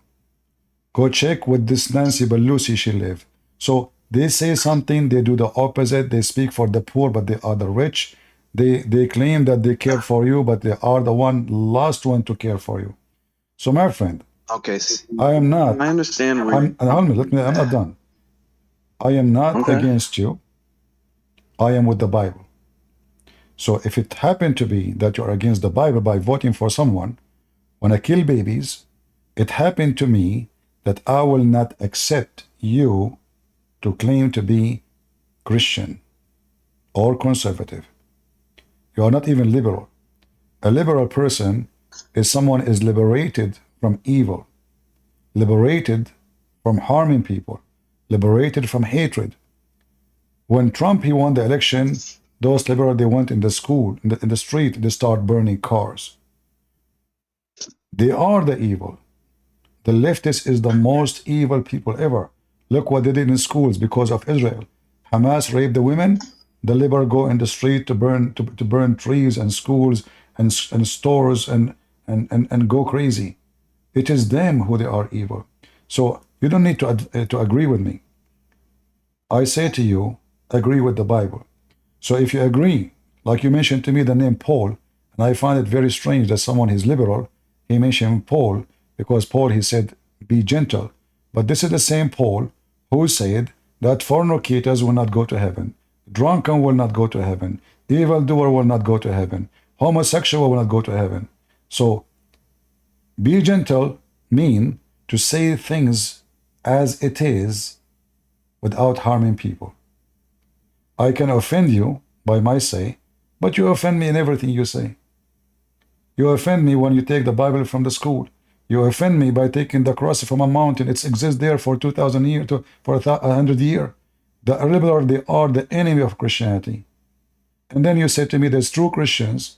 A: Go check with this Nancy Pelosi, she lived. So they say something, they do the opposite. They speak for the poor, but they are the rich. They claim that they care for you, but they are the last one to care for you. So my friend,
P: okay,
A: I am not.
P: I understand.
A: I'm not done. I am not against you. I am with the Bible. So if it happened to be that you're against the Bible by voting for someone when I kill babies, it happened to me that I will not accept you to claim to be Christian or conservative. You are not even liberal. A liberal person is someone is liberated from evil, liberated from harming people, liberated from hatred. When Trump, he won the election, those liberals, they went in the school, in the street, they start burning cars. They are the evil. The leftists is the most evil people ever. Look what they did in schools because of Israel. Hamas raped the women. The liberal go in the street to burn trees and schools and stores and go crazy. It is them who they are evil. So you don't need to agree with me. I say to you, agree with the Bible. So if you agree, like you mentioned to me the name Paul, and I find it very strange that someone is liberal, he mentioned Paul, because Paul, he said, be gentle. But this is the same Paul who said that fornicators will not go to heaven, drunken will not go to heaven, evildoer will not go to heaven, homosexual will not go to heaven. So be gentle mean to say things as it is without harming people. I can offend you by my say, but you offend me in everything you say. You offend me when you take the Bible from the school. You offend me by taking the cross from a mountain. It exists there for 2,000 years, for 100 years. The liberal, they are the enemy of Christianity. And then you say to me, there's true Christians,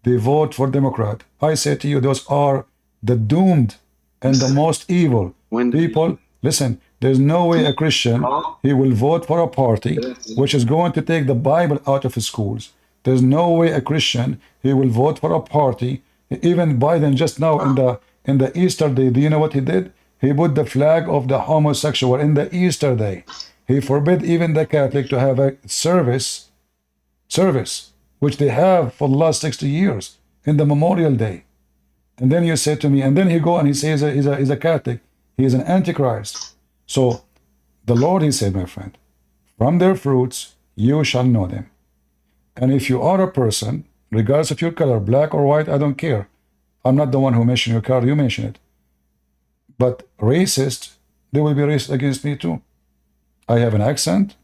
A: they vote for Democrat. I say to you, those are the doomed and the most evil people. Listen, there's no way a Christian, he will vote for a party which is going to take the Bible out of his schools. There's no way a Christian, he will vote for a party. Even Biden just now in the Easter day, do you know what he did? He put the flag of the homosexual in the Easter day. He forbid even the Catholic to have a service, which they have for the last 60 years in the Memorial Day. And then you say to me, and then he go and he says he's a Catholic. He is an Antichrist. So the Lord, he said, my friend, from their fruits you shall know them. And if you are a person, regardless of your color, black or white, I don't care. I'm not the one who mentioned your color, you mention it. But racist, they will be racist against me too. I have an accent.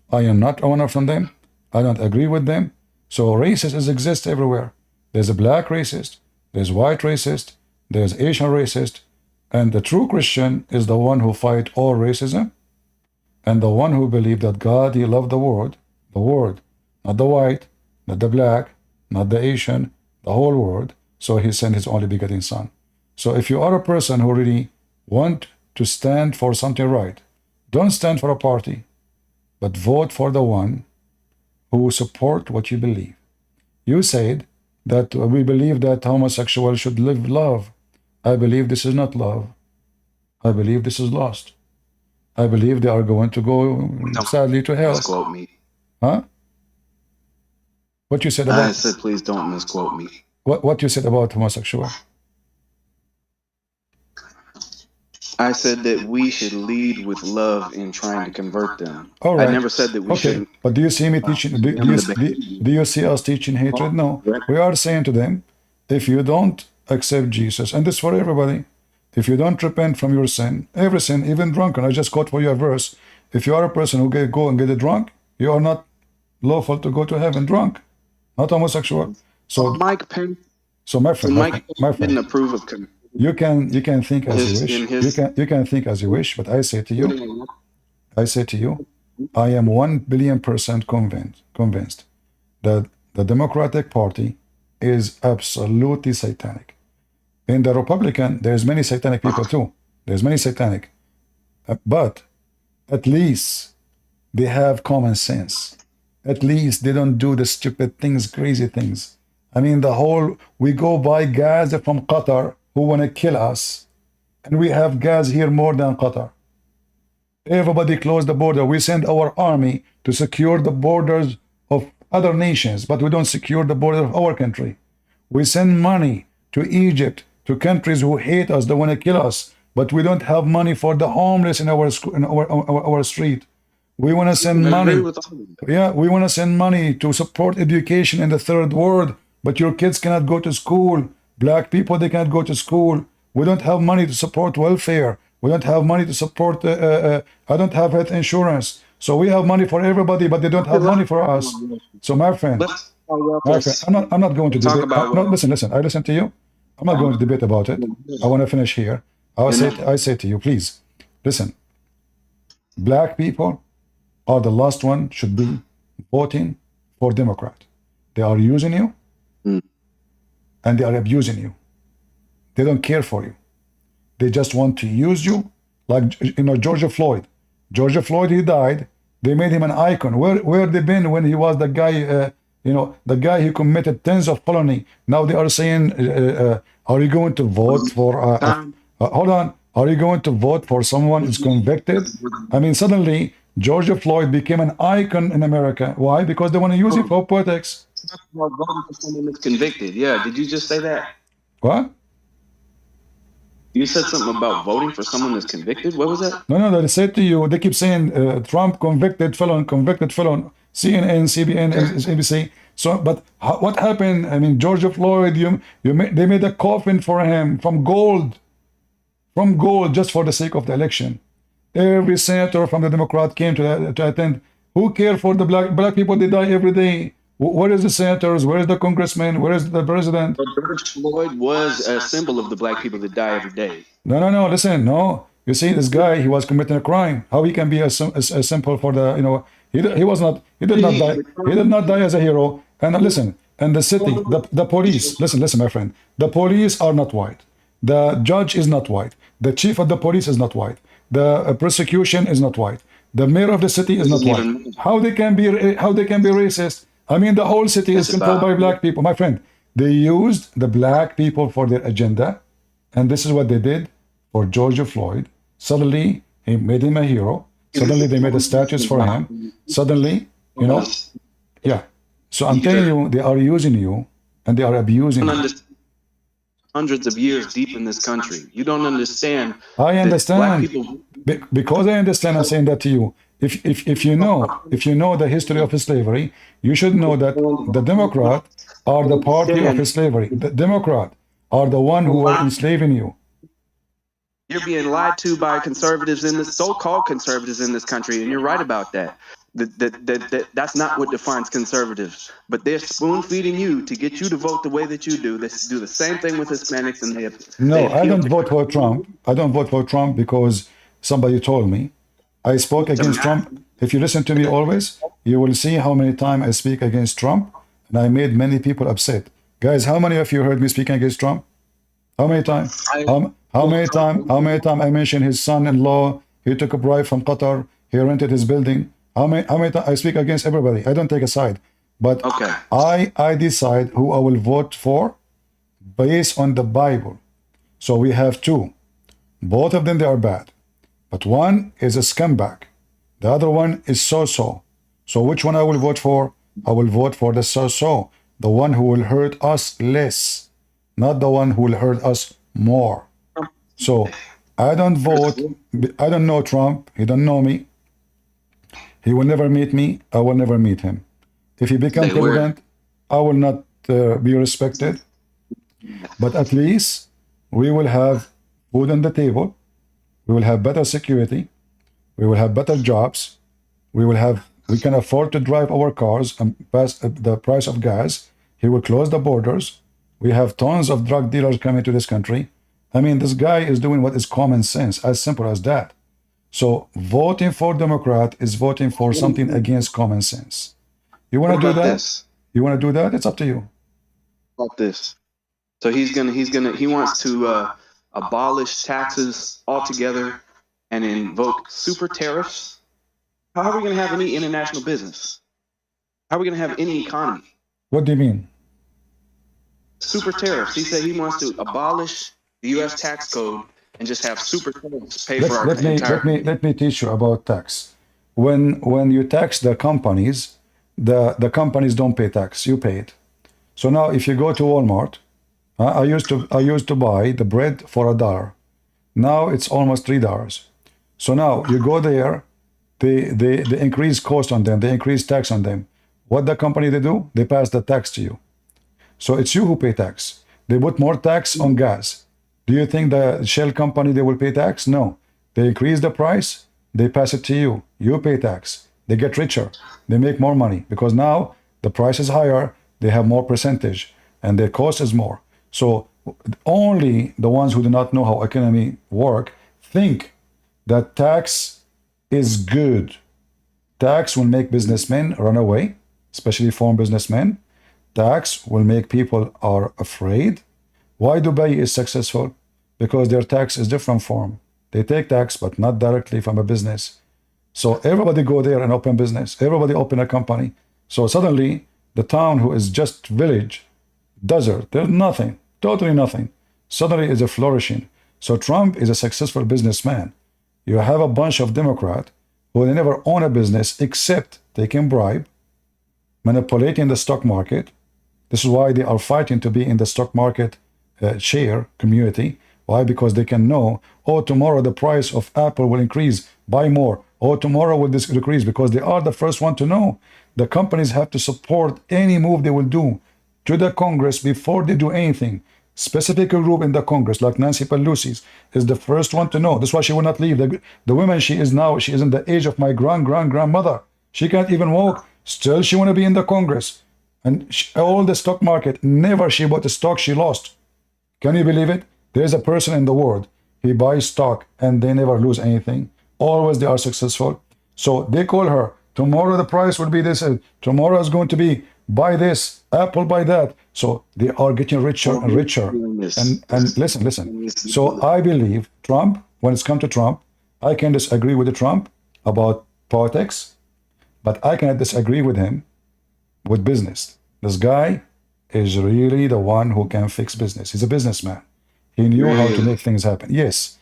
A: I am not one from them. I don't agree with them. So racists exist everywhere. There's a black racist, there's white racist, there's Asian racist, and the true Christian is the one who fight all racism, and the one who believe that God, he loved the world, not the white, not the black, not the Asian, the whole world. So he sent his only begotten son. So if you are a person who really want to stand for something right, don't stand for a party, but vote for the one who support what you believe. You said that we believe that homosexuals should live love. I believe this is not love. I believe this is lost. I believe they are going to go sadly to hell.
P: Misquote me.
A: Huh? What you said about?
P: I said, please don't misquote me.
A: What you said about homosexual?
P: I said that we should lead with love in trying to convert them.
A: All right.
P: I never said that we shouldn't.
A: But do you see me teaching? Do you see us teaching hatred? No. We are saying to them, if you don't accept Jesus, and this for everybody, if you don't repent from your sin, every sin, even drunken, I just quote for you a verse. If you are a person who go and get drunk, you are not lawful to go to heaven drunk, not homosexual. So
P: Mike Pence.
A: So my friend, my friend,
P: didn't approve of
A: you can think as you wish. You can think as you wish, but I say to you, I am 1,000,000,000% convinced that the Democratic Party is absolutely satanic. In the Republican, there's many satanic people too. There's many satanic, but at least they have common sense. At least they don't do the stupid things, crazy things. I mean, we go buy gas from Qatar who want to kill us, and we have gas here more than Qatar. Everybody close the border. We send our army to secure the borders of other nations, but we don't secure the border of our country. We send money to Egypt, to countries who hate us, they want to kill us, but we don't have money for the homeless in our street. We want to send money. Yeah, we want to send money to support education in the third world, but your kids cannot go to school. Black people, they cannot go to school. We don't have money to support welfare. We don't have money to support, I don't have health insurance. So we have money for everybody, but they don't have money for us. So my friend, I'm not going to debate. No, listen, I listen to you. I'm not going to debate about it. I want to finish here. I say to you, please, listen. Black people are the last one should be voting for Democrat. They are using you, and they are abusing you. They don't care for you. They just want to use you, like George Floyd. George Floyd, he died. They made him an icon. Where they been when he was the guy? The guy who committed tens of felony. Now they are saying, are you going to vote for? Hold on. Are you going to vote for someone who's convicted? I mean, suddenly George Floyd became an icon in America. Why? Because they want to use it for politics.
P: Voting for someone that's convicted. Yeah. Did you just say that?
A: What?
P: You said something about voting for someone that's convicted. What was that?
A: No. They said to you. They keep saying Trump convicted felon. CNN, CBN, ABC. So, but what happened? I mean, George Floyd. They made a coffin for him from gold, just for the sake of the election. Every senator from the Democrat came to attend. Who cared for the black people? They die every day. Where is the senators? Where is the congressman? Where is the president?
P: But George Floyd was a symbol of the black people that die every day.
A: No. Listen, no. You see, this guy, he was committing a crime. How he can be a symbol for the, he was not. He did not die. He did not die as a hero. And listen, and the city, the police. Listen, my friend. The police are not white. The judge is not white. The chief of the police is not white. The prosecution is not white. The mayor of the city is not white. How they can be racist? I mean, the whole city is controlled by black people. My friend, they used the black people for their agenda, and this is what they did for George Floyd. Suddenly, he made him a hero. Suddenly, they made a statues for him. Suddenly, yeah. So I'm telling you, they are using you, and they are abusing you.
P: Hundreds of years deep in this country. You don't understand.
A: I understand. Because I understand, I'm saying that to you. If you know the history of slavery, you should know that the Democrats are the party of slavery. The Democrats are the one who are enslaving you.
P: You're being lied to by conservatives in this so-called conservatives in this country, and you're right about that. That's not what defines conservatives. But they're spoon-feeding you to get you to vote the way that you do. They do the same thing with Hispanics, and
A: I don't vote for Trump. I don't vote for Trump because somebody told me. I spoke against Trump. If you listen to me always, you will see how many times I speak against Trump, and I made many people upset. Guys, how many of you heard me speaking against Trump? How many times? How many times I mentioned his son-in-law? He took a bribe from Qatar. He rented his building. How many times I speak against everybody? I don't take a side, but I decide who I will vote for based on the Bible. So we have two. Both of them, they are bad. But one is a scumbag. The other one is so-so. So which one I will vote for? I will vote for the so-so. The one who will hurt us less. Not the one who will hurt us more. So I don't vote. I don't know Trump. He don't know me. He will never meet me. I will never meet him. If he becomes president, I will not be respected. But at least we will have food on the table. We will have better security. We will have better jobs. We can afford to drive our cars and pass the price of gas. He will close the borders. We have tons of drug dealers coming to this country. I mean, this guy is doing what is common sense, as simple as that. So voting for Democrat is voting for something against common sense. You want to do that?
P: This?
A: You want to do that? It's up to you.
P: About this. So he wants to abolish taxes altogether and invoke super tariffs. How are we going to have any international business? How are we going to have any economy?
A: What do you mean?
P: Super tariffs. He said he wants to abolish the U.S. tax code and just have super tariffs pay for our entire.
A: Let me teach you about tax. When you tax the companies, the companies don't pay tax. You pay it. So now, if you go to Walmart, I used to buy the bread for $1. Now it's almost $3. So now you go there, they increase cost on them, they increase tax on them. What the company they do? They pass the tax to you. So it's you who pay tax. They put more tax on gas. Do you think the Shell company they will pay tax? No. They increase the price, they pass it to you. You pay tax. They get richer. They make more money because now the price is higher, they have more percentage, and their cost is more. So only the ones who do not know how economy work think that tax is good. Tax will make businessmen run away, especially foreign businessmen. Tax will make people are afraid. Why Dubai is successful? Because their tax is different form. They take tax, but not directly from a business. So everybody go there and open business. Everybody open a company. So suddenly the town who is just village, desert, there's nothing, totally nothing. Suddenly is a flourishing. So Trump is a successful businessman. You have a bunch of Democrats who they never own a business except taking bribe, manipulating the stock market. This is why they are fighting to be in the stock market share community. Why? Because they can know, oh, tomorrow the price of Apple will increase, buy more. Oh, tomorrow will this decrease, because they are the first one to know. The companies have to support any move they will do to the Congress before they do anything. Specific group in the Congress, like Nancy Pelosi, is the first one to know. That's why she will not leave. The woman she is now, she is in the age of my grandmother. She can't even walk. Still, she want to be in the Congress. And all the stock market, never she bought a stock she lost. Can you believe it? There is a person in the world, he buys stock and they never lose anything. Always they are successful. So they call her, tomorrow the price will be this, tomorrow is going to be, buy this, Apple buy that. So they are getting richer and richer. And listen. So I believe Trump, when it's come to Trump, I can disagree with Trump about politics, but I cannot disagree with him with business. This guy is really the one who can fix business. He's a businessman. He knew how to make things happen. Yes.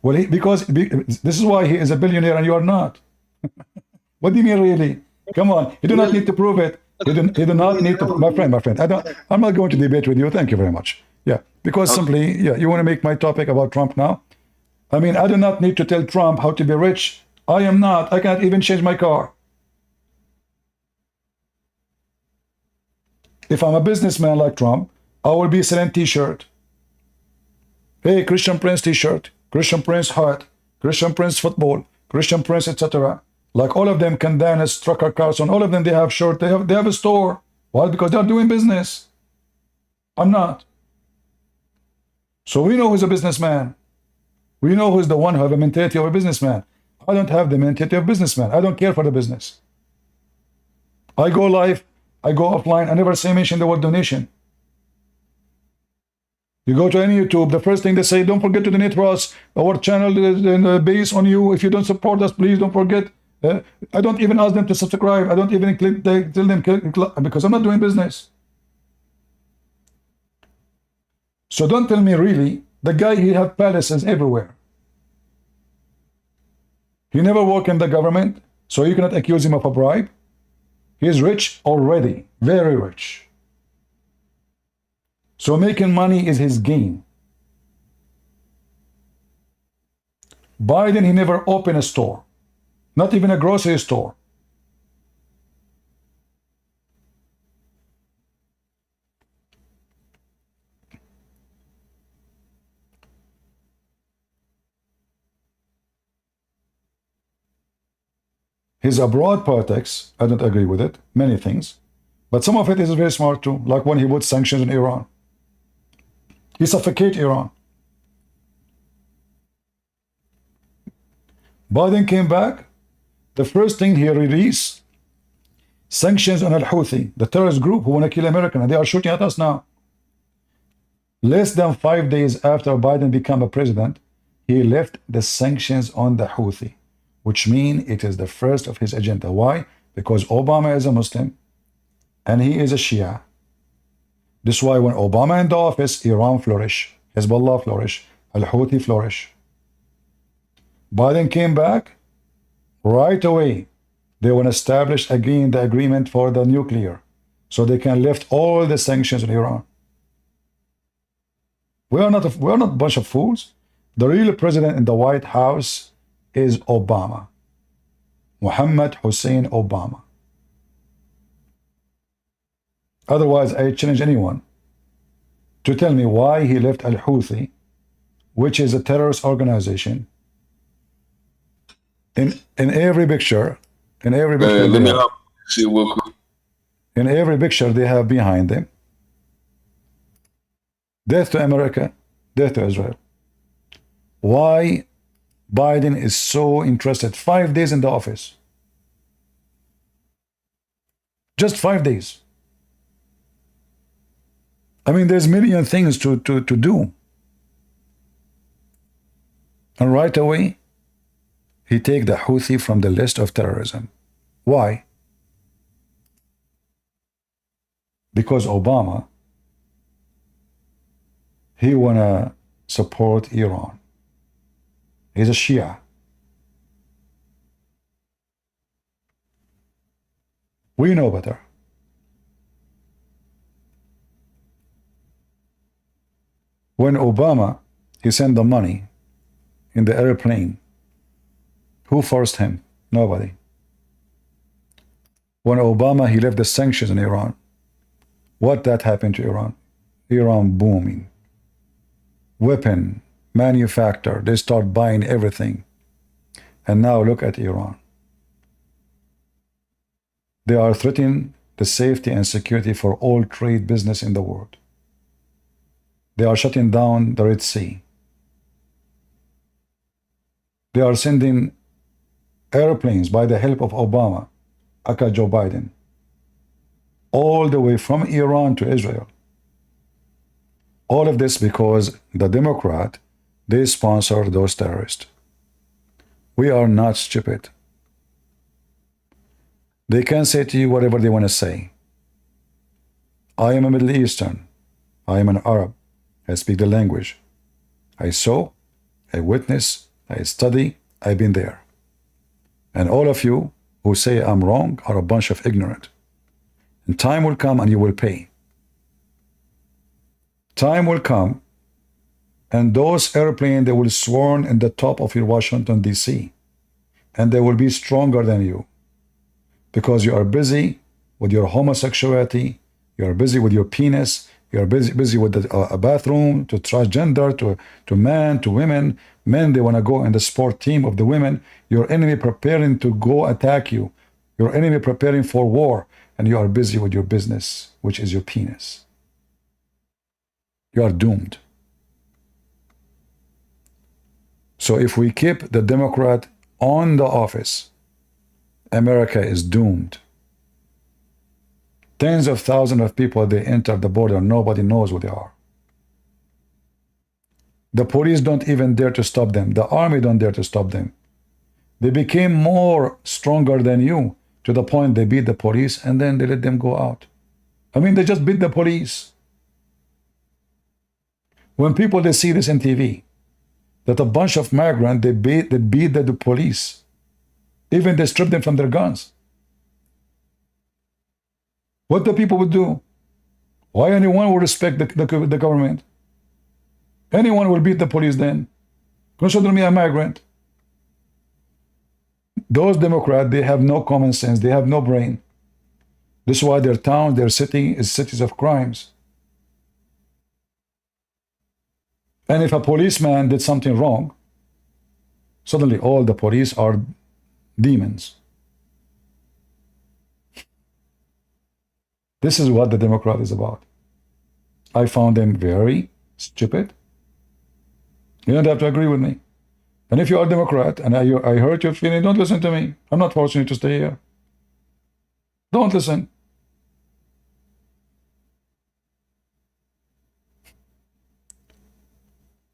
A: Well, because this is why he is a billionaire and you are not. What do you mean, really? Come on. You do not need to prove it. You do not need to. My friend. I'm not going to debate with you. Thank you very much. Yeah, because simply, you want to make my topic about Trump now. I mean, I do not need to tell Trump how to be rich. I am not. I can't even change my car. If I'm a businessman like Trump, I will be selling t-shirt. Hey, Christian Prince t-shirt, Christian Prince hat, Christian Prince football, Christian Prince, etc. Like all of them, Candanas, Trucker Carlson, all of them, they have shirt, they have a store. Why? Because they're doing business. I'm not. So we know who's a businessman. We know who's the one who have a mentality of a businessman. I don't have the mentality of a businessman. I don't care for the business. I go live, I go offline, I never say mention the word donation. You go to any YouTube, the first thing they say, don't forget to donate for us. Our channel is based on you. If you don't support us, please don't forget. I don't even ask them to subscribe. I don't even tell them because I'm not doing business. So don't tell me really, the guy, he have palaces everywhere. He never worked in the government, so you cannot accuse him of a bribe. He is rich already, very rich. So making money is his game. Biden, he never opened a store, not even a grocery store. His abroad politics, I don't agree with it, many things. But some of it is very smart too, like when he put sanctions on Iran. He suffocated Iran. Biden came back, the first thing he released, sanctions on Al-Houthi, the terrorist group who want to kill Americans, and they are shooting at us now. Less than 5 days after Biden became a president, he left the sanctions on the Houthi, which means it is the first of his agenda. Why? Because Obama is a Muslim, and he is a Shia. This is why when Obama in the office, Iran flourish, Hezbollah flourish, Al-Houthi flourish. Biden came back, right away, they want to establish again the agreement for the nuclear, so they can lift all the sanctions on Iran. We are not a bunch of fools. The real president in the White House is Obama. Mohammed Hussein Obama. Otherwise, I challenge anyone to tell me why he left Al-Houthi, which is a terrorist organization. In every picture, in every picture they have behind them, death to America, death to Israel. Why Biden is so interested? 5 days in the office. Just 5 days. I mean, there's a million things to do. And right away, he take the Houthi from the list of terrorism. Why? Because Obama, he wanna support Iran. He's a Shia. We know better. When Obama, he sent the money in the airplane, who forced him? Nobody. When Obama, he left the sanctions in Iran, what that happened to Iran? Iran booming. Weapon, manufacture, they start buying everything. And now look at Iran. They are threatening the safety and security for all trade business in the world. They are shutting down the Red Sea. They are sending airplanes by the help of Obama, aka Joe Biden, all the way from Iran to Israel. All of this because the Democrat, they sponsor those terrorists. We are not stupid. They can say to you whatever they want to say. I am a Middle Eastern. I am an Arab. I speak the language. I saw, I witness, I study, I've been there. And all of you who say I'm wrong are a bunch of ignorant. And time will come and you will pay. Time will come and those airplanes, they will swarm in the top of your Washington, D.C. And they will be stronger than you. Because you are busy with your homosexuality, you are busy with your penis, you are busy with a bathroom, to transgender, to men, to women. Men, they want to go in the sport team of the women. Your enemy preparing to go attack you. Your enemy preparing for war. And you are busy with your business, which is your penis. You are doomed. So if we keep the Democrat on the office, America is doomed. Tens of thousands of people, they enter the border, nobody knows who they are. The police don't even dare to stop them. The army don't dare to stop them. They became more stronger than you, to the point they beat the police and then they let them go out. I mean, they just beat the police. When people, they see this on TV, that a bunch of migrants, they beat the police. Even they strip them from their guns. What the people would do? Why anyone would respect the government? Anyone will beat the police then. Consider me a migrant. Those Democrats, they have no common sense. They have no brain. This is why their town, their city is cities of crimes. And if a policeman did something wrong, suddenly all the police are demons. This is what the Democrat is about. I found them very stupid. You don't have to agree with me. And if you are a Democrat and I hurt your feeling, don't listen to me. I'm not forcing you to stay here. Don't listen.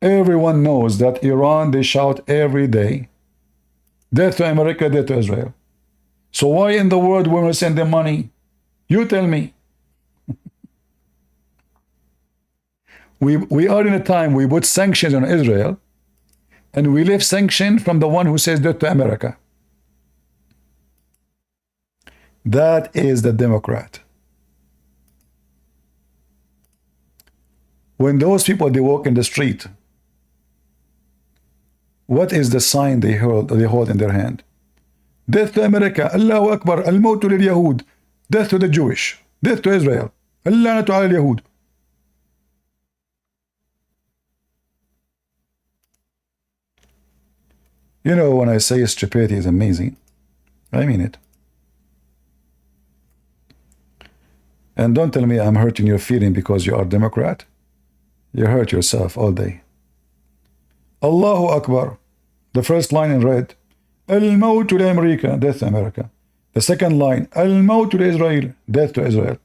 A: Everyone knows that Iran, they shout every day, death to America, death to Israel. So why in the world when we send them money? You tell me. We are in a time we put sanctions on Israel, and we lift sanction from the one who says death to America. That is the Democrat. When those people, they walk in the street, what is the sign they hold in their hand? Death to America, Allahu Akbar, al-mawtu lil-Yahud, death to the Jewish, death to Israel, al-lanatu ala al-Yahud. You know, when I say stupidity is amazing, I mean it. And don't tell me I'm hurting your feeling because you are Democrat. You hurt yourself all day. Allahu Akbar. The first line in red. Al-Mawtu li-America, death to America. The second line. Al-Mawtu li-Israel, death to Israel.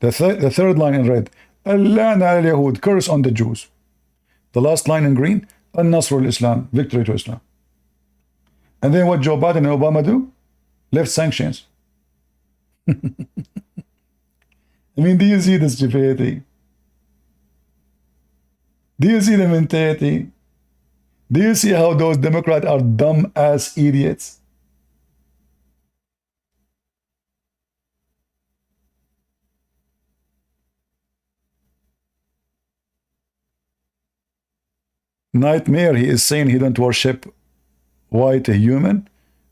A: The third line in red. Al-Lana al-Yahud, curse on the Jews. The last line in green. Al-Nasr al-Islam, victory to Islam. And then what Joe Biden and Obama do? Left sanctions. I mean, do you see the stupidity? Do you see the mentality? Do you see how those Democrats are dumb-ass idiots? Nightmare, he is saying he don't worship white human.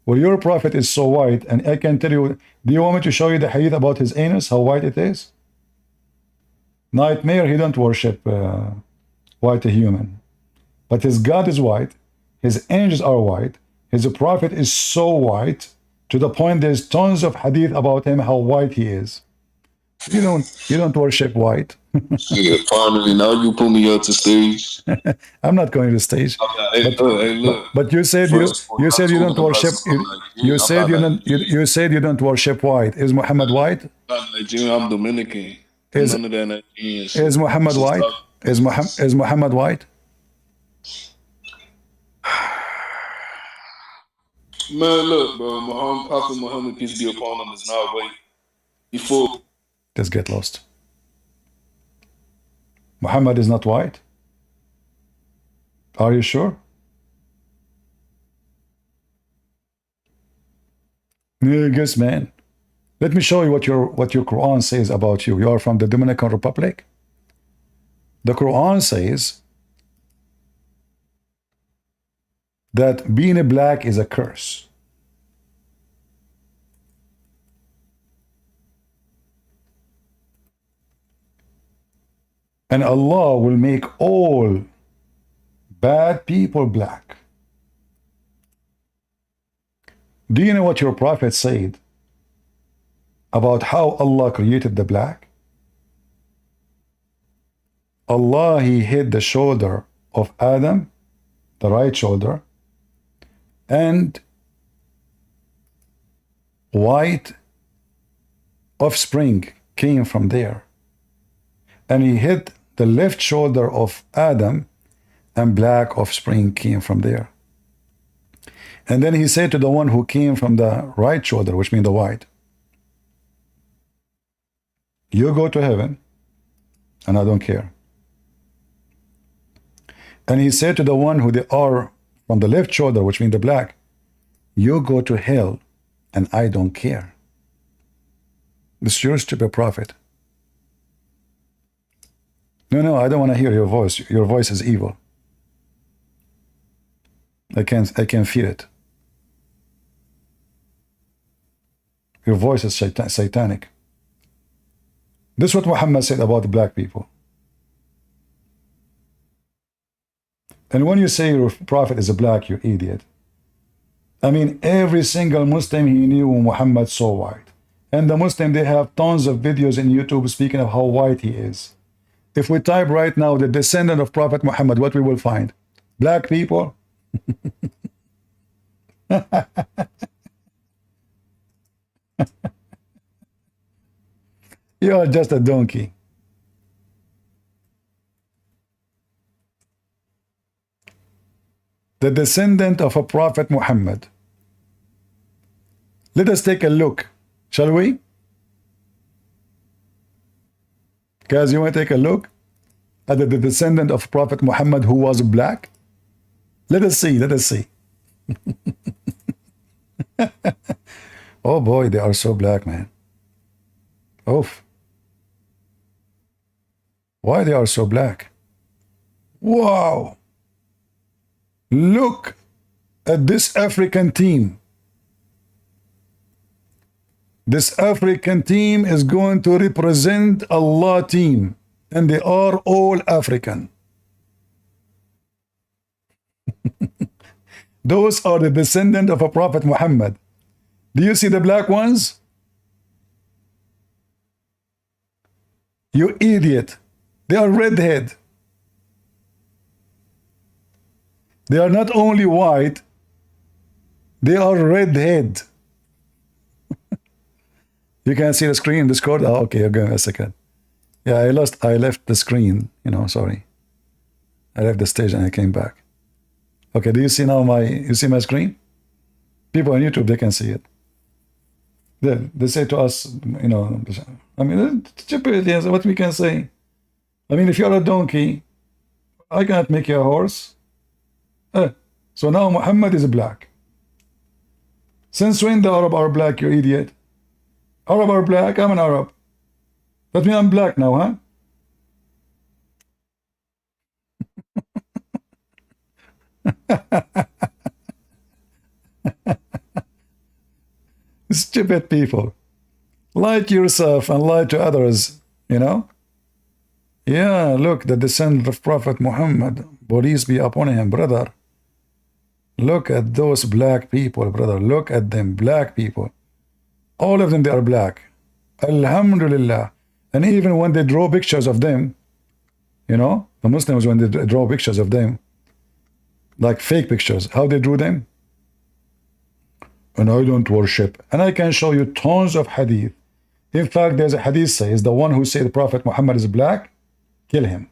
A: Well, your prophet is so white, and I can tell you, do you want me to show you the hadith about his anus, how white it is? Nightmare, he don't worship white human. But his God is white, his angels are white, his prophet is so white, to the point there's tons of hadith about him, how white he is. You don't worship white.
Q: Yeah, finally, now you put me up to stage.
A: I'm not going to stage.
Q: Hey, look.
A: But you said you said you don't worship. You said you don't worship white. Is Muhammad white?
Q: I'm Nigerian. I'm Dominican. None of that Nigerian shit.
A: Is Muhammad white? Is Muhammad white?
Q: Man, look, bro. Prophet Muhammad, peace be upon him, is not white. Before.
A: Let's get lost. Muhammad is not white? Are you sure? Yes, man. Let me show you what your Quran says about you. You are from the Dominican Republic. The Quran says that being a black is a curse. And Allah will make all bad people black. Do you know what your prophet said about how Allah created the black? Allah, he hit the shoulder of Adam, the right shoulder, and white offspring came from there. And he hit the left shoulder of Adam, and black offspring came from there. And then he said to the one who came from the right shoulder, which means the white, you go to heaven, and I don't care. And he said to the one who they are from the left shoulder, which means the black, you go to hell, and I don't care. This is your stupid prophet. No, I don't want to hear your voice. Your voice is evil. I can feel it. Your voice is satanic. This is what Muhammad said about the black people. And when you say your prophet is a black, you idiot. I mean, every single Muslim he knew Muhammad so white. And the Muslim, they have tons of videos in YouTube speaking of how white he is. If we type right now the descendant of Prophet Muhammad, what we will find? Black people. You are just a donkey. The descendant of a Prophet Muhammad. Let us take a look, shall we? Guys, you want to take a look at the descendant of Prophet Muhammad who was black? Let us see, let us see. Oh boy, they are so black, man. Oof. Why they are so black? Wow. Look at this African team. This African team is going to represent Allah team, and they are all African. Those are the descendant of a Prophet Muhammad. Do you see the black ones? You idiot. They are redhead. They are not only white, they are redhead. You can see the screen, Discord. Oh, okay, give me a second. Yeah, I left the screen, sorry. I left the stage and I came back. Okay, do you see now you see my screen? People on YouTube, they can see it. They say to us, I mean, stupidity is what we can say. I mean, if you're a donkey, I cannot make you a horse. So now Muhammad is black. Since when the Arab are black, you idiot? Arab are black, I'm an Arab. That means I'm black now, huh? Stupid people. Lie to yourself and lie to others, Yeah, look, the descendant of Prophet Muhammad, peace be upon him, brother. Look at those black people, brother. Look at them, black people. All of them, they are black. Alhamdulillah. And even when they draw pictures of them, the Muslims, when they draw pictures of them, like fake pictures, how they drew them? And I don't worship. And I can show you tons of hadith. In fact, there's a hadith says, the one who said the Prophet Muhammad is black, kill him.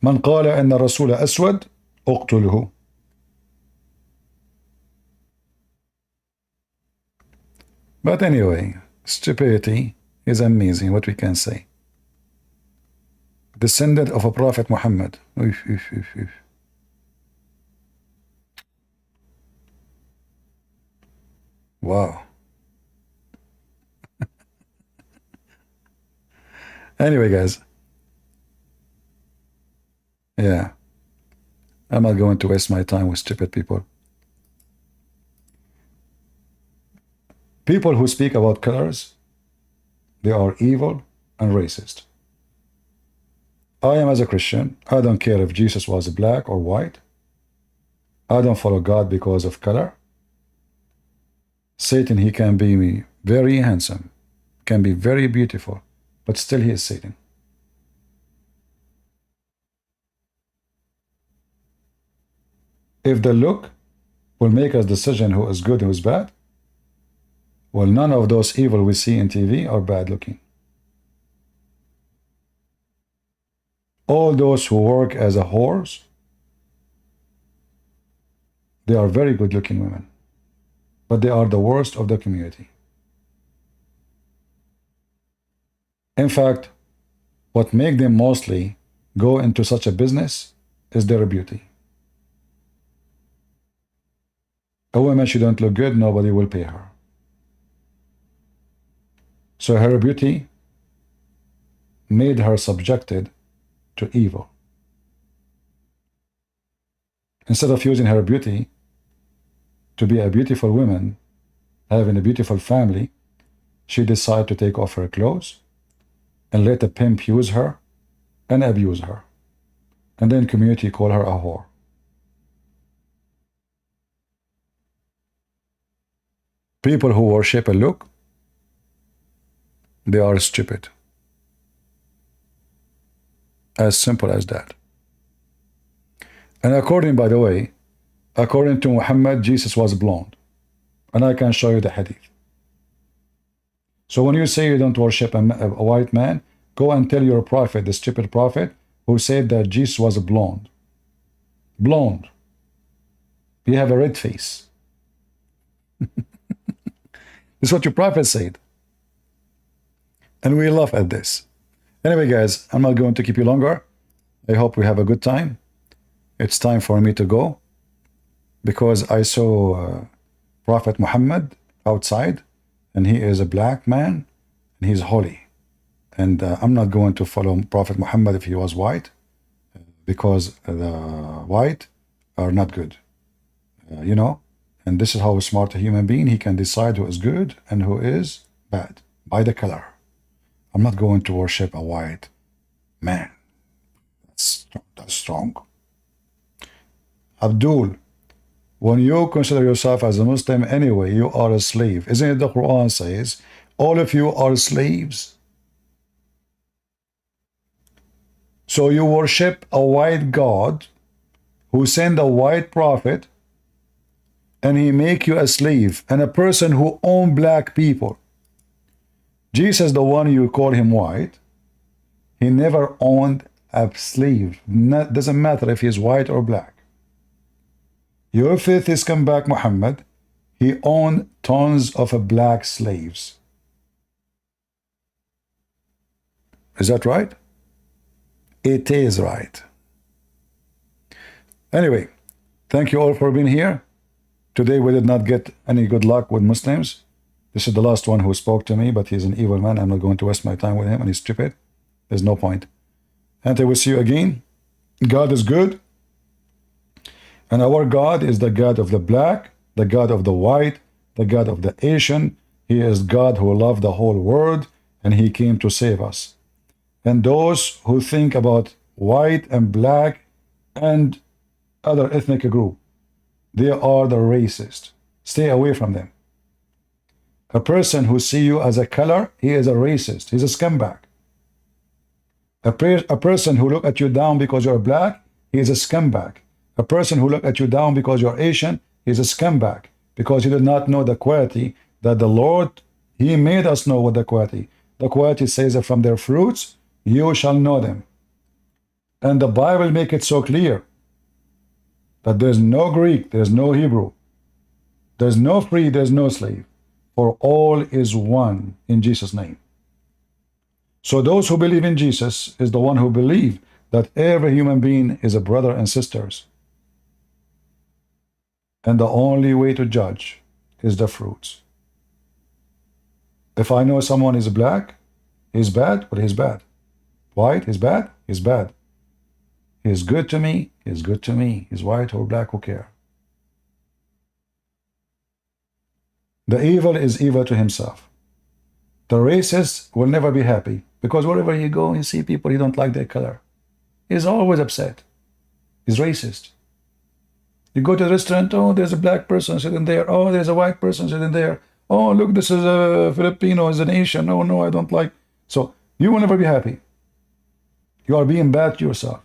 A: من قال أن الرسول أسود اقتله. But anyway, stupidity is amazing, what we can say. Descendant of a Prophet Muhammad. Wow. Anyway, guys. Yeah. I'm not going to waste my time with stupid people. People who speak about colors, they are evil and racist. I am as a Christian, I don't care if Jesus was black or white. I don't follow God because of color. Satan, he can be very handsome, can be very beautiful, but still he is Satan. If the look will make us decision who is good, who is bad, well, none of those evil we see in TV are bad looking. All those who work as a whores, they are very good looking women, but they are the worst of the community. In fact, what makes them mostly go into such a business is their beauty. A woman, she don't look good, nobody will pay her. So her beauty made her subjected to evil. Instead of using her beauty to be a beautiful woman, having a beautiful family, she decided to take off her clothes and let a pimp use her and abuse her. And then community call her a whore. People who worship a look, they are stupid. As simple as that. And according, by the way, according to Muhammad, Jesus was blonde. And I can show you the hadith. So when you say you don't worship a white man, go and tell your prophet, the stupid prophet, who said that Jesus was blonde. Blonde. You have a red face. This is what your prophet said. And we laugh at this. Anyway, guys, I'm not going to keep you longer. I hope we have a good time. It's time for me to go because I saw Prophet Muhammad outside, and he is a black man and he's holy. And I'm not going to follow Prophet Muhammad if he was white, because the white are not good. You know, and this is how a smart human being, he can decide who is good and who is bad by the color. I'm not going to worship a white man. That's strong. Abdul, when you consider yourself as a Muslim anyway, you are a slave. Isn't it the Quran says, all of you are slaves? So you worship a white God who sent a white prophet, and he make you a slave and a person who own black people. Jesus, the one you call him white, he never owned a slave. Doesn't matter if he's white or black. Your faith is come back, Muhammad. He owned tons of black slaves. Is that right? It is right. Anyway, thank you all for being here. Today we did not get any good luck with Muslims. This is the last one who spoke to me, but he's an evil man. I'm not going to waste my time with him, and he's stupid. There's no point. And I will see you again. God is good. And our God is the God of the black, the God of the white, the God of the Asian. He is God who loved the whole world, and he came to save us. And those who think about white and black and other ethnic group, they are the racist. Stay away from them. A person who see you as a color, he is a racist. He's a scumbag. A person who look at you down because you're black, he is a scumbag. A person who look at you down because you're Asian, he is a scumbag, because he did not know the quality that the Lord, he made us know what the quality. The quality says that from their fruits, you shall know them. And the Bible make it so clear that there's no Greek, there's no Hebrew, there's no free, there's no slave, for all is one in Jesus' name. So those who believe in Jesus is the one who believe that every human being is a brother and sisters. And the only way to judge is the fruits. If I know someone is black, he's bad, but he's bad. White, he's bad, he's bad. He's good to me, he's good to me. He's white or black, who care? The evil is evil to himself. The racist will never be happy, because wherever you go, you see people, you don't like their color. He's always upset. He's racist. You go to the restaurant, oh, there's a black person sitting there. Oh, there's a white person sitting there. Oh, look, this is a Filipino, is an Asian. Oh, no, I don't like. So you will never be happy. You are being bad to yourself.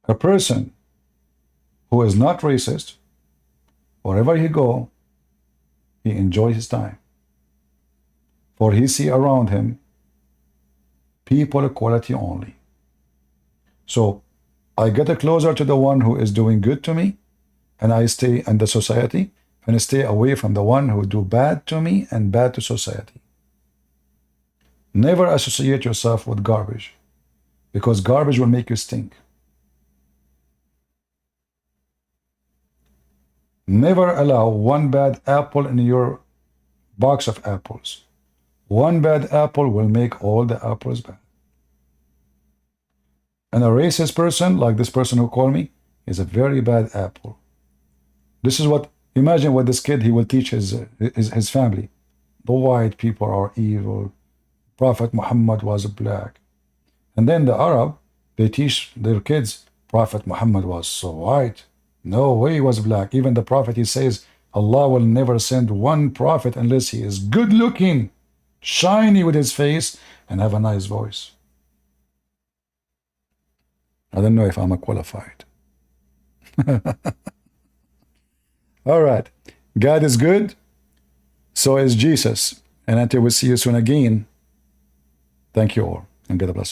A: A person who is not racist, wherever he go, he enjoys his time. For he see around him people equality only. So I get closer to the one who is doing good to me, and I stay in the society, and I stay away from the one who do bad to me and bad to society. Never associate yourself with garbage, because garbage will make you stink. Never allow one bad apple in your box of apples. One bad apple will make all the apples bad. And a racist person, like this person who called me, is a very bad apple. This is what, imagine what this kid, he will teach his family. The white people are evil. Prophet Muhammad was black. And then the Arab, they teach their kids, Prophet Muhammad was so white. No way he was black. Even the Prophet, he says, Allah will never send one prophet unless he is good looking, shiny with his face, and have a nice voice. I don't know if I'm qualified. All right. God is good. So is Jesus. And until we see you soon again, thank you all. And God bless you.